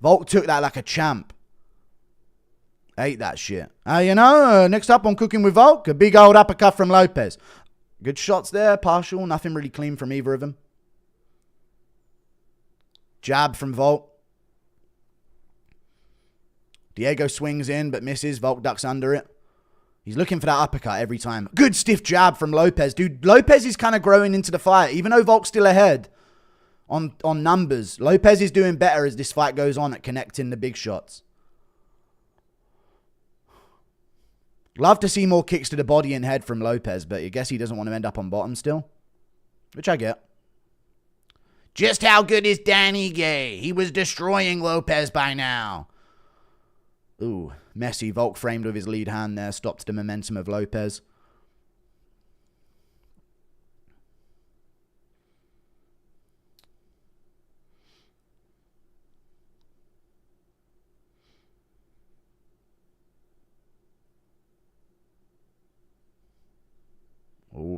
Volk took that like a champ. Ate that shit. Next up on Cooking with Volk, a big old uppercut from Lopes. Good shots there, partial. Nothing really clean from either of them. Jab from Volk. Diego swings in but misses. Volk ducks under it. He's looking for that uppercut every time. Good stiff jab from Lopes. Dude, Lopes is kind of growing into the fight. Even though Volk's still ahead on numbers, Lopes is doing better as this fight goes on at connecting the big shots. Love to see more kicks to the body and head from Lopes, but I guess he doesn't want to end up on bottom still. Which I get. Just how good is Danny Gay? He was destroying Lopes by now. Ooh, messy. Volk framed with his lead hand there. Stopped the momentum of Lopes.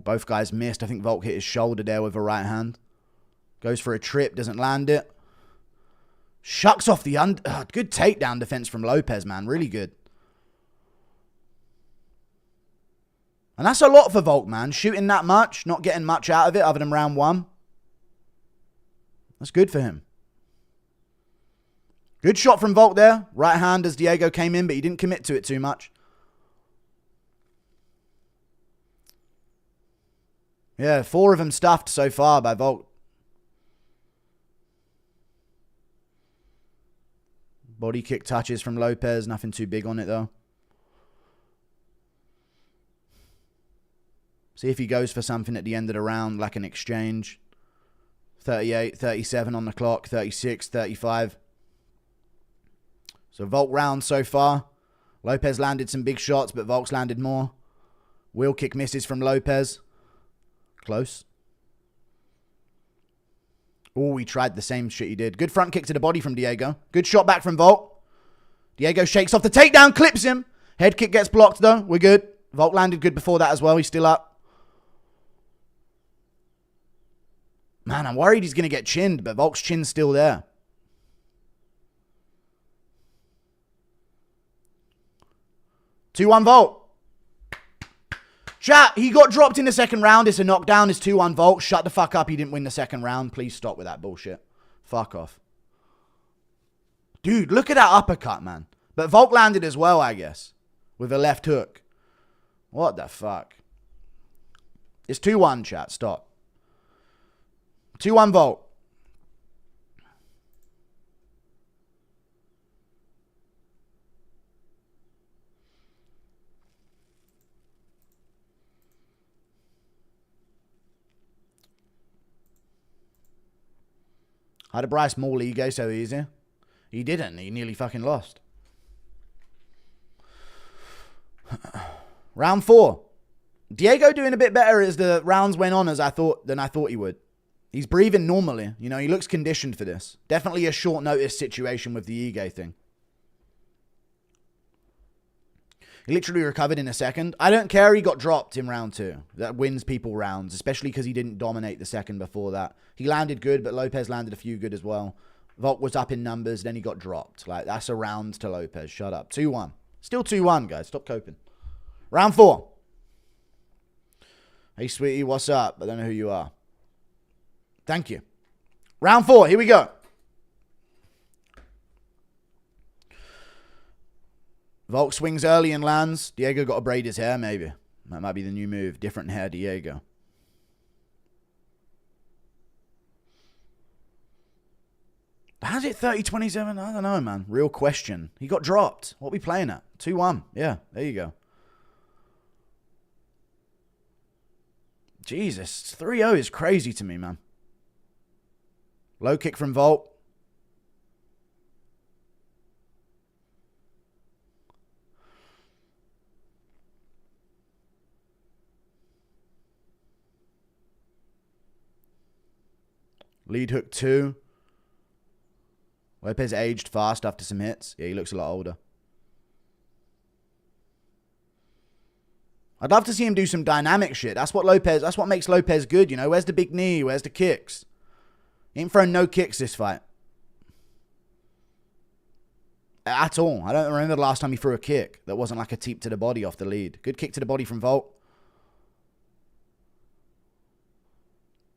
both guys missed. I think Volk hit his shoulder there with a right hand. Goes for a trip, doesn't land it. Shucks off the under. Good takedown defense from Lopes, man. Really good. And that's a lot for Volk, man. Shooting that much, not getting much out of it other than round 1. That's good for him. Good shot from Volk there. Right hand as Diego came in, but he didn't commit to it too much. Yeah, 4 of them stuffed so far by Volk. Body kick touches from Lopes. Nothing too big on it, though. See if he goes for something at the end of the round, like an exchange. 38, 37 on the clock. 36, 35. So Volk round so far. Lopes landed some big shots, but Volk's landed more. Wheel kick misses from Lopes. Close. Oh, he tried the same shit he did. Good front kick to the body from Diego. Good shot back from Volk. Diego shakes off the takedown, clips him. Head kick gets blocked, though. We're good. Volk landed good before that as well. He's still up. Man, I'm worried he's going to get chinned, but Volk's chin's still there. Two-one Volk. Chat, he got dropped in the second round. It's a knockdown. It's 2-1 Volk. Shut the fuck up. He didn't win the second round. Please stop with that bullshit. Fuck off. Dude, look at that uppercut, man. But Volk landed as well, I guess. With a left hook. What the fuck? It's 2-1, chat. Stop. 2-1 Volk. How did Bryce Morley go so easy? He didn't. He nearly fucking lost. Round 4. Diego doing a bit better as the rounds went on than I thought he would. He's breathing normally. You know, he looks conditioned for this. Definitely a short notice situation with the Ige thing. He literally recovered in a second. I don't care he got dropped in round 2. That wins people rounds, especially because he didn't dominate the second before that. He landed good, but Lopes landed a few good as well. Volk was up in numbers, then he got dropped. Like, that's a round to Lopes. Shut up. 2-1. Still 2-1, guys. Stop coping. Round 4. Hey, sweetie, what's up? I don't know who you are. Thank you. Round 4. Here we go. Volk swings early and lands. Diego got to braid his hair, maybe. That might be the new move. Different hair, Diego. How's it 30-27? I don't know, man. Real question. He got dropped. What are we playing at? 2-1. Yeah, there you go. Jesus. 3-0 is crazy to me, man. Low kick from Volk. Lead hook 2. Lopes aged fast after some hits. Yeah, he looks a lot older. I'd love to see him do some dynamic shit. That's what makes Lopes good, you know. Where's the big knee? Where's the kicks? He ain't thrown no kicks this fight. At all. I don't remember the last time he threw a kick that wasn't like a teep to the body off the lead. Good kick to the body from Volk.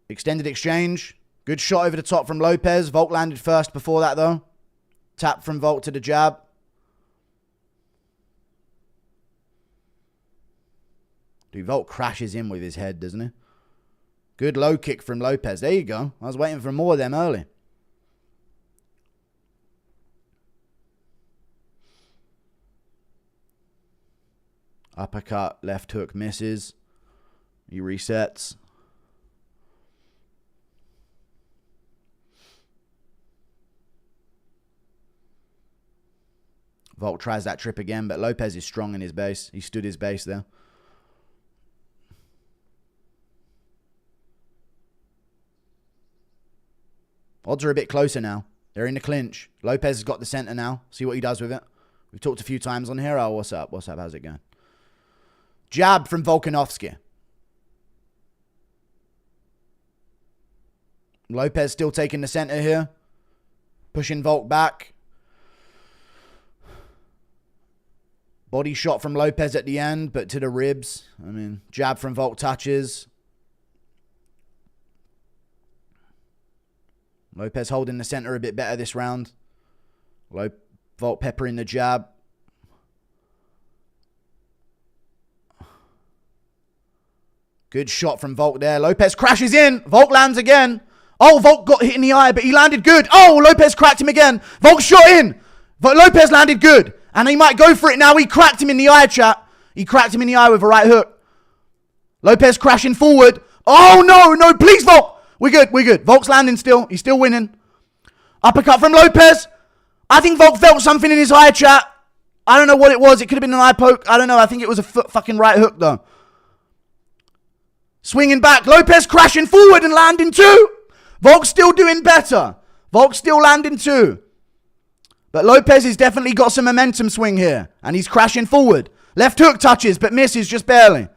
Extended exchange. Good shot over the top from Lopes. Volk landed first before that, though. Tap from Volk to the jab. Dude, Volk crashes in with his head, doesn't he? Good low kick from Lopes. There you go. I was waiting for more of them early. Uppercut, left hook misses. He resets. Volk tries that trip again, but Lopes is strong in his base. He stood his base there. Odds are a bit closer now. They're in the clinch. Lopes has got the center now. See what he does with it. We've talked a few times on here. Oh, what's up? What's up? How's it going? Jab from Volkanovski. Lopes still taking the center here. Pushing Volk back. Body shot from Lopes at the end, but to the ribs. I mean, jab from Volk touches. Lopes holding the center a bit better this round. Volk peppering the jab. Good shot from Volk there. Lopes crashes in. Volk lands again. Oh, Volk got hit in the eye, but he landed good. Oh, Lopes cracked him again. Volk shot in. But Lopes landed good. And he might go for it now. He cracked him in the eye, chat. He cracked him in the eye with a right hook. Lopes crashing forward. Oh, no, please, Volk. We're good. Volk's landing still. He's still winning. Uppercut from Lopes. I think Volk felt something in his eye, chat. I don't know what it was. It could have been an eye poke. I don't know. I think it was a fucking right hook, though. Swinging back. Lopes crashing forward and landing too. Volk's still doing better. Volk's still landing too. But Lopes has definitely got some momentum swing here. And he's crashing forward. Left hook touches, but misses just barely.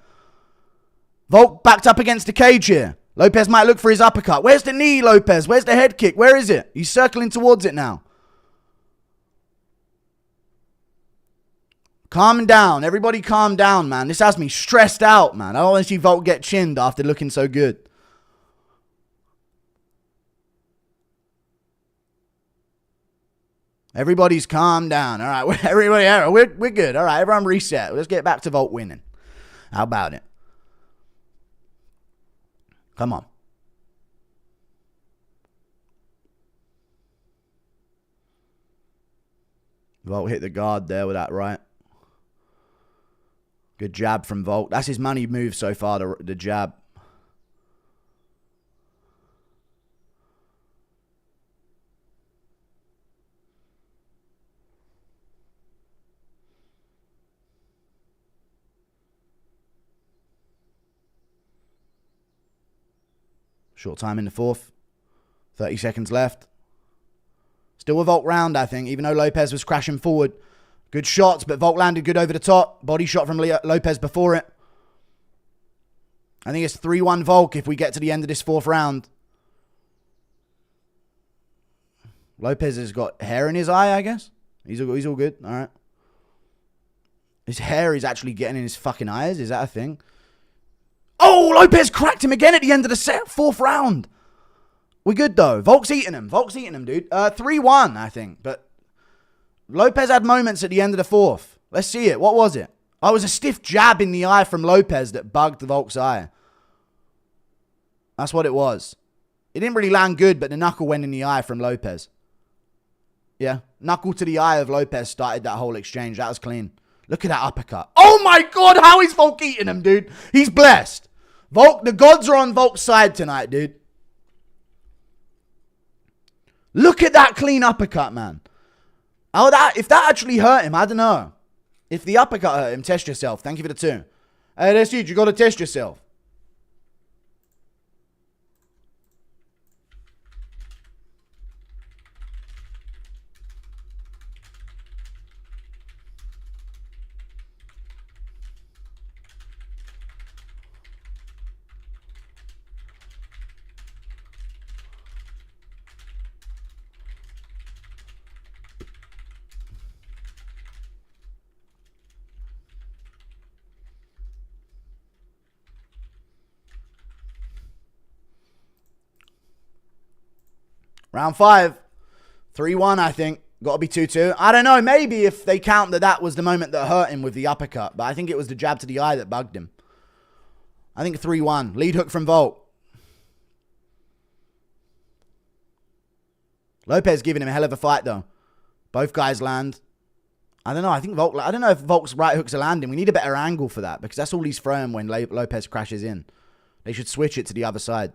Volk backed up against the cage here. Lopes might look for his uppercut. Where's the knee, Lopes? Where's the head kick? Where is it? He's circling towards it now. Calm down. Everybody calm down, man. This has me stressed out, man. I don't want to see Volk get chinned after looking so good. Everybody's calm down. All right, everybody, we're good. All right, everyone reset. Let's get back to Volk winning. How about it? Come on. Volk hit the guard there with that right. Good jab from Volk. That's his money move so far, the jab. Short time in the fourth. 30 seconds left. Still a Volk round, I think, even though Lopes was crashing forward. Good shots, but Volk landed good over the top. Body shot from Lopes before it. I think it's 3-1 Volk if we get to the end of this fourth round. Lopes has got hair in his eye, I guess. He's all good. All right. His hair is actually getting in his fucking eyes. Is that a thing? Oh, Lopes cracked him again at the end of the fourth round. We're good, though. Volk's eating him. Dude. 3-1, I think. But Lopes had moments at the end of the fourth. Let's see it. What was it? Oh, it was a stiff jab in the eye from Lopes that bugged the Volk's eye. That's what it was. It didn't really land good, but the knuckle went in the eye from Lopes. Yeah. Knuckle to the eye of Lopes started that whole exchange. That was clean. Look at that uppercut. Oh, my God. How is Volk eating him, dude? He's blessed. Volk, the gods are on Volk's side tonight, dude. Look at that clean uppercut, man. Oh, if that actually hurt him, I don't know. If the uppercut hurt him, test yourself. Thank you for the 2. Hey, that's huge. You got to test yourself. Round 5. 3-1, I think. Got to be 2-2. I don't know. Maybe if they count that was the moment that hurt him with the uppercut. But I think it was the jab to the eye that bugged him. I think 3-1. Lead hook from Volk. Lopes giving him a hell of a fight, though. Both guys land. I don't know. I don't know if Volk's right hooks are landing. We need a better angle for that. Because that's all he's throwing when Lopes crashes in. They should switch it to the other side.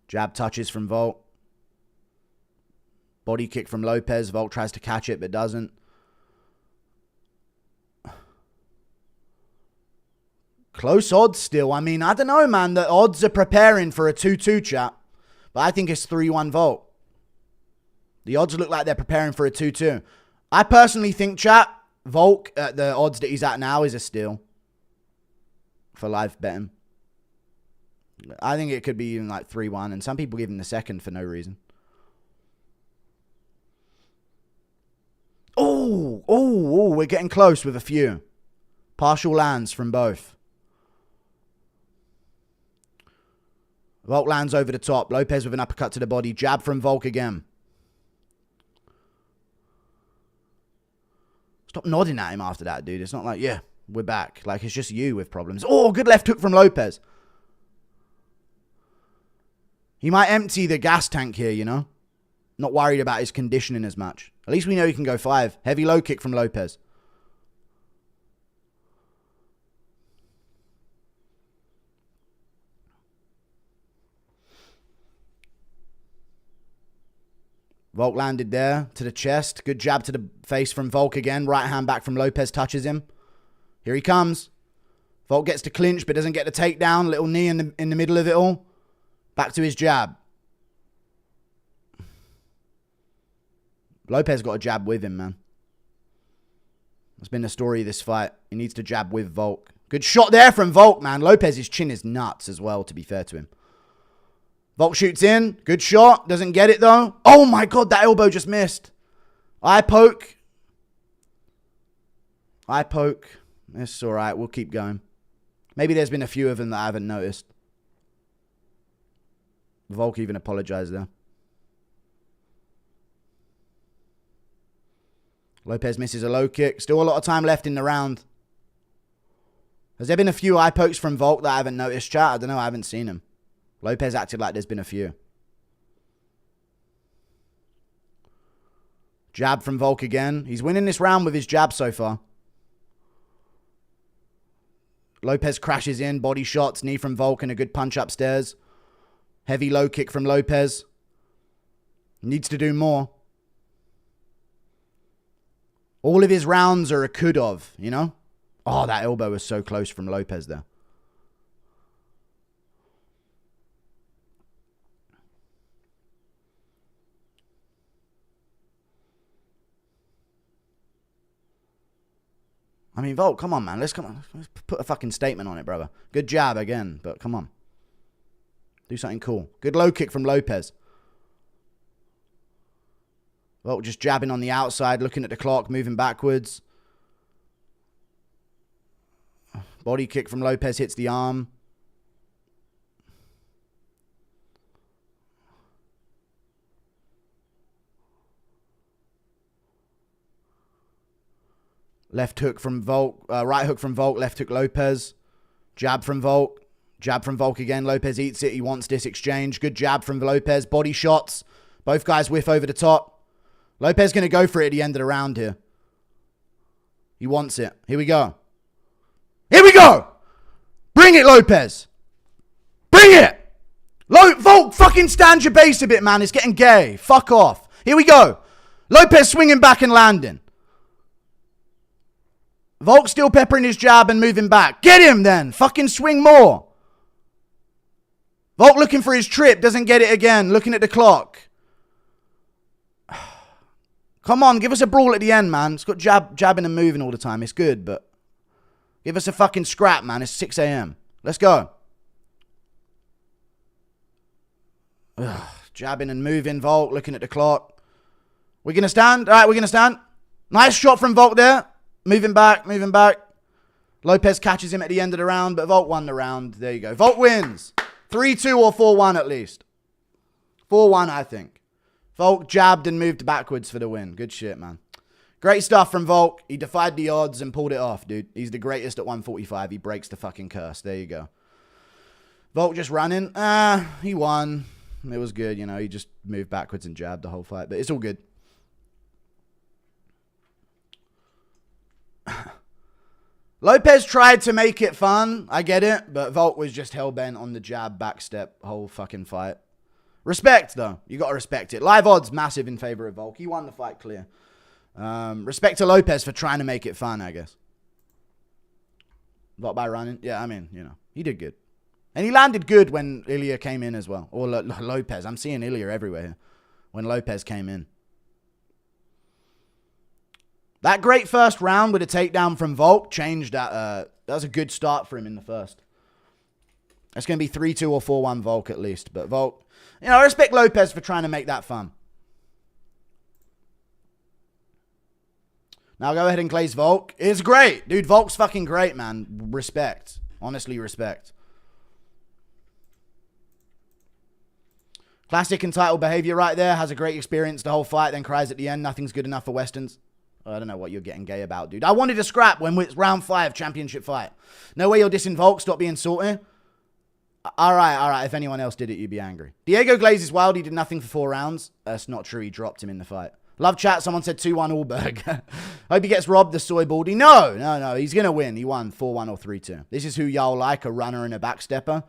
Jab touches from Volk. Body kick from Lopes. Volk tries to catch it, but doesn't. Close odds still. I mean, I don't know, man. The odds are preparing for a 2-2, chat. But I think it's 3-1 Volk. The odds look like they're preparing for a 2-2. I personally think, chat, Volk at the odds that he's at now is a steal for live betting. I think it could be even like 3-1, and some people give him the second for no reason. Oh, we're getting close with a few. Partial lands from both. Volk lands over the top. Lopes with an uppercut to the body. Jab from Volk again. Stop nodding at him after that, dude. It's not like, yeah, we're back. Like, it's just you with problems. Oh, good left hook from Lopes. He might empty the gas tank here, you know? Not worried about his conditioning as much. At least we know he can go 5. Heavy low kick from Lopes. Volk landed there to the chest. Good jab to the face from Volk again. Right hand back from Lopes touches him. Here he comes. Volk gets to clinch but doesn't get the takedown. Little knee in the middle of it all. Back to his jab. Lopes got a jab with him, man. That's been the story of this fight. He needs to jab with Volk. Good shot there from Volk, man. Lopes' chin is nuts as well, to be fair to him. Volk shoots in. Good shot. Doesn't get it, though. Oh, my God. That elbow just missed. Eye poke. Eye poke. It's all right. We'll keep going. Maybe there's been a few of them that I haven't noticed. Volk even apologized there. Lopes misses a low kick. Still a lot of time left in the round. Has there been a few eye pokes from Volk that I haven't noticed, chat? I don't know. I haven't seen him. Lopes acted like there's been a few. Jab from Volk again. He's winning this round with his jab so far. Lopes crashes in. Body shots. Knee from Volk and a good punch upstairs. Heavy low kick from Lopes. Needs to do more. All of his rounds are a could of, you know? Oh, that elbow was so close from Lopes there. I mean, Volk, come on, man. Let's put a fucking statement on it, brother. Good jab again, but come on. Do something cool. Good low kick from Lopes. Volk just jabbing on the outside, looking at the clock, moving backwards. Body kick from Lopes hits the arm. Left hook from Volk. Right hook from Volk. Left hook Lopes. Jab from Volk. Jab from Volk again. Lopes eats it. He wants this exchange. Good jab from Lopes. Body shots. Both guys whiff over the top. Lopes going to go for it at the end of the round here. He wants it. Here we go. Here we go. Bring it, Lopes. Bring it. Volk, fucking stand your base a bit, man. It's getting gay. Fuck off. Here we go. Lopes swinging back and landing. Volk still peppering his jab and moving back. Get him then. Fucking swing more. Volk looking for his trip. Doesn't get it again. Looking at the clock. Come on, give us a brawl at the end, man. It's got jabbing and moving all the time. It's good, but give us a fucking scrap, man. It's 6 a.m. Let's go. Jabbing and moving. Volk looking at the clock. We're going to stand. All right, we're going to stand. Nice shot from Volk there. Moving back, moving back. Lopes catches him at the end of the round, but Volk won the round. There you go. Volk wins. 3-2 or 4-1 at least. 4-1, I think. Volk jabbed and moved backwards for the win. Good shit, man. Great stuff from Volk. He defied the odds and pulled it off, dude. He's the greatest at 145. He breaks the fucking curse. There you go. Volk just running. He won. It was good, you know. He just moved backwards and jabbed the whole fight, but it's all good. Lopes tried to make it fun. I get it, but Volk was just hell-bent on the jab backstep whole fucking fight. Respect, though. You got to respect it. Live odds, massive in favor of Volk. He won the fight clear. Respect to Lopes for trying to make it fun, I guess. Not by running. Yeah, I mean, you know, he did good. And he landed good when Ilya came in as well. Or Lopes. I'm seeing Ilya everywhere here. When Lopes came in. That great first round with a takedown from Volk changed that. That was a good start for him in the first. It's going to be 3-2 or 4-1 Volk at least. But Volk, you know, I respect Lopes for trying to make that fun. Now go ahead and glaze Volk. It's great. Dude, Volk's fucking great, man. Respect. Honestly, respect. Classic entitled behavior right there. Has a great experience the whole fight, then cries at the end. Nothing's good enough for Westerns. I don't know what you're getting gay about, dude. I wanted a scrap when it's round 5 championship fight. No way you're dissing Volk. Stop being salty. All right. If anyone else did it, you'd be angry. Diego Glaze is wild. He did nothing for 4 rounds. That's not true. He dropped him in the fight. Love chat. Someone said 2-1 Allberg. Hope he gets robbed, the soy baldy. No. He's going to win. He won 4-1 or 3-2. This is who y'all like, a runner and a backstepper.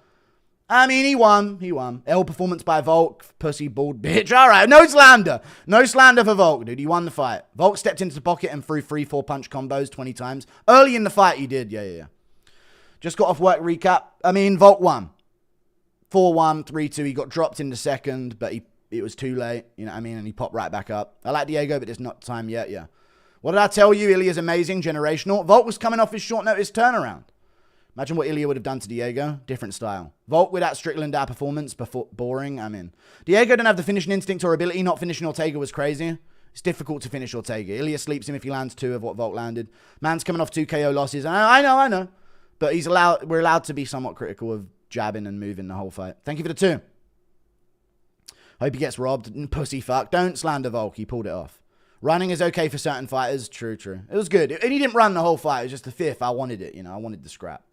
I mean, he won. L performance by Volk. Pussy bald bitch. All right. No slander. No slander for Volk, dude. He won the fight. Volk stepped into the pocket and threw 3-4 punch combos 20 times. Early in the fight, he did. Yeah. Just got off work recap. I mean, Volk won. 4-1, 3-2. He got dropped in the second, but it was too late. You know what I mean? And he popped right back up. I like Diego, but it's not time yet. Yeah. What did I tell you? Ilya's amazing. Generational. Volk was coming off his short notice turnaround. Imagine what Ilya would have done to Diego. Different style. Volk without Strickland performance. Boring. I'm in. Diego didn't have the finishing instinct or ability. Not finishing Ortega was crazy. It's difficult to finish Ortega. Ilya sleeps him if he lands 2 of what Volk landed. Man's coming off 2 KO losses. I know. But we're allowed to be somewhat critical of jabbing and moving the whole fight. Thank you for the 2. Hope he gets robbed. Pussy fuck. Don't slander Volk. He pulled it off. Running is okay for certain fighters. True. It was good. And he didn't run the whole fight. It was just the 5th. I wanted it. You know, I wanted the scrap.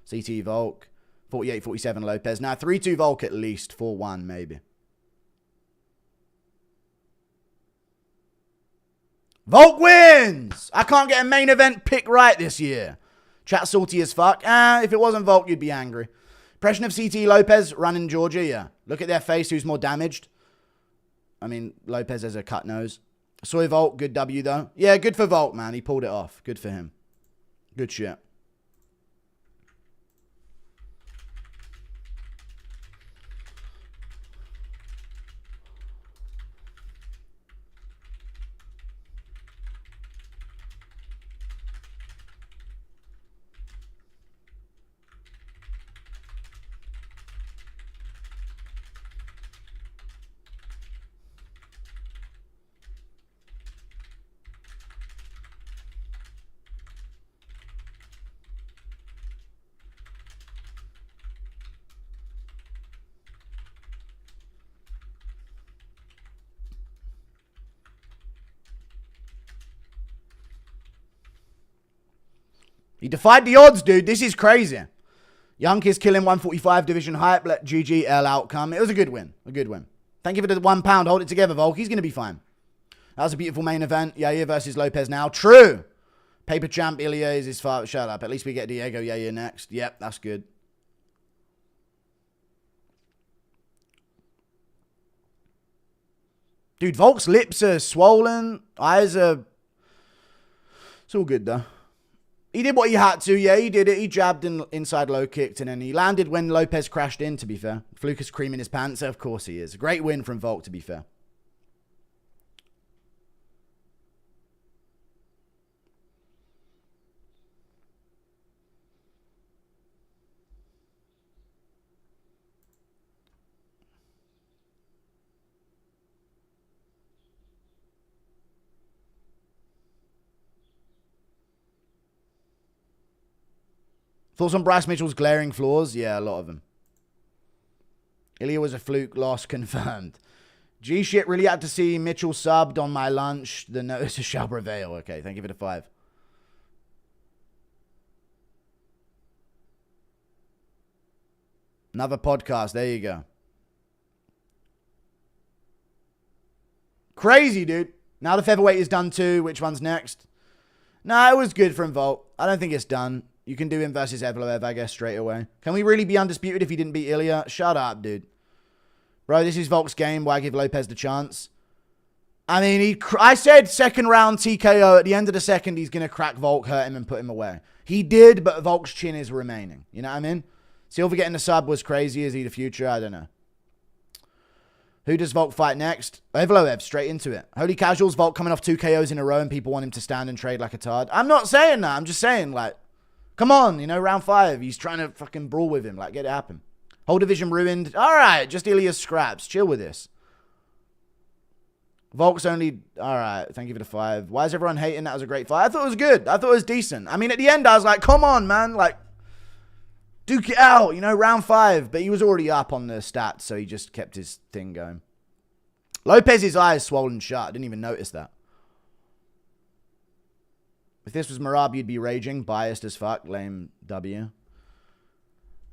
CT Volk. 48-47 Lopes. Now 3-2 Volk at least. 4-1 maybe. Volk wins! I can't get a main event pick right this year. Chat salty as fuck. If it wasn't Volk, you'd be angry. Impression of CT Lopes running Georgia, yeah. Look at their face, who's more damaged. I mean, Lopes has a cut nose. Soy Volk, good W though. Yeah, good for Volk, man. He pulled it off. Good for him. Good shit. He defied the odds, dude. This is crazy. Young is killing 145 division hype. Let GGL outcome. It was a good win. Thank you for the £1. Hold it together, Volk. He's going to be fine. That was a beautiful main event. Yair versus Lopes now. True. Paper champ Ilya is his father. Shut up. At least we get Diego Yair next. Yep, that's good. Dude, Volk's lips are swollen. Eyes are... It's all good, though. He did what he had to. Yeah, he did it. He jabbed and inside low kicked, and then he landed when Lopes crashed in, to be fair. Fluke is creaming his pants. Of course he is. Great win from Volk, to be fair. Thoughts on Bryce Mitchell's glaring flaws? Yeah, a lot of them. Ilya was a fluke loss confirmed. G shit, really had to see Mitchell subbed on my lunch. The notice shall prevail. Okay, thank you for the 5. Another podcast. There you go. Crazy, dude. Now the featherweight is done too. Which one's next? Nah, it was good from Volt. I don't think it's done. You can do him versus Evloev, I guess, straight away. Can we really be undisputed if he didn't beat Ilya? Shut up, dude. Bro, this is Volk's game. Why give Lopes the chance? I mean, I said second round TKO. At the end of the second, he's going to crack Volk, hurt him, and put him away. He did, but Volk's chin is remaining. You know what I mean? Silva getting the sub was crazy. Is he the future? I don't know. Who does Volk fight next? Evloev, straight into it. Holy casuals, Volk coming off 2 KOs in a row and people want him to stand and trade like a tard. I'm not saying that. I'm just saying, like, come on, round 5. He's trying to fucking brawl with him. Like, get it happen. Whole division ruined. All right, just Ilya's scraps. Chill with this. Volk's only... All right, thank you for the 5. Why is everyone hating? That was a great fight. I thought it was good. I thought it was decent. I mean, at the end, I was like, come on, man. Like, duke it out, round 5. But he was already up on the stats, so he just kept his thing going. Lopez's eyes swollen shut. I didn't even notice that. If this was Marab, you'd be raging. Biased as fuck. Lame W.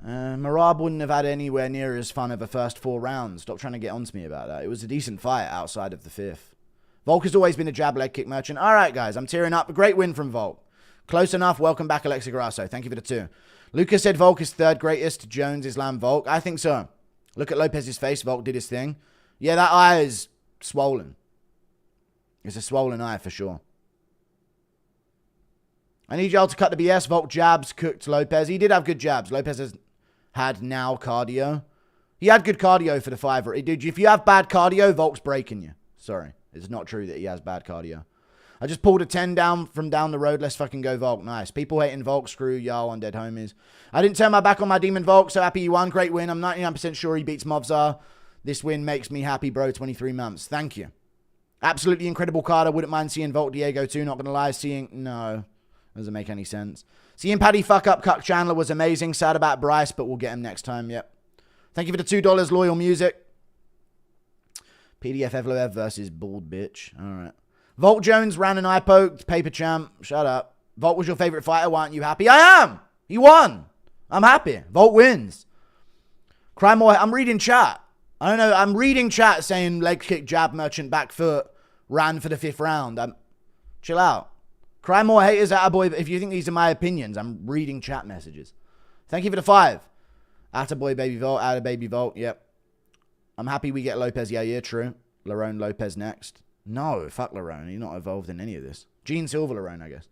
Marab wouldn't have had anywhere near as fun of a first 4 rounds. Stop trying to get on to me about that. It was a decent fight outside of the 5th. Volk has always been a jab leg kick merchant. All right, guys. I'm tearing up. A great win from Volk. Close enough. Welcome back, Alexa Grasso. Thank you for the 2. Lucas said Volk is 3rd greatest. Jones, Islam, Volk. I think so. Look at Lopez's face. Volk did his thing. Yeah, that eye is swollen. It's a swollen eye for sure. I need y'all to cut the BS. Volk jabs cooked Lopez. He did have good jabs. Lopez has had now cardio. He had good cardio for the 5. Dude, if you have bad cardio, Volk's breaking you. Sorry. It's not true that he has bad cardio. I just pulled a 10 down from down the road. Let's fucking go, Volk. Nice. People hating Volk. Screw y'all on dead homies. I didn't turn my back on my demon Volk. So happy he won. Great win. I'm 99% sure he beats Movzar. This win makes me happy, bro. 23 months. Thank you. Absolutely incredible card. I wouldn't mind seeing Volk Diego too. Not going to lie. No. Doesn't make any sense. Seeing Paddy fuck up Cuck Chandler was amazing. Sad about Bryce, but we'll get him next time. Yep. Thank you for the $2 loyal music. PDF Evloev versus Bald Bitch. All right. Volk Jones ran an eye poked. Paper champ. Shut up. Volk was your favorite fighter. Why aren't you happy? I am. He won. I'm happy. Volk wins. Cry more. I'm reading chat. I don't know. I'm reading chat saying leg kick, jab, merchant, back foot, ran for the 5th round. Chill out. Cry more haters, attaboy. If you think these are my opinions, I'm reading chat messages. Thank you for the 5. Attaboy, baby Volt. Atta baby Volt. Yep. I'm happy we get Lopez. Yeah, true. Lerone Lopez next. No, fuck Lerone. He's not involved in any of this. Gene Silva Lerone, I guess.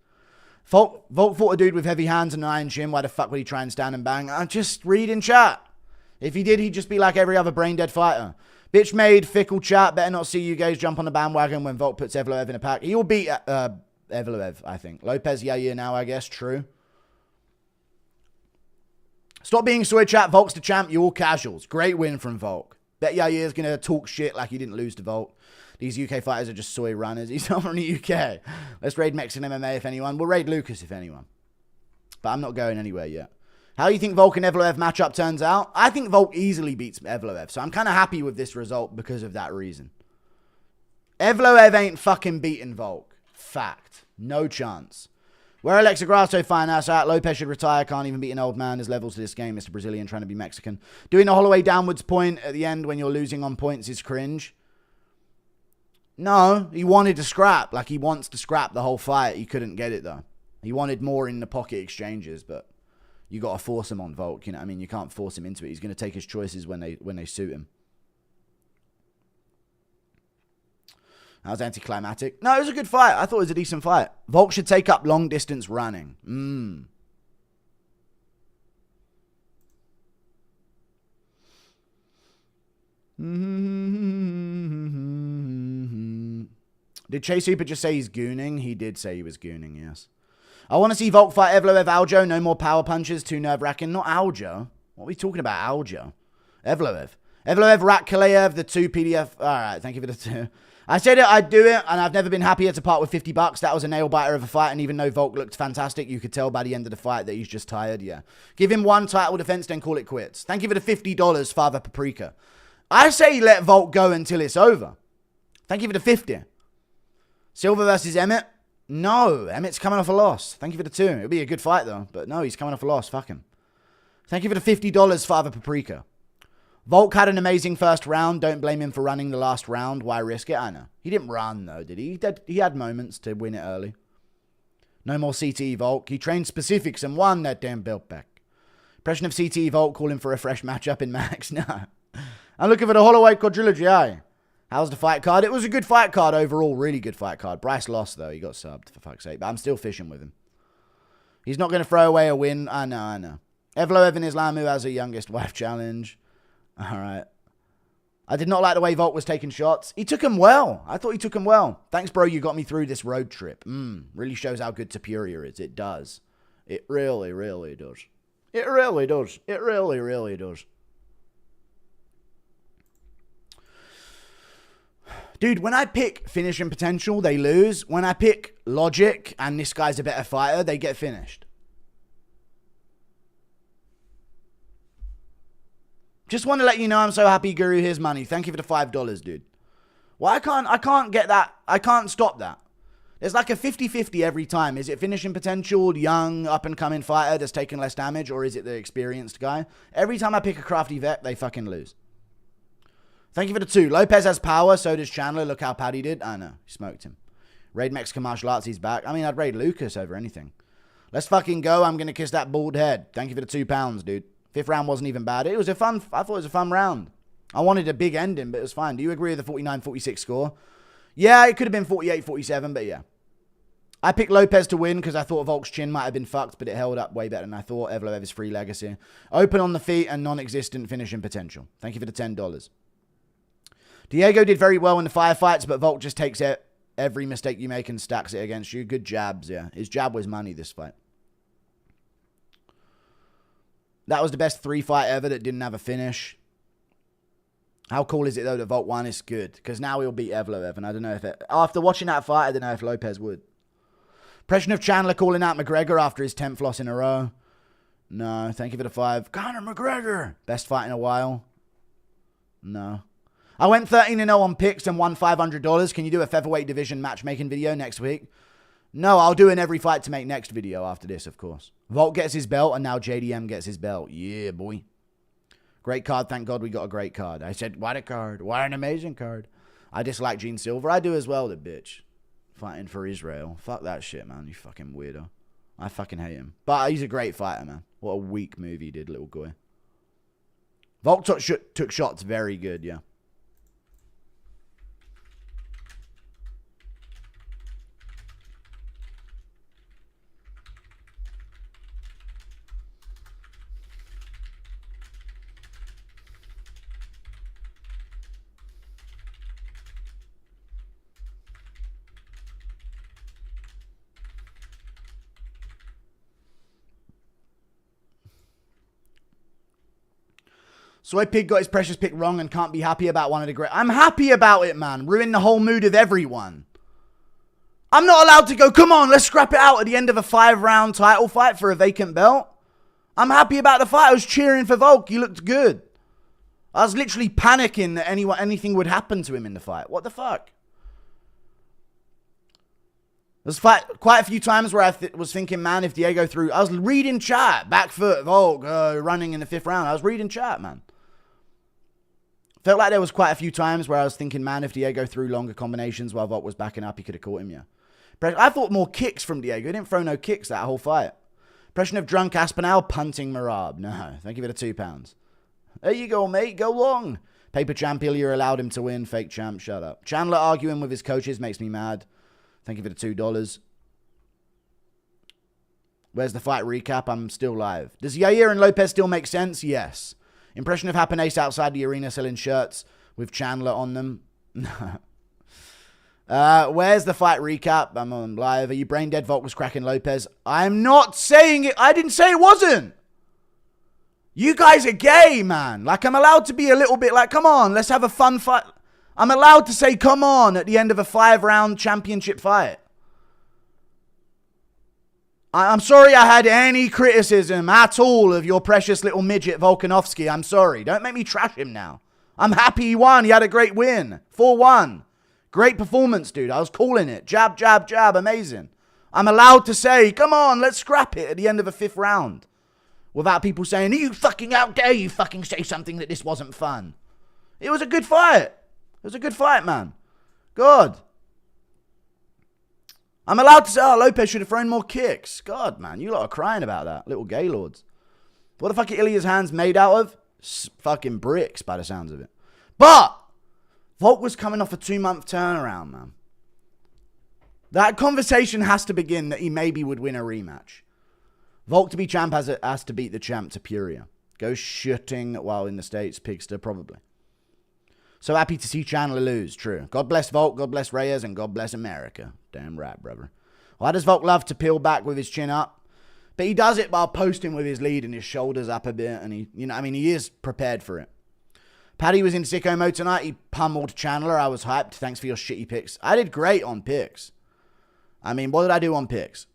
Volk fought a dude with heavy hands and an iron chin. Why the fuck would he try and stand and bang? I'm just reading chat. If he did, he'd just be like every other brain-dead fighter. Bitch made, fickle chat. Better not see you guys jump on the bandwagon when Volk puts Evloev in a pack. He'll beat Evloev, I think. Lopez, yeah, now, I guess. True. Stop being soy chat. Volk's the champ. You all casuals. Great win from Volk. Bet Yair's going to talk shit like he didn't lose to Volk. These UK fighters are just soy runners. He's not from the UK. Let's raid Mexican MMA if anyone. We'll raid Lucas if anyone. But I'm not going anywhere yet. How do you think Volk and Evloev matchup turns out? I think Volk easily beats Evloev. So I'm kind of happy with this result because of that reason. Evloev ain't fucking beating Volk. Fact. No chance. Where Alexa Grasso finance at? Lopez should retire. Can't even beat an old man. There's levels to this game. Mr. Brazilian trying to be Mexican. Doing the Holloway downwards point at the end when you're losing on points is cringe. No, he wanted to scrap. Like, he wants to scrap the whole fight. He couldn't get it, though. He wanted more in the pocket exchanges, but you got to force him on Volk. You know what I mean? You can't force him into it. He's going to take his choices when they suit him. That was anticlimactic. No, it was a good fight. I thought it was a decent fight. Volk should take up long distance running. Did Chase Hooper just say he's gooning? He did say he was gooning, yes. I want to see Volk fight Evloev Aljo. No more power punches. Too nerve-wracking. Not Aljo. What are we talking about, Aljo? Evloev. Evloev, Rat Kaleyev, the 2 PDF. All right, thank you for the 2. I said it, I'd do it, and I've never been happier to part with $50. That was a nail-biter of a fight, and even though Volk looked fantastic, you could tell by the end of the fight that he's just tired, yeah. Give him one title defense, then call it quits. Thank you for the $50, Father Paprika. I say let Volk go until it's over. Thank you for the 50. Silva versus Emmett? No, Emmett's coming off a loss. Thank you for the 2. It'll be a good fight, though, but no, he's coming off a loss. Fuck him. Thank you for the $50, Father Paprika. Volk had an amazing first round. Don't blame him for running the last round. Why risk it? I know. He didn't run, though, did he? He had moments to win it early. No more CTE Volk. He trained specifics and won that damn belt back. Impression of CTE Volk calling for a fresh matchup in Max. No. I'm looking for the Holloway quadrilogy. Aye. How's the fight card? It was a good fight card overall. Really good fight card. Bryce lost, though. He got subbed, for fuck's sake. But I'm still fishing with him. He's not going to throw away a win. I know. Evloev and Islamu has a youngest wife challenge. All right. I did not like the way Volk was taking shots. He took him well. I thought he took him well. Thanks, bro. You got me through this road trip. Really shows how good Superior is. It does. It really, really does. It really does. It really, really does. Dude, when I pick finishing potential, they lose. When I pick logic and this guy's a better fighter, they get finished. Just want to let you know I'm so happy, Guru. Here's money. Thank you for the $5, dude. Well, I can't get that. I can't stop that. There's like a 50-50 every time. Is it finishing potential, young, up-and-coming fighter that's taking less damage, or is it the experienced guy? Every time I pick a crafty vet, they fucking lose. Thank you for the 2. Lopez has power, so does Chandler. Look how Paddy did. I know. He smoked him. Raid Mexican martial arts, he's back. I mean, I'd raid Lucas over anything. Let's fucking go. I'm going to kiss that bald head. Thank you for the £2, dude. 5th round wasn't even bad. It was a fun, I thought it was a fun round. I wanted a big ending, but it was fine. Do you agree with the 49-46 score? Yeah, it could have been 48-47, but yeah. I picked Lopez to win because I thought Volk's chin might have been fucked, but it held up way better than I thought. Evloev is free legacy. Open on the feet and non-existent finishing potential. Thank you for the $10. Diego did very well in the firefights, but Volk just takes every mistake you make and stacks it against you. Good jabs, yeah. His jab was money this fight. That was the best 3 fight ever that didn't have a finish. How cool is it, though, that Volk won? It's good, because now he'll beat Evloev, and I don't know if it... After watching that fight, I don't know if Lopez would. Impression of Chandler calling out McGregor after his 10th loss in a row. No, thank you for the 5. Conor McGregor! Best fight in a while. No. I went 13-0 on picks and won $500. Can you do a featherweight division matchmaking video next week? No, I'll do an every fight to make next video after this, of course. Volk gets his belt, and now JDM gets his belt. Yeah, boy. Great card. Thank God we got a great card. I said, what a card. What an amazing card. I dislike Gene Silva. I do as well, the bitch. Fighting for Israel. Fuck that shit, man. You fucking weirdo. I fucking hate him. But he's a great fighter, man. What a weak move he did, little guy. Volk took shots very good, yeah. Soy Pig got his precious pick wrong and can't be happy about one of the great... I'm happy about it, man. Ruin the whole mood of everyone. I'm not allowed to go, come on, let's scrap it out at the end of a 5-round title fight for a vacant belt. I'm happy about the fight. I was cheering for Volk. He looked good. I was literally panicking that anything would happen to him in the fight. What the fuck? There's quite a few times where I was thinking, man, if Diego threw... I was reading chat. Back foot, Volk, running in the 5th round. I was reading chat, man. Felt like there was quite a few times where I was thinking, man, if Diego threw longer combinations while Volk was backing up, he could have caught him, yeah. I thought more kicks from Diego. He didn't throw no kicks that whole fight. Impression of drunk Aspinall punting Marab. No, thank you for the £2. There you go, mate. Go long. Paper champ, Ilya allowed him to win. Fake champ, shut up. Chandler arguing with his coaches makes me mad. Thank you for the $2. Where's the fight recap? I'm still live. Does Yair and Lopez still make sense? Yes. Impression of Happen Ace outside the arena selling shirts with Chandler on them. Where's the fight recap? I'm on live. Are you brain dead? Volk was cracking Lopez. I'm not saying it. I didn't say it wasn't. You guys are gay, man. Like, I'm allowed to be a little bit like, come on, let's have a fun fight. I'm allowed to say, come on, at the end of a 5-round championship fight. I'm sorry I had any criticism at all of your precious little midget Volkanovski. I'm sorry. Don't make me trash him now. I'm happy he won. He had a great win. 4-1. Great performance, dude. I was calling it. Jab, jab, jab. Amazing. I'm allowed to say, come on, let's scrap it at the end of a 5th round. Without people saying, you fucking, how dare you fucking say something that this wasn't fun. It was a good fight. It was a good fight, man. God. I'm allowed to say, oh, Lopez should have thrown more kicks. God, man, you lot are crying about that. Little gaylords. What the fuck are Ilya's hands made out of? Fucking bricks, by the sounds of it. But Volk was coming off a 2-month turnaround, man. That conversation has to begin that he maybe would win a rematch. Volk to be champ has to beat the champ to Puria. Go shooting while in the States, Pigster, probably. So happy to see Chandler lose. True. God bless Volk, God bless Reyes, and God bless America. Damn right, brother. Why does Volk love to peel back with his chin up? But he does it while posting with his lead and his shoulders up a bit. And he, you know, I mean, he is prepared for it. Paddy was in sicko mode tonight. He pummeled Chandler. I was hyped. Thanks for your shitty picks. I did great on picks. I mean, what did I do on picks?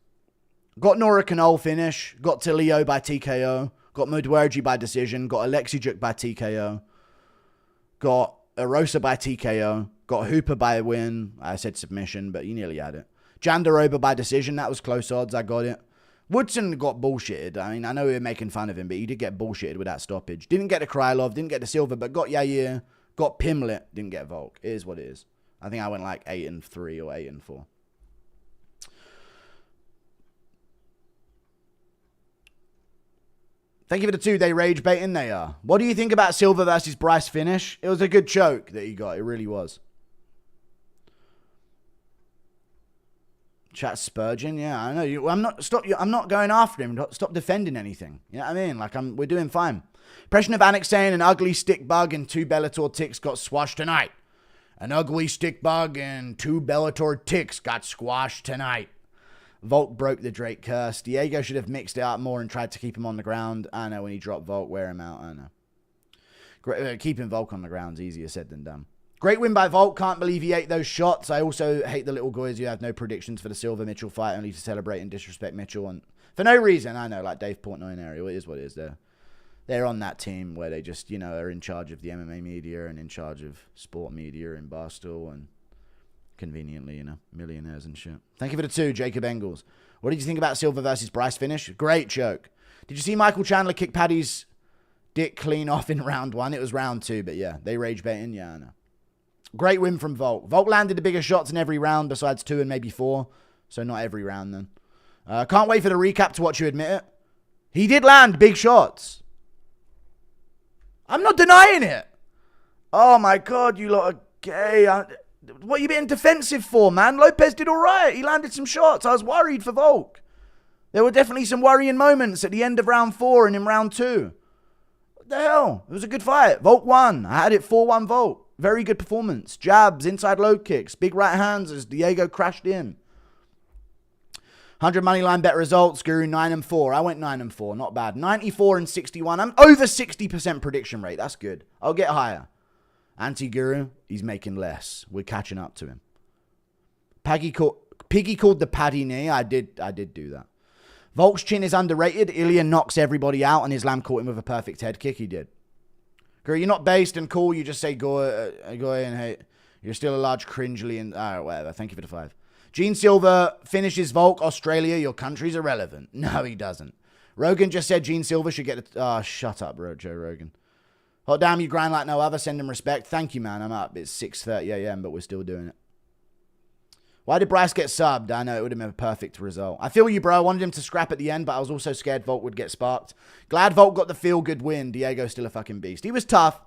Got Nora Canole finish. Got Tilio by TKO. Got Mudwerji by decision. Got Alexijuk by TKO. Got Arosa by TKO. Got Hooper by a win. I said submission, but you nearly had it. Jandaroba by decision. That was close odds. I got it. Woodson got bullshitted. I mean, I know we were making fun of him, but he did get bullshitted with that stoppage. Didn't get the Krylov, didn't get the Silva, but got Yair, got Pimblett, didn't get Volk. It is what it is. I think I went like 8-3 or 8-4. Thank you for the 2-day rage baiting. They are. What do you think about Silva versus Bryce finish? It was a good choke that he got. It really was. Chat Spurgeon, yeah, I know you. I'm not going after him. Stop defending anything. You know what I mean? Like we're doing fine. Impression of Anik saying an ugly stick bug and 2 Bellator ticks got squashed tonight. An ugly stick bug and 2 Bellator ticks got squashed tonight. Volk broke the Drake curse. Diego should have mixed it up more and tried to keep him on the ground. I know when he dropped Volk, wear him out. I know. Keeping Volk on the ground is easier said than done. Great win by Volk. Can't believe he ate those shots. I also hate the little guys who have no predictions for the Silva-Mitchell fight, only to celebrate and disrespect Mitchell. And for no reason, I know, like Dave Portnoy area. It is what it is. They're on that team where they just, you know, are in charge of the MMA media and in charge of sport media in Barstool and conveniently, you know, millionaires and shit. Thank you for the 2, Jacob Engels. What did you think about Silva versus Bryce finish? Great choke. Did you see Michael Chandler kick Paddy's dick clean off in round 1? It was round 2, but yeah, they rage baiting. Yeah, I know. Great win from Volk. Volk landed the bigger shots in every round besides 2 and maybe 4. So not every round then. Can't wait for the recap to watch you admit it. He did land big shots. I'm not denying it. Oh my God, you lot are gay. What are you being defensive for, man? Lopez did all right. He landed some shots. I was worried for Volk. There were definitely some worrying moments at the end of round 4 and in round 2. What the hell? It was a good fight. Volk won. I had it 4-1 Volk. Very good performance. Jabs, inside low kicks, big right hands as Diego crashed in. 100 money line bet results. Guru 9-4. I went 9-4. Not bad. 94 and 61. I'm over 60% prediction rate. That's good. I'll get higher. Anti-Guru, he's making less. We're catching up to him. Piggy called the Paddy knee. I did do that. Volk's chin is underrated. Ilya knocks everybody out and Islam caught him with a perfect head kick. He did. Girl, you're not based and cool. You just say go and hey, you're still a large cringely and whatever. Thank you for the 5. Gene Silva finishes Volk. Australia, your country's irrelevant. No, he doesn't. Rogan just said Gene Silva should get it. Oh, shut up, bro, Joe Rogan. Hot damn, you grind like no other. Send him respect. Thank you, man. I'm up. It's 6:30 a.m., but we're still doing it. Why did Bryce get subbed? I know it would have been a perfect result. I feel you, bro. I wanted him to scrap at the end, but I was also scared Volk would get sparked. Glad Volk got the feel-good win. Diego's still a fucking beast. He was tough,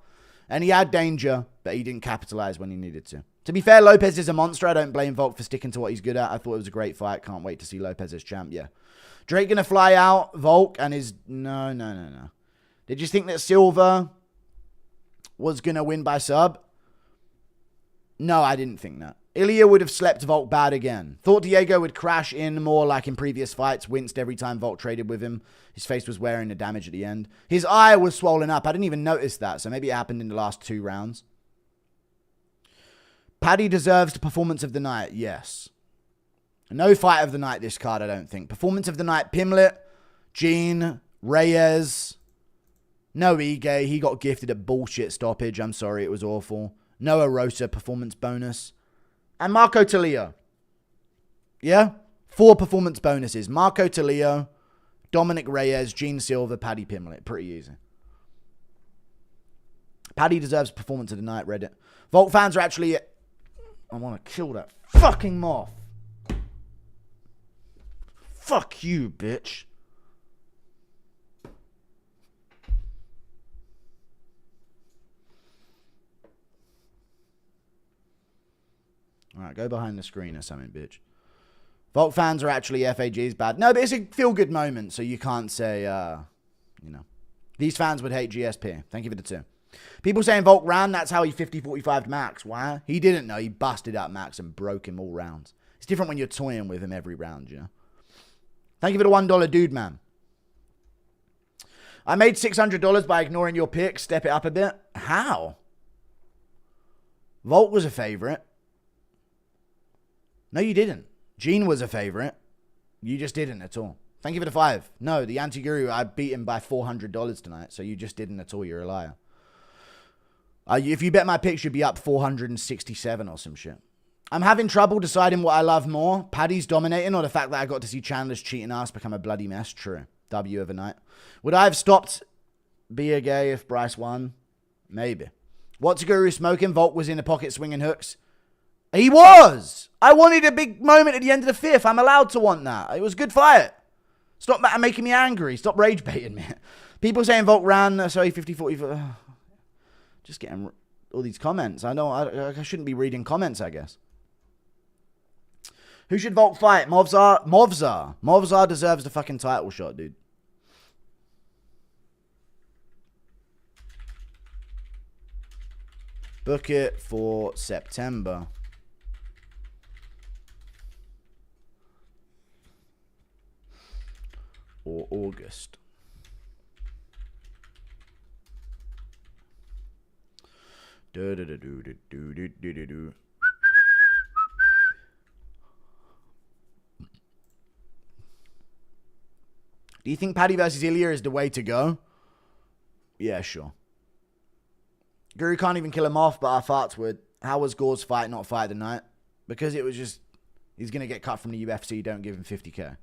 and he had danger, but he didn't capitalize when he needed to. To be fair, Lopez is a monster. I don't blame Volk for sticking to what he's good at. I thought it was a great fight. Can't wait to see Lopez as champ. Yeah. Drake gonna fly out Volk and his... No. Did you think that Silva was gonna win by sub? No, I didn't think that. Ilya would have slept Volk bad again. Thought Diego would crash in more like in previous fights. Winced every time Volk traded with him. His face was wearing the damage at the end. His eye was swollen up. I didn't even notice that. So maybe it happened in the last 2 rounds. Paddy deserves the performance of the night. Yes. No fight of the night this card, I don't think. Performance of the night. Pimblett, Gene, Reyes. No Ige. He got gifted a bullshit stoppage. I'm sorry. It was awful. Noah Rosa performance bonus. And Marco Tilio. Yeah? 4 performance bonuses. Marco Tilio, Dominic Reyes, Gene Silva, Paddy Pimblett. Pretty easy. Paddy deserves performance of the night, Reddit. Volk fans are actually... I want to kill that fucking moth. Fuck you, bitch. Alright, go behind the screen or something, bitch. Volk fans are actually FAGs bad. No, but it's a feel-good moment, so you can't say, you know. These fans would hate GSP. Thank you for the 2. People saying Volk ran, that's how he 50-45'd Max. Why? He didn't know. He busted up Max and broke him all rounds. It's different when you're toying with him every round, you know. Thank you for the $1 dude, man. I made $600 by ignoring your pick. Step it up a bit. How? Volk was a favorite. No, you didn't. Gene was a favorite. You just didn't at all. Thank you for the 5. No, the anti-guru, I beat him by $400 tonight, so you just didn't at all. You're a liar. If you bet my picks, you'd be up 467 or some shit. I'm having trouble deciding what I love more. Paddy's dominating or the fact that I got to see Chandler's cheating ass become a bloody mess. True. W of the night. Would I have stopped Be a Gay if Bryce won? Maybe. What's Guru smoking? Volk was in the pocket swinging hooks. He was! I wanted a big moment at the end of the 5th. I'm allowed to want that. It was a good fight. Stop making me angry. Stop rage baiting me. People saying Volk ran, sorry, 50-40. Just getting all these comments. I shouldn't be reading comments, I guess. Who should Volk fight? Movzar? Movzar deserves the fucking title shot, dude. Book it for September. Or August. Do. Do you think Paddy versus Ilya is the way to go? Yeah, sure. Guru can't even kill him off, but our farts would. How was Gore's fight not fight of the night? Because it was just, he's going to get cut from the UFC, don't give him 50k.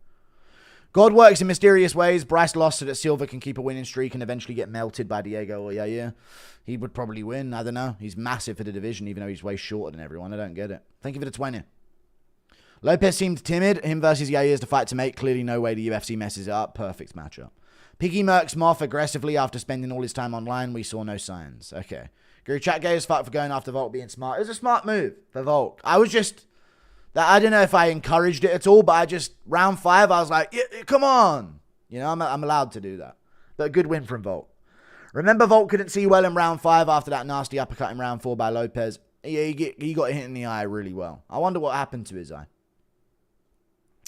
God works in mysterious ways. Bryce lost so that Silva can keep a winning streak and eventually get melted by Diego or Yair. He would probably win. I don't know. He's massive for the division, even though he's way shorter than everyone. I don't get it. Thank you for the 20. Lopez seemed timid. Him versus Yair is the fight to make. Clearly no way the UFC messes it up. Perfect matchup. Piggy murks Moff aggressively after spending all his time online. We saw no signs. Okay. Guru chat gay as fuck for going after Volk being smart. It was a smart move for Volk. I don't know if I encouraged it at all, but round 5, I was like, yeah, come on. You know, I'm allowed to do that. But a good win from Volk. Remember, Volk couldn't see well in round 5 after that nasty uppercut in round 4 by Lopez. He got hit in the eye really well. I wonder what happened to his eye.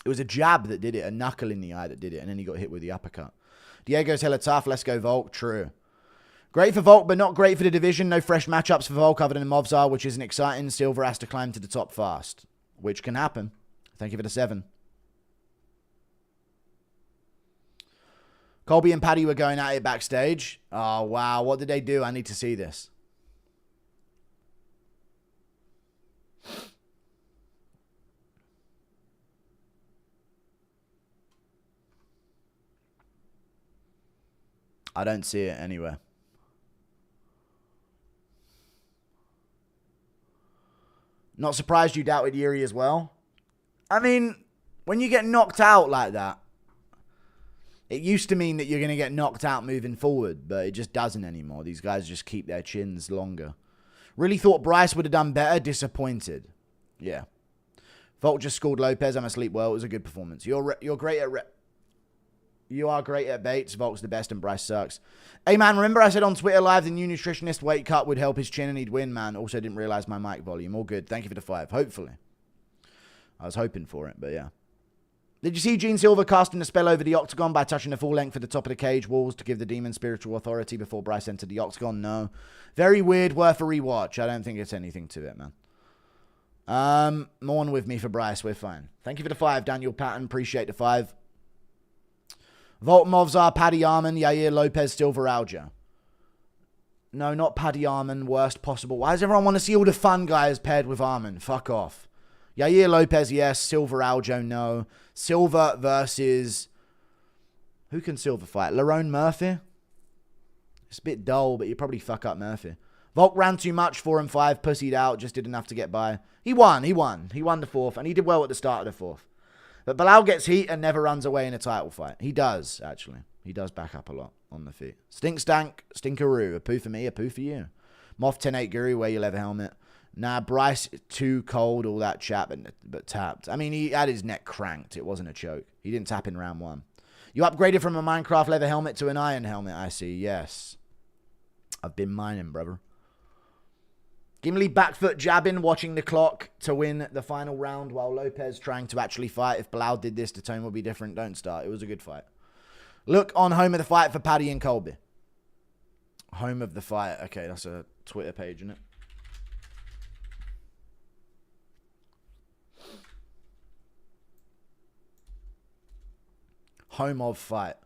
It was a jab that did it, a knuckle in the eye that did it, and then he got hit with the uppercut. Diego's hella tough. Let's go, Volk. True. Great for Volk, but not great for the division. No fresh matchups for Volk other than Movzar, which isn't exciting. Silva has to climb to the top fast, which can happen. Thank you for the 7. Colby and Paddy were going at it backstage. Oh, wow. What did they do? I need to see this. I don't see it anywhere. Not surprised you doubted Yuri as well. I mean, when you get knocked out like that, it used to mean that you're going to get knocked out moving forward, but it just doesn't anymore. These guys just keep their chins longer. Really thought Bryce would have done better. Disappointed. Yeah. Volk just scored Lopez. I'm asleep well. It was a good performance. You're great at... You are great at baits. Volk's the best and Bryce sucks. Hey, man, remember I said on Twitter Live the new nutritionist weight cut would help his chin and he'd win, man. Also didn't realize my mic volume. All good. Thank you for the 5. Hopefully. I was hoping for it, but yeah. Did you see Gene Silva casting a spell over the octagon by touching the full length of the top of the cage walls to give the demon spiritual authority before Bryce entered the octagon? No. Very weird, worth a rewatch. I don't think it's anything to it, man. Mourn with me for Bryce. We're fine. Thank you for the 5, Daniel Patton. Appreciate the 5. Volk, Movzar, Paddy Arman, Yair, Lopez, Silva, Alja. No, not Paddy Arman. Worst possible. Why does everyone want to see all the fun guys paired with Arman? Fuck off. Yair, Lopez, yes. Silva, Aljo, no. Silva versus... Who can Silva fight? Lerone Murphy? It's a bit dull, but you probably fuck up Murphy. Volk ran too much, 4 and 5. Pussied out, just did enough to get by. He won. He won the 4th, and he did well at the start of the 4th. But Bilal gets heat and never runs away in a title fight. He does, actually. He does back up a lot on the feet. Stink stank, stinkaroo. A poo for me, a poo for you. Moth 10-8 Guru, wear your leather helmet. Nah, Bryce, too cold, all that chat, but tapped. I mean, he had his neck cranked. It wasn't a choke. He didn't tap in round 1. You upgraded from a Minecraft leather helmet to an iron helmet, I see. Yes. I've been mining, brother. Gimli back foot jabbing, watching the clock to win the final round while Lopes trying to actually fight. If Bilal did this, the tone would be different. Don't start. It was a good fight. Look on home of the fight for Paddy and Colby. Home of the fight. Okay, that's a Twitter page, isn't it? Home of fight.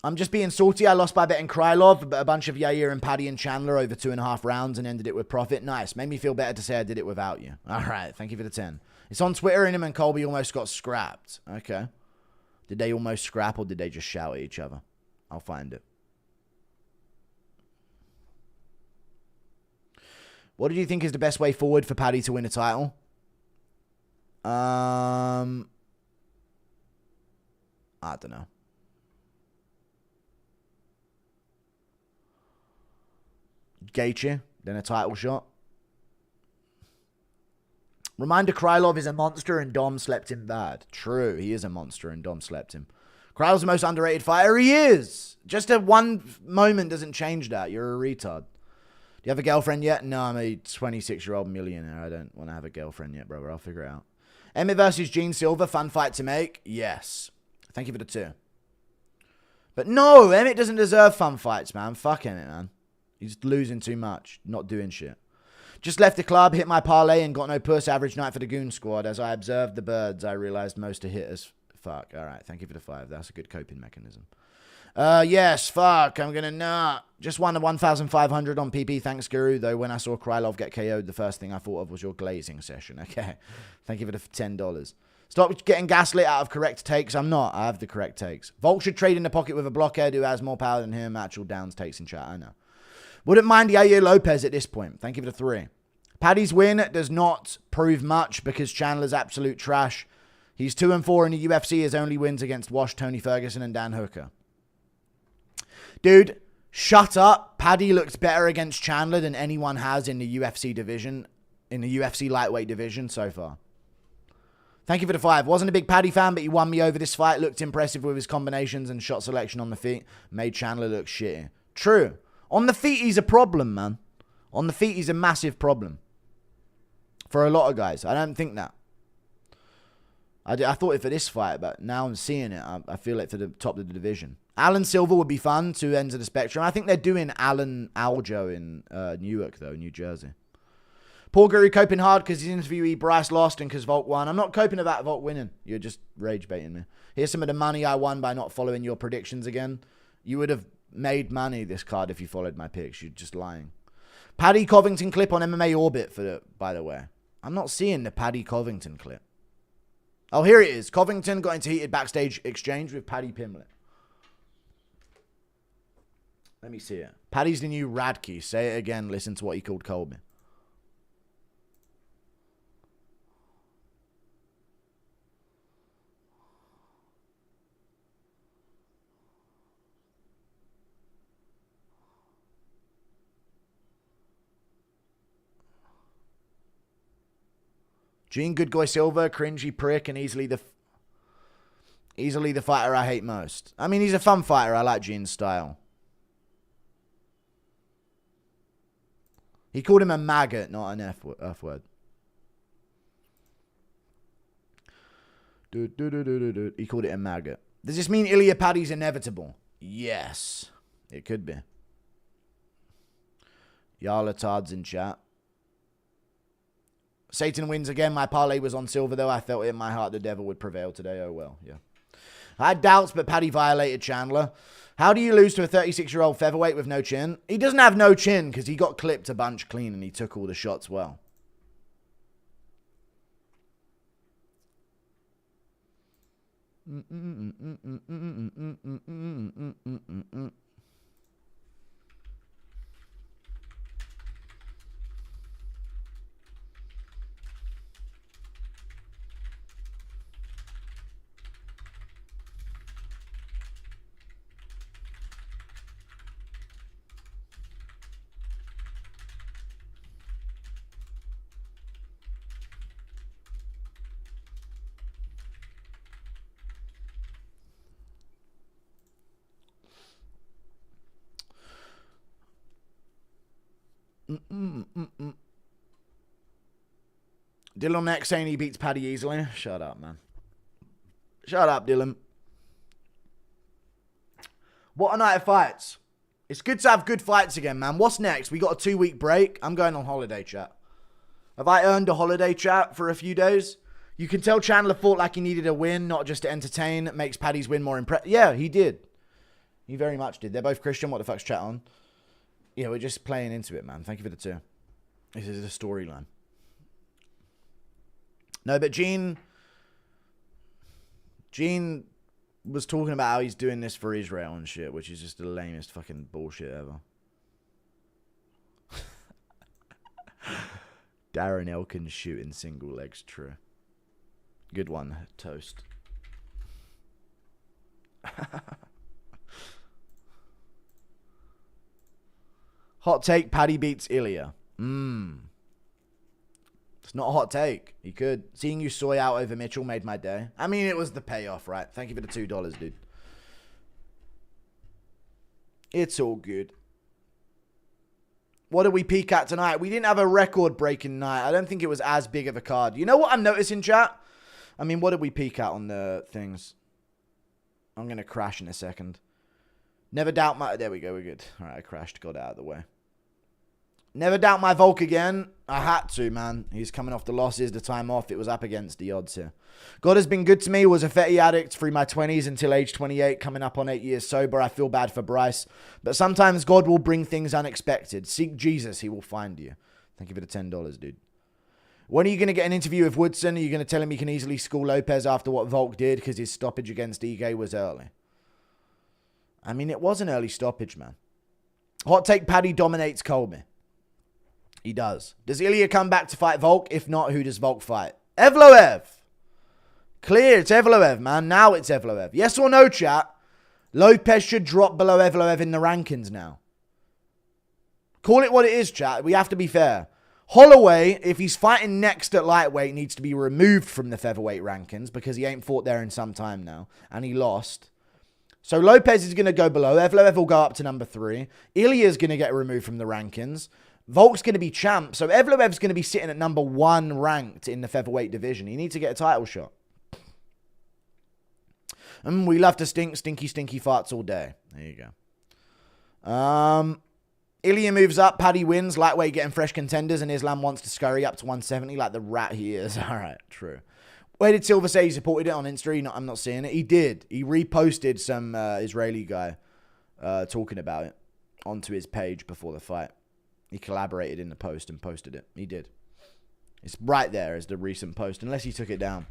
I'm just being salty. I lost by betting Krylov, but a bunch of Yair and Paddy and Chandler over 2.5 rounds and ended it with profit. Nice. Made me feel better to say I did it without you. All right. Thank you for the 10. It's on Twitter, and him and Colby almost got scrapped. Okay. Did they almost scrap, or did they just shout at each other? I'll find it. What did you think is the best way forward for Paddy to win a title? I don't know. Gaethje, then a title shot. Reminder, Krylov is a monster and Dom slept him bad. True, he is a monster and Dom slept him. Krylov's the most underrated fighter. He is. Just a one moment doesn't change that. You're a retard. Do you have a girlfriend yet? No, I'm a 26-year-old millionaire. I don't want to have a girlfriend yet, brother. I'll figure it out. Emmett versus Gene Silva, fun fight to make? Yes. Thank you for the 2. But no, Emmett doesn't deserve fun fights, man. Fuck Emmett, man. He's losing too much, not doing shit. Just left the club, hit my parlay, and got no puss. Average night for the Goon Squad. As I observed the birds, I realized most are hit as fuck. All right, thank you for the 5. That's a good coping mechanism. Yes, fuck. I'm gonna not. Just won the 1,500 on PP. Thanks, Guru. Though when I saw Krylov get KO'd, the first thing I thought of was your glazing session. Okay, thank you for the $10. Stop getting gaslit out of correct takes. I'm not. I have the correct takes. Volk should trade in the pocket with a blockhead who has more power than him. Actual downs takes in chat. I know. Wouldn't mind Yair Lopes at this point. Thank you for the 3. Paddy's win does not prove much because Chandler's absolute trash. He's 2-4 in the UFC. His only wins against Wash, Tony Ferguson, and Dan Hooker. Dude, shut up. Paddy looks better against Chandler than anyone has in the UFC division, in the UFC lightweight division so far. Thank you for the 5. Wasn't a big Paddy fan, but he won me over this fight. Looked impressive with his combinations and shot selection on the feet. Made Chandler look shitty. True. On the feet, he's a problem, man. On the feet, he's a massive problem. For a lot of guys. I don't think that. I thought it for this fight, but now I'm seeing it. I feel it for the top of the division. Alan Silva would be fun, 2 ends of the spectrum. I think they're doing Alan Aljo in Newark, though, New Jersey. Paul Guru coping hard because his interviewee Bryce lost and because Volk won. I'm not coping about Volk winning. You're just rage baiting me. Here's some of the money I won by not following your predictions again. You would have made money this card if you followed my picks. You're just lying. Paddy Covington clip on MMA Orbit, by the way. I'm not seeing the Paddy Covington clip. Oh, here it is. Covington got into heated backstage exchange with Paddy Pimblett. Let me see it. Paddy's the new Radke. Say it again. Listen to what he called Colby. Gene Goodguy Silva, cringy prick, and easily the fighter I hate most. I mean, he's a fun fighter. I like Gene's style. He called him a maggot, not an F word. He called it a maggot. Does this mean Ilya Paddy's inevitable? Yes, it could be. Y'all tards in chat. Satan wins again. My parlay was on Silva, though. I felt it in my heart the devil would prevail today. Oh, well, yeah. I had doubts, but Paddy violated Chandler. How do you lose to a 36-year-old featherweight with no chin? He doesn't have no chin because he got clipped a bunch clean and he took all the shots well. Dylan next saying he beats Paddy easily. Shut up, man. Shut up, Dylan. What a night of fights. It's good to have good fights again, man. What's next? We got a 2-week break. I'm going on holiday, chat. Have I earned a holiday, chat, for a few days? You can tell Chandler fought like he needed a win, not just to entertain. It makes Paddy's win more impressive. Yeah, he did. He very much did. They're both Christian. What the fuck's chat on? Yeah, we're just playing into it, man. Thank you for the 2. This is a storyline. No, but Gene was talking about how he's doing this for Israel and shit, which is just the lamest fucking bullshit ever. Darren Elkins shooting single legs, true. Good one, Toast. Hot take, Paddy beats Ilya. It's not a hot take. He could. Seeing you soy out over Mitchell made my day. I mean, it was the payoff, right? Thank you for the $2, dude. It's all good. What did we peak at tonight? We didn't have a record-breaking night. I don't think it was as big of a card. You know what I'm noticing, chat? I mean, what did we peak at on the things? I'm going to crash in a second. Never doubt my... There we go, we're good. All right, I crashed. Got out of the way. Never doubt my Volk again. I had to, man. He's coming off the losses, the time off. It was up against the odds here. God has been good to me. Was a fetty addict through my 20s until age 28, coming up on 8 years sober. I feel bad for Bryce. But sometimes God will bring things unexpected. Seek Jesus. He will find you. Thank you for the $10, dude. When are you going to get an interview with Woodson? Are you going to tell him he can easily school Lopez after what Volk did because his stoppage against Ige was early? I mean, it was an early stoppage, man. Hot take, Paddy dominates Colby. He does. Does Ilya come back to fight Volk? If not, who does Volk fight? Evloev. Clear, it's Evloev, man. Now it's Evloev. Yes or no, chat? Lopez should drop below Evloev in the rankings now. Call it what it is, chat. We have to be fair. Holloway, if he's fighting next at lightweight, needs to be removed from the featherweight rankings because he ain't fought there in some time now. And he lost. So Lopez is going to go below. Evloev will go up to number 3. Ilya's going to get removed from the rankings. Volk's going to be champ. So Evloev's going to be sitting at number 1 ranked in the featherweight division. He needs to get a title shot. And we love to stinky farts all day. There you go. Ilya moves up. Paddy wins. Lightweight getting fresh contenders. And Islam wants to scurry up to 170 like the rat he is. All right, true. Where did Silva say he supported it on Insta? I'm not seeing it. He did. He reposted some Israeli guy talking about it onto his page before the fight. He collaborated in the post and posted it. He did. It's right there as the recent post, unless he took it down.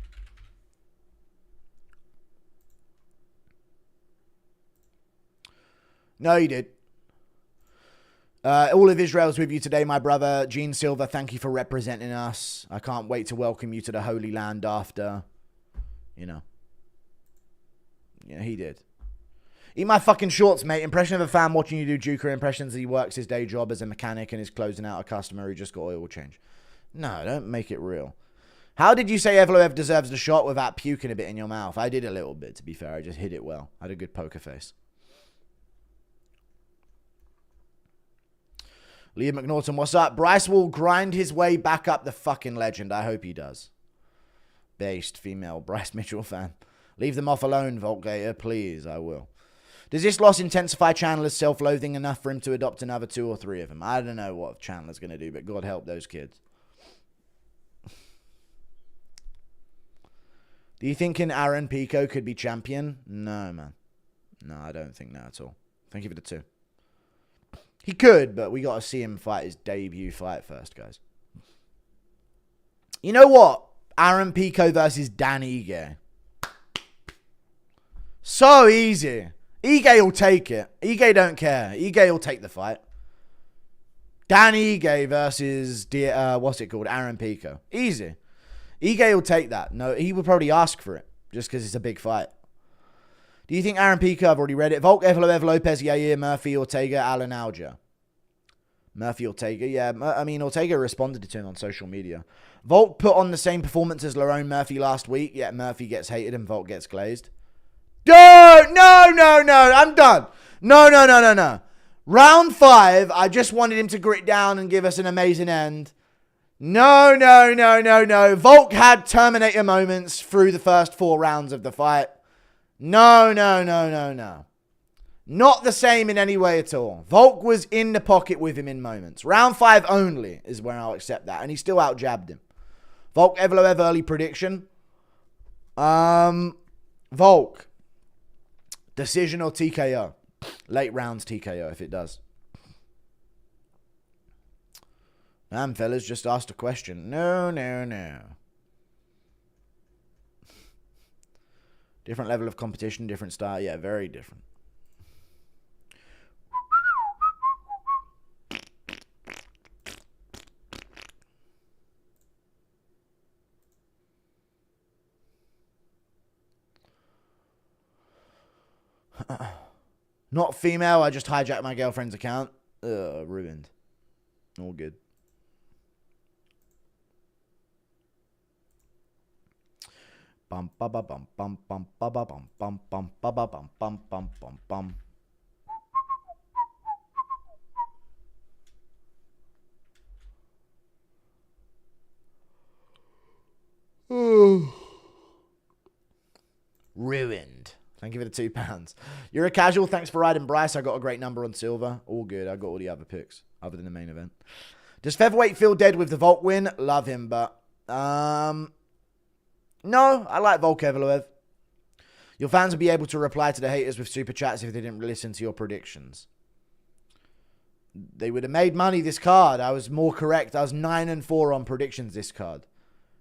No, he did. All of Israel's with you today, my brother. Gene Silva, thank you for representing us. I can't wait to welcome you to the Holy Land after. You know. Yeah, he did. Eat my fucking shorts, mate. Impression of a fan watching you do Juker impressions. He works his day job as a mechanic and is closing out a customer who just got oil change. No, don't make it real. How did you say Evloev deserves the shot without puking a bit in your mouth? I did a little bit, to be fair. I just hit it well. I had a good poker face. Liam McNaughton, what's up? Bryce will grind his way back up the fucking legend. I hope he does. Based female Bryce Mitchell fan. Leave them off alone, Volgator, please. I will. Does this loss intensify Chandler's self-loathing enough for him to adopt another 2 or 3 of them? I don't know what Chandler's going to do, but God help those kids. Do you think Aaron Pico could be champion? No, man. No, I don't think that at all. Thank you for the 2. He could, but we got to see him fight his debut fight first, guys. You know what? Aaron Pico versus Dan Ige. So easy. Ige will take it. Ige don't care. Ige will take the fight. Dan Ige versus, what's it called? Aaron Pico. Easy. Ige will take that. No, he would probably ask for it just because it's a big fight. Do you think Aaron Pico, I've already read it. Volk, Evloev, Lopez, Yair, Murphy, Ortega, Alan Alger. Murphy, Ortega, yeah. I mean, Ortega responded to him on social media. Volk put on the same performance as Lerone Murphy last week, yet Murphy gets hated and Volk gets glazed. No, I'm done. No. Round 5, I just wanted him to grit down and give us an amazing end. No. Volk had Terminator moments through the first 4 rounds of the fight. No. Not the same in any way at all. Volk was in the pocket with him in moments. Round 5 only is where I'll accept that. And he still out-jabbed him. Volk, Evloev early prediction. Volk. Decision or TKO? Late rounds TKO if it does. Man, fellas, just asked a question. No. Different level of competition, different style. Yeah, very different. Not female, I just hijacked my girlfriend's account. Ruined. All good. Bum ba ba bum bum bum ba ba bum bum bum ba ba bum bum bum bum bum. Ruined. Thank you for the £2. You're a casual. Thanks for riding Bryce. I got a great number on Silva. All good. I got all the other picks other than the main event. Does Featherweight feel dead with the Volk win? Love him, but no, I like Volk Evloev. Your fans will be able to reply to the haters with super chats if they didn't listen to your predictions. They would have made money this card. I was more correct. I was 9-4 on predictions this card.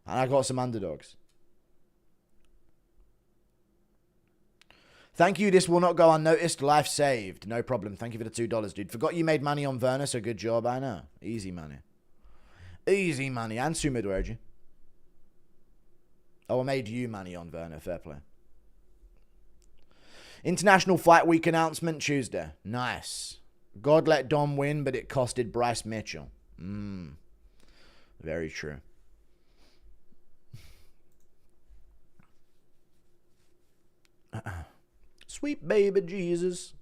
And I got some underdogs. Thank you. This will not go unnoticed. Life saved. No problem. Thank you for the $2, dude. Forgot you made money on Werner, so good job. I know. Easy money. Easy money. And Sumidwerji. Oh, I made you money on Werner. Fair play. International Fight Week announcement Tuesday. Nice. God let Dom win, but it costed Bryce Mitchell. Very true. Sweet baby Jesus.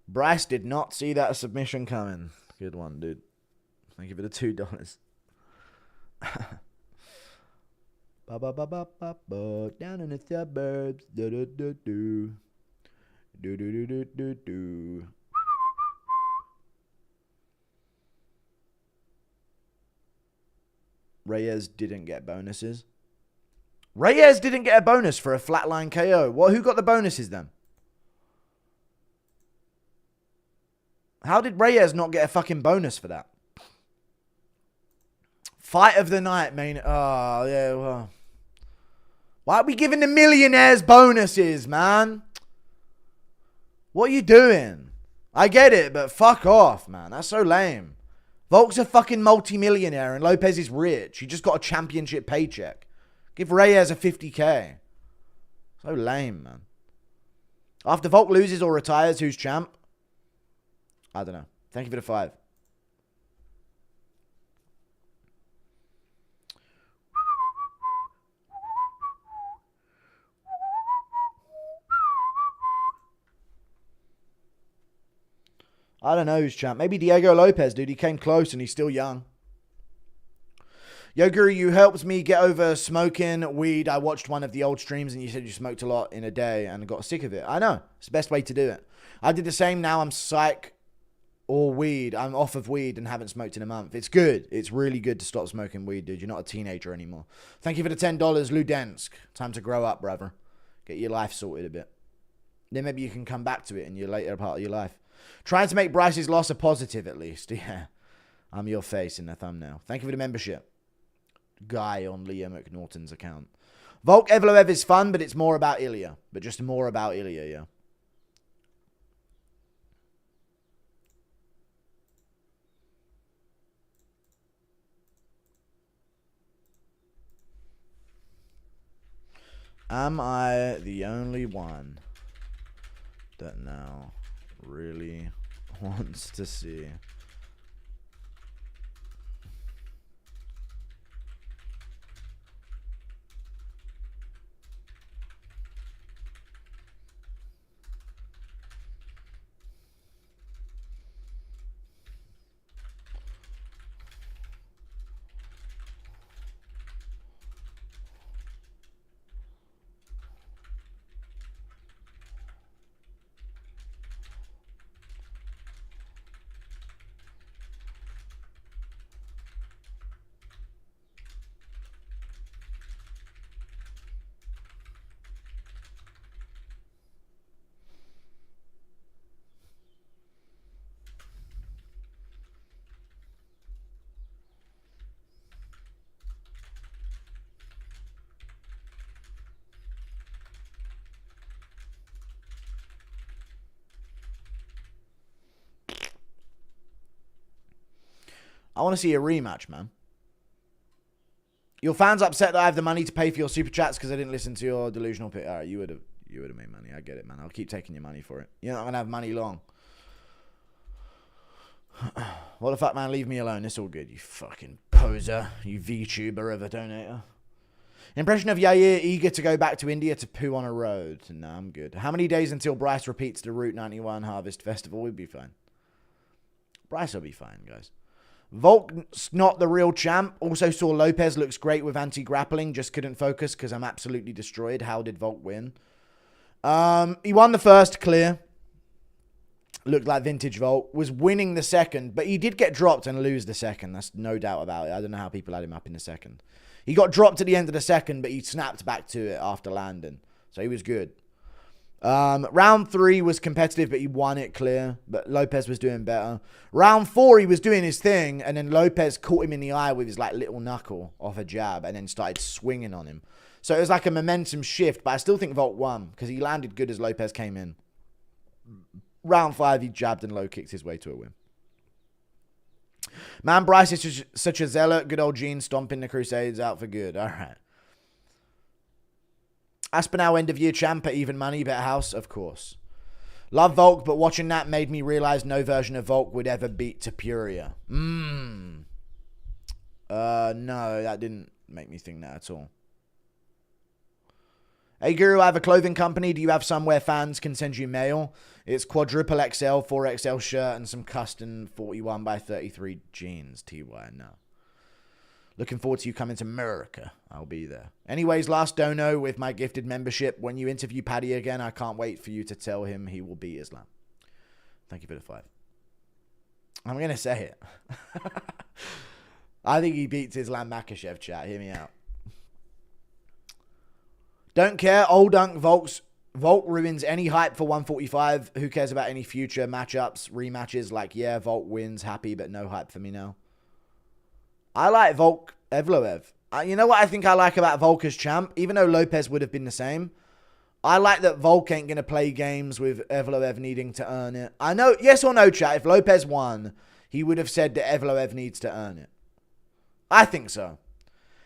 Bryce did not see that submission coming. Good one, dude. Thank you for the $2. Ba ba ba ba ba ba. Down in the suburbs. Do do do do. Do do do do do do. Reyes didn't get bonuses. Reyes didn't get a bonus for a flatline KO. Well, who got the bonuses then? How did Reyes not get a fucking bonus for that? Fight of the night, man. Oh, yeah, well. Why are we giving the millionaires bonuses, man? What are you doing? I get it, but fuck off, man. That's so lame. Volk's a fucking multi-millionaire and Lopez is rich. He just got a championship paycheck. Give Reyes a 50k. So lame, man. After Volk loses or retires, who's champ? I don't know. Thank you for the 5. I don't know who's champ. Maybe Diego Lopez, dude. He came close and he's still young. Yo, Guru, you helped me get over smoking weed. I watched one of the old streams and you said you smoked a lot in a day and got sick of it. I know. It's the best way to do it. I did the same. Now I'm psych or weed. I'm off of weed and haven't smoked in a month. It's good. It's really good to stop smoking weed, dude. You're not a teenager anymore. Thank you for the $10, Ludensk. Time to grow up, brother. Get your life sorted a bit. Then maybe you can come back to it in your later part of your life. Trying to make Bryce's loss a positive at least. Yeah. I'm your face in the thumbnail. Thank you for the membership. Guy on Leah McNaughton's account. Volk Evloev is fun, but it's more about Ilya. But just more about Ilya, yeah. Am I the only one that now really wants to see I want to see a rematch, man. Your fans upset that I have the money to pay for your super chats because I didn't listen to your delusional pick. All right, you would have made money. I get it, man. I'll keep taking your money for it. You're not going to have money long. What the fuck, man? Leave me alone. It's all good, you fucking poser. You VTuber of a donator. Impression of Yair eager to go back to India to poo on a road. No, I'm good. How many days until Bryce repeats the Route 91 Harvest Festival? We'd be fine. Bryce will be fine, guys. Volk's not the real champ. Also saw Lopes looks great with anti-grappling. Just couldn't focus because I'm absolutely destroyed. How did Volk win? He won the first clear. Looked like vintage Volk. Was winning the second, but he did get dropped and lose the second. That's no doubt about it. I don't know how people had him up in the second. He got dropped at the end of the second, but he snapped back to it after landing. So he was good. Round 3 was competitive, but he won it clear. But Lopes was doing better. Round 4, he was doing his thing, and then Lopes caught him in the eye with his like little knuckle off a jab, and then started swinging on him. So it was like a momentum shift, but I still think Volk won because he landed good as Lopes came in. Round 5, he jabbed and low kicked his way to a win. Man, Bryce is such a zealot. Good old Gene stomping the Crusades out for good. All right. Aspinall end of year champ at even money, better house, of course. Love Volk, but watching that made me realize no version of Volk would ever beat Tapuria. No, that didn't make me think that at all. Hey Guru, I have a clothing company. Do you have somewhere fans can send you mail? It's quadruple XL, 4XL shirt, and some custom 41 by 33 jeans. TY, no. Looking forward to you coming to America. I'll be there. Anyways, last dono with my gifted membership. When you interview Paddy again, I can't wait for you to tell him he will beat Islam. Thank you for the 5. I'm going to say it. I think he beats Islam Makhachev, chat. Hear me out. Don't care. Old Dunk Volk ruins any hype for 145. Who cares about any future matchups, rematches? Like, yeah, Volk wins. Happy, but no hype for me now. I like Volk Evloev. You know what I think I like about Volk as champ? Even though Lopes would have been the same. I like that Volk ain't going to play games with Evloev needing to earn it. I know, yes or no, chat, if Lopes won, he would have said that Evloev needs to earn it. I think so.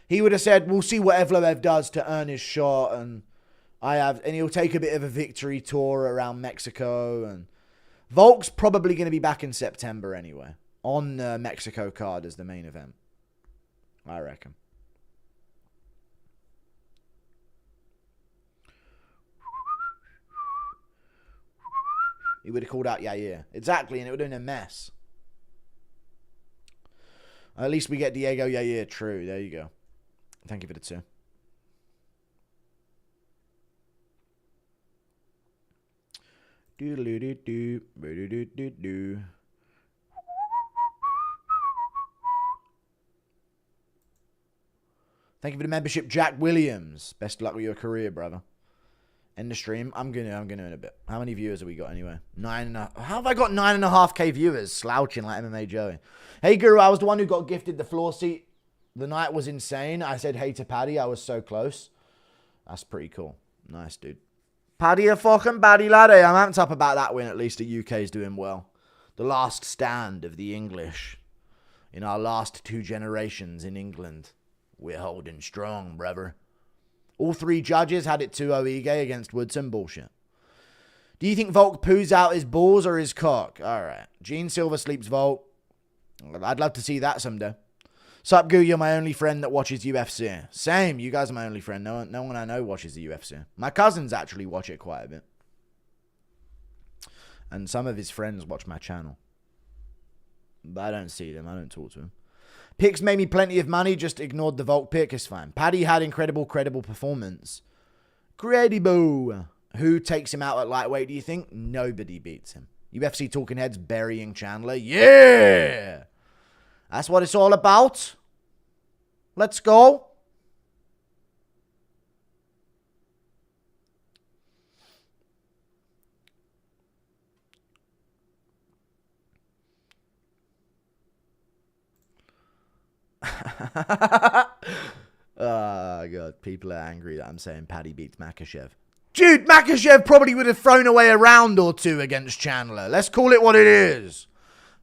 He would have said, we'll see what Evloev does to earn his shot, and he'll take a bit of a victory tour around Mexico, and Volk's probably going to be back in September anyway, on the Mexico card as the main event. I reckon. He would have called out Yair. Exactly, and it would have been a mess. At least we get Diego Yair. True, there you go. Thank you for the 2. Do-do-do-do-do. Thank you for the membership, Jack Williams. Best of luck with your career, brother. End the stream. I'm gonna in a bit. How many viewers have we got anyway? 9.5. How have I got 9.5K viewers? Slouching like MMA Joey. Hey Guru, I was the one who got gifted the floor seat. The night was insane. I said hey to Paddy. I was so close. That's pretty cool. Nice, dude. Paddy a fucking baddie laddie. I'm amped up about that win. At least the UK's doing well. The last stand of the English. In our last 2 generations in England. We're holding strong, brother. All 3 judges had it 2-0 Ige against Woodson. Bullshit. Do you think Volk poos out his balls or his cock? Alright. Gene Silva sleeps Volk. I'd love to see that someday. Sup, Goo, you're my only friend that watches UFC. Same, you guys are my only friend. No one I know watches the UFC. My cousins actually watch it quite a bit. And some of his friends watch my channel. But I don't see them. I don't talk to them. Picks made me plenty of money. Just ignored the Volk pick. It's fine. Paddy had incredible, credible performance. Credible. Who takes him out at lightweight, do you think? Nobody beats him. UFC talking heads burying Chandler. Yeah! That's what it's all about. Let's go. Oh, God. People are angry that I'm saying Paddy beats Makhachev. Dude, Makhachev probably would have thrown away a round or 2 against Chandler. Let's call it what it is.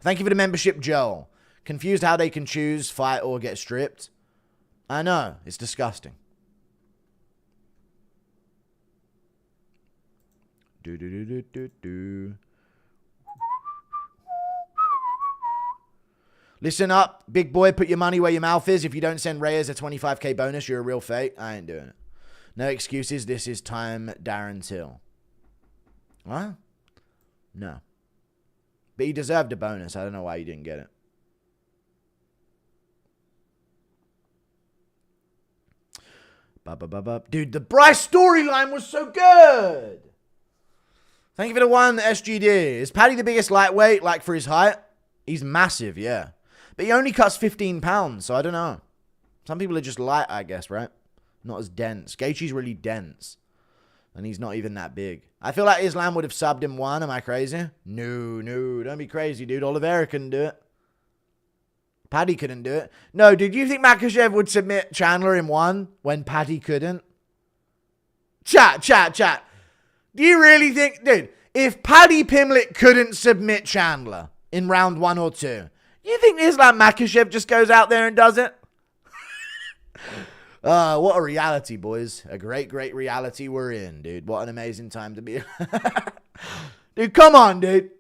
Thank you for the membership, Joel. Confused how they can choose, fight, or get stripped. I know. It's disgusting. Listen up, big boy, put your money where your mouth is. If you don't send Reyes a 25k bonus, you're a real fake. I ain't doing it. No excuses. This is time Darren Till. What? No. But he deserved a bonus. I don't know why he didn't get it. Dude, the Bryce storyline was so good. Thank you for the one, SGD. Is Paddy the biggest lightweight, like, for his height? He's massive, yeah. But he only cuts 15 pounds, so I don't know. Some people are just light, I guess, right? Not as dense. Gaethje's really dense. And he's not even that big. I feel like Islam would have subbed him one. Am I crazy? No. Don't be crazy, dude. Oliveira couldn't do it. Paddy couldn't do it. No, dude, you think Makhachev would submit Chandler in one when Paddy couldn't? Chat. Do you really think, dude, if Paddy Pimblett couldn't submit Chandler in round 1 or 2, you think Islam Makhachev just goes out there and does it? What a reality, boys. A great reality we're in, dude. What an amazing time to be. Dude, come on, dude.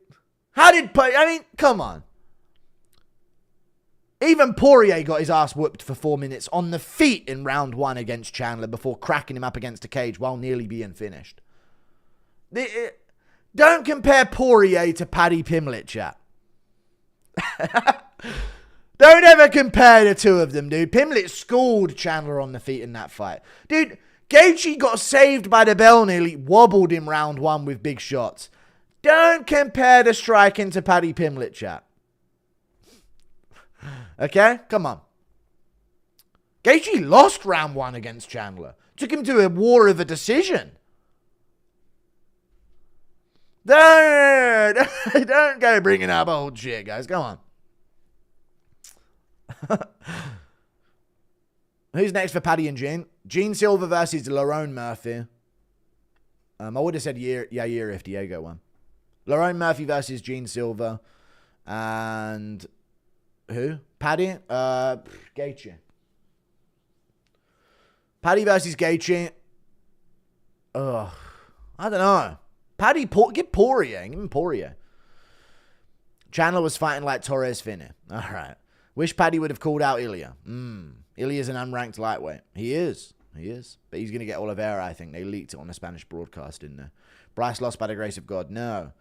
Come on. Even Poirier got his ass whooped for 4 minutes on the feet in round 1 against Chandler before cracking him up against a cage while nearly being finished. Don't compare Poirier to Paddy Pimblett, chat. Don't ever compare the two of them, dude. Pimblett schooled Chandler on the feet in that fight. Dude, Gaethje got saved by the bell nearly, wobbled him round 1 with big shots. Don't compare the striking to Paddy Pimblett, chat. Okay? Come on. Gaethje lost round 1 against Chandler. Took him to a war of a decision. Don't go bringing up old shit, guys. Come on. Who's next for Paddy and Gene? Gene Silva versus Lerone Murphy. I would have said Yair if Diego won. Lerone Murphy versus Gene Silva. And who? Paddy? Gaethje. Paddy versus Gaethje. Ugh. I don't know. Paddy, give Poirier. Give him Poirier. Chandler was fighting like Torres Finney. All right. Wish Paddy would have called out Ilya. Ilya's an unranked lightweight. He is. But he's going to get Oliveira, I think. They leaked it on the Spanish broadcast, didn't they? Bryce lost by the grace of God. No.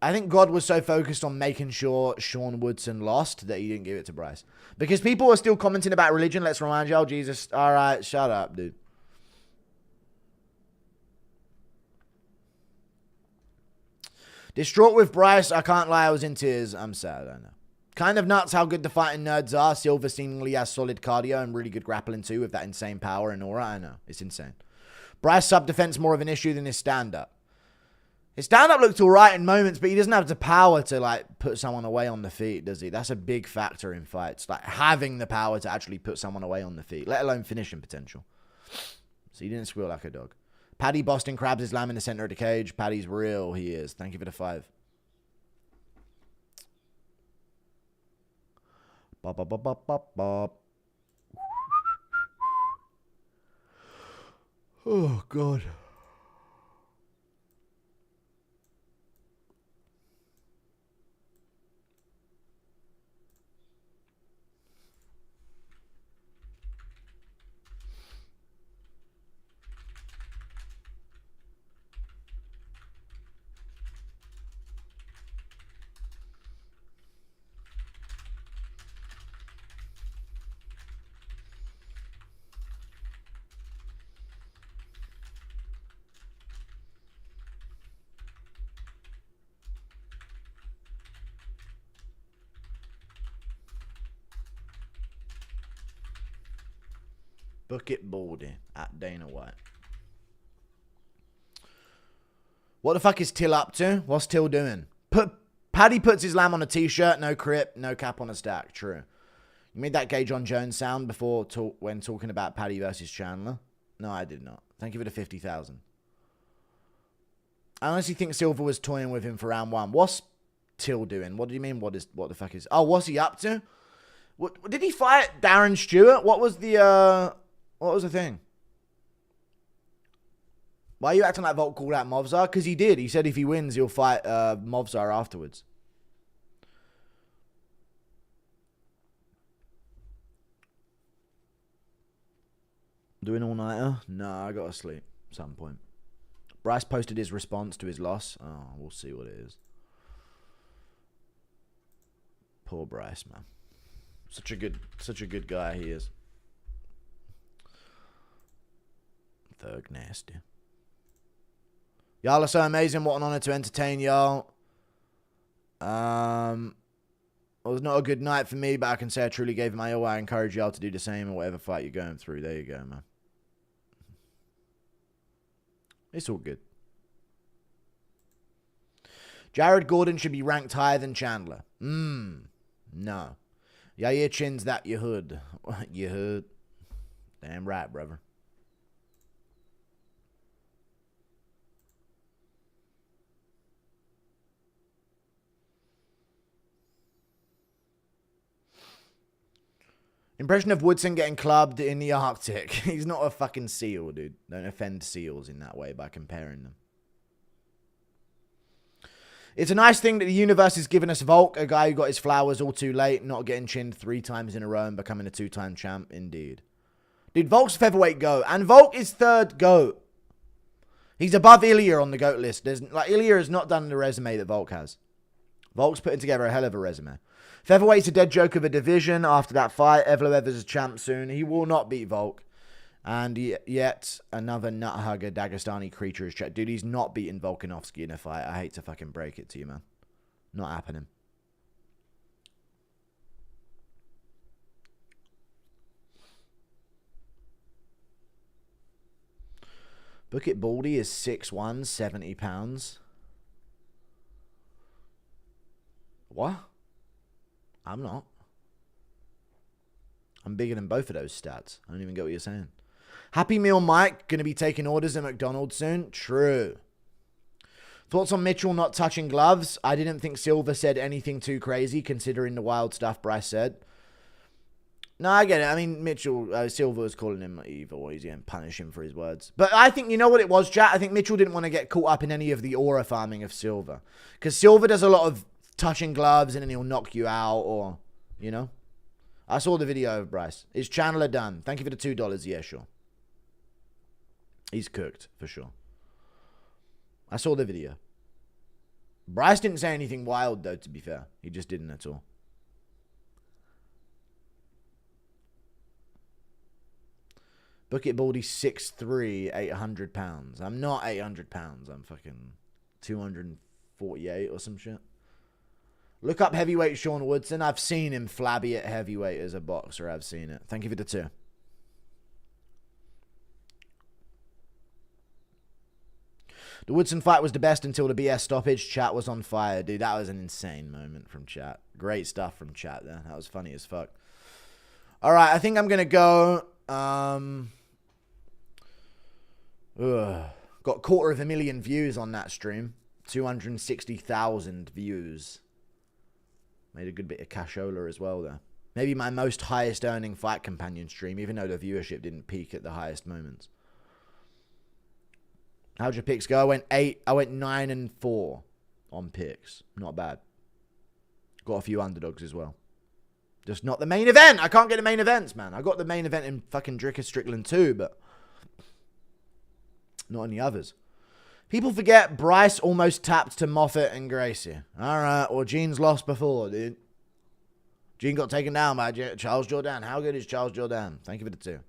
I think God was so focused on making sure Sean Woodson lost that he didn't give it to Bryce. Because people are still commenting about religion. Let's remind you, oh, Jesus. All right, shut up, dude. Distraught with Bryce. I can't lie, I was in tears. I'm sad, I know. Kind of nuts how good the fighting nerds are. Silva seemingly has solid cardio and really good grappling too with that insane power and aura. I know. It's insane. Bryce sub-defense more of an issue than his stand-up. His stand-up looked alright in moments, but he doesn't have the power to, like, put someone away on the feet, does he? That's a big factor in fights. Like, having the power to actually put someone away on the feet, let alone finishing potential. So he didn't squeal like a dog. Paddy Boston crabs Islam in the center of the cage. Paddy's real. He is. Thank you for the 5. Bop, bop, bop, bop, bop, bop. Oh, God. Book it Baldy at Dana White. What the fuck is Till up to? What's Till doing? Paddy puts his lamb on a t-shirt, no crip, no cap on a stack. True. You made that Gay John Jones sound before when talking about Paddy versus Chandler? No, I did not. Thank you for the 50,000. I honestly think Silva was toying with him for round 1. What's Till doing? What do you mean? What the fuck is... Oh, what's he up to? What, did he fight Darren Stewart? What was the thing? Why are you acting like Volk called out Movzar? Because he did. He said if he wins, he'll fight Movzar afterwards. Doing all-nighter? Nah, I gotta sleep at some point. Bryce posted his response to his loss. Oh, we'll see what it is. Poor Bryce, man. Such a good guy he is. Thug nasty. Y'all are so amazing. What an honor to entertain y'all. It was not a good night for me, but I can say I truly gave it my all. I encourage y'all to do the same in whatever fight you're going through. There you go, man. It's all good. Jared Gordon should be ranked higher than Chandler. No. Yeah, your chin's that you hood. You hood. Damn right, brother. Impression of Woodson getting clubbed in the Arctic. He's not a fucking seal, dude. Don't offend seals in that way by comparing them. It's a nice thing that the universe has given us Volk, a guy who got his flowers all too late, not getting chinned 3 times in a row and becoming a 2-time champ. Indeed. Dude, Volk's featherweight GOAT. And Volk is 3rd GOAT. He's above Ilya on the GOAT list. Ilya has not done the resume that Volk has. Volk's putting together a hell of a resume. Featherweight's a dead joke of a division after that fight. Evloev is a champ soon. He will not beat Volk. And yet another nut-hugger Dagestani creature is checked. Dude, he's not beating Volkanovski in a fight. I hate to fucking break it to you, man. Not happening. Book It Baldy is 6'1", 70 pounds. What? I'm not. I'm bigger than both of those stats. I don't even get what you're saying. Happy Meal Mike, going to be taking orders at McDonald's soon? True. Thoughts on Mitchell not touching gloves? I didn't think Silva said anything too crazy considering the wild stuff Bryce said. No, I get it. I mean, Mitchell, Silva was calling him evil. He's going to punish him for his words. But I think, you know what it was, chat? I think Mitchell didn't want to get caught up in any of the aura farming of Silva. Because Silva does a lot of touching gloves and then he'll knock you out or, you know. I saw the video of Bryce. Is Chandler done? Thank you for the $2. Yeah, sure. He's cooked, for sure. I saw the video. Bryce didn't say anything wild, though, to be fair. He just didn't at all. Book It Baldy 6'3", 800 pounds. I'm not 800 pounds. I'm fucking 248 or some shit. Look up heavyweight Sean Woodson. I've seen him flabby at heavyweight as a boxer. I've seen it. Thank you for the 2. The Woodson fight was the best until the BS stoppage. Chat was on fire. Dude, that was an insane moment from chat. Great stuff from chat there. That was funny as fuck. All right, I think I'm going to go... Got 250,000 views on that stream. 260,000 views. Made a good bit of cashola as well there. Maybe my most highest earning fight companion stream, even though the viewership didn't peak at the highest moments. How'd your picks go? I went 9-4 on picks. Not bad. Got a few underdogs as well. Just not the main event. I can't get the main events, man. I got the main event in fucking Dricka Strickland too, but not any others. People forget Bryce almost tapped to Moffat and Gracie. All right, well, Gene's lost before, dude. Gene got taken down by Charles Jourdain. How good is Charles Jourdain? Thank you for the 2.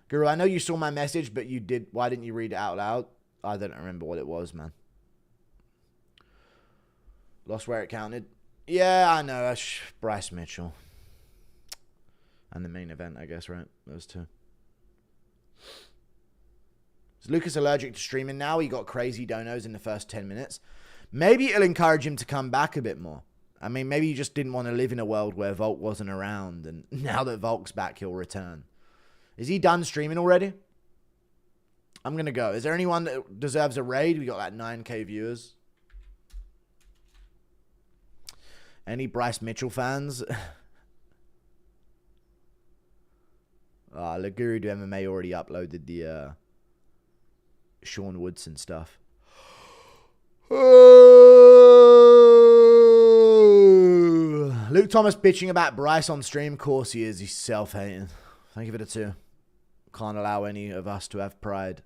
Guru, I know you saw my message, but you did. Why didn't you read it out loud? I don't remember what it was, man. Lost where it counted. Yeah, I know. That's Bryce Mitchell. And the main event, I guess, right? Those 2. Is Lucas allergic to streaming now? He got crazy donos in the first 10 minutes. Maybe it'll encourage him to come back a bit more. I mean, maybe he just didn't want to live in a world where Volk wasn't around. And now that Volk's back, he'll return. Is he done streaming already? I'm going to go. Is there anyone that deserves a raid? We got like 9K viewers. Any Bryce Mitchell fans? Laguru to MMA already uploaded the Sean Woodson stuff. Luke Thomas bitching about Bryce on stream. Of course he is. He's self-hating. Thank you for the 2. Can't allow any of us to have pride.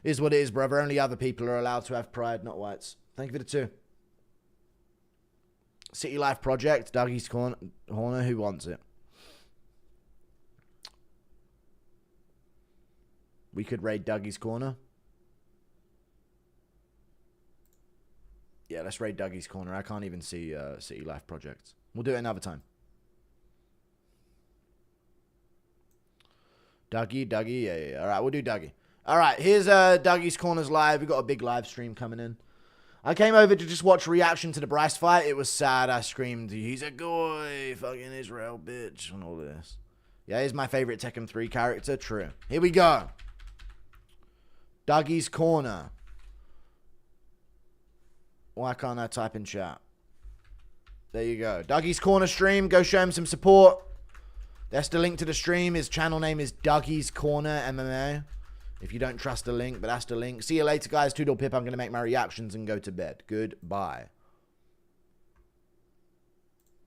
Is what it is, brother. Only other people are allowed to have pride, not whites. Thank you for the 2. City Life Project. Dougie's Corner. Who wants it? We could raid Dougie's Corner. Yeah, let's raid Dougie's Corner. I can't even see City Life Projects. We'll do it another time. Dougie. Yeah. All right, we'll do Dougie. All right, here's Dougie's Corner's live. We've got a big live stream coming in. I came over to just watch reaction to the Bryce fight. It was sad. I screamed, he's a goy, fucking Israel bitch, and all this. Yeah, he's my favorite Tekken 3 character. True. Here we go. Dougie's Corner. Why can't I type in chat? There you go. Dougie's Corner stream. Go show him some support. That's the link to the stream. His channel name is Dougie's Corner MMA. If you don't trust the link, but that's the link. See you later, guys. Toodle Pip. I'm going to make my reactions and go to bed. Goodbye.